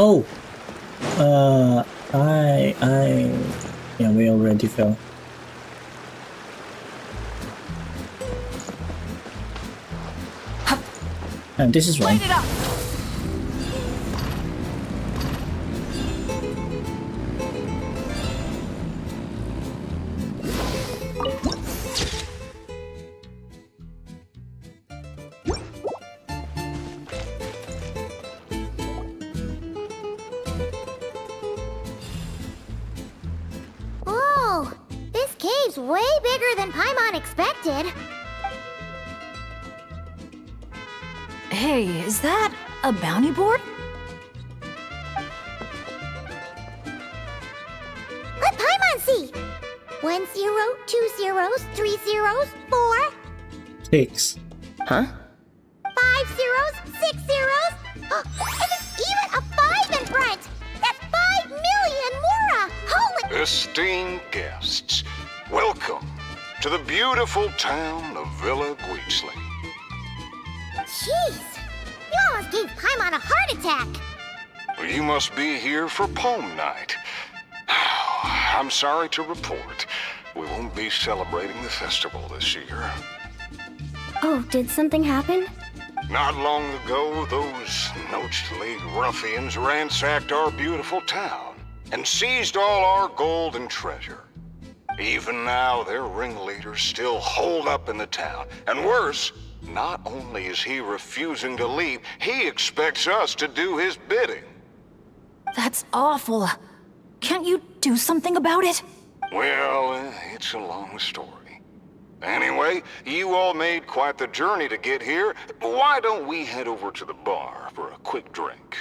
Oh, yeah, we already fell. And this is wrong. Light it up! Oh, this cave's way bigger than Paimon expected. Hey, is that a bounty board? Let Paimon see. 1 0, 2 zeros, 3 zeros, 4. 6. Huh? 5 zeros, 6 zeros. Oh, and there's even a 5 in front. That's 5 million Mura. Holy. Esteemed guests, welcome to the beautiful town of Villa Guitzley. Jeez, you almost gave Paimon a heart attack. You must be here for Poem Night. I'm sorry to report, we won't be celebrating the festival this year. Oh, did something happen? Not long ago, those Noach League ruffians ransacked our beautiful town and seized all our gold and treasure. Even now, their ringleaders still holed up in the town, and worse, not only is he refusing to leave, he expects us to do his bidding. That's awful. Can't you do something about it? Well, it's a long story. Anyway, you all made quite the journey to get here. Why don't we head over to the bar for a quick drink?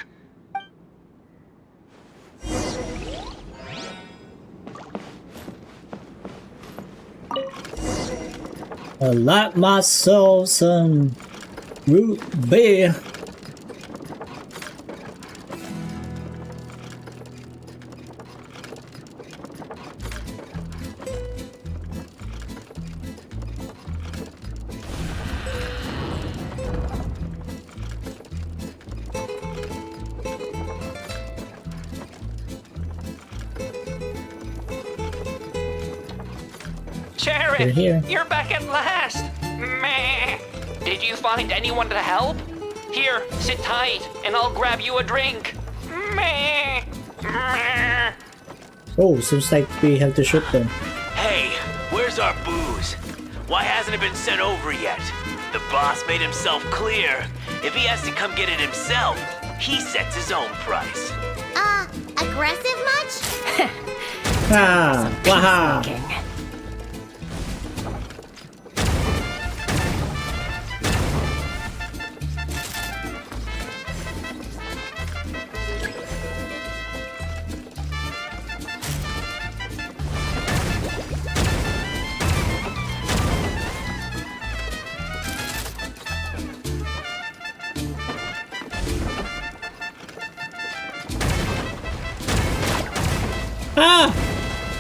I like myself some root beer. Sheriff, here. you're back at last. Meh. Did you find anyone to help? Here, sit tight, and I'll grab you a drink. Meh. Meh. Oh, seems like we have to shoot them. Hey, where's our booze? Why hasn't it been sent over yet? The boss made himself clear. If he has to come get it himself, he sets his own price. Aggressive much? Ah, waha. Ah!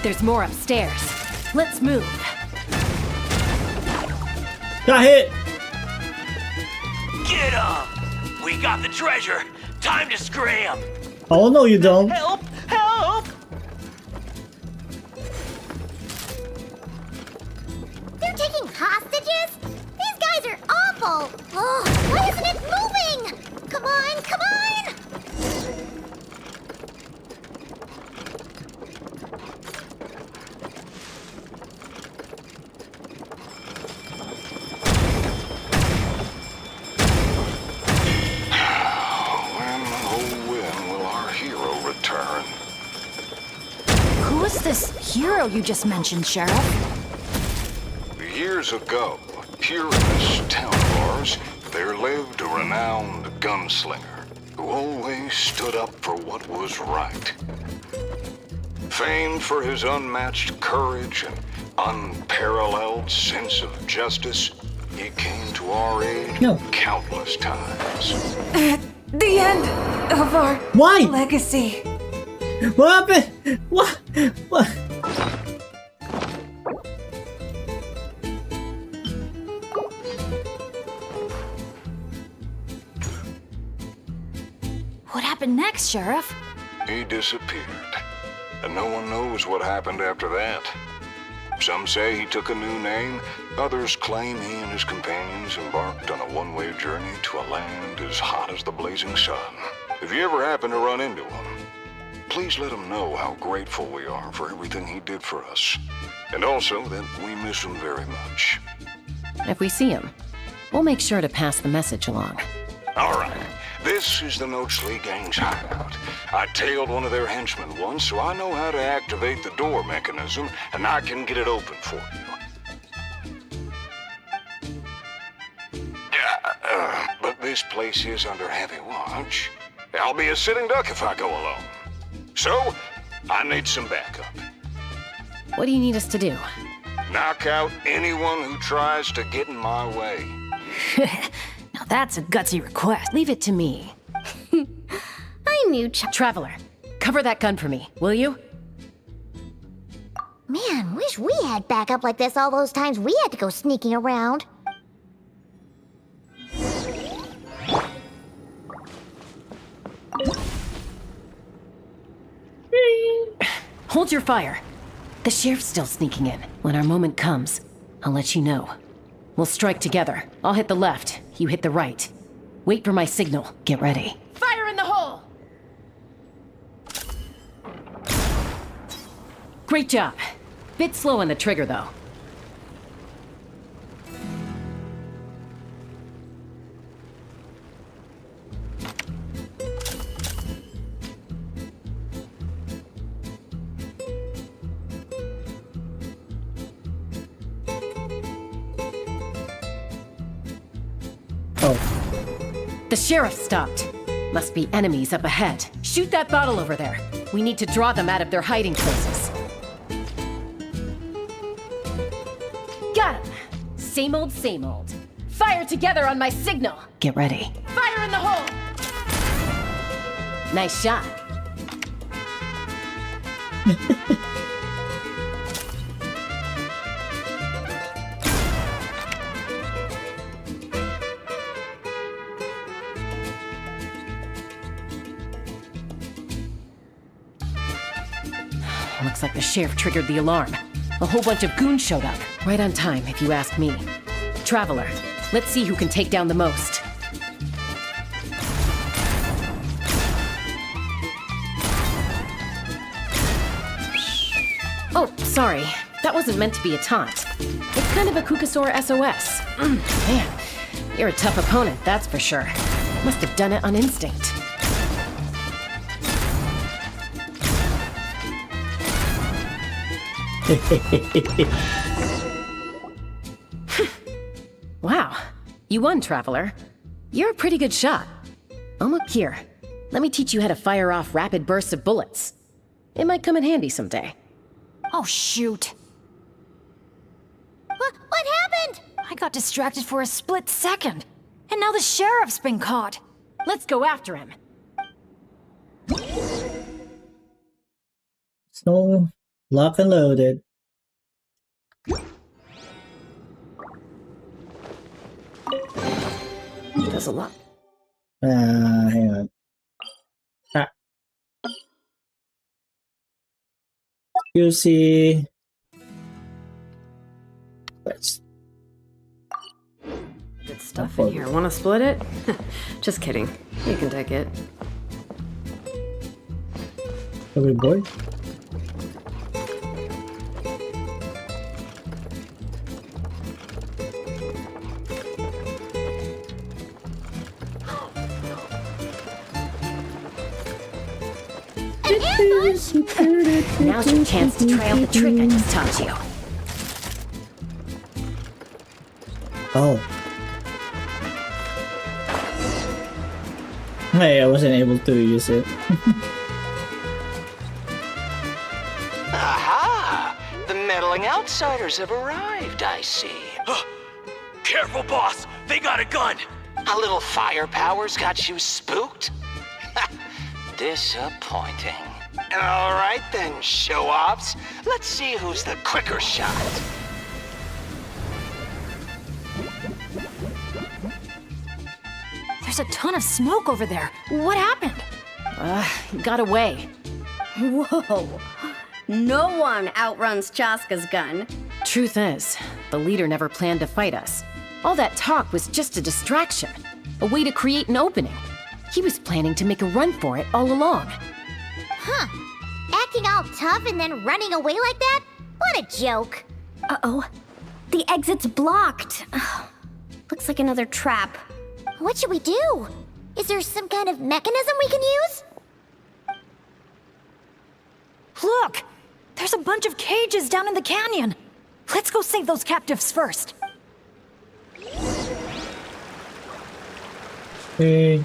There's more upstairs. Let's move. Got hit! Get up! We got the treasure! Time to scram! Oh no, you don't. Help! Help! They're taking hostages? These guys are awful! Oh, why isn't it moving? Come on, come on! Who is this hero you just mentioned, Sheriff? Years ago, here in this town of ours, there lived a renowned gunslinger who always stood up for what was right. Famed for his unmatched courage and unparalleled sense of justice, he came to our aid countless times. At the end of our legacy. What happened? What? What happened next, Sheriff? He disappeared, and no one knows what happened after that. Some say he took a new name, others claim he and his companions embarked on a one-way journey to a land as hot as the blazing sun. If you ever happen to run into him, please let him know how grateful we are for everything he did for us, and also that we miss him very much. If we see him, we'll make sure to pass the message along. All right, this is the Nochely Gang's hideout. I tailed one of their henchmen once, so I know how to activate the door mechanism, and I can get it open for you. But this place is under heavy watch. I'll be a sitting duck if I go alone. So, I need some backup. What do you need us to do? Knock out anyone who tries to get in my way. Now that's a gutsy request. Leave it to me. I knew Traveler, cover that gun for me, will you? Man, wish we had backup like this all those times we had to go sneaking around. Hold your fire. The sheriff's still sneaking in. When our moment comes, I'll let you know. We'll strike together. I'll hit the left, you hit the right. Wait for my signal. Get ready. Fire in the hole! Great job. Bit slow on the trigger, though. The sheriff stopped. Must be enemies up ahead. Shoot that bottle over there. We need to draw them out of their hiding places. Got him. Same old, same old. Fire together on my signal. Get ready. Fire in the hole! Nice shot. Looks like the sheriff triggered the alarm. A whole bunch of goons showed up. Right on time, if you ask me. Traveler, let's see who can take down the most. Oh, sorry. That wasn't meant to be a taunt. It's kind of a Kukasaur SOS. Man, you're a tough opponent, that's for sure. Must have done it on instinct. Wow, you won, Traveler. You're a pretty good shot. Almost here. Let me teach you how to fire off rapid bursts of bullets. It might come in handy someday. Oh, shoot. What happened? I got distracted for a split second. And now the sheriff's been caught. Let's go after him. So, lock and loaded. That's a lot. Hang on. QC. Let's. Good stuff in here. Want to split it? Just kidding. You can take it. Are we bored? Now's your chance to try out the trick I just taught you. Oh. Hey, I wasn't able to use it. Aha! The meddling outsiders have arrived, I see. Careful, boss! They got a gun! A little firepower's got you spooked? Disappointing. All right then, show-offs. Let's see who's the quicker shot. There's a ton of smoke over there. What happened? Got away. Whoa. No one outruns Chaska's gun. Truth is, the leader never planned to fight us. All that talk was just a distraction. A way to create an opening. He was planning to make a run for it all along. Huh. Acting all tough and then running away like that? What a joke. Uh-oh. The exit's blocked. Looks like another trap. What should we do? Is there some kind of mechanism we can use? Look! There's a bunch of cages down in the canyon. Let's go save those captives first. Hey.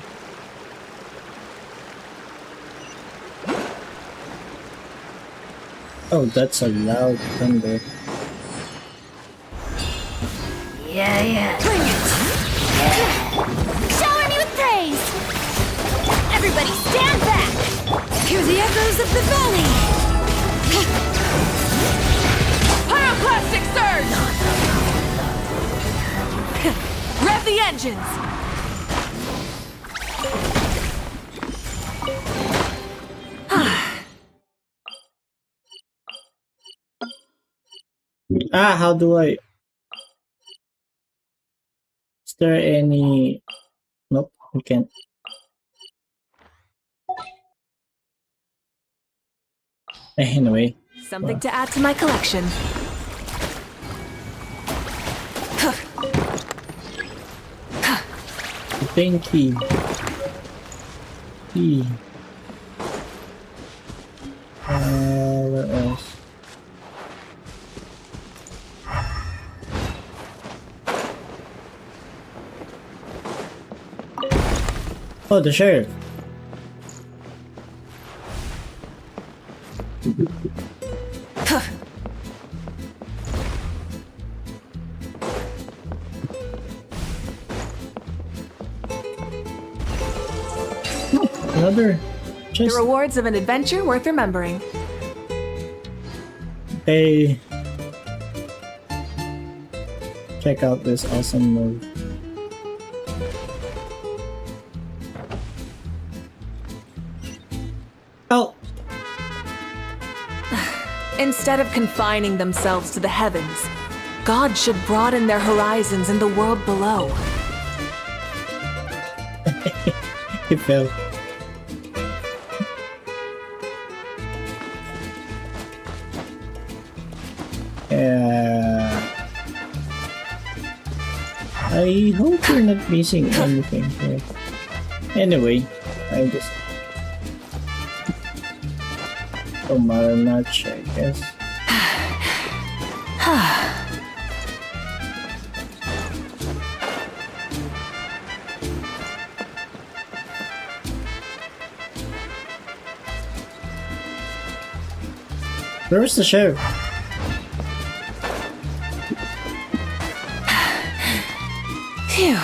Oh, that's a loud thunder. Yeah. Bring it! Shower me with praise! Everybody stand back! Hear the echoes of the valley! Pyroclastic surge! Rev the engines! How do I... Is there any... Nope, we can't. Anyway. Something to add to my collection. Thank you. Where else? Oh, the sheriff. Another The rewards of an adventure worth remembering. Hey, check out this awesome move. Oh! Instead of confining themselves to the heavens, God should broaden their horizons in the world below. He fell. I hope you're not missing anything here. Anyway, I just... Oh, Maranach, I guess. Where's the sheriff? Phew.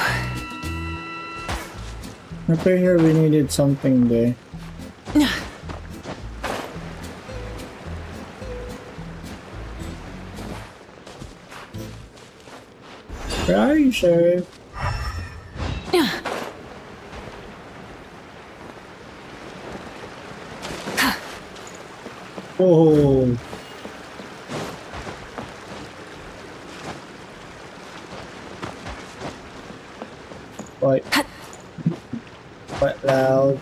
I'm pretty sure we needed something there. Where are you, sheriff? Oh. Quite loud.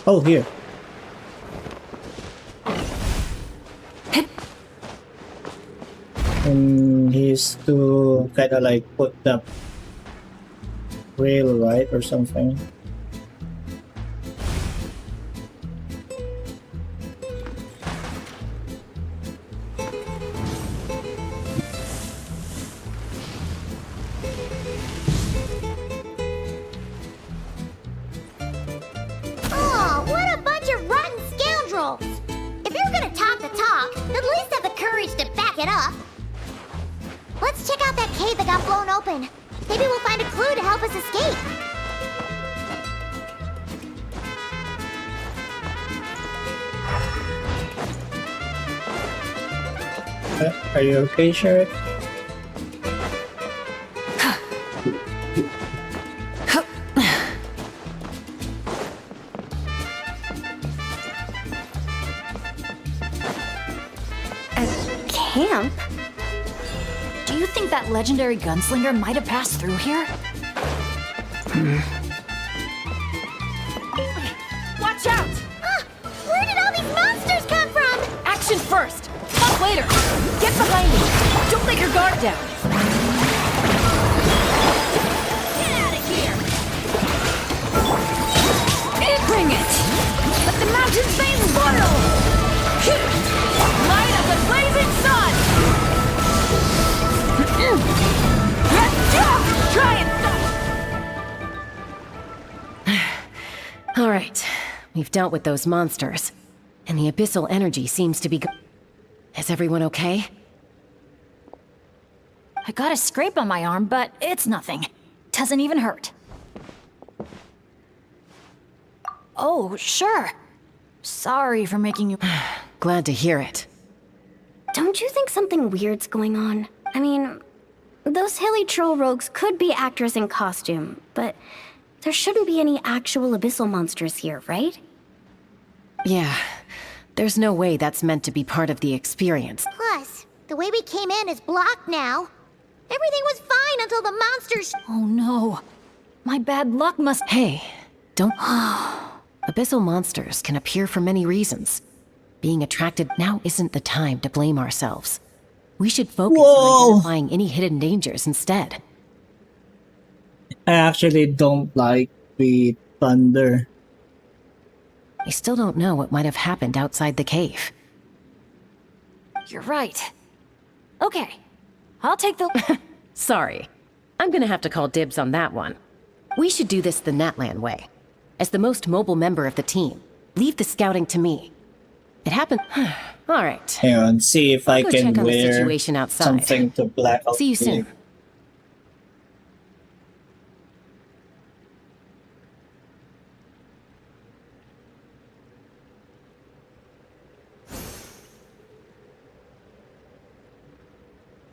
Oh, here. And he's to kind of like put the rail right or something. Oh, what a bunch of rotten scoundrels! If you're gonna talk the talk, at least have the courage to back it up. Let's check out that cave that got blown open. Maybe we'll find a clue to help us escape. Are you okay, Sheriff? Camp? Do you think that legendary gunslinger might have passed through here? Watch out! Where did all these monsters come from? Action first! Talk later! Get behind me! Don't let your guard down! Get out of here! Bring it! Let the mountains veins boil! Light of the blazing sun! Try it! All right, we've dealt with those monsters, and the abyssal energy seems to be Is everyone okay? I got a scrape on my arm, but it's nothing. Doesn't even hurt. Oh, sure. Sorry for making you... Glad to hear it. Don't you think something weird's going on? I mean, those hilly troll rogues could be actors in costume, but there shouldn't be any actual abyssal monsters here, right? Yeah, there's no way that's meant to be part of the experience. Plus, the way we came in is blocked now. Everything was fine until the monsters... Oh no. My bad luck must... Hey, don't... Abyssal monsters can appear for many reasons. Being attracted now isn't the time to blame ourselves. We should focus on identifying any hidden dangers instead. I actually don't like the thunder. I still don't know what might have happened outside the cave. You're right. Okay, I'll take the... Sorry. I'm gonna have to call dibs on that one. We should do this the Natlan way. As the most mobile member of the team, leave the scouting to me. It happened... Alright. Hang on, see if I can check on the wear situation outside. something to black out. See you soon.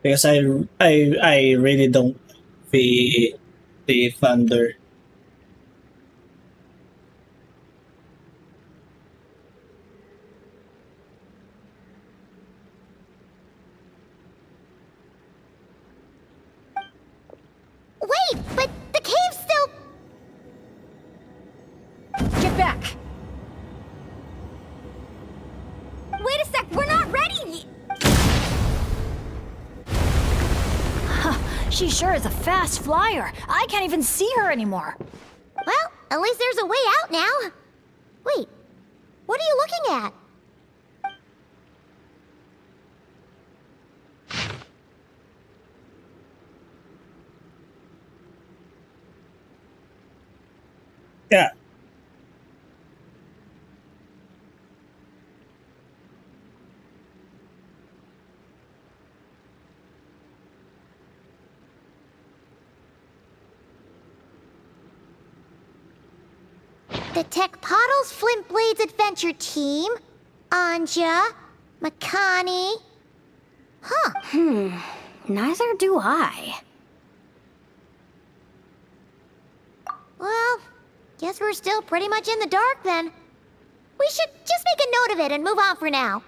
Because I really don't the thunder. Wait, but the cave's still... Get back! Wait a sec, we're not ready! She sure is a fast flyer. I can't even see her anymore. Well, at least there's a way out now. Wait, what are you looking at? Yeah. The Tech Pottles Flint Blades Adventure Team. Anja, Makani. Neither do I. Well, guess we're still pretty much in the dark then. We should just make a note of it and move on for now.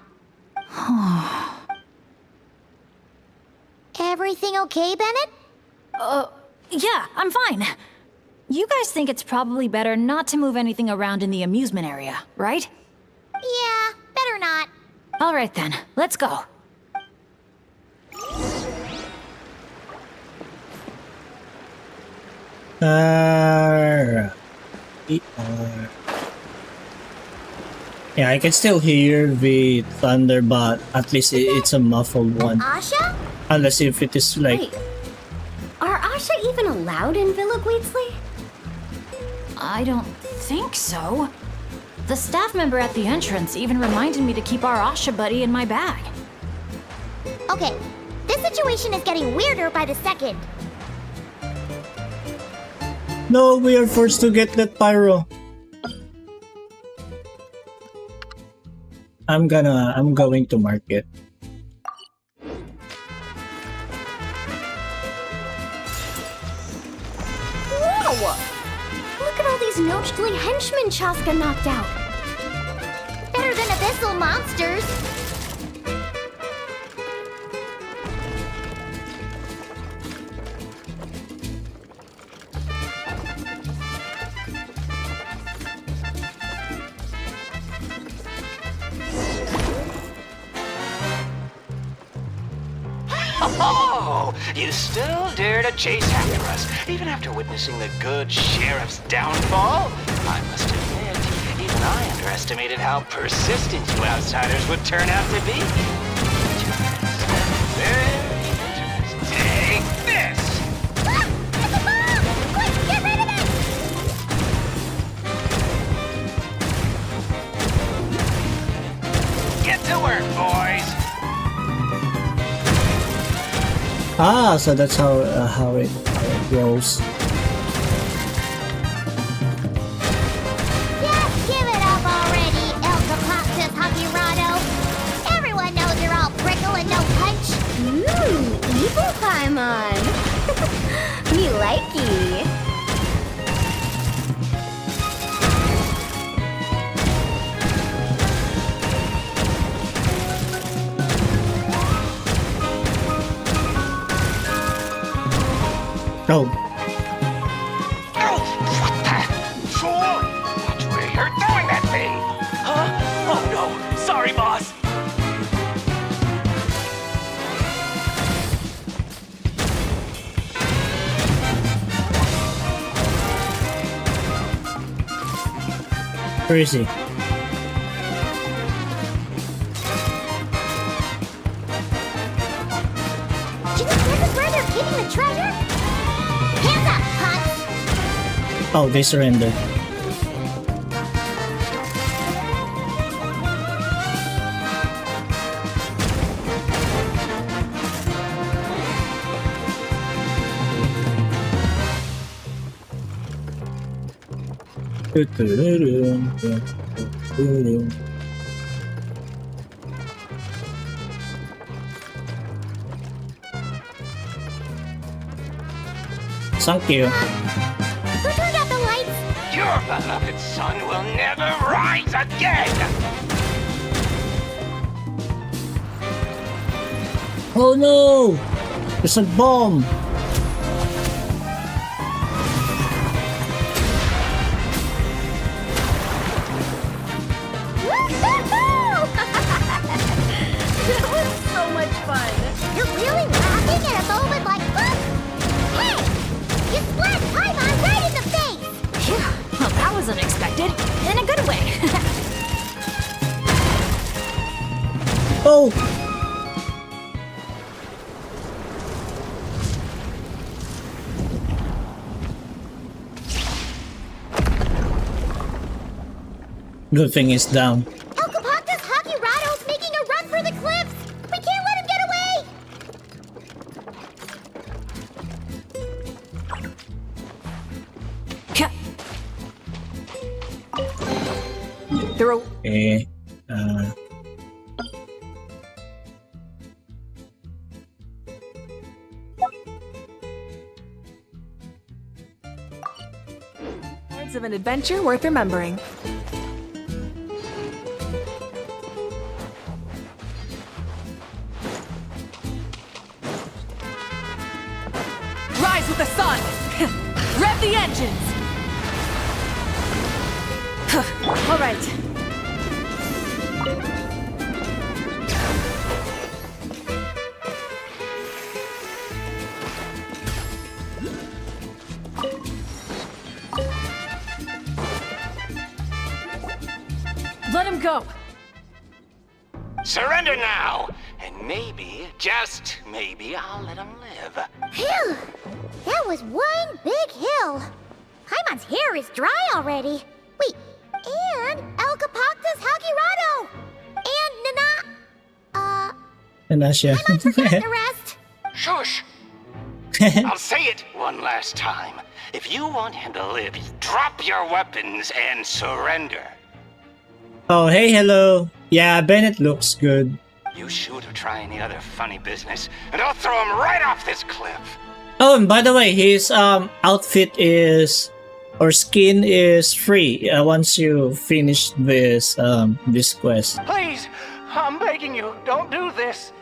Everything okay, Bennett? Yeah, I'm fine. You guys think it's probably better not to move anything around in the amusement area, right? Yeah, better not. All right then, let's go. Yeah, I can still hear the thunder, but at least it's a muffled one. Asha? Unless if it is like... Wait. Are Asha even allowed in Villa Gweetsley? I don't think so. The staff member at the entrance even reminded me to keep our Asha buddy in my bag. Okay, this situation is getting weirder by the second. No, we are forced to get that pyro. I'm going to mark it. Whoa! Look at all these Nochtly henchmen Chaska knocked out. Better than abyssal monsters. Oh, you still dare to chase after us, even after witnessing the good sheriff's downfall? I must admit, even I underestimated how persistent you outsiders would turn out to be. Take this! Ah, it's a bomb! Quick, get rid of it! Get to work, boys! Ah, so that's how it rolls. Just give it up already, El Capactus Hakirado. Everyone knows you're all prickle and no punch. Evil Paimon. Me likey. Oh. What the? Fool! Watch where you're throwing that thing! Huh? Oh no! Sorry, boss! Where is he? Do you think this is where they're keeping the treasure? Hands up, Hunt! Oh, they surrender. Thank you. Who turned out the lights? Your beloved son will never rise again! Oh no! There's a bomb! That was so much fun. You're really laughing at a moment like this? Hey! You splat Paimon right in the face! Phew, well, that was unexpected. In a good way. Oh! Good thing he's down. Alcapactus Hakirado's making a run for the cliffs! We can't let him get away! They're Okay. Words of an adventure worth remembering. Rise with the sun! Rev the engines! All right. Let him go. Surrender now, and maybe, just maybe, I'll let him live. Phew! That was one big hill. Paimon's hair is dry already. Wait, and Alcapactus Hakirado! And Nanasha. Paimon forgot the rest. Shush! I'll say it one last time. If you want him to live, drop your weapons and surrender. Oh, hey, hello. Yeah, Bennett looks good. You shoot or try any other funny business, and I'll throw him right off this cliff. Oh, and by the way, his outfit is or skin is free once you finish this this quest. Please, I'm begging you, don't do this.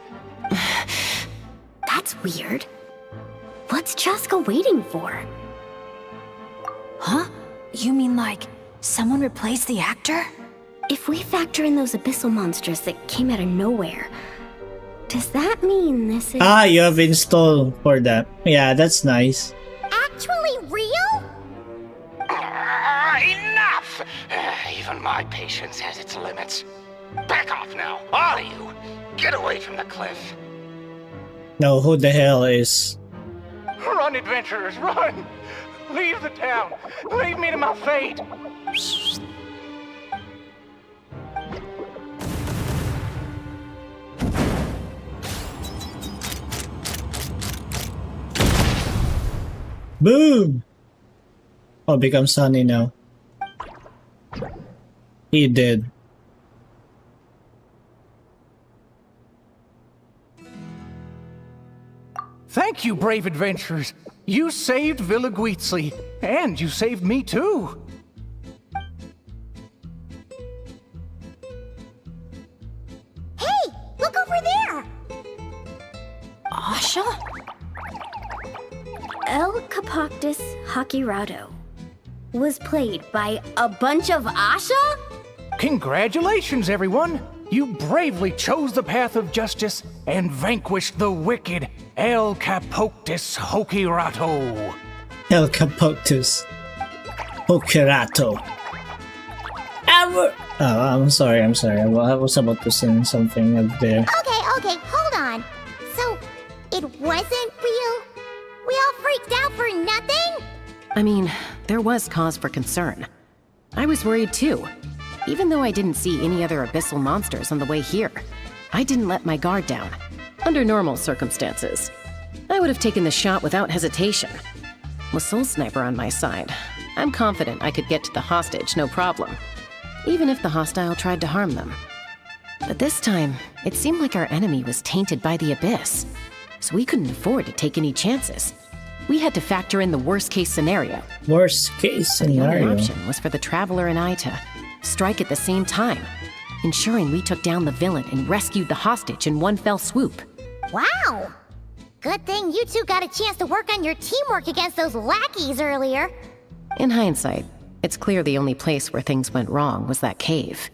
That's weird. What's Chaska waiting for? Huh? You mean like someone replaced the actor? If we factor in those abyssal monsters that came out of nowhere, does that mean this is... Ah, you have installed for that. Yeah, that's nice. Actually real? Enough! Even my patience has its limits. Back off now, all of you. Get away from the cliff. No, who the hell is... Run, adventurers, run! Leave the town! Leave me to my fate! Boom! Oh, becomes sunny now. He did. Thank you, brave adventurers. You saved Villa Guizli, and you saved me too. Hey, look over there! Asha? Alcapactus Hakirado was played by a bunch of Asha? Congratulations, everyone! You bravely chose the path of justice and vanquished the wicked Alcapactus Hakirado. Alcapactus Hakirado. Oh, I'm sorry. I was about to sing something up there. Okay, hold on. So, it wasn't real? We all freaked out for nothing? I mean, there was cause for concern. I was worried too. Even though I didn't see any other abyssal monsters on the way here, I didn't let my guard down. Under normal circumstances, I would have taken the shot without hesitation. With Soul Sniper on my side, I'm confident I could get to the hostage no problem, even if the hostile tried to harm them. But this time, it seemed like our enemy was tainted by the Abyss, so we couldn't afford to take any chances. We had to factor in the worst-case scenario. Worst-case scenario? The only option was for the Traveler and I to strike at the same time, ensuring we took down the villain and rescued the hostage in one fell swoop. Wow! Good thing you two got a chance to work on your teamwork against those lackeys earlier. In hindsight, it's clear the only place where things went wrong was that cave.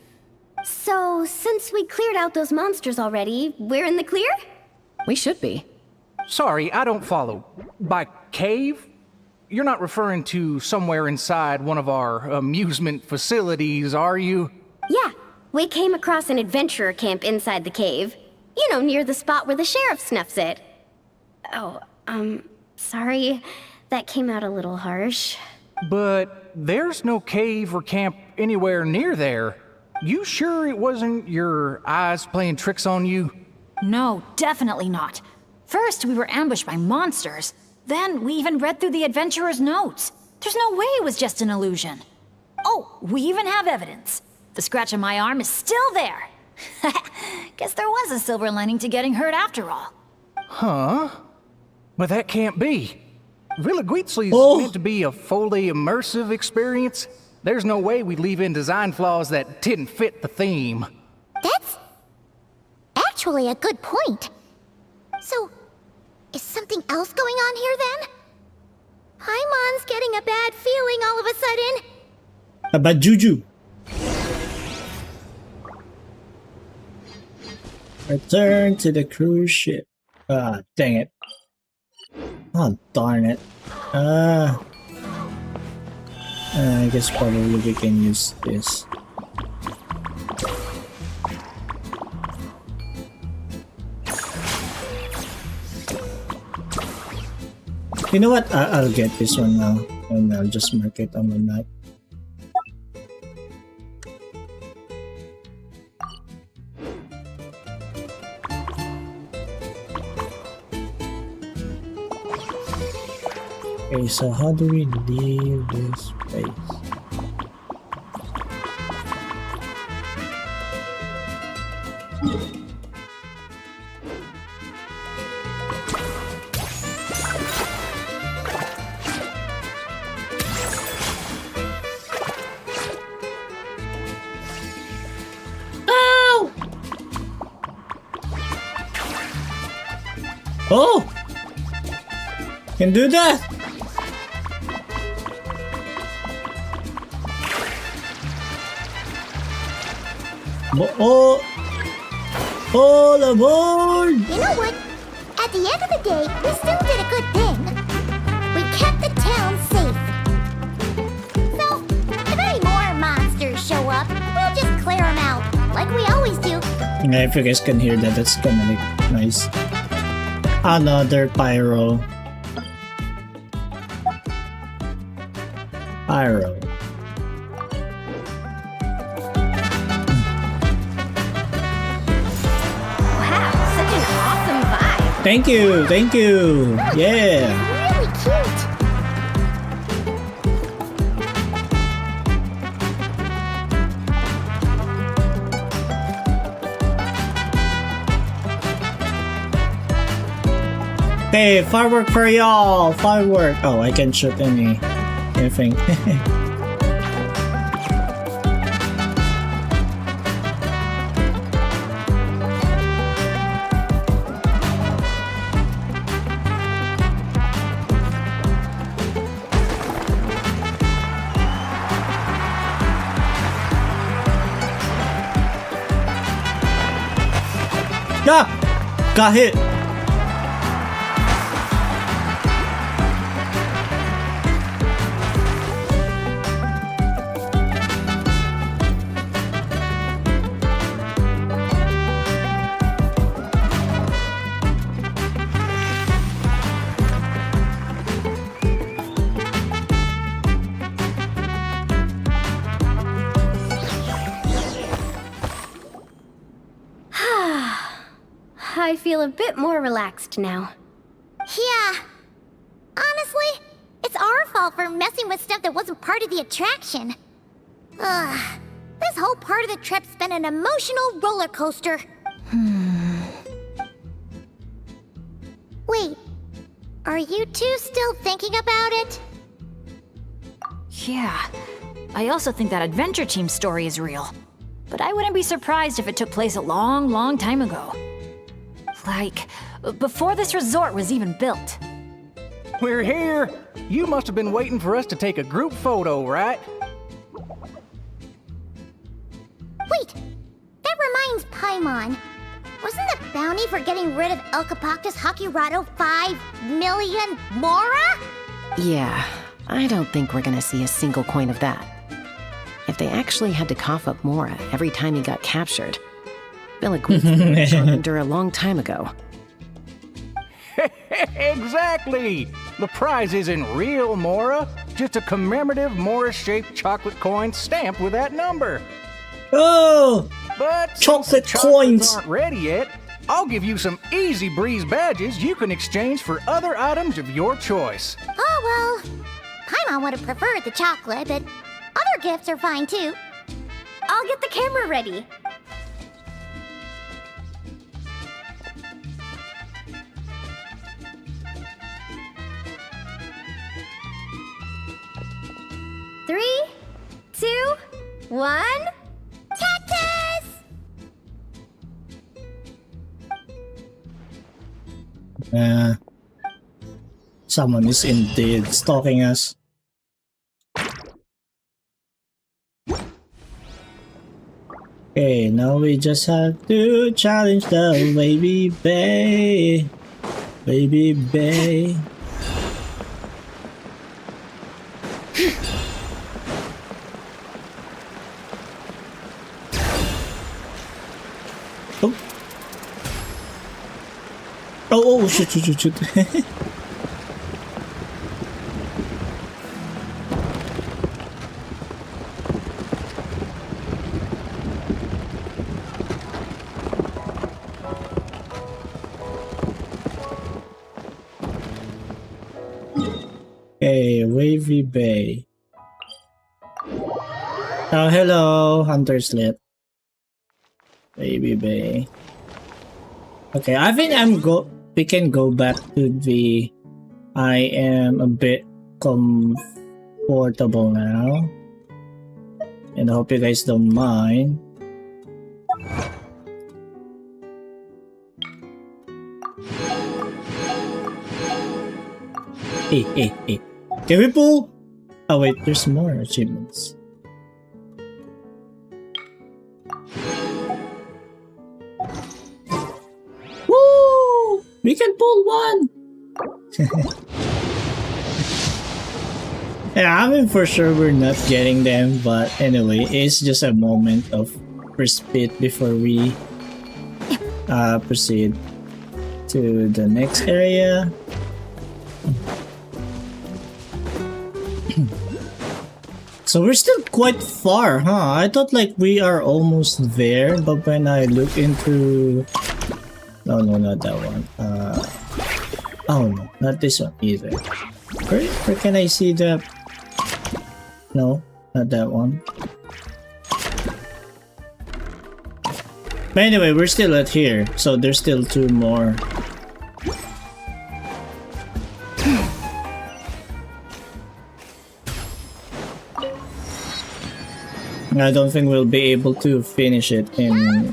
So, since we cleared out those monsters already, we're in the clear? We should be. Sorry, I don't follow. By cave? You're not referring to somewhere inside one of our amusement facilities, are you? Yeah, we came across an adventurer camp inside the cave. You know, near the spot where the sheriff snuffs it. Oh, sorry. That came out a little harsh. But there's no cave or camp anywhere near there. You sure it wasn't your eyes playing tricks on you? No, definitely not. First, we were ambushed by monsters. Then, we even read through the adventurer's notes. There's no way it was just an illusion. Oh, we even have evidence. The scratch on my arm is still there. Guess there was a silver lining to getting hurt after all. Huh? But that can't be. Villaguizli's meant to be a fully immersive experience. There's no way we'd leave in design flaws that didn't fit the theme. That's actually a good point. So, is something else going on here then? Paimon's getting a bad feeling all of a sudden. A bad juju. Return to the cruise ship. Ah, dang it. Oh, darn it. I guess probably we can use this. You know what? I'll get this one now, and I'll just mark it on the map. Okay, so how do we leave this place? Oh! Oh! Can do that! Oh! All aboard! You know what? At the end of the day, we still did a good thing. We kept the town safe. So, if any more monsters show up, we'll just clear them out, like we always do. Yeah, if you guys can hear that, that's kinda like nice. Another pyro. Pyro. Thank you, thank you. Yeah. Really cute. Hey, firework for y'all. Firework. Oh, I can shoot anything. Ah! Got hit! I feel a bit more relaxed now. Yeah. Honestly, it's our fault for messing with stuff that wasn't part of the attraction. Ugh. This whole part of the trip's been an emotional roller coaster. Wait, are you two still thinking about it? Yeah. I also think that adventure team story is real. But I wouldn't be surprised if it took place a long, long time ago. Like, before this resort was even built. We're here! You must have been waiting for us to take a group photo, right? Wait! That reminds Paimon. Wasn't the bounty for getting rid of El Capactus Hakirado 5 million Mora? Yeah, I don't think we're gonna see a single coin of that. If they actually had to cough up Mora every time he got captured, Villaguizli was under a long time ago. Exactly! The prize isn't real Mora, just a commemorative Mora-shaped chocolate coin stamped with that number. Oh! But chocolate since the chocolates coins! aren't ready yet, I'll give you some easy breeze badges you can exchange for other items of your choice. Oh, well, Paimon would have preferred the chocolate, but other gifts are fine too. I'll get the camera ready. Three, 2, 1, cactus! Someone is indeed stalking us. Okay, now we just have to challenge the baby bay. Baby bay. Oh. Oh, shoot. Okay, Wavy Bay. Oh, hello, Hunter Slip. Wavy Bay. Okay, I think we can go back to the... I am a bit comfortable now. And I hope you guys don't mind. Hey. Can we pull? Oh wait, there's more achievements. Woo! We can pull one! Yeah, I mean for sure we're not getting them, but anyway, it's just a moment of respite before we proceed to the next area. So we're still quite far, huh? I thought like we are almost there, but when I look into... No, not that one. Oh no, not this one either. Where can I see the... No, not that one. But anyway, we're still at here, so there's still 2 more. I don't think we'll be able to finish it in,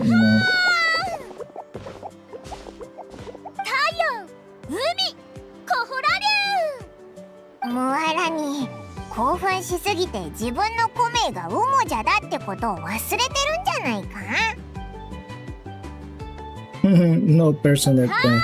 no personal thing.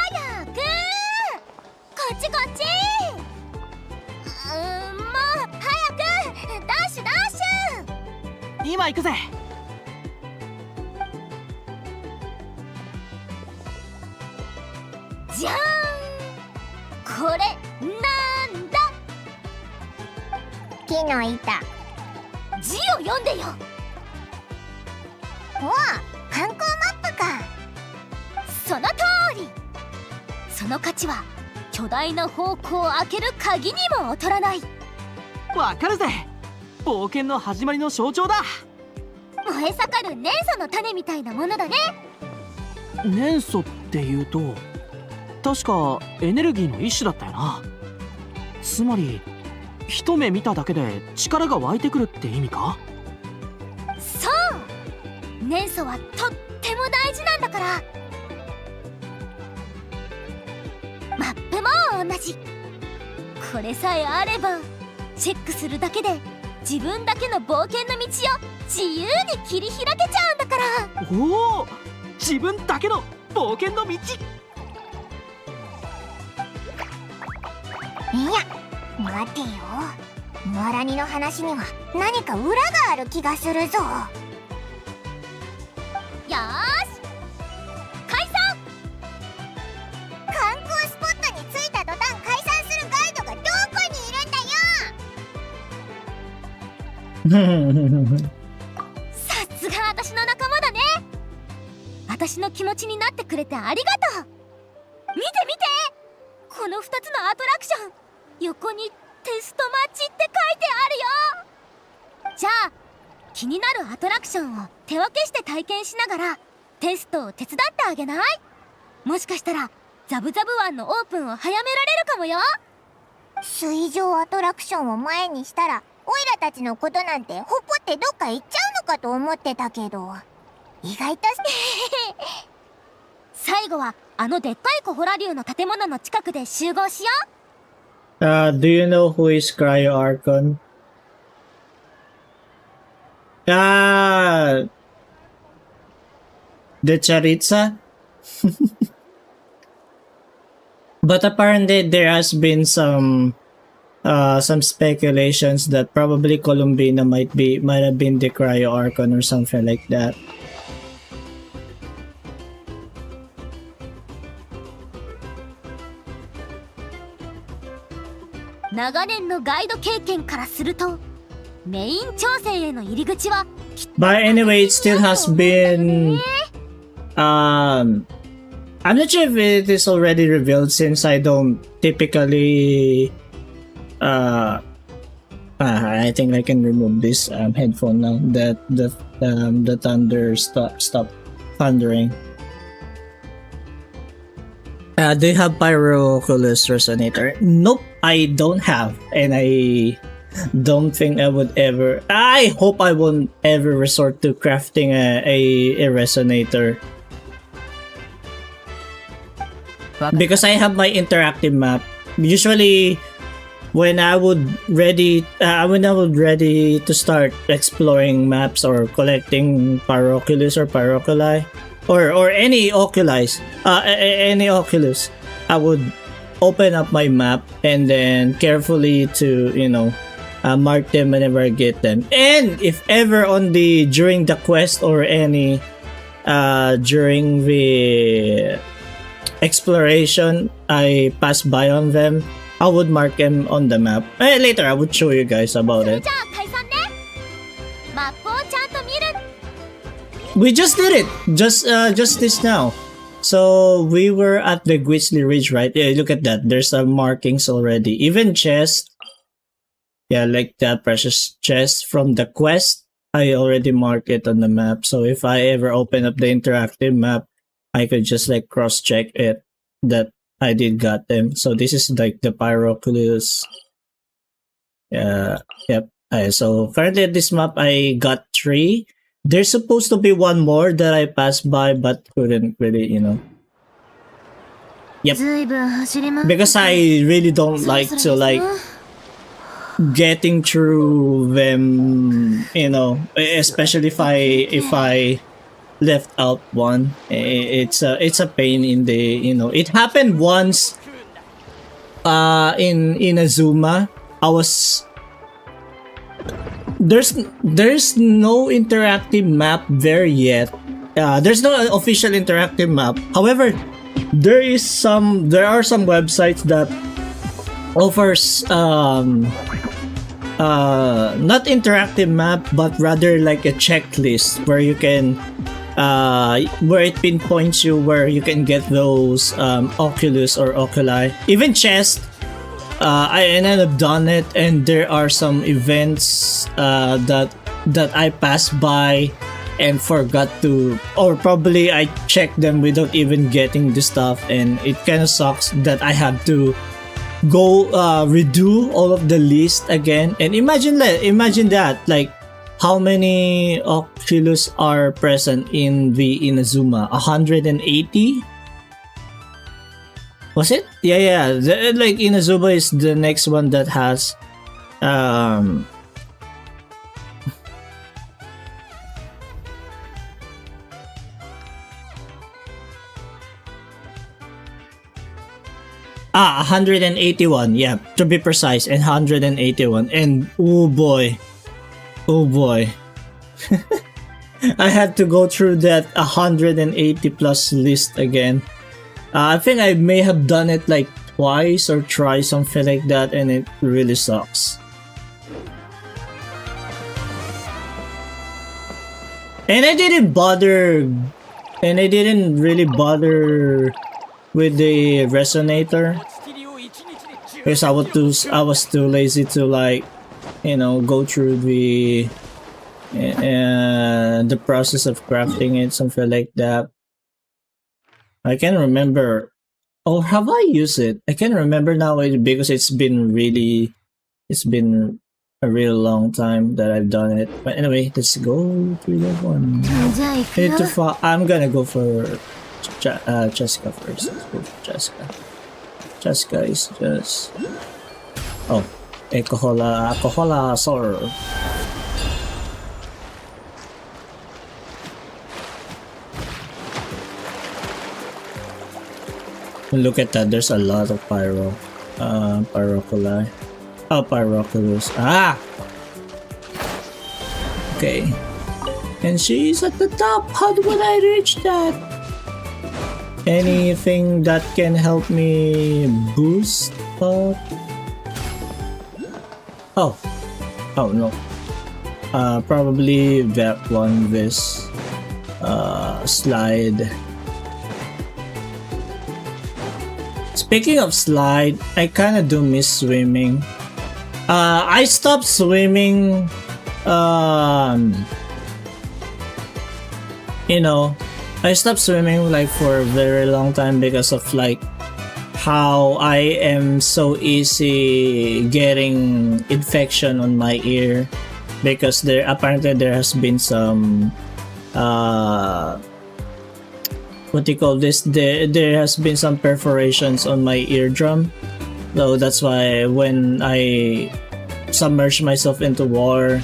私の気持ちになってくれてありがとう。見て見て、この2つのアトラクション、横にテスト待ちって書いてあるよ。じゃあ気になるアトラクションを手分けして体験しながらテストを手伝ってあげない？もしかしたらザブザブ湾のオープンを早められるかもよ。水上アトラクションを前にしたらオイラたちのことなんてほっぽってどっか行っちゃうのかと思ってたけど、意外と最後はあのでっかいコホラ竜の建物の近くで集合しよう。Do you know who is Cryo Archon? The Charitza? But apparently there has been some speculations that probably Columbina might have been the Cryo Archon or something like that. But anyway, it still has been I'm not sure if it is already revealed since I don't typically I think I can remove this headphone now that the thunder stop thundering. Do you have Pyroculus Resonator? Nope, I don't have, and I don't think I would ever. I hope I won't ever resort to crafting a resonator. Because I have my interactive map. Usually, when I would ready to start exploring maps or collecting Pyroculus or Pyroculi, or any Oculus, any Oculus, I would open up my map and then carefully to mark them whenever I get them. And if ever during the quest or any during the exploration I pass by on them, I would mark them on the map. Later I would show you guys about it. We just did it just this now. So we were at the Grizzly Ridge, right? Yeah, look at that. There's some markings already. Even chest. Yeah, like that precious chest from the quest. I already marked it on the map. So if I ever open up the interactive map, I could just like cross-check it that I did got them. So this is like the Pyroculus. Yep. So currently at this map, I got 3. There's supposed to be one more that I passed by but couldn't really, Yep. Because I really don't like to getting through them, especially if I left out one. It's a pain in the, it happened once in Inazuma. There's no interactive map there yet. There's no official interactive map. However, there are some websites that offers not interactive map but rather like a checklist where you can where it pinpoints you where you can get those Oculus or Oculi, even chest. I ended up done it, and there are some events that I passed by and forgot to, or probably I checked them without even getting the stuff, and it kind of sucks that I have to go redo all of the list again. And imagine that, like how many Oculus are present in the Inazuma? 180? Was it? Yeah. Like Inazuma is the next one that has 181, yeah, to be precise, and 181. And oh boy I had to go through that 180 plus list again. I think I may have done it like twice or twice, something like that, and it really sucks. And I didn't bother And I didn't really bother with the resonator because I was too lazy to like, you know, go through the process of crafting it, something like that. I can't remember. Or have I used it? I can't remember now because it's been a real long time that I've done it. But anyway, let's go to that one. I'm gonna go for Jessica first. Let's go for Jessica. Jessica is just... Oh, alcohola sir. Look at that, there's a lot of pyroculi. Oh, pyroculus. Ah! Okay. And she's at the top. How would I reach that? Anything that can help me boost up? Oh. Oh, no. Probably that one, this slide. Speaking of slide, I kinda do miss swimming. I stopped swimming, you know, I stopped swimming like for a very long time because of like how I am so easy getting infection on my ear, because apparently there has been some what do you call this? There has been some perforations on my eardrum. So that's why when I submerge myself into water,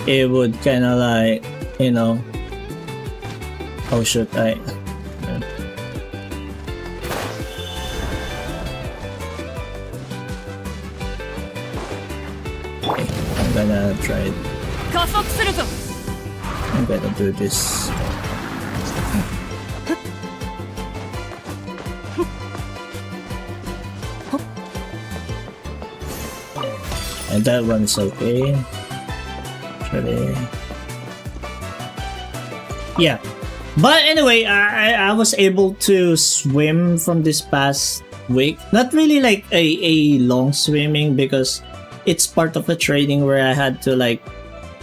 it would kind of like, you know, oh shoot, I'm gonna try it. I'm gonna do this. And that one's okay. Yeah. But anyway, I was able to swim from this past week. Not really like a long swimming, because it's part of a training where I had to like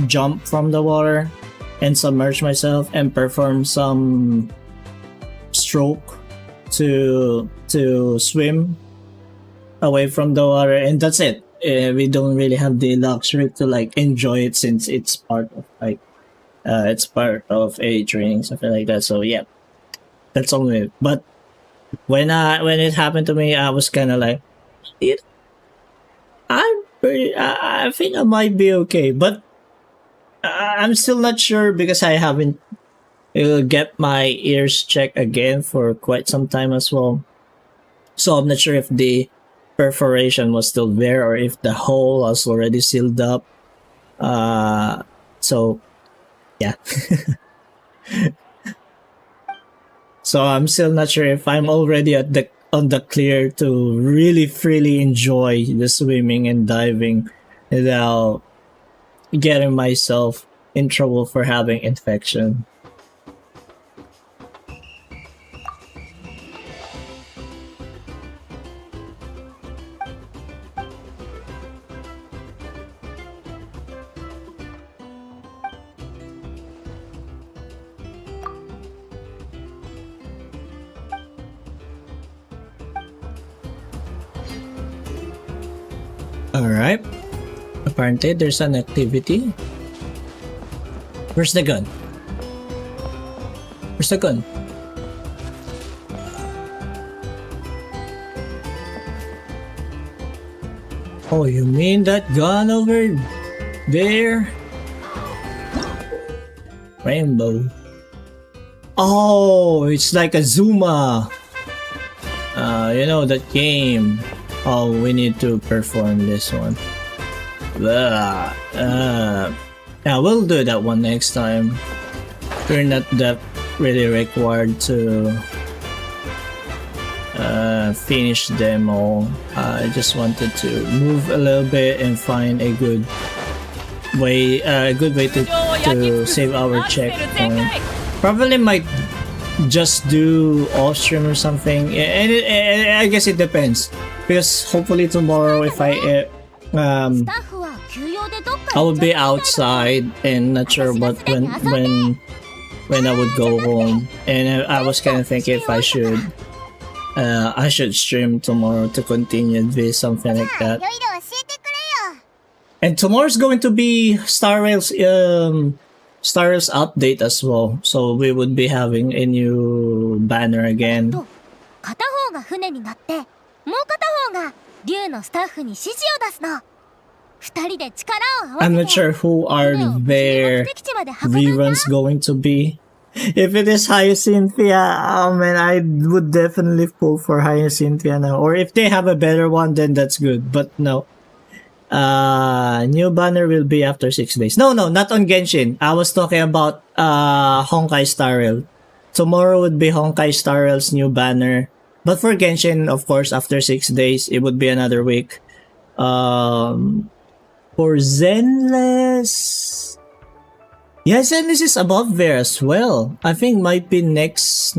jump from the water and submerge myself and perform some stroke to swim away from the water, and that's it. We don't really have the luxury to like enjoy it, since it's part of like it's part of a training, something like that. So yeah, that's only it. But when it happened to me, I was kind of like, I think I might be okay, but I'm still not sure because I haven't get my ears checked again for quite some time as well. So I'm not sure if the perforation was still there or if the hole was already sealed up. So yeah. So I'm still not sure if I'm already on the clear to really freely enjoy the swimming and diving without getting myself in trouble for having infection. Alright. Apparently there's an activity. Where's the gun? Where's the gun? Oh, you mean that gun over there? Rainbow. Oh, it's like a Zuma. You know that game. Oh, we need to perform this one. Yeah, we'll do that one next time. We're not that really required to finish them all. I just wanted to move a little bit and find a good way to save our checkpoint. Probably just do off stream or something. And I guess it depends, because hopefully tomorrow if I will be outside and not sure what when I would go home, and I was kind of thinking if I should stream tomorrow to continue this, something like that. And tomorrow's going to be Star Rail's update as well, so we would be having a new banner again. 片方が船に乗ってもう片方が竜のスタッフに指示を出すの。二人で力を合わせて I'm not sure who are their reruns going to be. If it is Hyacinthia, oh man, I would definitely pull for Hyacinthia now. Or if they have a better one, then that's good. But no. New banner will be after 6 days. No, not on Genshin. I was talking about Honkai Star Rail. Tomorrow would be Honkai Star Rail's new banner. But for Genshin, of course, after 6 days, it would be another week. For Zenless... Yeah, Zenless is above there as well. I think might be next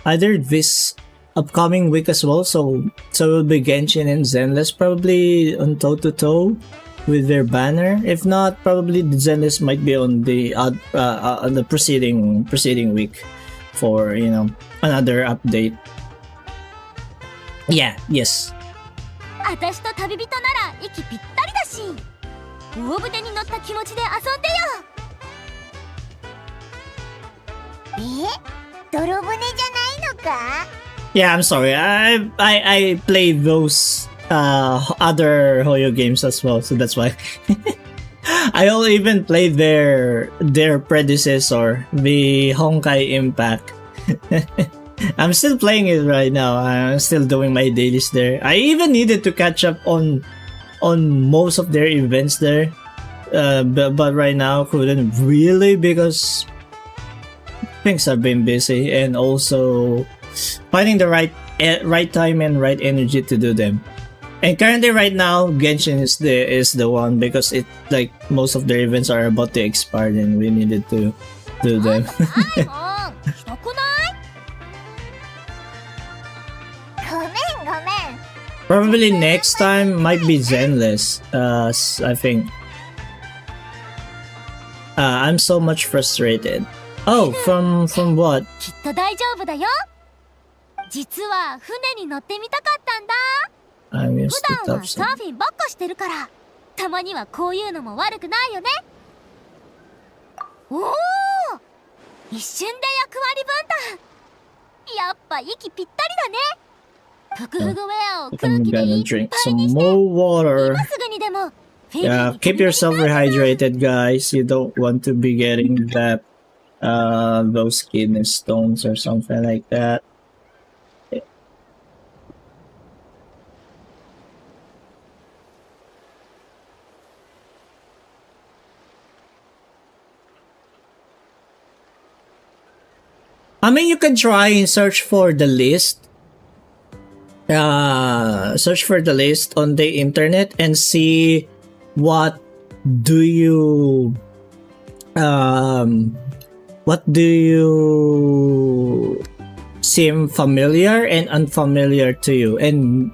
either this upcoming week as well. So it will be Genshin and Zenless probably on toe-to-toe with their banner. If not, probably the Zenless might be on the preceding week for, you know, another update. Yeah, yes. 私と旅人なら息ぴったりだし、大船に乗った気持ちで遊んでよ。泥船じゃないのか? Yeah, I'm sorry. I played those other Hoyo games as well, so that's why. I only even played their predecessor, the Honkai Impact. I'm still playing it right now. I'm still doing my dailies there. I even needed to catch up on most of their events there, but right now couldn't really because things have been busy, and also finding the right time and right energy to do them. And currently right now Genshin is the one, because it, like, most of their events are about to expire and we needed to do them. Probably next time might be Zenless. I think. I'm so much frustrated. Oh, from what? きっと大丈夫だよ。実は船に乗ってみたかったんだ。 I missed 普 the 段 top はサーフィンばっかしてるから、たまにはこういうのも悪くないよね。おお、一瞬で役割分担。やっぱ息ぴったりだね。福フグウェアを空 I'm 気で gonna いっ drink ぱい some にして more water. 今すぐにでも Yeah, keep yourself rehydrated, guys. You don't want to be getting that those kidney stones or something like that. I mean, you can try and search for the list. Search for the list on the internet and see what do you seem familiar and unfamiliar to you, and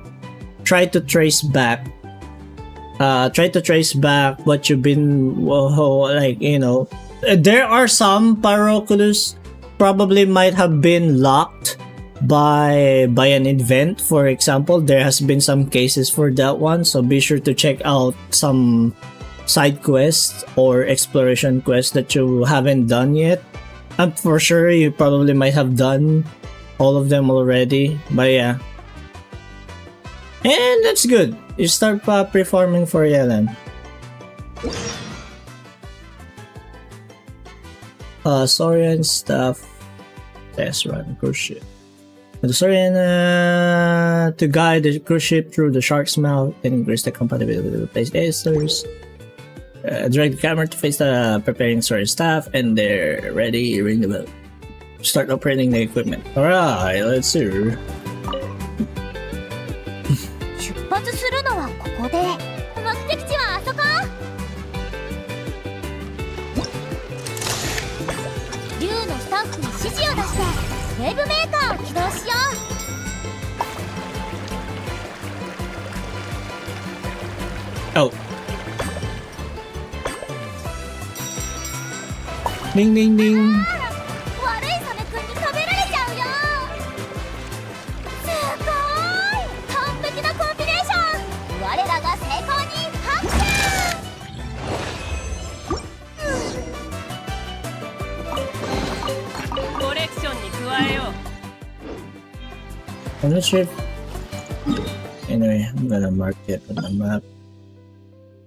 try to trace back what you've been, like, you know, there are some Paroculus probably might have been locked by an event. For example, there has been some cases for that one, so be sure to check out some side quests or exploration quests that you haven't done yet. I'm for sure you probably might have done all of them already, but yeah. And that's good. You start pre-farming for Yelan. Saurian stuff. Test run cruise ship. The Saurian to guide the cruise ship through the shark's mouth and increase the compatibility with the place acers. Direct the camera to face the preparing Saurian staff, and they're ready. Ring the bell. Start operating the equipment. Alright, let's see. 出発するのはここで、目的地はあそこ。竜のスタッフに指示を出ウェブメーカーを起動しよう。Oh. Ding ding ding. 悪いサメくんに食べられちゃうよ。すごーい、完璧なコンビネーション。我らが成功に拍手。コレクションに加えよう。 Ownership. Anyway, I'm gonna mark it on the map.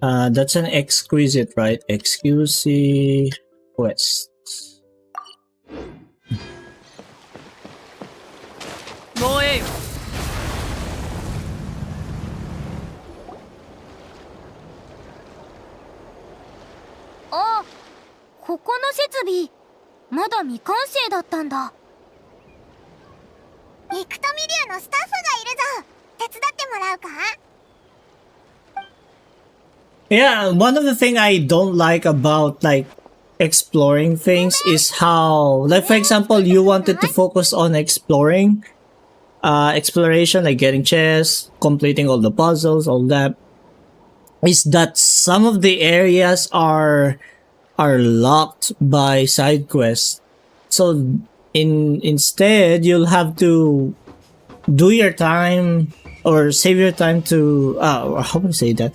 That's an exquisite, right? Exquisite quest. もうええよ。あ、ここの設備まだ未完成だったんだ。ビクトミリュウのスタッフがいるぞ。手伝ってもらうか？ Yeah, one of the thing I don't like about like exploring things is how, like for example, you wanted to focus on exploration, like getting chests, completing all the puzzles, all that. Is that some of the areas are locked by side quests. So instead you'll have to do your time or save your time to how do I say that?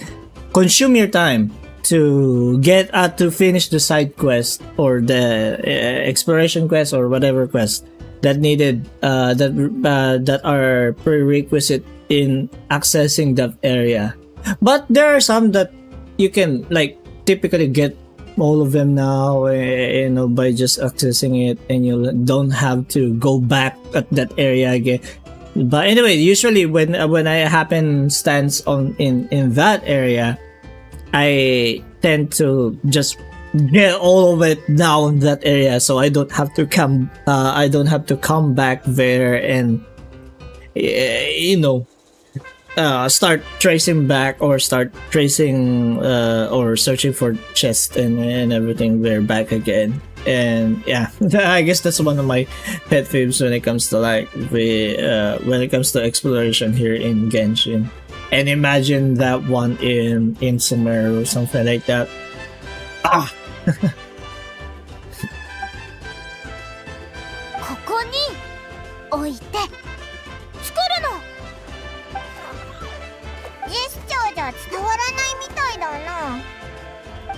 Consume your time to get to finish the side quest or the exploration quest or whatever quest that needed that are prerequisite in accessing that area. But there are some that you can like typically get all of them now, you know, by just accessing it, and you don't have to go back at that area again. But anyway, usually when I happen stands on in that area, I tend to just get all of it down that area, so I don't have to come back there and you know start tracing back or start tracing or searching for chests and everything there back again. And yeah, I guess that's one of my pet peeves when it comes to like when it comes to exploration here in Genshin. And imagine that one in Sumeru or something like that. Ah. ここに置いて作るの。ジェスチャーじゃ伝わらないみたいだな。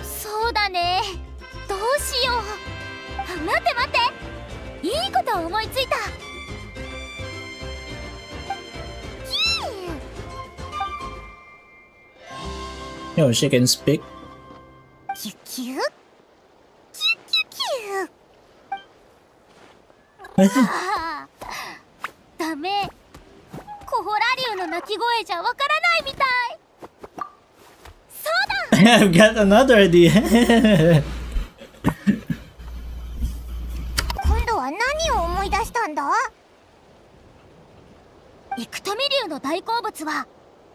そうだね。どうしよう。待って待って。いいこと思いついた。Yo, she can speak. キュキュキュキュキュ。ああ、ダメ。コホラリュウの鳴き声じゃわからないみたい。そうだ。I've got another idea. 今度は何を思い出したんだ？ビクトミリュウの大好物は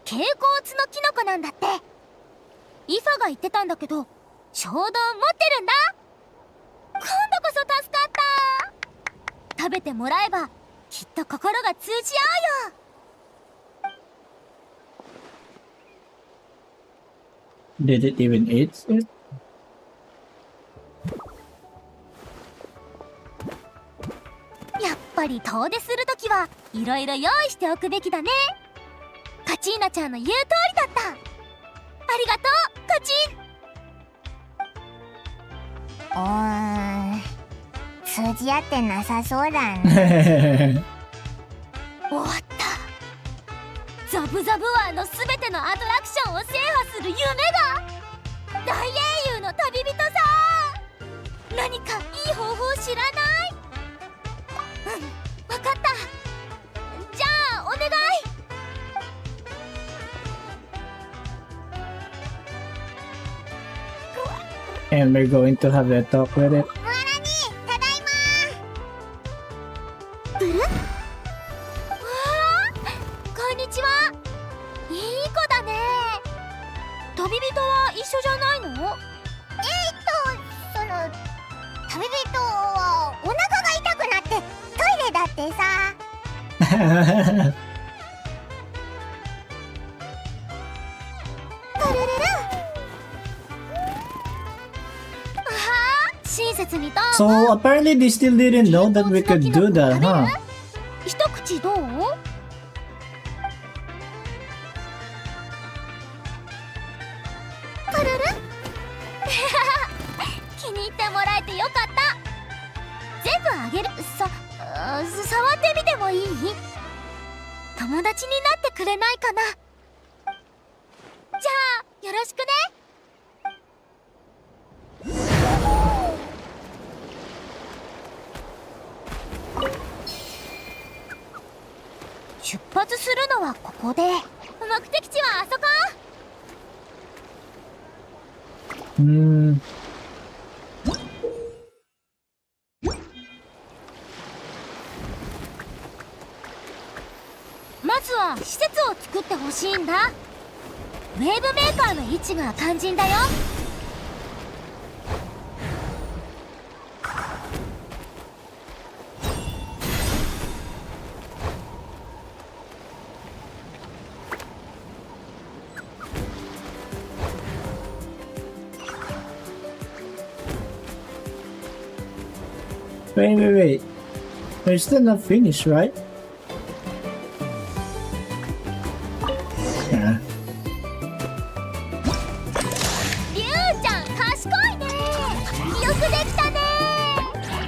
蛍光ツのキノコなんだって。イファが言ってたんだけど、ちょうど持ってるんだ。今度こそ助かった。食べてもらえばきっと心が通じ合うよ。 Did it even eat it? やっぱり遠出するときはいろいろ用意しておくべきだね。カチーナちゃんの言う通りだった。ありがとう、カチン。通じ合ってなさそうだね。終わった。ザブザブワーのすべてのアトラクションを制覇する夢が。大英雄の旅人さ。何かいい方法知らない？わかった。じゃあお願い。And we're going to have a talk with it. ただいま。ブル？わあ、こんにちは。いい子だね。旅人は一緒じゃないの？旅人はお腹が痛くなってトイレだっててさ。プルルル。親切にどう So apparently they still didn't know that we could do that, huh? 一口どう？プルル気に入ってもらえてよかった。全部あげる。触ってみてもいい？友達になってくれないかな。じゃあよろしくね。出発するのはここで、目的地はあそこ。まずは施設を作ってほしいんだ。ウェーブメーカーの位置が肝心だよ。Wait. We're still not finished, right? Yeah. リュウちゃん賢いね。よくできたね。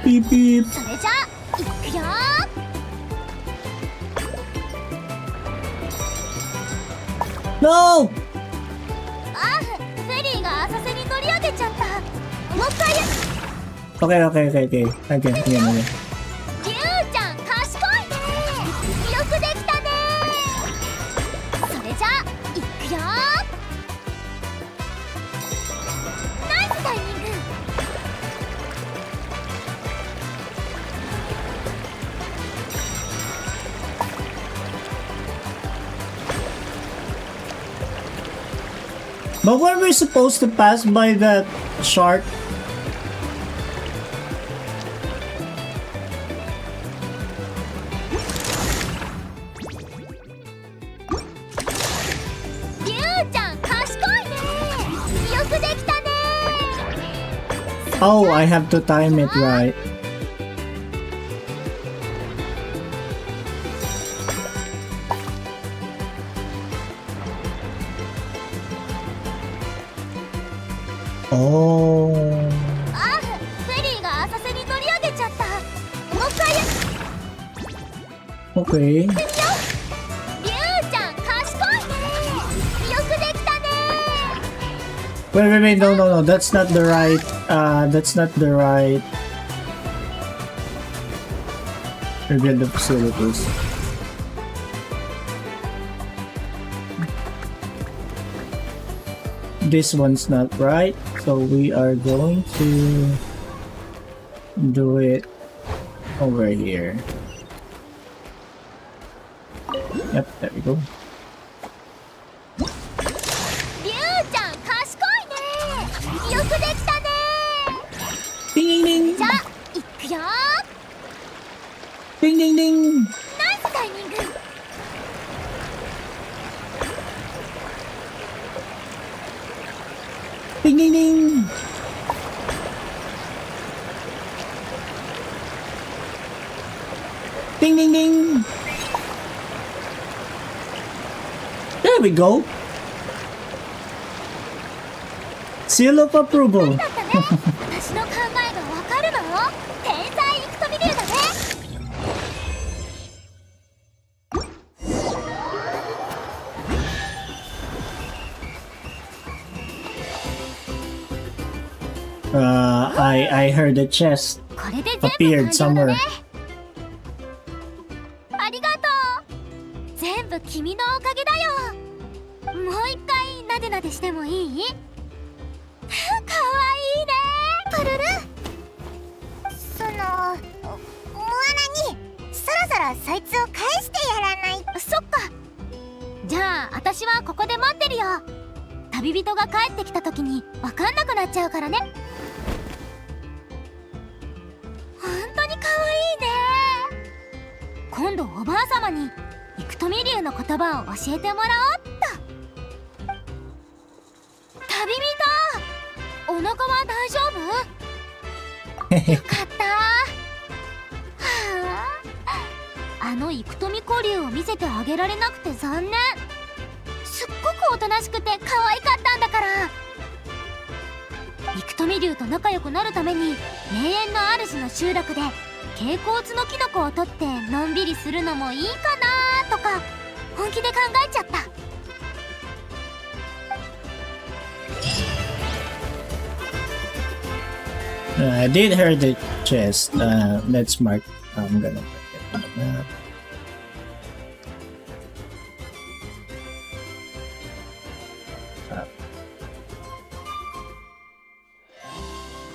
Beep beep. それじゃあいくよ。No! あ、フェリーが浅瀬に乗り上げちゃった。もう一回や。Okay. Again. リュウちゃん賢いね。よくできたね。それじゃあいくよ。ナイスタイミング。But weren't we supposed to pass by that shark? Oh, I have to time it right. Oh. あ、フェリーが浅瀬に乗り上げちゃった。もう一回や。Okay. リュウちゃん賢いね。よくできたね。Wait, no, that's not the right, reveal the facilities. This one's not right, so we are going to do it over here. Yep, there we go. リュウちゃん賢いね。よくできたね。Ding. じゃあいくよ。Ding. ナイスタイミング。Ding. Ding. There we go. Seal of approval. 私の考えがわかるの？天才イクトビ流だね。I heard a chest これで全部 appeared 完了だ somewhere. ね。ありがとう。全部君のおかげだよ。もう一回なでなでしてもいい？かわいいね。プルル。モアナにそろそろそいつを返してやらない。そっか。じゃあ私はここで待ってるよ。旅人が帰ってきた時に分かんなくなっちゃうからね。本当にかわいいね。今度おばあ様に幾富流の言葉を教えてもらおうっと。旅人、お腹は大丈夫？よかったはあ、あの幾富古流を見せてあげられなくて残念。すっごくおとなしくて可愛かったんだから。幾富流と仲良くなるために霊園の主の集落で蛍光ツのキノコを取ってのんびりするのもいいかなとか本気で考えちゃった。I did hear the chest. Let's mark. I'm gonna mark it on the map.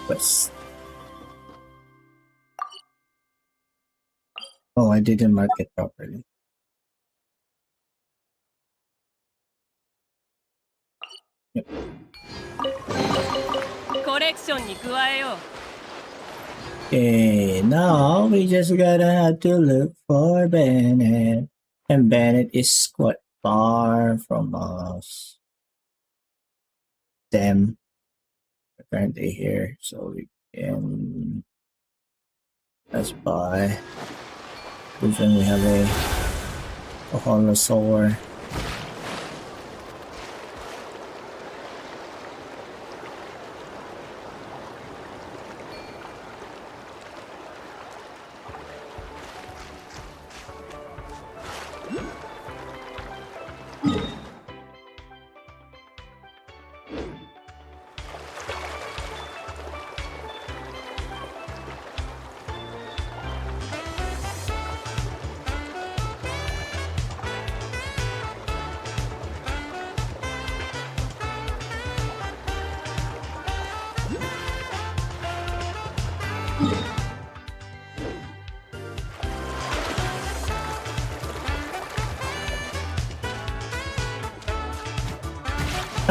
West. Oh, I didn't mark it properly. Yep. コレクションに加えよう。 Okay, now we just gotta have to look for Bennett. And Bennett is quite far from us. Them. Apparently here, so we can pass by. Even we have a holosaur.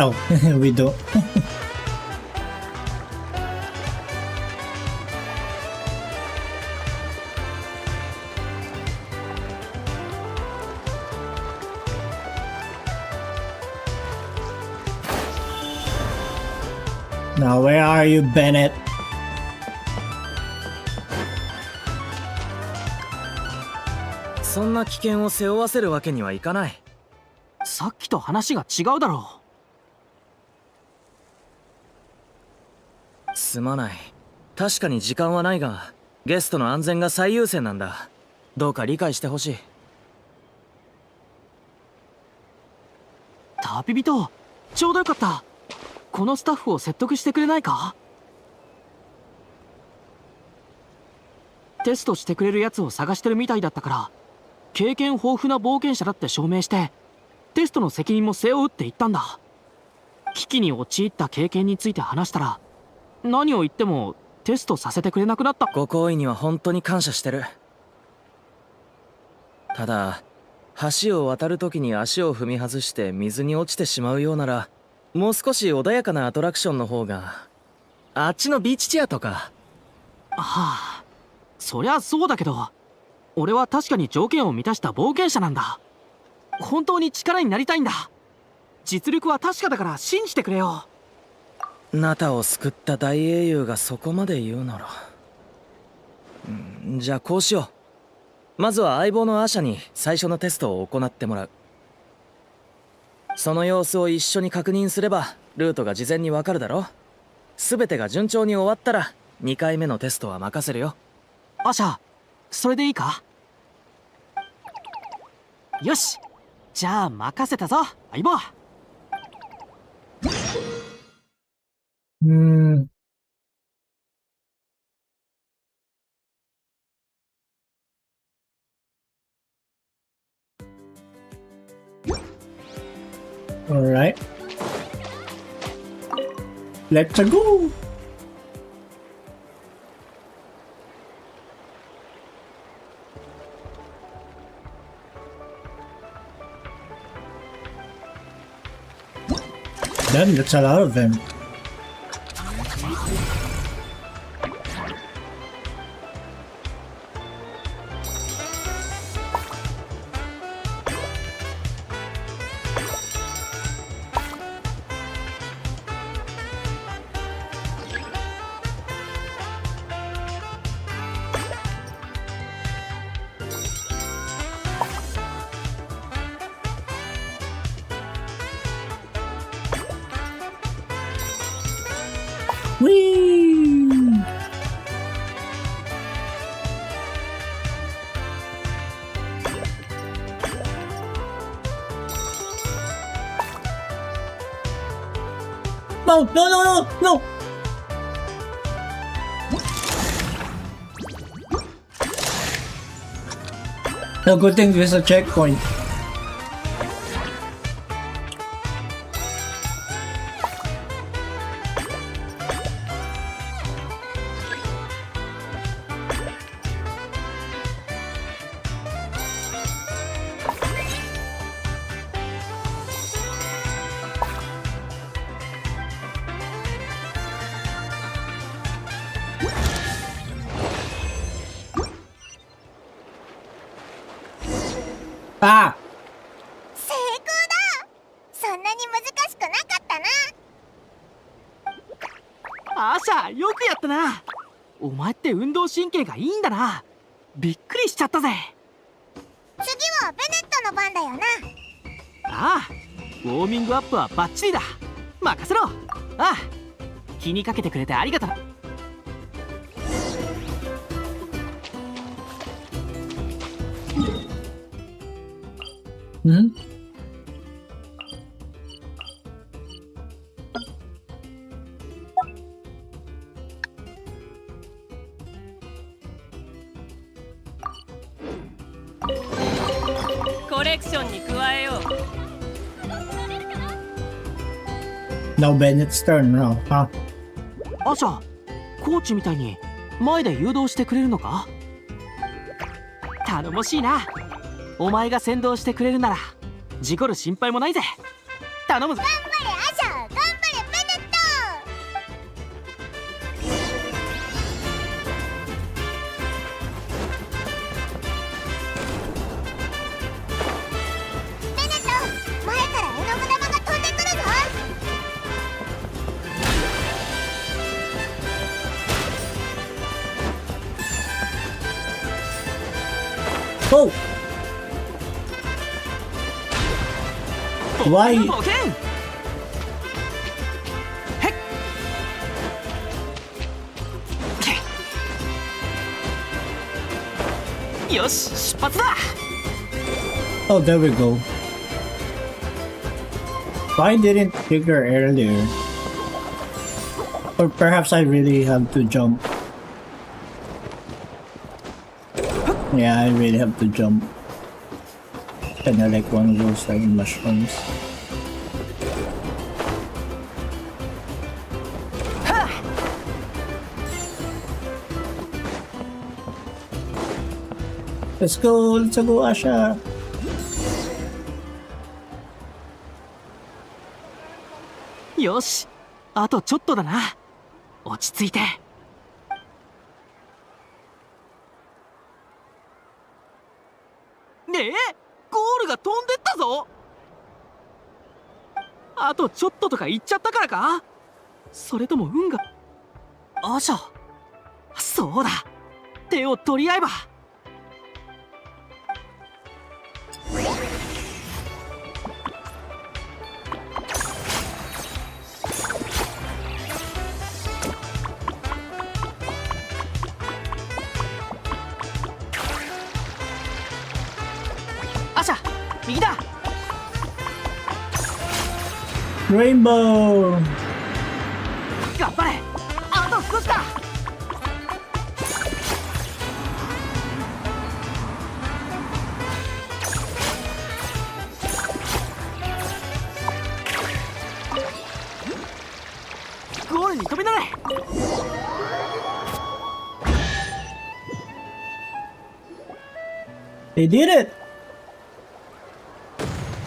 Oh, we don't. Now, where are you, Bennett? そんな危険を背負わせるわけにはいかない。さっきと話が違うだろう。すまない。確かに時間はないが、ゲストの安全が最優先なんだ。どうか理解してほしい。旅人、ちょうどよかった。このスタッフを説得してくれないか？テストしてくれるやつを探してるみたいだったから、経験豊富な冒険者だって証明して、テストの責任も背負うって言ったんだ。危機に陥った経験について話したら、何を言ってもテストさせてくれなくなった。ご好意には本当に感謝してる。ただ橋を渡る時に足を踏み外して水に落ちてしまうようなら、もう少し穏やかなアトラクションの方が。あっちのビーチチェアとか。はあ、そりゃそうだけど、俺は確かに条件を満たした冒険者なんだ。本当に力になりたいんだ。実力は確かだから信じてくれよ。ナタを救った大英雄がそこまで言うなら、じゃあこうしよう。まずは相棒のアシャに最初のテストを行ってもらう。その様子を一緒に確認すればルートが事前にわかるだろ。全てが順調に終わったら2回目のテストは任せるよ。アシャ、それでいいか？よし、じゃあ任せたぞ、相棒。Alright. Let's go! Damn, that's a lot of them. Whee! No, no, no, no, no! No, good thing there's a checkpoint. Ah! 成功だ。そんなに難しくなかったな。アーシャ、よくやったな。お前って運動神経がいいんだな。びっくりしちゃったぜ。次はベネットの番だよな。ああ、ウォーミングアップはバッチリだ。任せろ。ああ、気にかけてくれてありがとう。ん？コレクションに加えよう。 Now Bennett's turn now, huh? アーシャ、コーチみたいに前で誘導してくれるのか？頼もしいな。お前が先導してくれるなら事故る心配もないぜ。頼むぜ。頑張れアシャ、頑張れベネット。ベネット、前から絵の具玉が飛んでくるぞ。Oh! Why? よし、出発だ。 Oh, there we go. Why didn't trigger earlier? Or perhaps I really have to jump. Yeah, I really have to jump. Kinda like one of those like mushrooms. Let's go, Asha. よし、あとちょっとだな。落ち着いて。ねえ、ゴールが飛んでったぞ。あとちょっととか言っちゃったからか？それとも運が…あしゃ、そうだ、手を取り合えば。右だ。 Rainbow! 頑張れ、あと少しだ。ゴールに飛び乗れ。 They did it!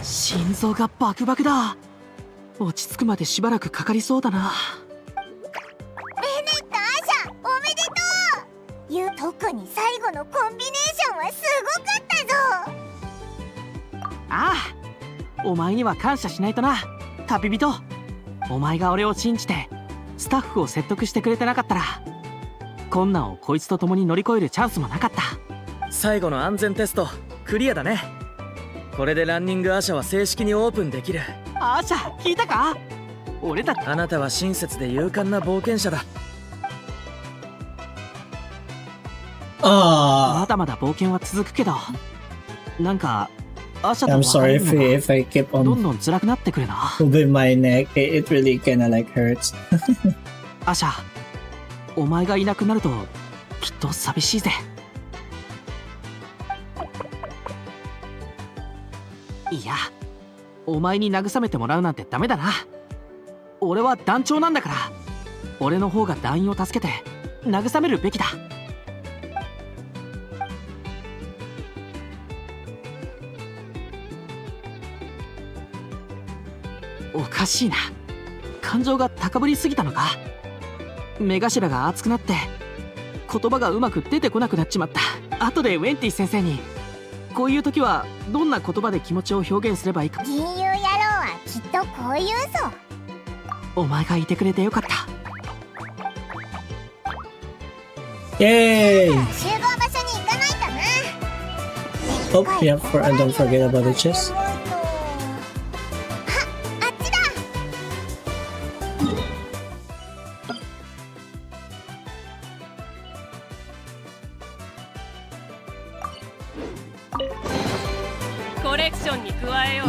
心臓がバクバクだ。落ち着くまでしばらくかかりそうだな。ベネット、アシャ、おめでとう。特に最後のコンビネーションはすごかったぞ。ああ、お前には感謝しないとな、旅人。お前が俺を信じてスタッフを説得してくれてなかったら、困難をこいつと共に乗り越えるチャンスもなかった。最後の安全テストクリアだね。これでランニングアシャは正式にオープンできる。アシャ、聞いたか？俺たち。あなたは親切で勇敢な冒険者だ。まだまだ冒険は続くけど、なんかアシャと I'm 別 sorry れるのが if I keep どん on どん辛くなってくるな。 moving my neck. It really kinda like hurts. アシャ、お前がいなくなるときっと寂しいぜ。いや、お前に慰めてもらうなんてダメだな。俺は団長なんだから、俺の方が団員を助けて慰めるべきだ。おかしいな、感情が高ぶりすぎたのか。目頭が熱くなって言葉がうまく出てこなくなっちまった。後でウェンティ先生に、こういう時はどんな言葉で気持ちを表現すればいいか。銀融野郎はきっとこう言うぞ。お前がいてくれてよかった。 Yay! 集合場所に行かないとな。 Oh, yeah, and don't forget about the chest. コレクションに加えよう。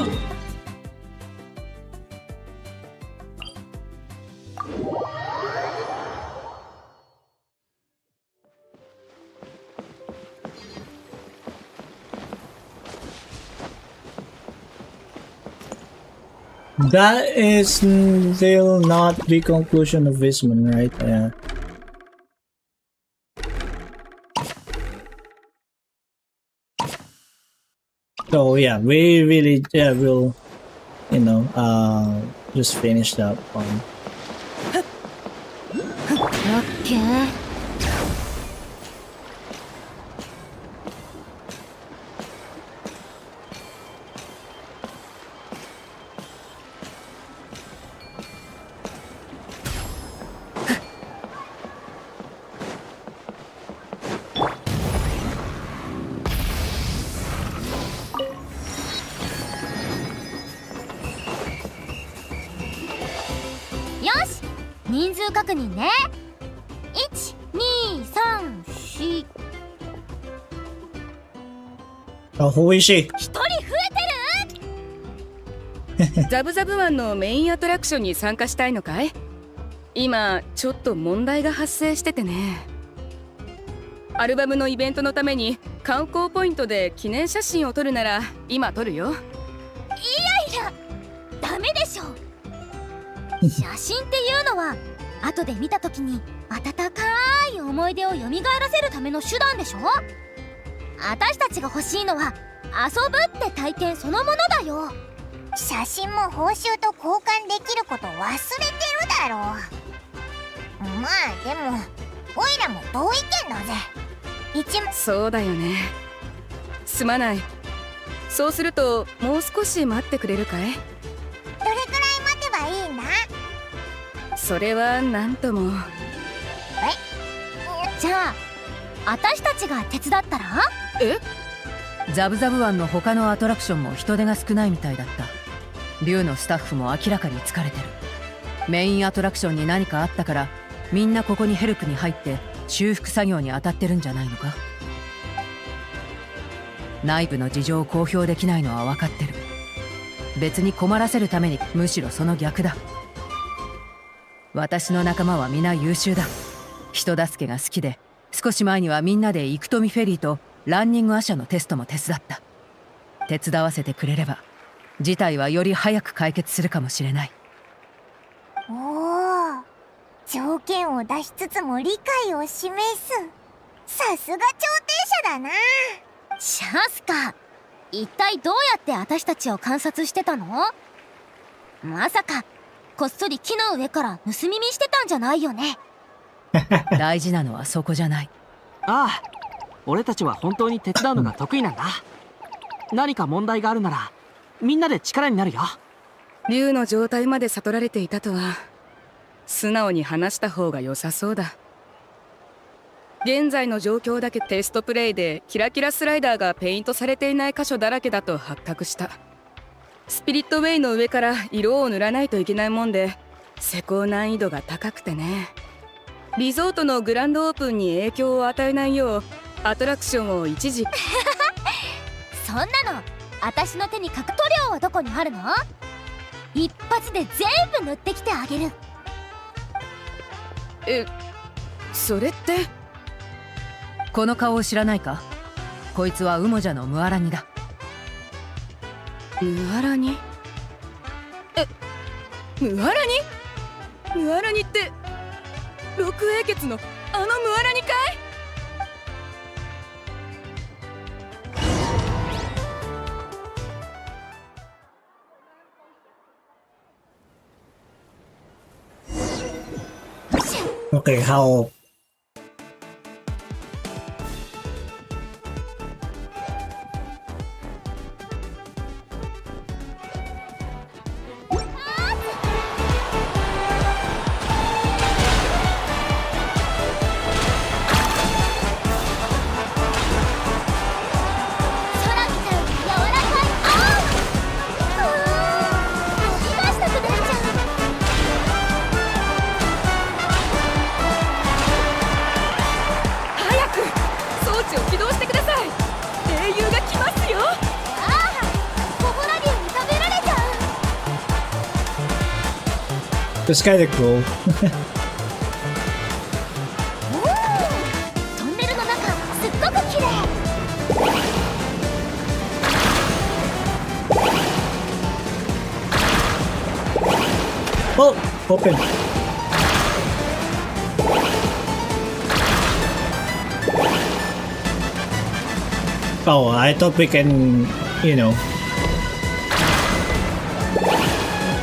That is still not the conclusion of this one, right? Yeah. So yeah, we really will, you know, just finish that one. Okay. よし、人数確認ね。1、2、3、4。Who is she? 一人増えてる。ザブザブ湾のメインアトラクションに参加したいのかい？今ちょっと問題が発生しててね。アルバムのイベントのために観光ポイントで記念写真を撮るなら今撮るよ。いやいや、ダメでしょ。写真っていうのは後で見た時に温かい思い出を蘇らせるための手段でしょ。私たちが欲しいのは遊ぶって体験そのものだよ。写真も報酬と交換できること忘れてるだろう。まあでもオイラも同意見だぜ。そうだよね。すまない。そうするともう少し待ってくれるかい？どれくらい待てばいいんだ？それは何とも。じゃあ私たちが手伝ったら？え？ザブザブ湾の他のアトラクションも人手が少ないみたいだった。竜のスタッフも明らかに疲れてる。メインアトラクションに何かあったからみんなここにヘルプに入って修復作業に当たってるんじゃないのか。内部の事情を公表できないのは分かってる。別に困らせるために、むしろその逆だ。私の仲間は皆優秀だ。人助けが好きで、少し前にはみんなでイクトミフェリーとランニングアシャのテストも手伝った。手伝わせてくれれば事態はより早く解決するかもしれない。おお、条件を出しつつも理解を示す。さすが調停者だな。シャスカ、一体どうやって私たちを観察してたの？まさかこっそり木の上から盗み見してたんじゃないよね。大事なのはそこじゃない。ああ、俺たちは本当に手伝うのが得意なんだ。何か問題があるならみんなで力になるよ。竜の状態まで悟られていたとは素直に話した方が良さそうだ。現在の状況だけテストプレイでキラキラスライダーがペイントされていない箇所だらけだと発覚した。スピリットウェイの上から色を塗らないといけないもんで、施工難易度が高くてね。リゾートのグランドオープンに影響を与えないようアトラクションを一時そんなの私の手に書く塗料はどこにあるの？一発で全部塗ってきてあげる。それってこの顔を知らないか？こいつはウモジャのムアラニだ。ムアラニ？ムアラニ？ムアラニって六英傑のあのムアラニかい？Okay, how It's kind of cool. トンネルの中すっごく綺麗。Oh, open. Oh, I thought we can, you know,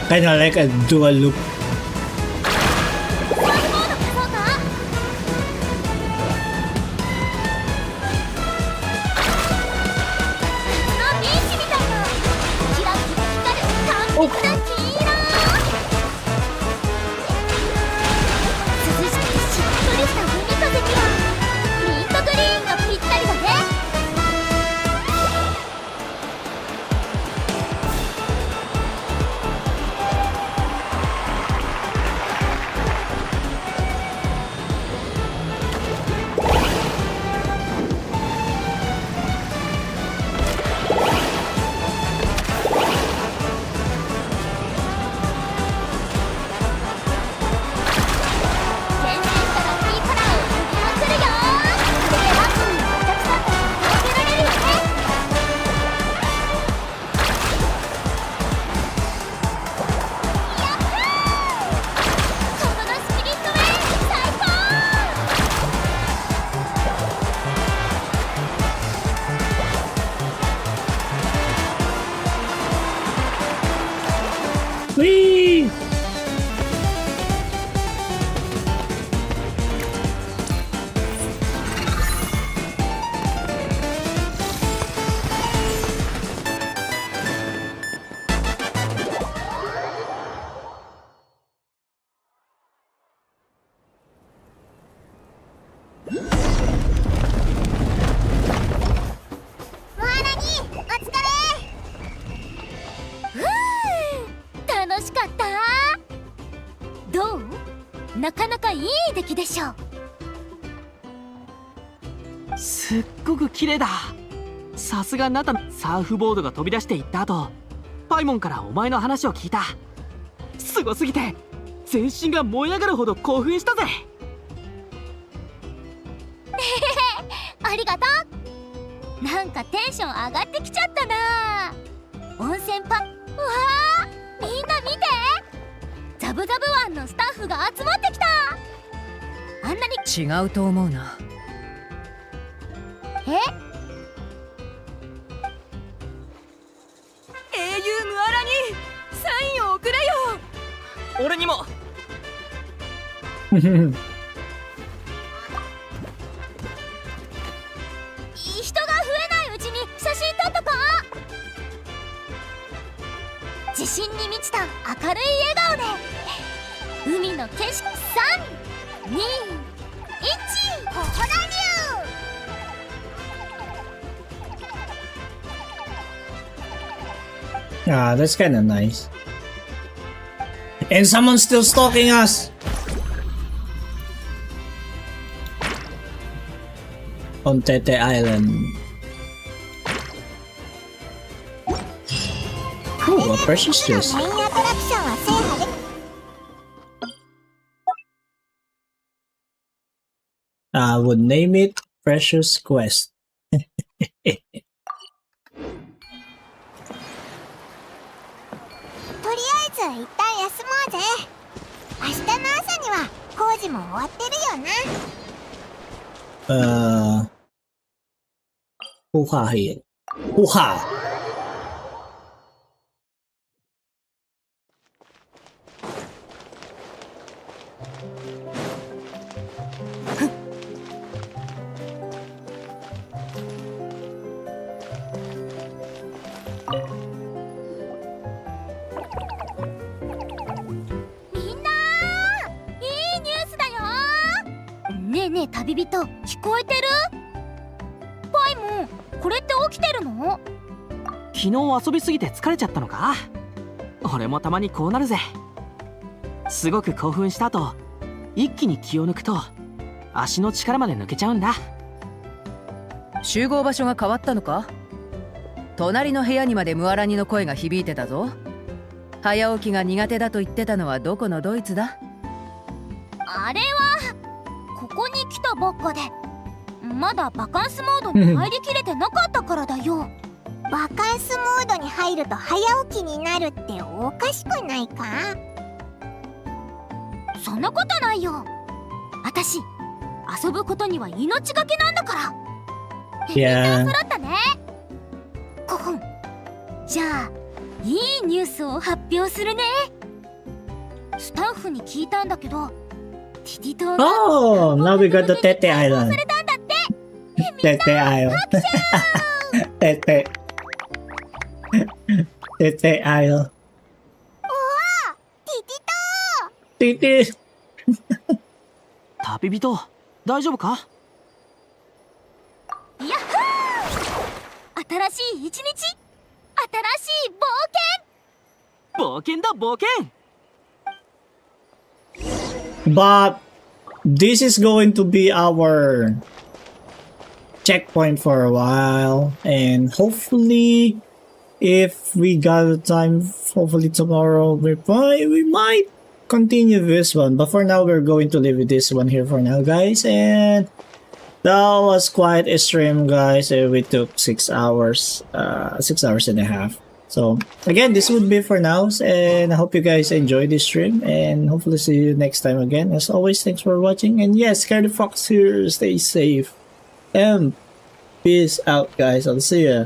kind of like a dual loop. Whee! すっごく綺麗だ。さすがナタのサーフボードが飛び出していった後、パイモンからお前の話を聞いた。すごすぎて全身が燃え上がるほど興奮したぜ。ありがとう。なんかテンション上がってきちゃったな。温泉パ、うわー、みんな見て、ザブザブ湾のスタッフが集まってきた。あんなに違うと思うな。え？英雄ムアラにサインを送れよ。俺にも。人が増えないうちに写真撮っとこう。自信に満ちた明るい笑顔で海の景色。3、2、1、ほほらにゅう。Ah, that's kind of nice. And someone's still stalking us! On Tete Island. Oh, a precious juice. I would name it Precious Quest. 一旦休もうぜ。明日の朝には工事も終わってるよな。呼哈黑，呼哈。ねえねえ旅人、聞こえてる？パイモン、これって起きてるの？昨日遊びすぎて疲れちゃったのか？俺もたまにこうなるぜ。すごく興奮した後、一気に気を抜くと足の力まで抜けちゃうんだ。集合場所が変わったのか？隣の部屋にまでムアラニの声が響いてたぞ。早起きが苦手だと言ってたのはどこのドイツだ？あれはここに来たばっかで、まだバカンスモードに入りきれてなかったからだよ。バカンスモードに入ると早起きになるっておかしくないか？そんなことないよ。私遊ぶことには命がけなんだから。みんな揃ったね。5分。じゃあいいニュースを発表するね。スタッフに聞いたんだけど、Oh, now we got the Tete Island. Tete Island. Tete. Tete Island. Titi. 旅人、大丈夫か？やっほー！新しい一日、新しい冒険だ冒険！ But this is going to be our checkpoint for a while, and hopefully if we got the time, hopefully tomorrow we might continue this one, but for now we're going to leave with this one here for now, guys. And that was quite a stream, guys. We took 6 hours, 6 hours and a half. So again, this would be for now, and I hope you guys enjoyed this stream, and hopefully see you next time again. As always, thanks for watching, and yes, SkerdyFox here. Stay safe and peace out, guys. I'll see ya.